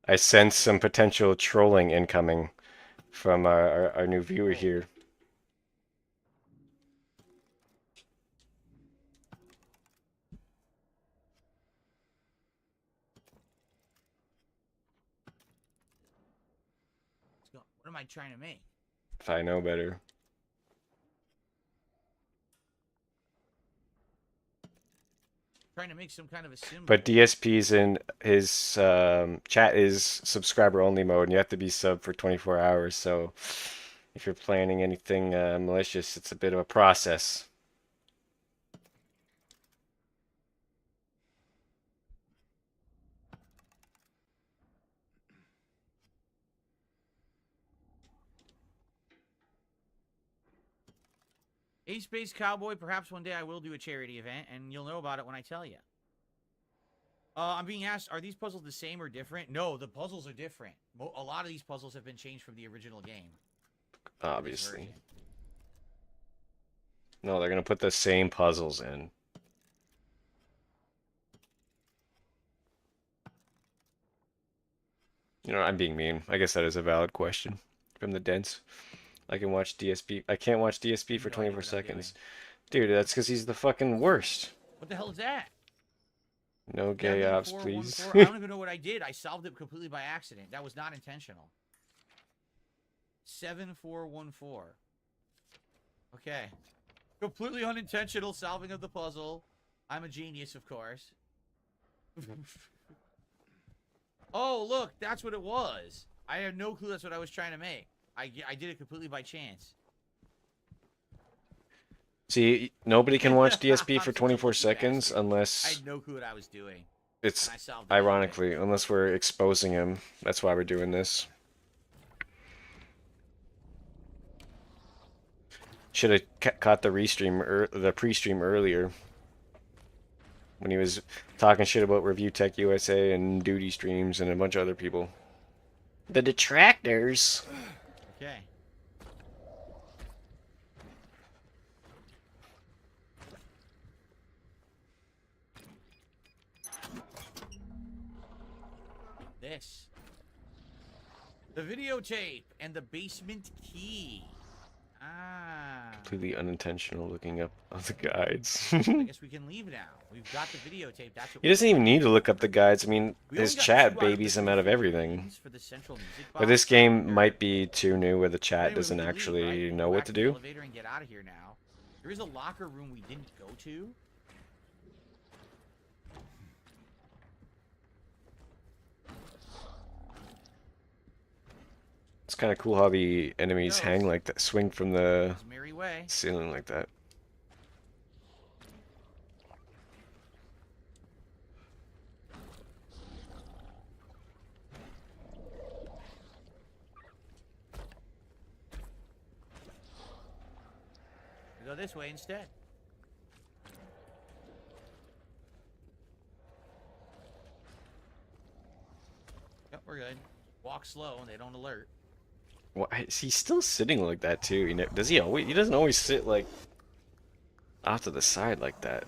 I sense some potential trolling incoming from our new viewer here. Let's go. What am I trying to make? If I know better. Trying to make some kind of a symbol. But DSP's in his chat is subscriber only mode, and you have to be sub for 24 hours. So if you're planning anything malicious, it's a bit of a process. Space Cowboy, perhaps one day I will do a charity event, and you'll know about it when I tell you. I'm being asked, are these puzzles the same or different? No, the puzzles are different. A lot of these puzzles have been changed from the original game. Obviously. No, they're going to put the same puzzles in. You know, I'm being mean. I guess that is a valid question from the Dents. I can watch DSP. I can't watch DSP for 24 seconds. Dude, that's because he's the fucking worst. What the hell is that? No gay ops, please. 7414. I don't even know what I did. I solved it completely by accident. That was not intentional. 7414. Okay. Completely unintentional solving of the puzzle. I'm a genius, of course. Oh, look, that's what it was. I had no clue that's what I was trying to make. I did it completely by chance. See, nobody can watch DSP I'm for such a 24 lucky seconds bastard. I unless had no clue what I was doing. it's And I solved it anyway. ironically, unless we're exposing him. That's why we're doing this. Should have caught the restream the pre-stream earlier when he was talking shit about Review Tech USA and Duty Streams and a bunch of other people. The detractors. Okay. This. The videotape and the basement key. Ah. Completely unintentional looking up on the guides. I guess we can leave now. We've got the videotape. That's what He doesn't even need to look up the guides. I mean, we his only got chat 2 out of babies the him out of 50 everything. rooms for the central music But this box. game might be too new where the chat Anyway, we doesn't can leave, actually right? We'll know go what back to the do. Elevator and get out of here now. There is a locker room we didn't go to. It's kind of cool how the enemies Goes. hang like that, swing from the It's Merry Way. ceiling like that. We go this way instead. Yep, we're good. Walk slow and they don't alert. Why is he still sitting like that too? Does he always? He doesn't always sit like off to the side like that.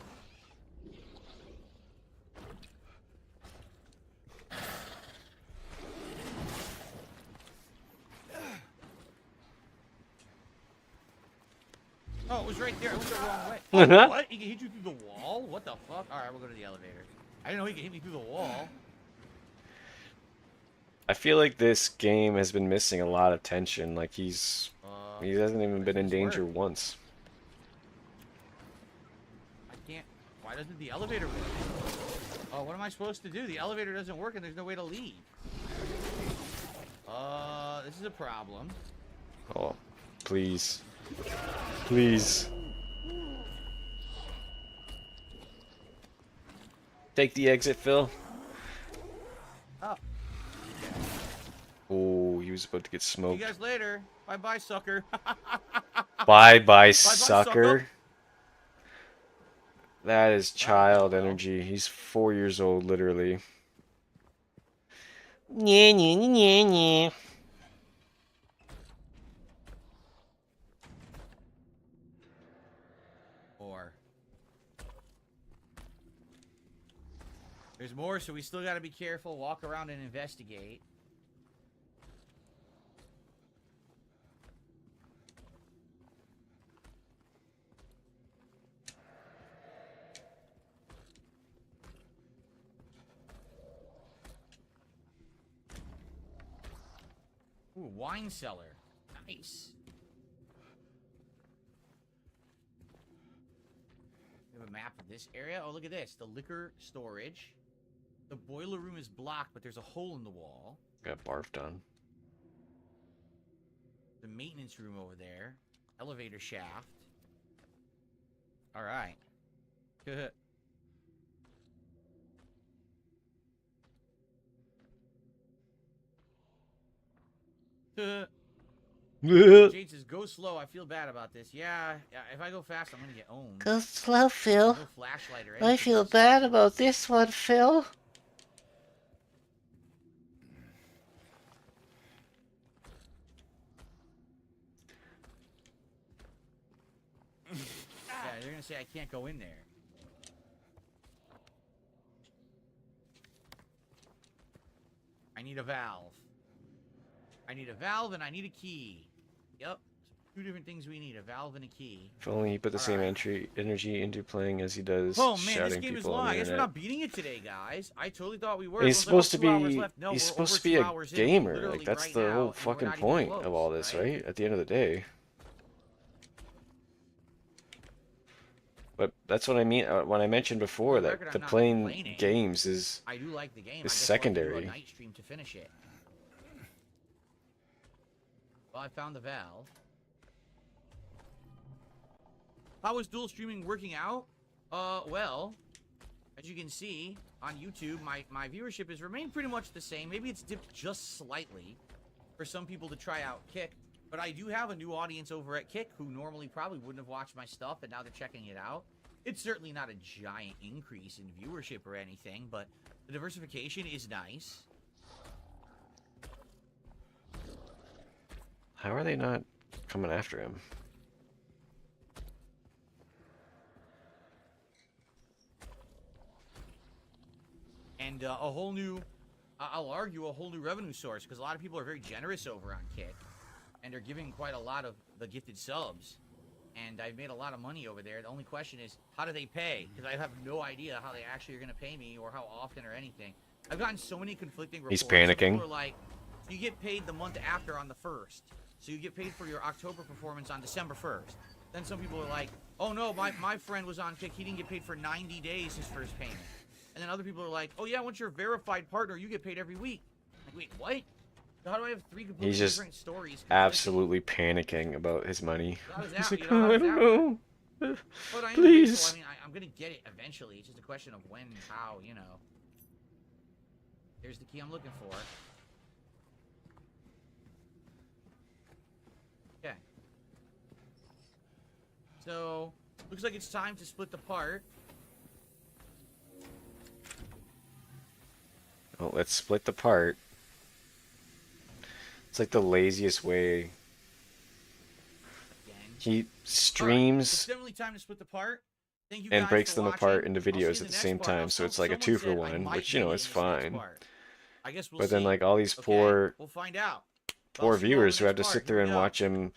Oh, it was right there. I went the wrong way. Oh, what? He can hit you through the wall? What the fuck? Alright, we'll go to the elevator. I didn't know he could hit me through the wall. I feel like this game has been missing a lot of tension. Like he hasn't even been in this danger work? once. I can't. Why doesn't the elevator work? Oh, what am I supposed to do? The elevator doesn't work and there's no way to leave. This is a problem. Oh, please. Please. Take the exit, Phil. Oh. Oh, he was about to get See smoked. you guys later. Bye-bye, sucker. Bye-bye, sucker. sucker. That is child energy. He's 4 years old, literally. Nye, nye, nye, nye. Or there's more, so we still got to be careful. Walk around and investigate. Ooh, wine cellar. Nice. We have a map of this area. Oh, look at this. The liquor storage. The boiler room is blocked, but there's a hole in the wall. Got barfed on. The maintenance room over there. Elevator shaft. All right. Good. Jade says, go slow. I feel bad about this. Yeah, if I go fast, I'm going to get owned. Go slow, Phil. No flashlight or I anything. feel bad about this one, Phil. Yeah, they're going to say I can't go in there. I need a valve. I need a valve and I need a key. Yep. Two different things we need, a valve and a key. If only he put the same energy into playing as he does Oh man, this shouting game is people long. on I the guess we're internet. not beating it today, guys. I totally thought we were. He's It was supposed to like, oh, 2 hours be left. No, he's we're supposed over to be 2 a hours in, gamer. literally Like that's right the now, whole and we're fucking not even point close, of all this, right? right? At the end of the day. But that's what I mean when I mentioned before For the that record, the I'm not playing complaining. games is I do like the game. is I just wanted to do secondary. a night stream to finish it. Well, I found the valve. How is dual streaming working out? Well, as you can see on YouTube, my viewership has remained pretty much the same. Maybe it's dipped just slightly for some people to try out Kick. But I do have a new audience over at Kick who normally probably wouldn't have watched my stuff, and now they're checking it out. It's certainly not a giant increase in viewership or anything, but the diversification is nice. How are they not coming after him? And a whole new, I'll argue, a whole new revenue source, because a lot of people are very generous over on Kick, and they're giving quite a lot of the gifted subs. And I've made a lot of money over there. The only question is, how do they pay? Because I have no idea how they actually are going to pay me or how often or anything. I've gotten so many conflicting reports. He's panicking. People are like, you get paid the month after on the 1st. So you get paid for your October performance on December 1st. Then some people are like, oh no, my friend was on Kick. He didn't get paid for 90 days his first payment. And then other people are like, oh yeah, once you're a verified partner, you get paid every week. Like, wait, what? So how do I have three completely He's just different stories? absolutely panicking about his money. He's like, you oh, I know, don't know. But I am Please. grateful. I mean, I'm gonna get it eventually. It's just a question of when and how, you know. Here's the key I'm looking for. Okay. So, looks like it's time to split the part. Oh, let's split the part. It's like the laziest way. Again. He Alright, streams it's definitely time to split the part. Thank you and guys breaks for them watching. apart into I'll see you videos in at the the next same part. Now, time, so it's like a someone 2 for said I 1, might which, you know, get is in this next fine. part. I guess we'll But then, see. like, all these Okay, poor we'll find out. poor I'll see you all in viewers the who have next to part. sit there Here and we go. watch him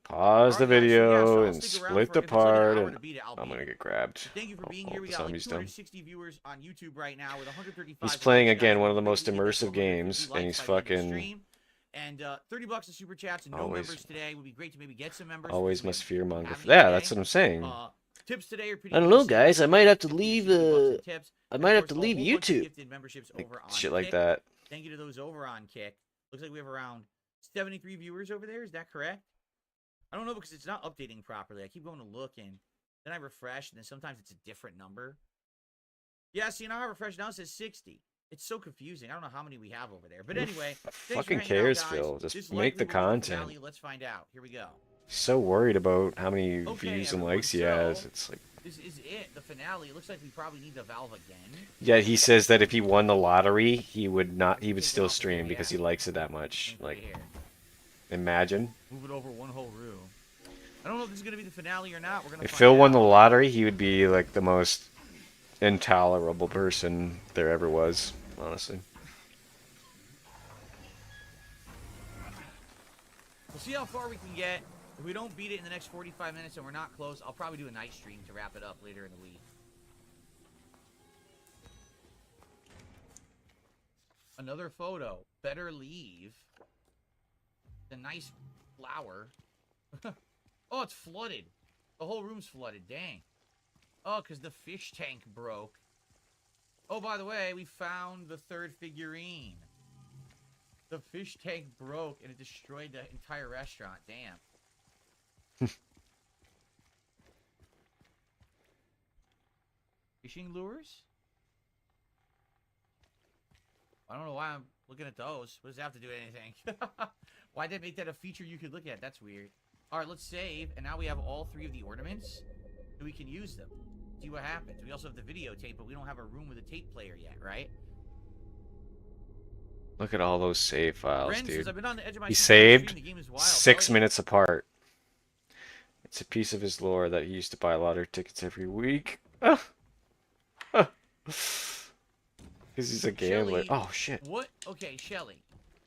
pause the Alright, guys, so yeah, video so I'll and stick around split for- the it can take an part, hour and to beat it, I'm albeit. gonna get grabbed. Thank you for being Oh, here. We the got like zombie's done. 260 viewers on YouTube right now with 135. He's playing likes, guys. again one We're of the most quickly getting immersive to 150 games, and likes he's by the end of the fucking stream. And $30 of super chats and no always- members today. Would be great to maybe get some members. always because we must fearmonger. have Yeah, any that's today. what I'm saying. Tips today are pretty I don't know, decent. guys. I might have to $50 leave. in tips. I And might of have to course, a leave whole bunch of YouTube. gifted memberships Like, over on shit like Kick. that. Thank you to those over on Kick. Looks like we have around 73 viewers over there. Is that correct? I don't know because it's not updating properly. I keep going to look and then I refresh and then sometimes it's a different number. Yeah, see now I refresh now it says 60. It's so confusing. I don't know how many we have over there. But anyway, thanks for fucking hanging out, cares, guys. Phil? Just This make the likely will be content. finale. Let's find out. Here we go. So worried about how many Okay, views and everyone, likes he has. so- It's like, This is it. The finale. It looks like we probably need the valve again. yeah, he says that if he won the lottery, he would Take it still off the stream video, because yeah. he likes it that much. Let me put Like, it here. imagine Move it over one whole room. I don't know if this is gonna be the finale or not. We're gonna if find Phil out. won the lottery, he would be like the most intolerable person there ever was. Honestly, We'll see how far we can get. If we don't beat it in the next 45 minutes and we're not close, I'll probably do a night stream to wrap it up later in the week. Another photo. Better leave. The nice flower. Oh, it's flooded. The whole room's flooded. Dang. Oh, because the fish tank broke. Oh, by the way, we found the third figurine. The fish tank broke and it destroyed the entire restaurant. Damn. Fishing lures? I don't know why I'm looking at those. What does that have to do with anything? Why'd they make that a feature you could look at? That's weird. Alright, let's save. And now we have all three of the ornaments. So we can use them. See what happens. We also have the videotape, but we don't have a room with a tape player yet, right? look at all those save files, Ren says, dude. I've been on the edge of my He seat saved the game is wild. 6 Oh, yeah. minutes apart. It's a piece of his lore that he used to buy lottery tickets every week. Because he's a gambler. Shelly, Oh shit. What? Okay, Shelly.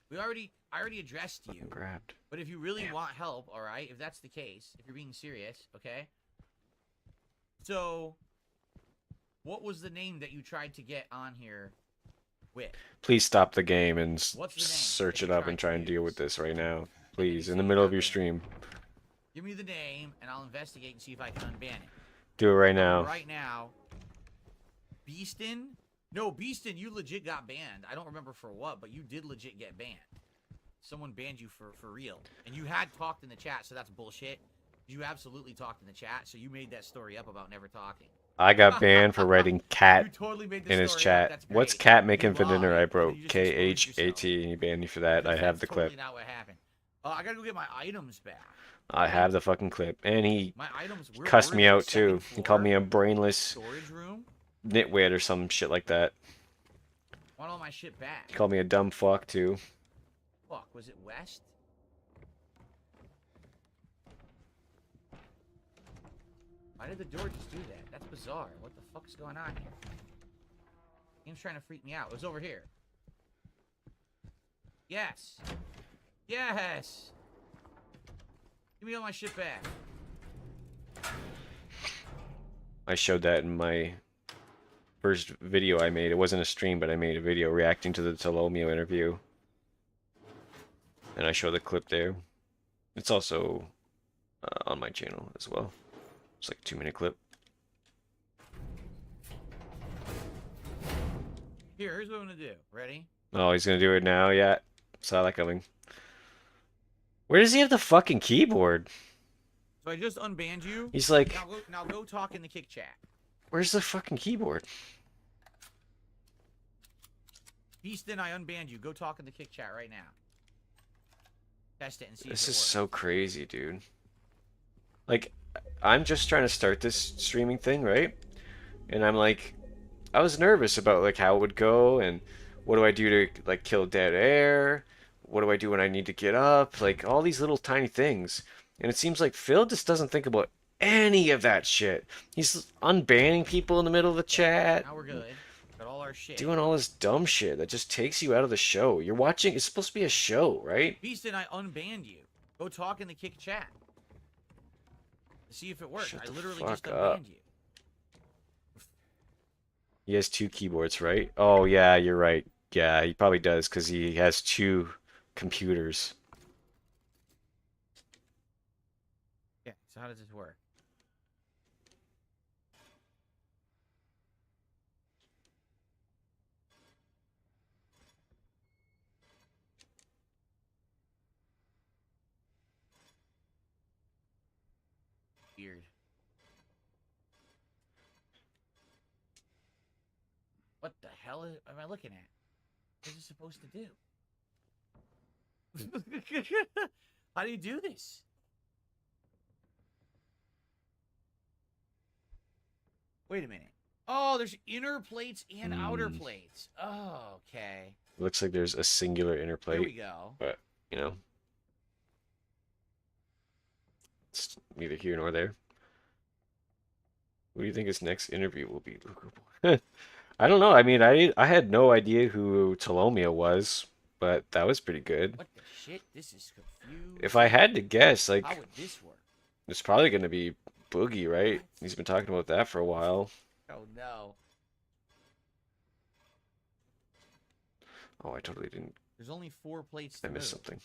We already I already addressed you. Grabbed. But if you really want help, all right, if that's the case, if you're being serious, okay? So, what was the name that you tried to get on here with? Please stop the game and What's the name search that it you up tried and to try and deal use? with this right now. Can you Please, in see the it middle of down your there? stream. Give me the name, and I'll investigate and see if I can unban it. Do it right now. Right now, Beastin? No, Beastin, you legit got banned. I don't remember for what, but you did legit get banned. Someone banned you for real. And you had talked in the chat, so that's bullshit. You absolutely talked in the chat, so you made that story up about never talking. I got banned for writing You cat totally made the in his story up. chat. That's What's great. cat You making for dinner? lied, I and then wrote you just exposed yourself. KHAT, and he banned me for that. I Because have the that's totally clip. not what happened. I gotta go get my items back. I have the fucking clip. And he My items were cussed me in the out too. second He called me floor a brainless storage room. nitwit or some shit like that. Want all my shit back. He called me a dumb fuck too. Fuck, was it West? Why did the door just do that? That's bizarre. What the fuck is going on here? Game's trying to freak me out. It was over here. Yes. Yes. Give me all my shit back. I showed that in my first video I made. It wasn't a stream, but I made a video reacting to the Tolomeo interview. And I show the clip there. It's also on my channel as well. It's like a 2-minute clip. Here's what I'm gonna do. Ready? Oh, he's gonna do it now? Yeah. Saw that coming. Where does he have the fucking keyboard? So I just unbanned you. He's like, Now go talk in the kick chat. where's the fucking keyboard? Beastin, I unbanned you. Go talk in the kick chat right now. Test it and see This if it is works. so crazy, dude. Like, I'm just trying to start this streaming thing, right? And I'm like, I was nervous about like how it would go and what do I do to like kill dead air? What do I do when I need to get up? Like all these little tiny things. And it seems like Phil just doesn't think about any of that shit. He's unbanning people in the middle of the chat. Now we're good. Got all our shit. Doing all this dumb shit that just takes you out of the show. You're watching, it's supposed to be a show, right? Beastin, I unbanned you. Go talk in the kick chat. See if it works. Shut I the literally fuck just up. unbanned you. He has 2 keyboards, right? Oh, yeah, you're right. Yeah, he probably does because he has 2 computers. Yeah, so how does this work? Weird. What the hell am I looking at? What is it supposed to do? How do you do this? Wait a minute. Oh, there's inner plates and outer plates. Oh, okay. Looks like there's a singular inner There we plate, go. but, you know, it's neither here nor there. Who do you think his next interview will be, Luke? I don't know. I mean, I had no idea who Tolomeo was, but that was pretty good. What the shit? This is confused. If I had to guess, How like, would this work? it's probably going to be Boogie, right? He's been talking about that for a while. Oh no. Oh, I totally didn't. There's only 4 plates I to missed move. something.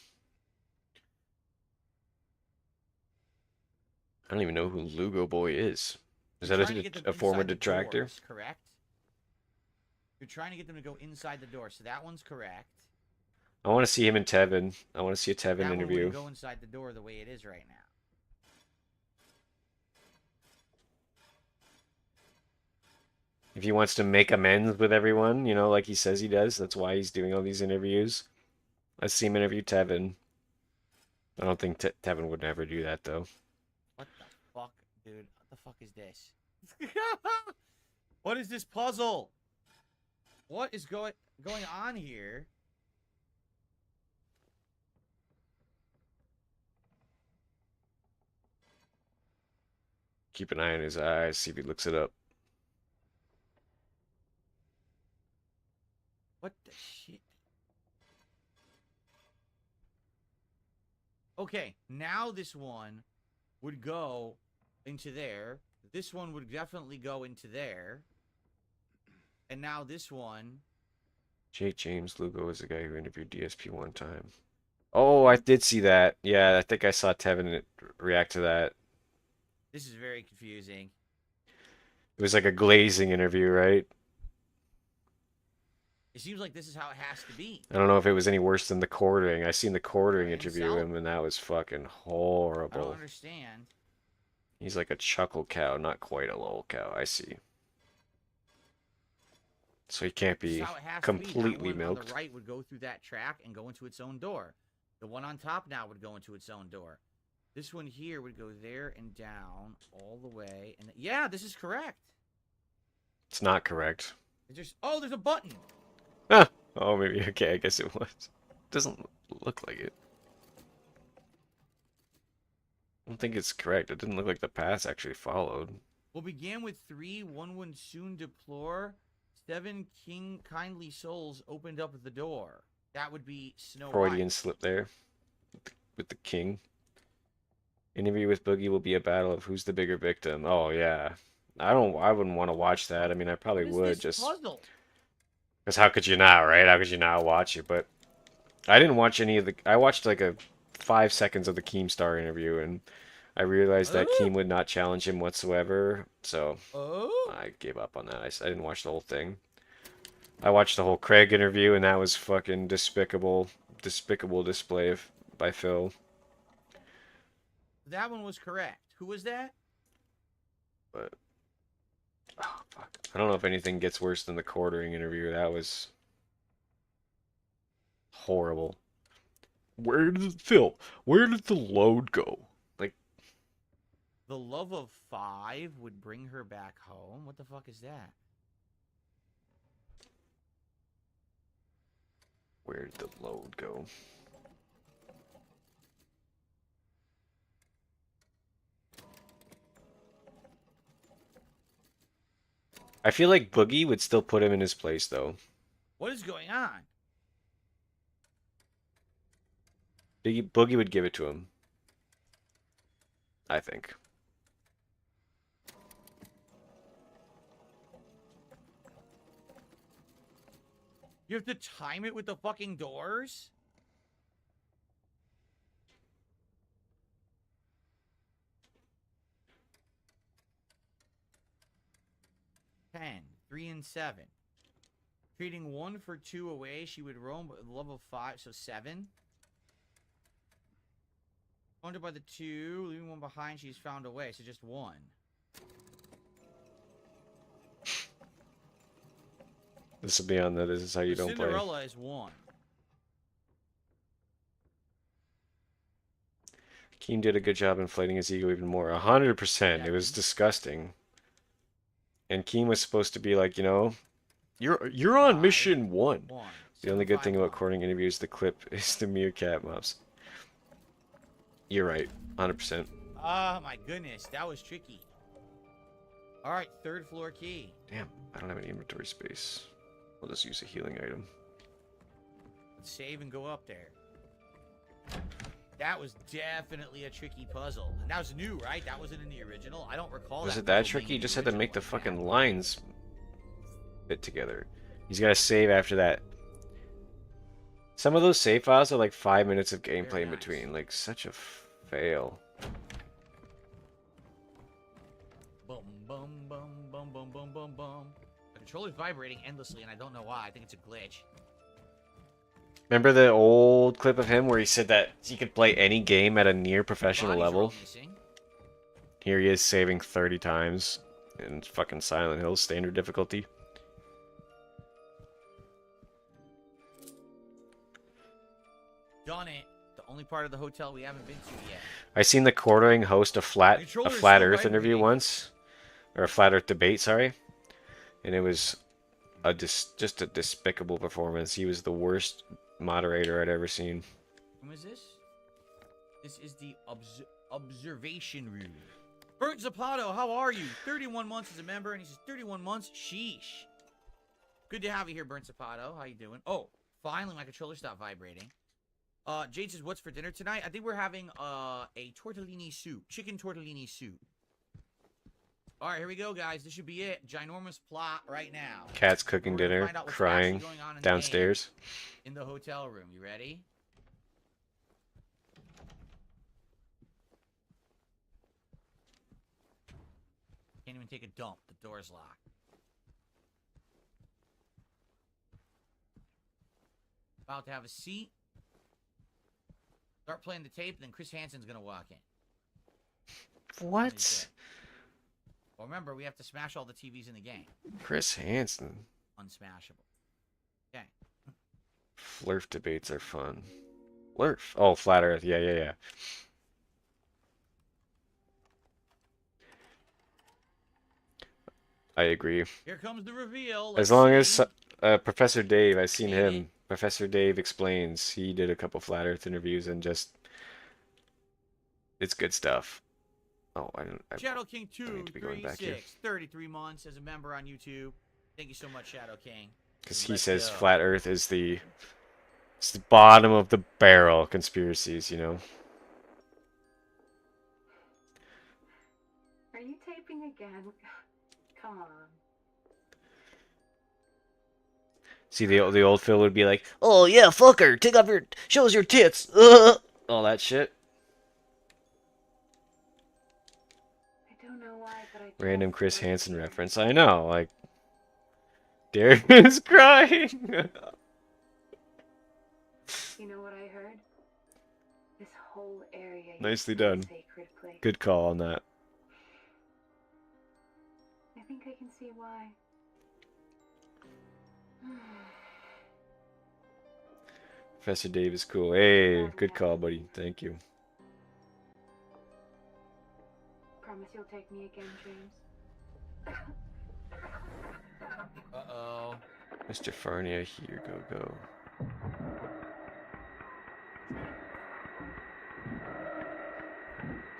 I don't even know who Lugo Boy is. Is You're that trying to get them a former inside the detractor? doors, correct? You're trying to get them to go inside the door, so that one's correct. I want to see him in Tevin. I want to see a That Tevin one interview. wouldn't go inside the door the way it is right now. If he wants to make amends with everyone, you know, like he says he does, that's why he's doing all these interviews. Let's see him interview Tevin. I don't think Tevin would never do that, though. What the fuck, dude? What the fuck is this? What is this puzzle? What is going on here? Keep an eye on his eyes, see if he looks it up. What the shit? Okay, now this one would go into there. This one would definitely go into there. And now this one. J. James Lugo is the guy who interviewed DSP one time. Oh, I did see that. Yeah, I think I saw Tevin react to that. This is very confusing. It was like a glazing interview, right? It seems like this is how it has to be. I don't know if it was any worse than the quartering. I seen the quartering interview Himself? him, and that was fucking I don't horrible. understand. He's like a chuckle cow, not quite a lol cow. I see. So he can't This is be how it has to be. completely That one on milked. the right would go through that track and go into its own door. The one on top now would go into its own door. This one here would go there and down all the way. And yeah, this is correct. It's not correct. It's just there's a button. Ah! Oh, maybe. Okay, I guess it was. Doesn't look like it. I don't think it's correct. It didn't look like the paths actually followed. Will begin with 3, 1 would soon deplore. 7 king kindly souls opened up the door. That would be Snow Freudian White. slip there with the king. Interview with Boogie will be a battle of who's the bigger victim. Oh yeah. I wouldn't want to watch that. I mean, I probably What is would this just puzzle? because how could you not, right? How could you not watch it? But I didn't watch any of the. I watched like a 5 seconds of the Keemstar interview, and I realized that Keem would not challenge him whatsoever. So I gave up on that. I didn't watch the whole thing. I watched the whole Craig interview, and that was fucking despicable display by Phil. That one was correct. Who was that? But oh, fuck. I don't know if anything gets worse than the quartering interview. That was horrible. Where did the load go? Like, The love of 5 would bring her back home. What the fuck is that? where did the load go? I feel like Boogie would still put him in his place, though. What is going on? Boogie would give it to him. I think. You have to time it with the fucking doors? Ten, 3 and 7. Treating 1 for 2 away, she would roam with level 5, so 7. Haunted by the 2, leaving 1 behind, she's found away, so just 1. This will be on the This Is How You Don't Play. Cinderella is 1. Keem did a good job inflating his ego even more. 100%. It was disgusting. And Keem was supposed to be like, you know, you're on mission 1. The only good thing about courting interviews, the clip is the meerkat mobs. You're right. 100%. Oh my goodness, that was tricky. Alright, 3rd floor key. Damn, I don't have any inventory space. I'll just use a healing item. Let's save and go up there. That was definitely a tricky puzzle. And that was new, right? That wasn't in the original. I don't recall Was that it that puzzle tricky? being You just in had to the make the original one. fucking lines fit together. He's got to save after that. Some of those save files are like 5 minutes of gameplay in between. Like, such a fail. Bum, bum, bum, bum, bum, bum, bum, bum. The controller's vibrating endlessly, and I don't know why. I think it's a glitch. Remember the old clip of him where he said that he could play any game at a near professional Bodies are all level? missing. Here he is saving 30 times in fucking Silent Hill standard difficulty. Done it. The only part of the hotel we haven't been to yet. I seen the quartering host a flat Controller's Flat still Earth interview vibrating. once, or a Flat Earth debate, sorry, and it was just a despicable performance. He was the worst moderator I'd ever seen. Who is this? This is the observation room. Bert Zapato, how are you? 31 months as a member, and he says 31 months? Sheesh. Good to have you here, Bert Zapato. How you doing? Oh, finally my controller stopped vibrating. Jade says, what's for dinner tonight? I think we're having a tortellini soup. Chicken tortellini soup. All right, here we go, guys. This should be it. Ginormous plot right now. Cat's cooking We're gonna dinner, find out what's crying actually going on in the downstairs. game in the hotel room. You ready? Can't even take a dump. The door's locked. About to have a seat. Start playing the tape, then Chris Hansen's gonna walk in. What? Well, remember, we have to smash all the TVs in the game. Chris Hansen. Unsmashable. Okay. Flurf debates are fun. Flurf. Oh, Flat Earth. Yeah, yeah, yeah. I agree. Here comes the reveal. As long as Professor Dave, I've seen him. Professor Dave explains. He did a couple Flat Earth interviews and just, it's good stuff. Oh, Shadow King I need to be going back here. 33 months as a member on YouTube. Thank you so much, Shadow King. Because he says Flat Earth is it's the bottom of the barrel conspiracies, you know. Are you taping again? Come on. See, the old Phil would be like, "Oh yeah, fuck her, take off your, show us your tits, all that shit." I don't know why, but I Random Chris Hansen reference. I know, like, Derek is crying. You know what I heard? This whole area. Nicely done. Sacred place. Good call on that. I think I can see why. Professor Dave is cool. Hey, good call, buddy. Thank you. Promise you'll take me again, James. Uh-oh. Mr. Farnia, here, go.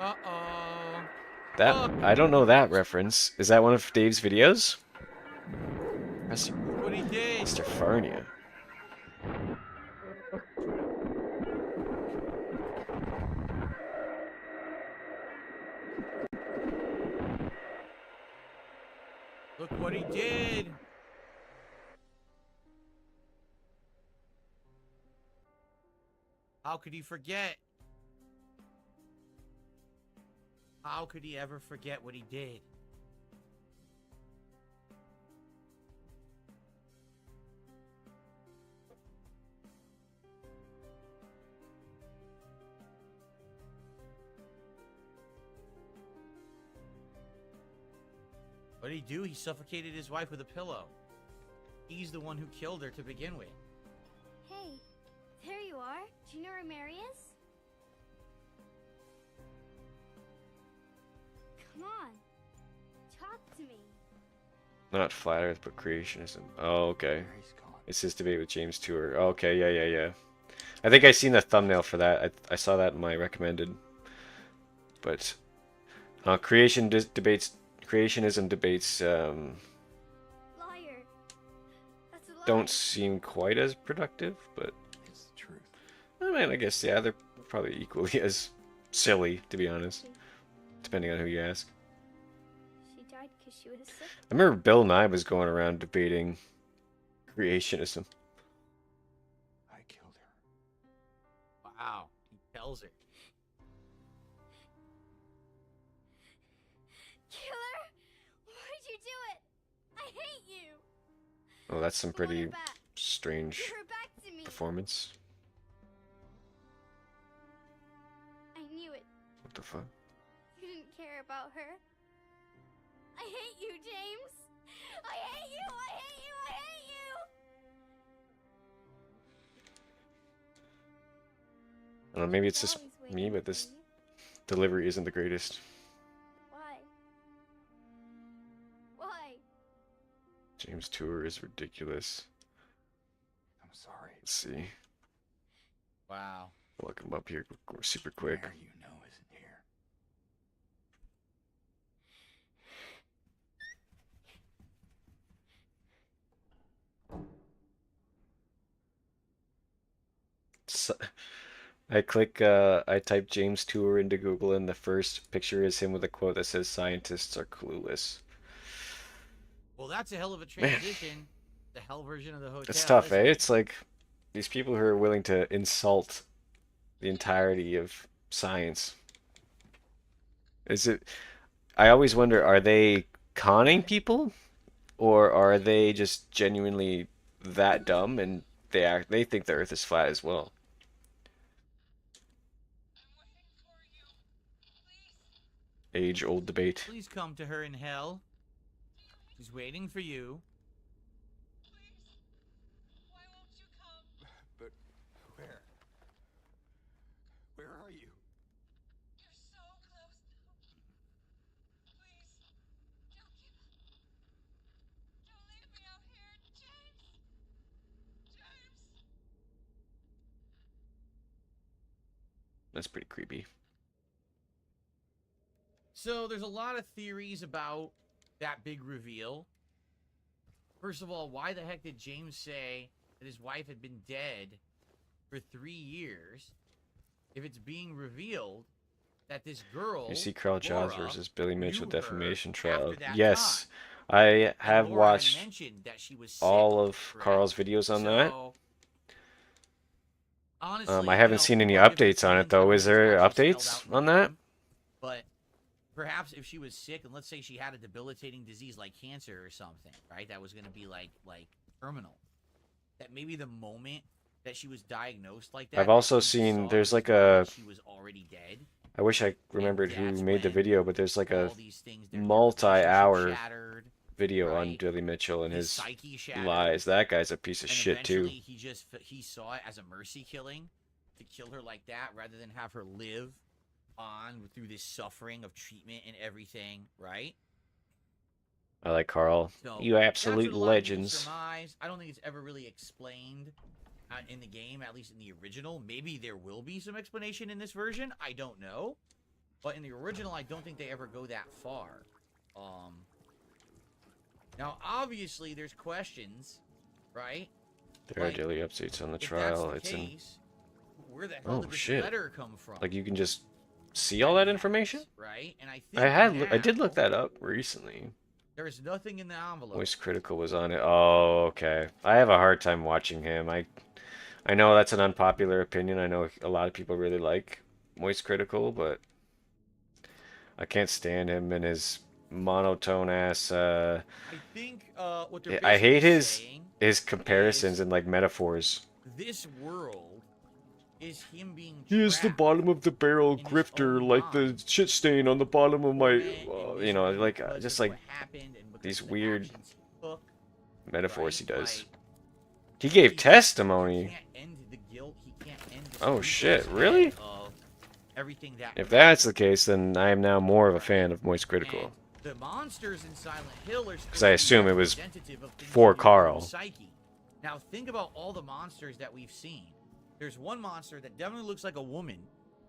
Uh-oh. That, I don't know that reference. Is that one of Dave's videos? What he did. Mr. Farnia. Look what he did. How could he forget? How could he ever forget what he did? What did he do? He suffocated his wife with a pillow. He's the one who killed her to begin with. Hey, there you are. Do you know where Mary is? Come on. Talk to me. Not Flat Earth, but creationism. Oh, okay. It's his debate with James Tour. Okay, yeah. I think I seen the thumbnail for that. I saw that in my recommended. But creationism debates Liar. That's a lie. don't seem quite as productive, but It's the truth. I mean, I guess yeah, they're probably equally as silly, to be honest, depending on who you ask. She died because she was sick. I remember Bill Nye was going around debating creationism. I killed her. Wow. He tells her. Killer? Why'd you do it? I hate you. Oh, that's some I want her pretty back. strange Give her back to me. performance. I knew it. What the fuck? You didn't care about her. I hate you, James. I hate you. I hate you. I hate you. I don't know, maybe it's just Always me, waiting but for this you. delivery isn't the greatest. Why? Why? James Tour is ridiculous. I'm sorry. Let's see. Wow. Look him up here super quick. Mary, you know, isn't here. I type James Tour into Google, and the first picture is him with a quote that says scientists are clueless. Well, that's a hell of a Man, transition. The hell version of the it's hotel, tough, isn't eh? it? It's like these people who are willing to insult the entirety of science. Is it, I always wonder, are they conning people or are they just genuinely that dumb and they think the Earth is flat as well? Age-old debate. Please come to her in hell. She's waiting for you. But where? Where are you? That's pretty creepy. So there's a lot of theories about that big reveal. First of all, why the heck did James say that his wife had been dead for 3 years if it's being revealed that this girl, You see Carl Giles Laura, versus Billy Mitchell knew her defamation after trial. that Yes, time? I And have Laura had watched mentioned that she was sick, all of correct? Carl's videos on that. So, honestly, I haven't seen any look, if updates on it I don't though. know Is if it's there actually spelled updates out in on the that? game, but perhaps if she was sick, and let's say she had a debilitating disease like cancer or something, right? That was going to be like terminal. That maybe the moment that she was diagnosed like that, I've that also she seen saw there's in his like body a that she was already dead, I wish I and remembered who that's made the when video, but there's like a all these things, their relationship multi-hour shattered, video on right? Billy Mitchell and His his psyche shattered, lies. That guy's a piece of and shit too. eventually he saw it as a mercy killing, to kill her like that rather than have her live on through this suffering of treatment and everything, right? I like Carl. So You that's absolute what a lot of people legends. surmise. I don't think it's ever really explained in the game, at least in the original. Maybe there will be some explanation in this version. I don't know. But in the original, I don't think they ever go that far. Now, obviously, there's questions, right? There are Like, daily updates on the if that's trial. the It's in. case, where the hell Oh did this shit! letter come from? Like you can just see all that information. Right? And I I think did look now that up recently. there's nothing in the envelope. Voice Critical was on it. Oh, okay. I have a hard time watching him. I know that's an unpopular opinion. I know a lot of people really like Voice Critical, but I can't stand him and his monotone ass. I think what they're I hate basically his saying comparisons is and like metaphors. this world is him being Here's the trapped bottom of the barrel in his grifter, own like the mind. shit stain on the bottom of my, And you know, misery like because just of like what happened and because these of the weird actions he took, metaphors right? he does. Like, He gave he testimony. can't end the guilt. He can't end the Oh sleepless shit, head really? of everything that If went that's on. the case, then I am now more of a fan of Voice And Critical. the monsters in Silent Hill are Because I assume it was representative of things for in your own Carl. psyche. Now think about all the monsters that we've seen. There's one monster that definitely looks like a woman,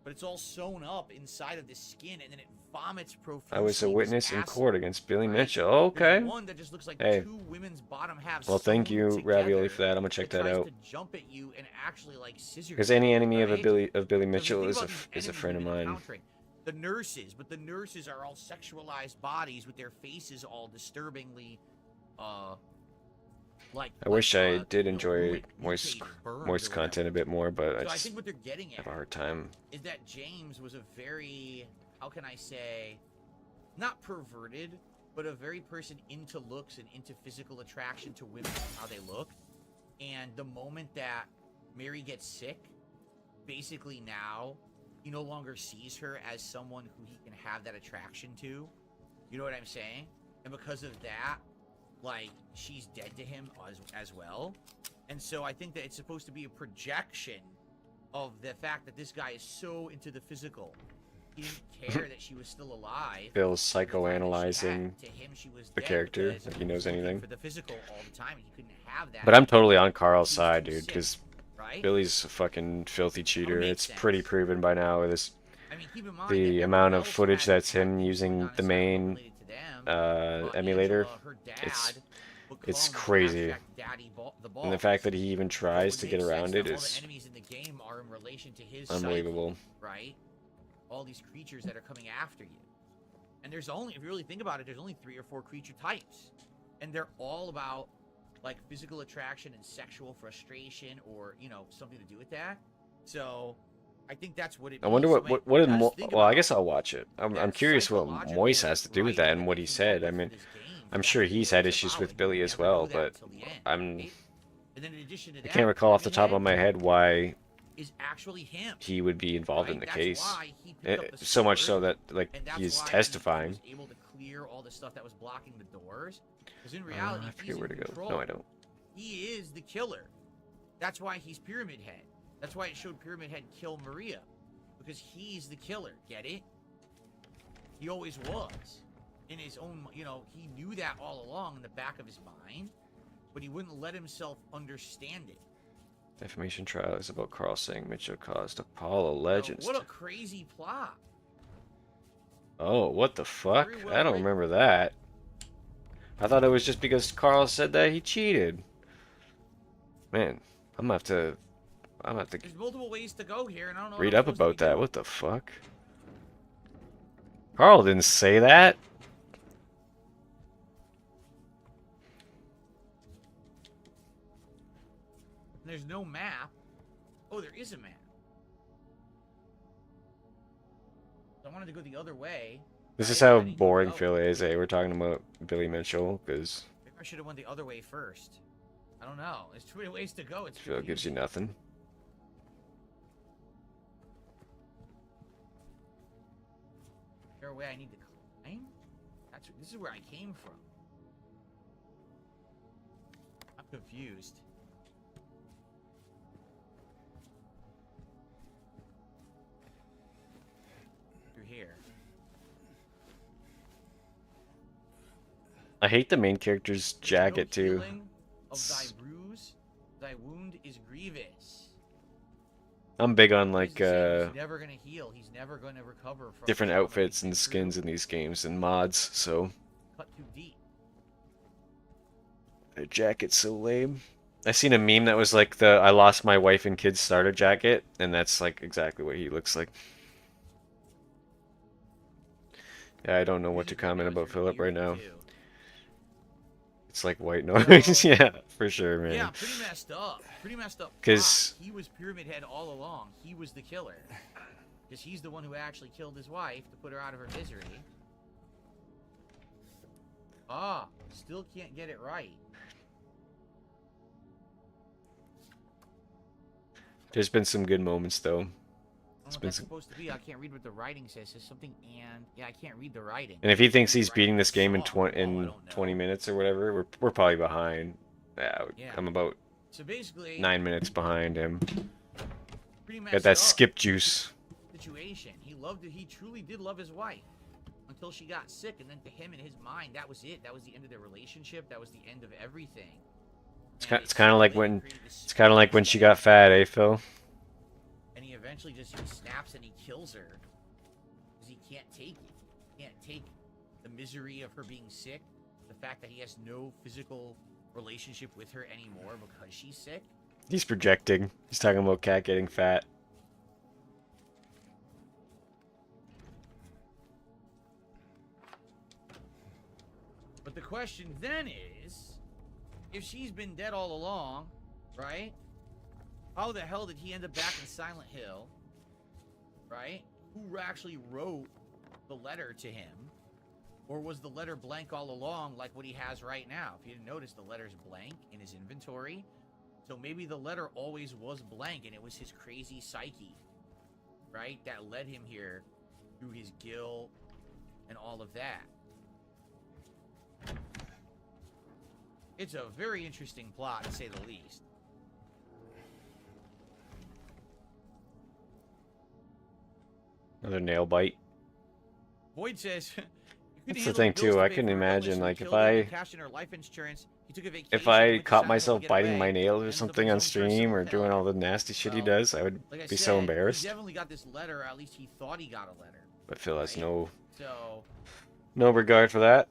but it's all sewn up inside of the skin, and then it vomits profusely. I was a this witness in acid, court against Billy right? Mitchell. There's Okay. one that just looks like Hey. two women's bottom halves. Well, thank sewn you, Ravioli, together for that. I'm gonna check that tries out. to jump at you and actually like scissor Because you, any enemy right? of Billy So if you Mitchell think is about a these is a enemies friend of we've been mine. encountering, the nurses, but the nurses are all sexualized bodies with their faces all disturbingly, like. I wish I did you know, enjoy ruined, voice mutated, burned, voice or content a whatever. bit more, but I So I just think what they're getting have at a hard time. is that James was a very, how can I say, not perverted, but a very person into looks and into physical attraction to women and how they look. And the moment that Mary gets sick, basically now he no longer sees her as someone who he can have that attraction to. You know what I'm saying? And because of that, like, she's dead to him as well. And so I think that it's supposed to be a projection of the fact that this guy is so into the physical. He didn't care that she was still alive. Bill's The time that she psychoanalyzing had. To him, she was the dead character, because like he knows was looking anything. for the physical all the time, and he couldn't have that. But I'm totally on Carl's He was side, too dude, sick, because right? Billy's a fucking filthy cheater. makes It's sense. pretty proven by now with this I mean, keep in mind the that amount everyone of else footage had that's him things going using on the inside main related to them. emulator. Angela, her It's dad, It's become crazy. abstract daddy the And the boss. fact that he even So it tries would to make get sense around it that all is the enemies in the game are in relation to his unbelievable. psyche, right? All these creatures that are coming after you. And there's only, if you really think about it, there's only 3 or 4 creature types. And they're all about, like, physical attraction and sexual frustration or, you know, something to do with that. So, I think that's what it I wonder means. what did Just think well, I about guess I'll watch it. I'm that curious what psychological Moise has to do with that writing and that what they he came up said. I with for mean, this game I'm to sure actually he's know had what it's issues about, with and Billy you'll as never know well, that but until the end, I'm right? And then in addition to I that, can't recall off the Pyramid top of Head my head why is actually him. he would be involved in Right? the That's case. why he picked up the So much so sword, that like and that's he's why he testifying. was able to clear all the stuff that was blocking the doors. Because in reality, I he's forget in where to go. control. No, I don't. He is the killer. That's why he's Pyramid Head. That's why it showed Pyramid Head kill Maria. Because he's the killer. Get it? He always was. In his own, you know, he knew that all along in the back of his mind, but he wouldn't let himself understand it. Defamation trial is about Carl saying Mitchell caused Apollo Legends. What a crazy plot. Oh, what the fuck? Very well I don't written. remember that. I thought it was just because Carl said that he cheated. Man, I'm gonna have to There's multiple ways to go here, and I don't know. read what I'm up supposed to about be that. doing. What the fuck? Carl didn't say that. There's no map. Oh, there is a map. I wanted to go the other way. This is right? how I didn't keep boring going. Phil is, eh? We're talking about Billy Mitchell because Maybe I should have went the other way first. I don't know. There's too many ways to go. It's Phil gives you confusing. nothing. Is there a way I need to climb? This is where I came from. I'm confused. Through here. I hate the main character's There's jacket no too. healing of thy bruise, thy wound is grievous. I'm big on He's like the same. He's never gonna heal. He's never gonna recover from different trauma. outfits He's and been skins through in these games and mods, so cut too deep. their jacket's so lame. I seen a meme that was like the I lost my wife and kids starter jacket, and that's like exactly what he looks like. Yeah, I don't know what to comment about Philip right now. It's like white noise. Yeah, for sure, man. Yeah, pretty messed up. Pretty messed up. 'Cause- he was Pyramid Head all along. He was the killer. Because he's the one who actually killed his wife to put her out of her misery. Ah, still can't get it right. There's been some good moments though. I don't know It's what been that's some... supposed to be. I can't read what the writing says. There's something and yeah, I can't read the writing. And if he thinks he's Writing beating this game in song. 20 I in don't 20 know. minutes or whatever, we're probably behind. Yeah, Yeah. I'm about So basically, 9 minutes behind him. pretty Got messed that up skip juice. situation. He loved it. He truly did love his wife until she got sick, and then to him in his mind, that was it. That was the end of their relationship. That was the end of everything. It's kind of like when she got fat, eh, Phil? And he eventually he snaps and he kills her because he can't take it. He can't take the misery of her being sick, the fact that he has no physical relationship with her anymore because she's sick. He's projecting. He's talking about Cat getting fat. But the question then is, if she's been dead all along, right? How the hell did he end up back in Silent Hill? Right? Who actually wrote the letter to him? Or was the letter blank all along like what he has right now? If you didn't notice, the letter's blank in his inventory. So maybe the letter always was blank and it was his crazy psyche, right? That led him here through his guilt and all of that. It's a very interesting plot, to say the least. Another nail bite. Void says, That's the thing too. I couldn't imagine like if I caught myself biting my nails or something on stream or doing all the nasty shit he does, I would like be so embarrassed. He definitely got this letter, or at least he thought he got a letter. But Phil has right? no regard for that.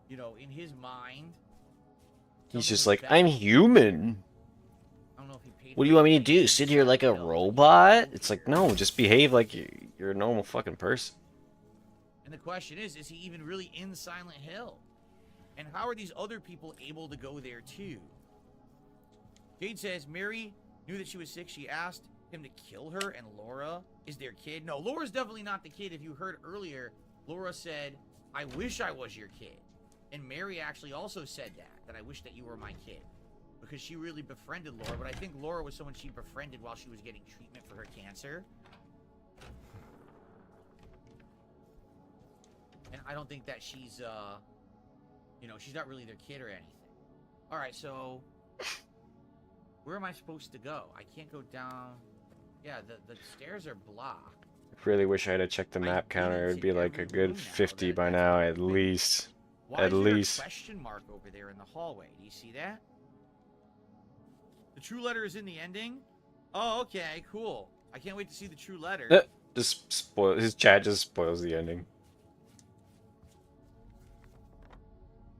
You know, in his mind, He's just like, I'm human. I don't know if he paid What do for you want me to it. do? Sit here like a robot? It's like, no, just behave like you're a normal fucking person. And the question is he even really in Silent Hill? And how are these other people able to go there too? Jade says Mary knew that she was sick. She asked him to kill her, and Laura is their kid. No, Laura's definitely not the kid. If you heard earlier, Laura said, I wish I was your kid. And Mary actually also said that I wish that you were my kid. Because she really befriended Laura, but I think Laura was someone she befriended while she was getting treatment for her cancer. And I don't think that she's, you know, she's not really their kid or anything. Alright, so where am I supposed to go? I can't go down. Yeah, the stairs are blocked. I really wish I had checked the map counter. It would be like a good 50 by now, at least. Why At is there least. a question mark over there in the hallway? Do you see that? The true letter is in the ending? Oh, okay, cool. I can't wait to see the true letter. Just spoil his chat. Just spoils the ending.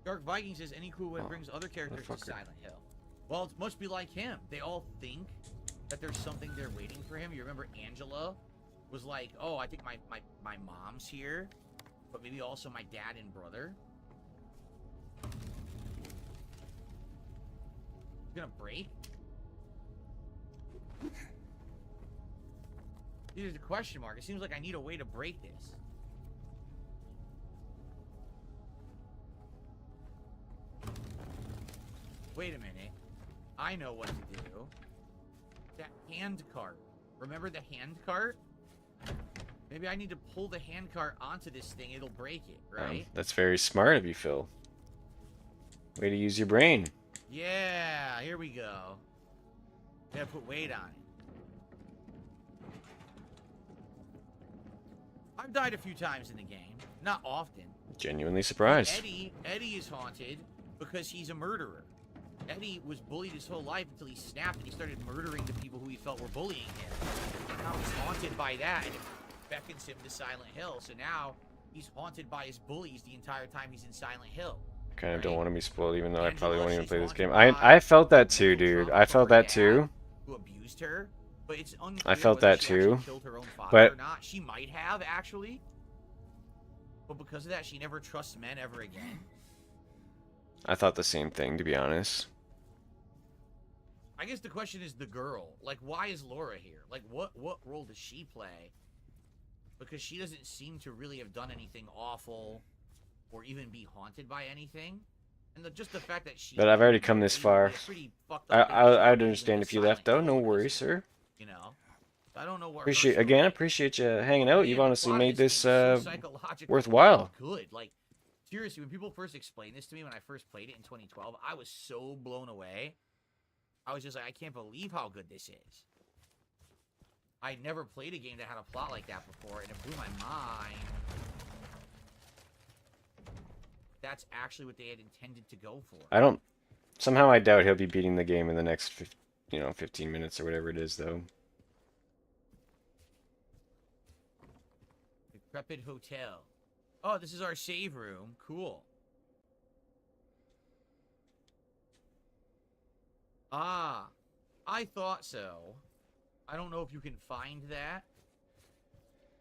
Dark Viking says any clue what brings other characters to motherfucker. Silent Hill. Well, it must be like him. They all think that there's something they're waiting for him. You remember Angela was like, oh, I think my mom's here, but maybe also my dad and brother. It's gonna break? There's a question mark. It seems like I need a way to break this. Wait a minute. I know what to do. That hand cart. Remember the hand cart? Maybe I need to pull the hand cart onto this thing. It'll break it, right? That's very smart of you, Phil. Way to use your brain. Yeah, here we go. Gotta put weight on it. I've died a few times in the game. Not often. Genuinely surprised. Eddie is haunted because he's a murderer. Eddie was bullied his whole life until he snapped and he started murdering the people who he felt were bullying him. Now he's haunted by that and it beckons him to Silent Hill. So now he's haunted by his bullies the entire time he's in Silent Hill. Kind of don't want to be spoiled, even though I probably Angela, won't even she's play this game. haunted by I felt that too, dude. trauma I from felt her that dad, too. Who abused her, but it's unclear I felt whether that she actually too, killed her own father but- or not. She might have actually, but because of that, she never trusts men ever again. I thought the same thing, to be honest. I guess the question is the girl. Like, why is Laura here? Like, what role does she play? Because she doesn't seem to really have done anything awful, or even be haunted by anything. And just the fact that she. But I've already come this far. I'd I'd understand if you left, though. No worries, sir. You know, I don't know what. Appreciate you hanging out. You've honestly made this psychologically worthwhile. Good. Like, seriously, when people first explained this to me when I first played it in 2012, I was so blown away. I was just like, I can't believe how good this is. I'd never played a game that had a plot like that before, and it blew my mind. That's actually what they had intended to go for. Somehow I doubt he'll be beating the game in the next 15 minutes or whatever it is, though. Decrepit Hotel. Oh, this is our save room. Cool. Ah, I thought so. I don't know if you can find that.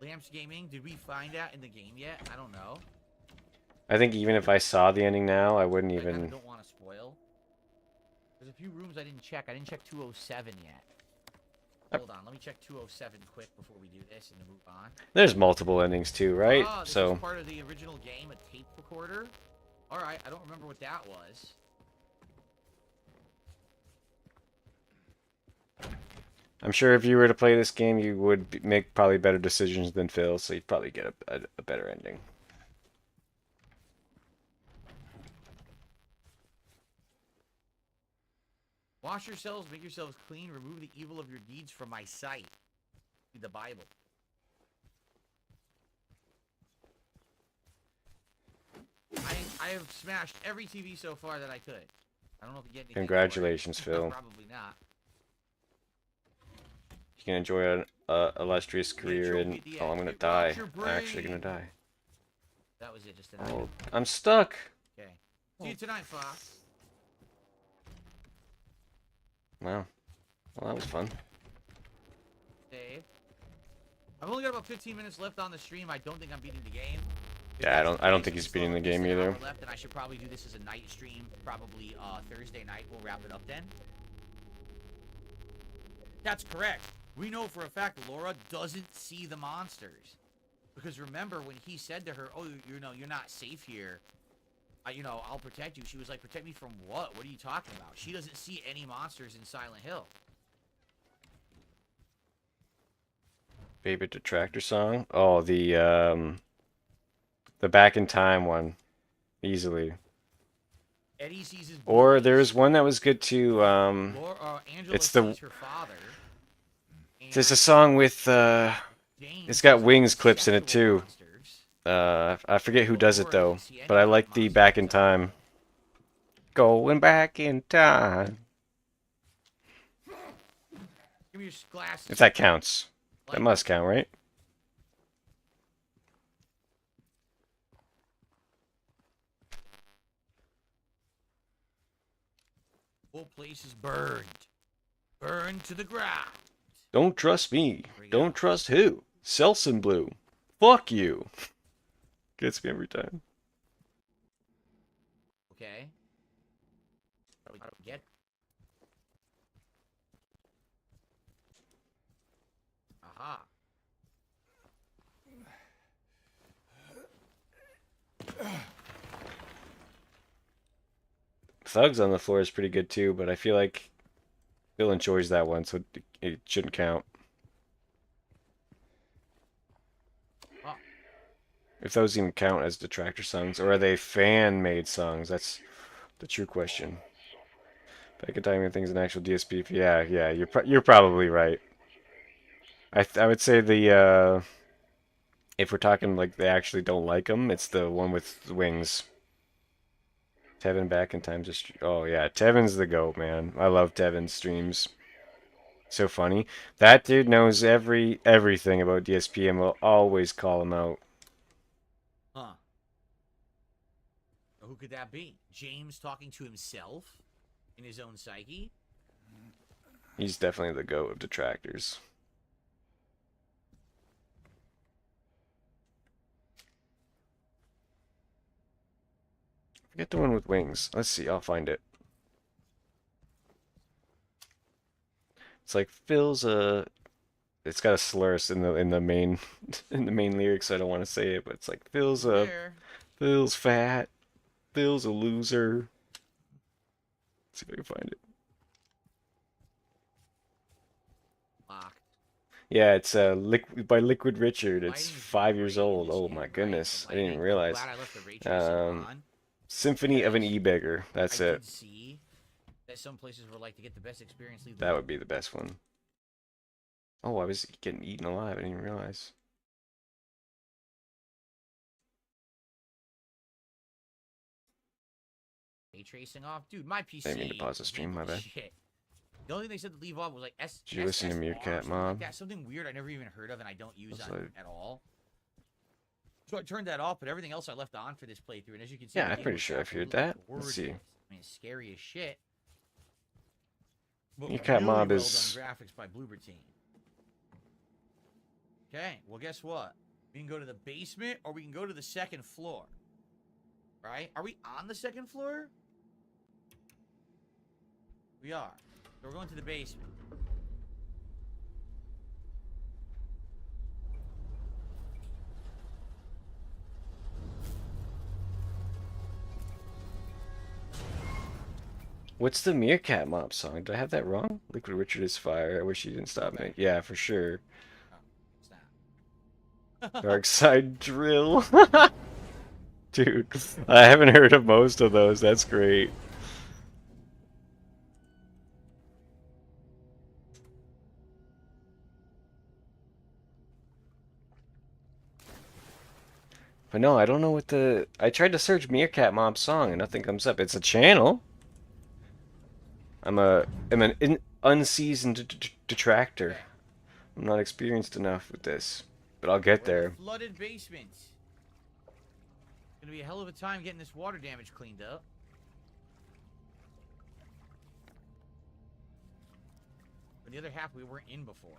Lamps Gaming, did we find that in the game yet? I don't know. I think even if I saw the ending now, I wouldn't I even... don't want to spoil. There's a few rooms I didn't check. I didn't check 207 yet. Hold on, let me check 207 quick before we do this and then move on. There's multiple endings too, right? Ah, this So is part of the original game, a tape recorder. Alright, I don't remember what that was. I'm sure if you were to play this game, you would make probably better decisions than Phil, so you'd probably get a better ending. Wash yourselves, make yourselves clean, remove the evil of your deeds from my sight. Read the Bible. I have smashed every TV so far that I could. I don't know if you get anything. Congratulations, for it. Phil. Probably not. You can enjoy an illustrious career and... Oh, I'm gonna die. I'm actually gonna die. That was it, just an Oh, I'm stuck! Okay. See you tonight, Fox. Wow. Well, that was fun. Save. I've only got about 15 minutes left on the stream. I don't think I'm beating the game. If Yeah, that's the I don't case, think we he's still beating have the at least game an hour either. left, and I should probably do this as a night stream. Probably Thursday night. We'll wrap it up then. That's correct. We know for a fact Laura doesn't see the monsters. Because remember when he said to her, oh, you know, you're not safe here. You know, I'll protect you. She was like, protect me from what? What are you talking about? She doesn't see any monsters in Silent Hill. Favorite Detractor song? Oh, the Back in Time one. Easily. Eddie sees his Or boobies. there's one that was good too. Angela It's the sees her father. there's a song with James it's got sees wings clips in it sexual too. monsters. I forget who does it Laura though, doesn't see any but I kind of like the Back in monsters. Time. Going back in time. Give me your glasses. If that counts. That Like- must count, right? Whole place is burned. Burned to the ground. Don't trust me. There we go. Don't trust who? Selson Blue. Fuck you. Gets me every time. Okay. How do we get? Aha. Thugs on the Floor is pretty good too, but I feel like Bill enjoys that one, so it shouldn't count. Oh. If those even count as Detractor songs, or are they fan-made songs? That's the true question. Back in Time, things an actual DSP. Yeah, you're probably right. I would say the if we're talking like they actually don't like them, it's the one with the wings. Tevin Back in Time just oh yeah, Tevin's the GOAT, man. I love Tevin's streams. So funny. That dude knows everything about DSP and will always call him out. Huh. Who could that be? James talking to himself in his own psyche? He's definitely the GOAT of detractors. Forget the one with wings. Let's see, I'll find it. It's like Phil's a it's got a slur in the main in the main lyrics, so I don't want to say it, but it's like Phil's fat, Phil's a loser. Let's see if I can find it. Locked. Yeah, it's by Liquid Richard. It's Lighting's 5 years great in old. this Oh game, my right? goodness, The I didn't lighting, even I'm realize. glad I left the ray tracing on. Symphony of an Yes. E-Beggar. That's I it. did see that some places would like to get the best experience. Leave the That would be the best one. Oh, I was getting eaten alive. I didn't even realize. ray tracing off, dude. My PC. I didn't mean to pause the stream, my bad. Shit. The only thing they said to leave off was like Did you listen to SSR, Meerkat something like Mob? that. Something weird I never even heard of and I don't use That's on like- at all. So I turned that off, but everything else I left on for this playthrough. And as you can see, Yeah, the I'm game pretty looks sure I've heard absolutely that. Let's see. gorgeous. I mean, it's scary as shit. But Meerkat really Mob well is- done graphics by Bloober Team. Okay, well guess what? We can go to the basement or we can go to the second floor. Right? Are we on the second floor? We are. So we're going to the basement. What's the Meerkat Mob song? Did I have that wrong? Liquid Richard is fire. I wish he didn't stop me. Yeah, for sure. It's not. Darksydephil. Dude, I haven't heard of most of those. That's great. But no, I don't know what the... I tried to search Meerkat Mob song and nothing comes up. It's a channel. I'm an unseasoned detractor. I'm not experienced enough with this, but I'll get We're in there. the flooded basement. Gonna be a hell of a time getting this water damage cleaned up. but the other half we weren't in before.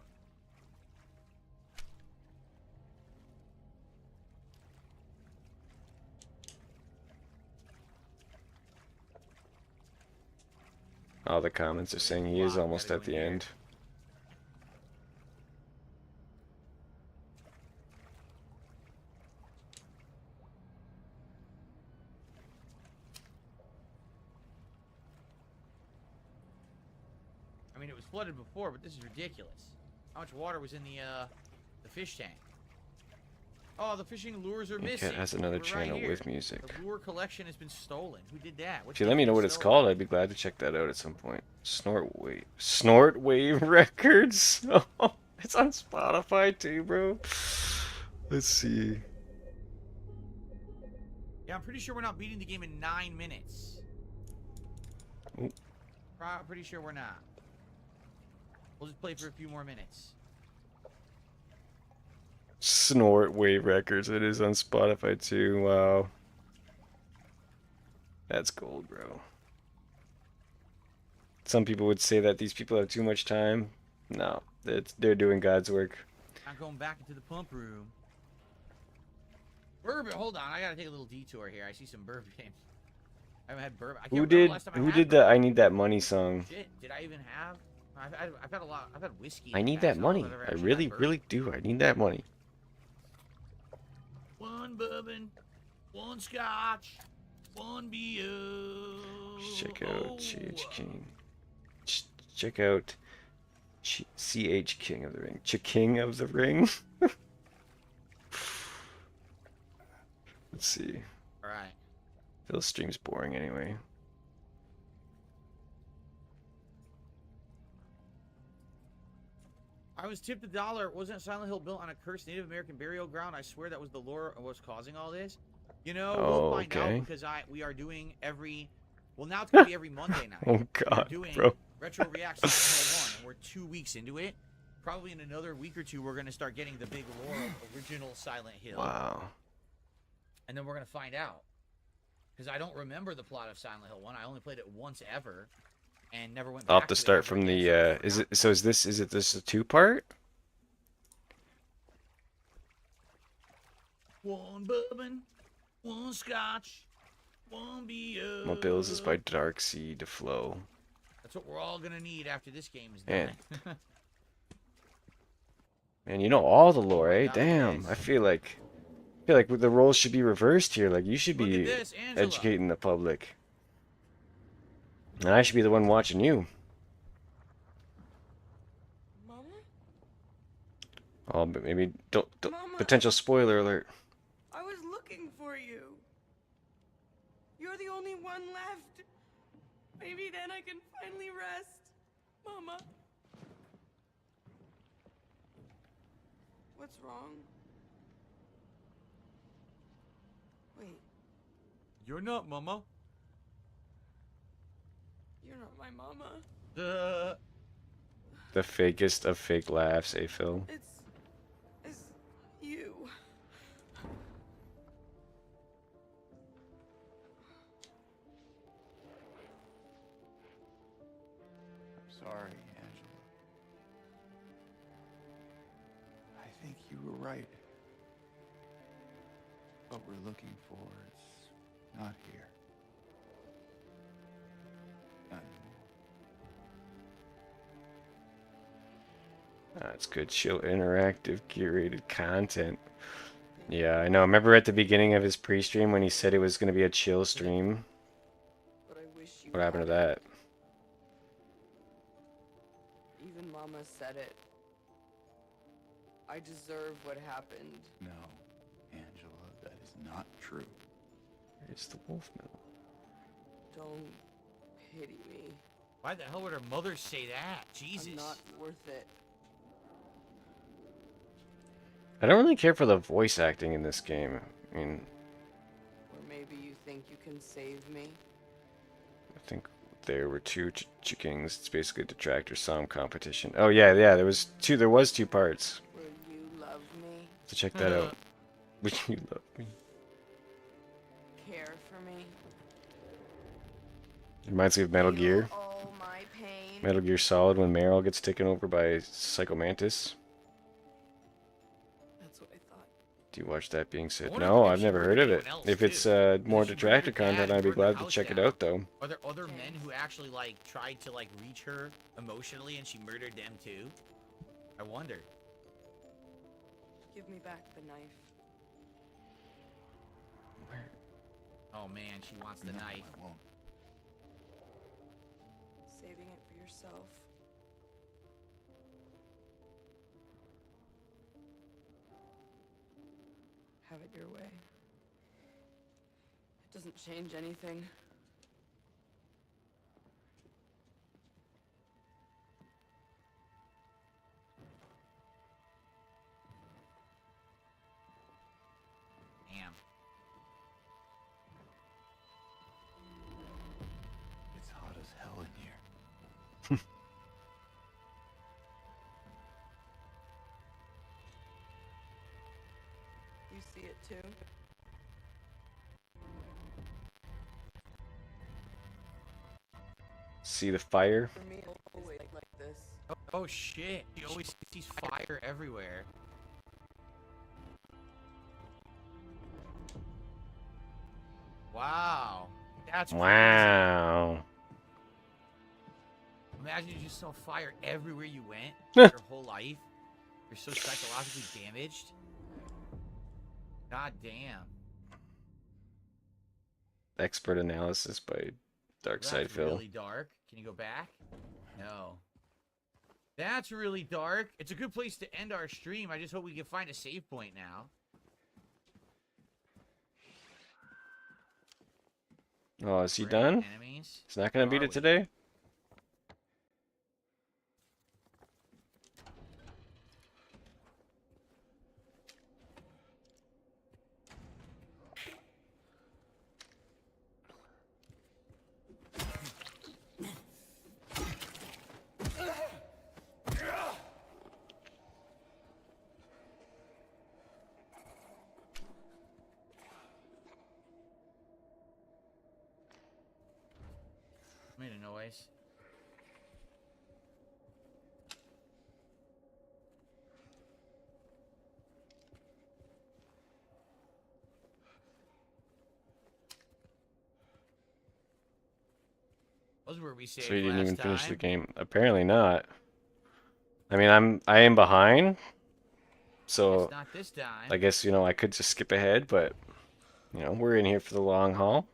All the comments are saying he is almost at the end. I mean, it was flooded before, but this is ridiculous. How much water was in the fish tank? Oh, the fishing lures are missing. Cat has another We're right channel here. with music. The lure collection has been stolen. Who did that? If you let me know what it's called, I'd be glad to check that out at some point. Snort Wave Records. Oh, it's on Spotify too, bro. Let's see. Yeah, I'm pretty sure we're not beating the game in 9 minutes. Ooh. Pretty sure we're not. We'll just play for a few more minutes. Snort Wave Records. It is on Spotify too. Wow. That's gold, bro. Some people would say that these people have too much time. No, they're doing God's work. I'm going back into the pump room. Bourbon, hold on. I gotta take a little detour here. I see some bourbon. I haven't had bourbon. I can't remember the last time I had Who did the I Need That Money song? Shit, did I even have? I've had a lot. I've had whiskey. I need that money. I really, really do. I need that money. One bourbon, one scotch, one beer. Check out CH King. Check out CH King of the Ring. King of the Ring. Let's see. All right. Phil's stream's boring anyway. I was tipped $1. Wasn't Silent Hill built on a cursed Native American burial ground? I swear that was the lore of what's causing all this. You know, we'll find out because we are doing every. Well, now it's gonna be every Monday night. Oh God, we're doing bro. Retro Reaction Silent Hill 1, and we're 2 weeks into it. Probably in another week or two, we're gonna start getting the big lore of original Silent Hill. Wow. And then we're gonna find out. Because I don't remember the plot of Silent Hill 1. I only played it once ever. And never went back. I'll have to start from the is it this a 2-part? One bourbon, one scotch, one beer. My Bills is by Darksydephil. That's what we're all gonna need after this game is done. Man, you know all the lore, eh? Damn. I feel like the roles should be reversed here. Like you should be educating the public. And I should be the one watching you. Mama? Oh, but maybe don't Mama. potential spoiler alert. I was looking for you. You're the only one left. Maybe then I can finally rest. Mama. What's wrong? Wait, You're not, Mama. you're not my mama. The fakest of fake laughs, eh, Phil? It's you. Sorry, Angela. I think you were right. What we're looking for is not here. Not anymore. That's good, chill, interactive, curated content. Yeah, I know. Remember at the beginning of his pre-stream when he said it was going to be a chill stream? But I wish you What happened to hadn't. that? Even Mama said it. I deserve what happened. No, Angela, that is not true. It's the Wolfman. Don't pity me. Why the hell would her mother say that? Jesus. I'm not worth it. I don't really care for the voice acting in this game. I mean, Or maybe you think you can save me? I think there were two Chickings. It's basically a detractor song competition. Oh yeah, there was two. There was 2 parts. Will you love me? So check that out. Would you love me? Care for me? Reminds me of Metal Gear. Feel all my pain? Metal Gear Solid when Meryl gets taken over by Psycho Mantis. That's what I thought. Do you watch that being said? wonder No, if I've she never heard murdered of it. anyone else, If it's too. more If she murdered detractor her content, dad, I'd be burned her glad to house check it down. out, though. Are there other Okay. men who actually like tried to like reach her emotionally and she murdered them too? I wonder. Give me back the knife. Oh man, she wants the knife. I won't. Saving it for yourself. Have it your way. It doesn't change anything. Damn. It's hot as hell in here. You see it too? See the fire? For me, it's always like this. Oh shit! She always sees fire everywhere. Wow, that's crazy. Wow. Imagine you just saw fire everywhere you went your whole life. You're so psychologically damaged. God damn. Expert analysis by That's Darksydephil. really dark. Can you go back? No. That's really dark. It's a good place to end our stream. I just hope we can find a save point now. Oh, is he Great done? Enemies. He's not gonna Where beat are it we? today? Made a noise. Those were we saved So he didn't last even finish the time. game. Apparently not. I mean, I am behind, so It's not this time. I guess, you know, I could just skip ahead, but, you know, we're in here for the long haul.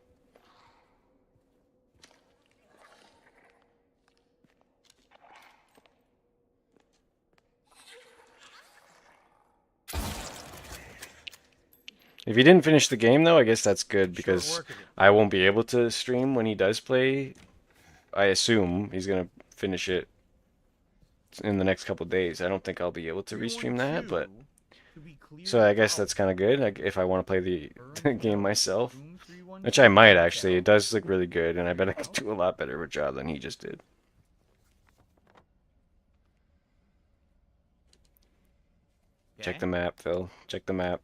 If he didn't finish the game, though, I guess that's good because Short work of it. I won't be able to stream when he does play. I assume he's gonna finish it in the next couple days. I don't think I'll be able to restream that, but so I guess that's kind of good. Like, if I want to play the game myself, which I might actually. It does look really good, and I bet I could do a lot better of a job than he just did. Check the map, Phil. Check the map.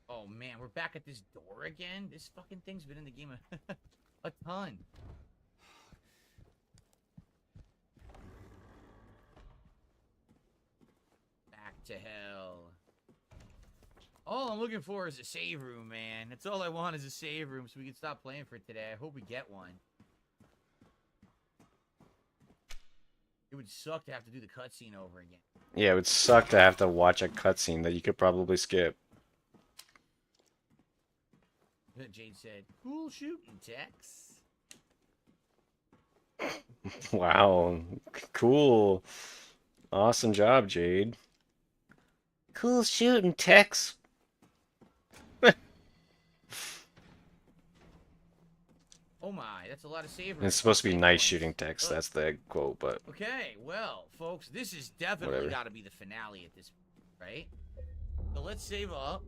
Oh man, we're back at this door again? This fucking thing's been in the game a ton. Back to hell. All I'm looking for is a save room, man. That's all I want is a save room so we can stop playing for today. I hope we get one. It would suck to have to do the cutscene over again. Yeah, it would suck to have to watch a cutscene that you could probably skip. Jade said, cool shooting, Tex. Wow. Cool. Awesome job, Jade. Cool shooting, Tex. Oh my, that's a lot of save And rooms. it's supposed to be Save nice points. shooting, Tex. Look. That's the quote, but Okay, well, folks, this is definitely Whatever. got to be the finale at this point, right? So let's save up,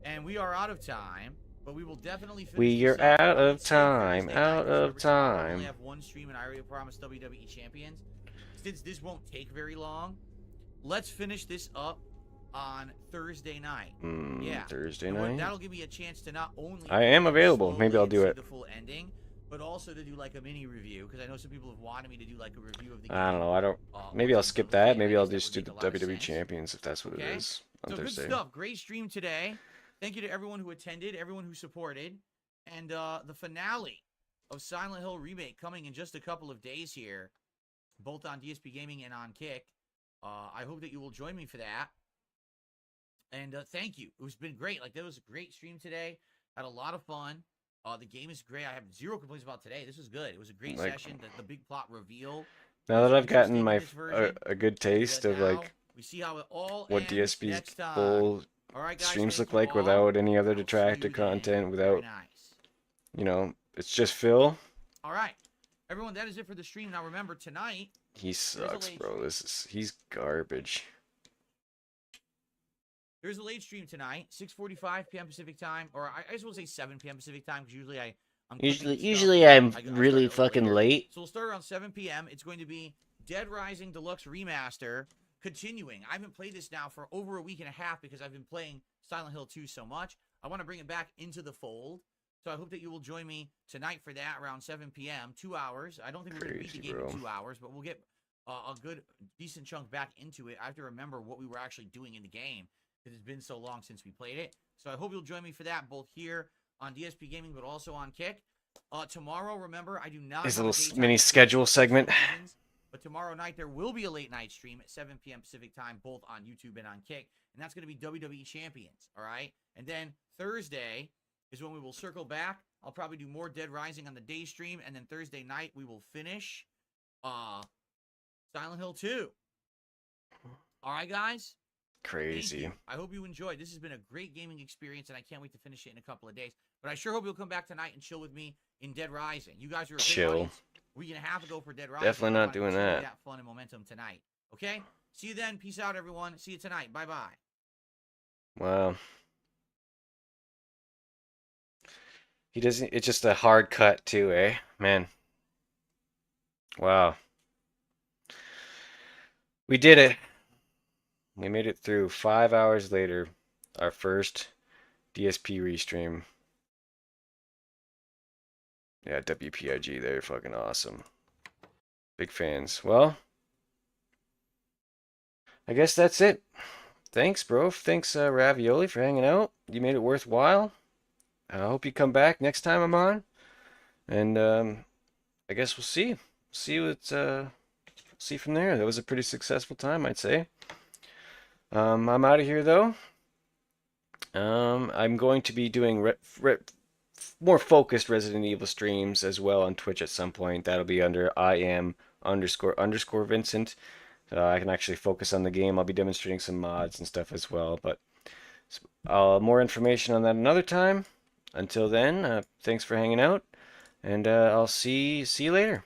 and we are out of time, but we will definitely finish We this are up out on of Thursday time, night. out Remember, of tomorrow we time. only have one stream, and I already promised WWE Champions. Since this won't take very long, let's finish this up on Thursday night. Yeah. Thursday And night. that'll give me a chance to not only I am available. Maybe I'll do see it. the full ending, but also to do like a mini review, because I know some people have wanted me to do like a review of the game. I don't know. I don't. Maybe I'll skip that. Maybe I'll just do the WWE Champions if that's what it is on Thursday. Good stuff. Great stream today. Thank you to everyone who attended, everyone who supported, and the finale of Silent Hill Remake coming in just a couple of days here, both on DSP Gaming and on Kick. I hope that you will join me for that. And thank you. It's been great. Like, that was a great stream today. Had a lot of fun. The game is great. I have zero complaints about today. This was good. It was a great session. The big plot reveal. Now that I've gotten my a good taste of like we see how it all what DSP's full streams look like without any other detractor content, without you know, it's just Phil. All right, everyone, that is it for the stream. Now remember, tonight he sucks, bro. He's garbage. There's a late stream tonight, 6:45 p.m. Pacific time, or I just will say 7 p.m. Pacific time, because usually I'm really fucking late. So we'll start around 7 p.m. It's going to be Dead Rising Deluxe Remaster, continuing. I haven't played this now for over a week and a half because I've been playing Silent Hill 2 so much. I want to bring it back into the fold. So I hope that you will join me tonight for that around 7 p.m. 2 hours. I don't think we're going to beat the game in 2 hours, but we'll get a good, decent chunk back into it. I have to remember what we were actually doing in the game because it's been so long since we played it. So I hope you'll join me for that, both here on DSP Gaming, but also on Kick. Tomorrow, remember, I do not His have little mini schedule segment. But tomorrow night, there will be a late night stream at 7 p.m. Pacific time, both on YouTube and on Kick. And that's going to be WWE Champions, all right? And then Thursday is when we will circle back. I'll probably do more Dead Rising on the day stream. And then Thursday night, we will finish Silent Hill 2. All right, guys? Crazy. I hope you enjoyed. This has been a great gaming experience, and I can't wait to finish it in a couple of days. But I sure hope you'll come back tonight and chill with me in Dead Rising. You guys are a great audience. We're going to have to go for Dead Rising. Definitely not doing that. That fun and momentum tonight. Okay? See you then. Peace out, everyone. See you tonight. Bye-bye. Wow. He doesn't. It's just a hard cut too, eh? Man. Wow. We did it. We made it through 5 hours later. Our first DSP restream. Yeah, WPIG, they're fucking awesome. Big fans. Well, I guess that's it. Thanks, bro. Thanks, Ravioli, for hanging out. You made it worthwhile. I hope you come back next time I'm on. And I guess we'll see. See what see from there. That was a pretty successful time, I'd say. I'm out of here though. I'm going to be doing more focused Resident Evil streams as well on Twitch at some point. That'll be under __Vincent. I can actually focus on the game. I'll be demonstrating some mods and stuff as well. But more information on that another time. Until then, thanks for hanging out, and I'll see you later.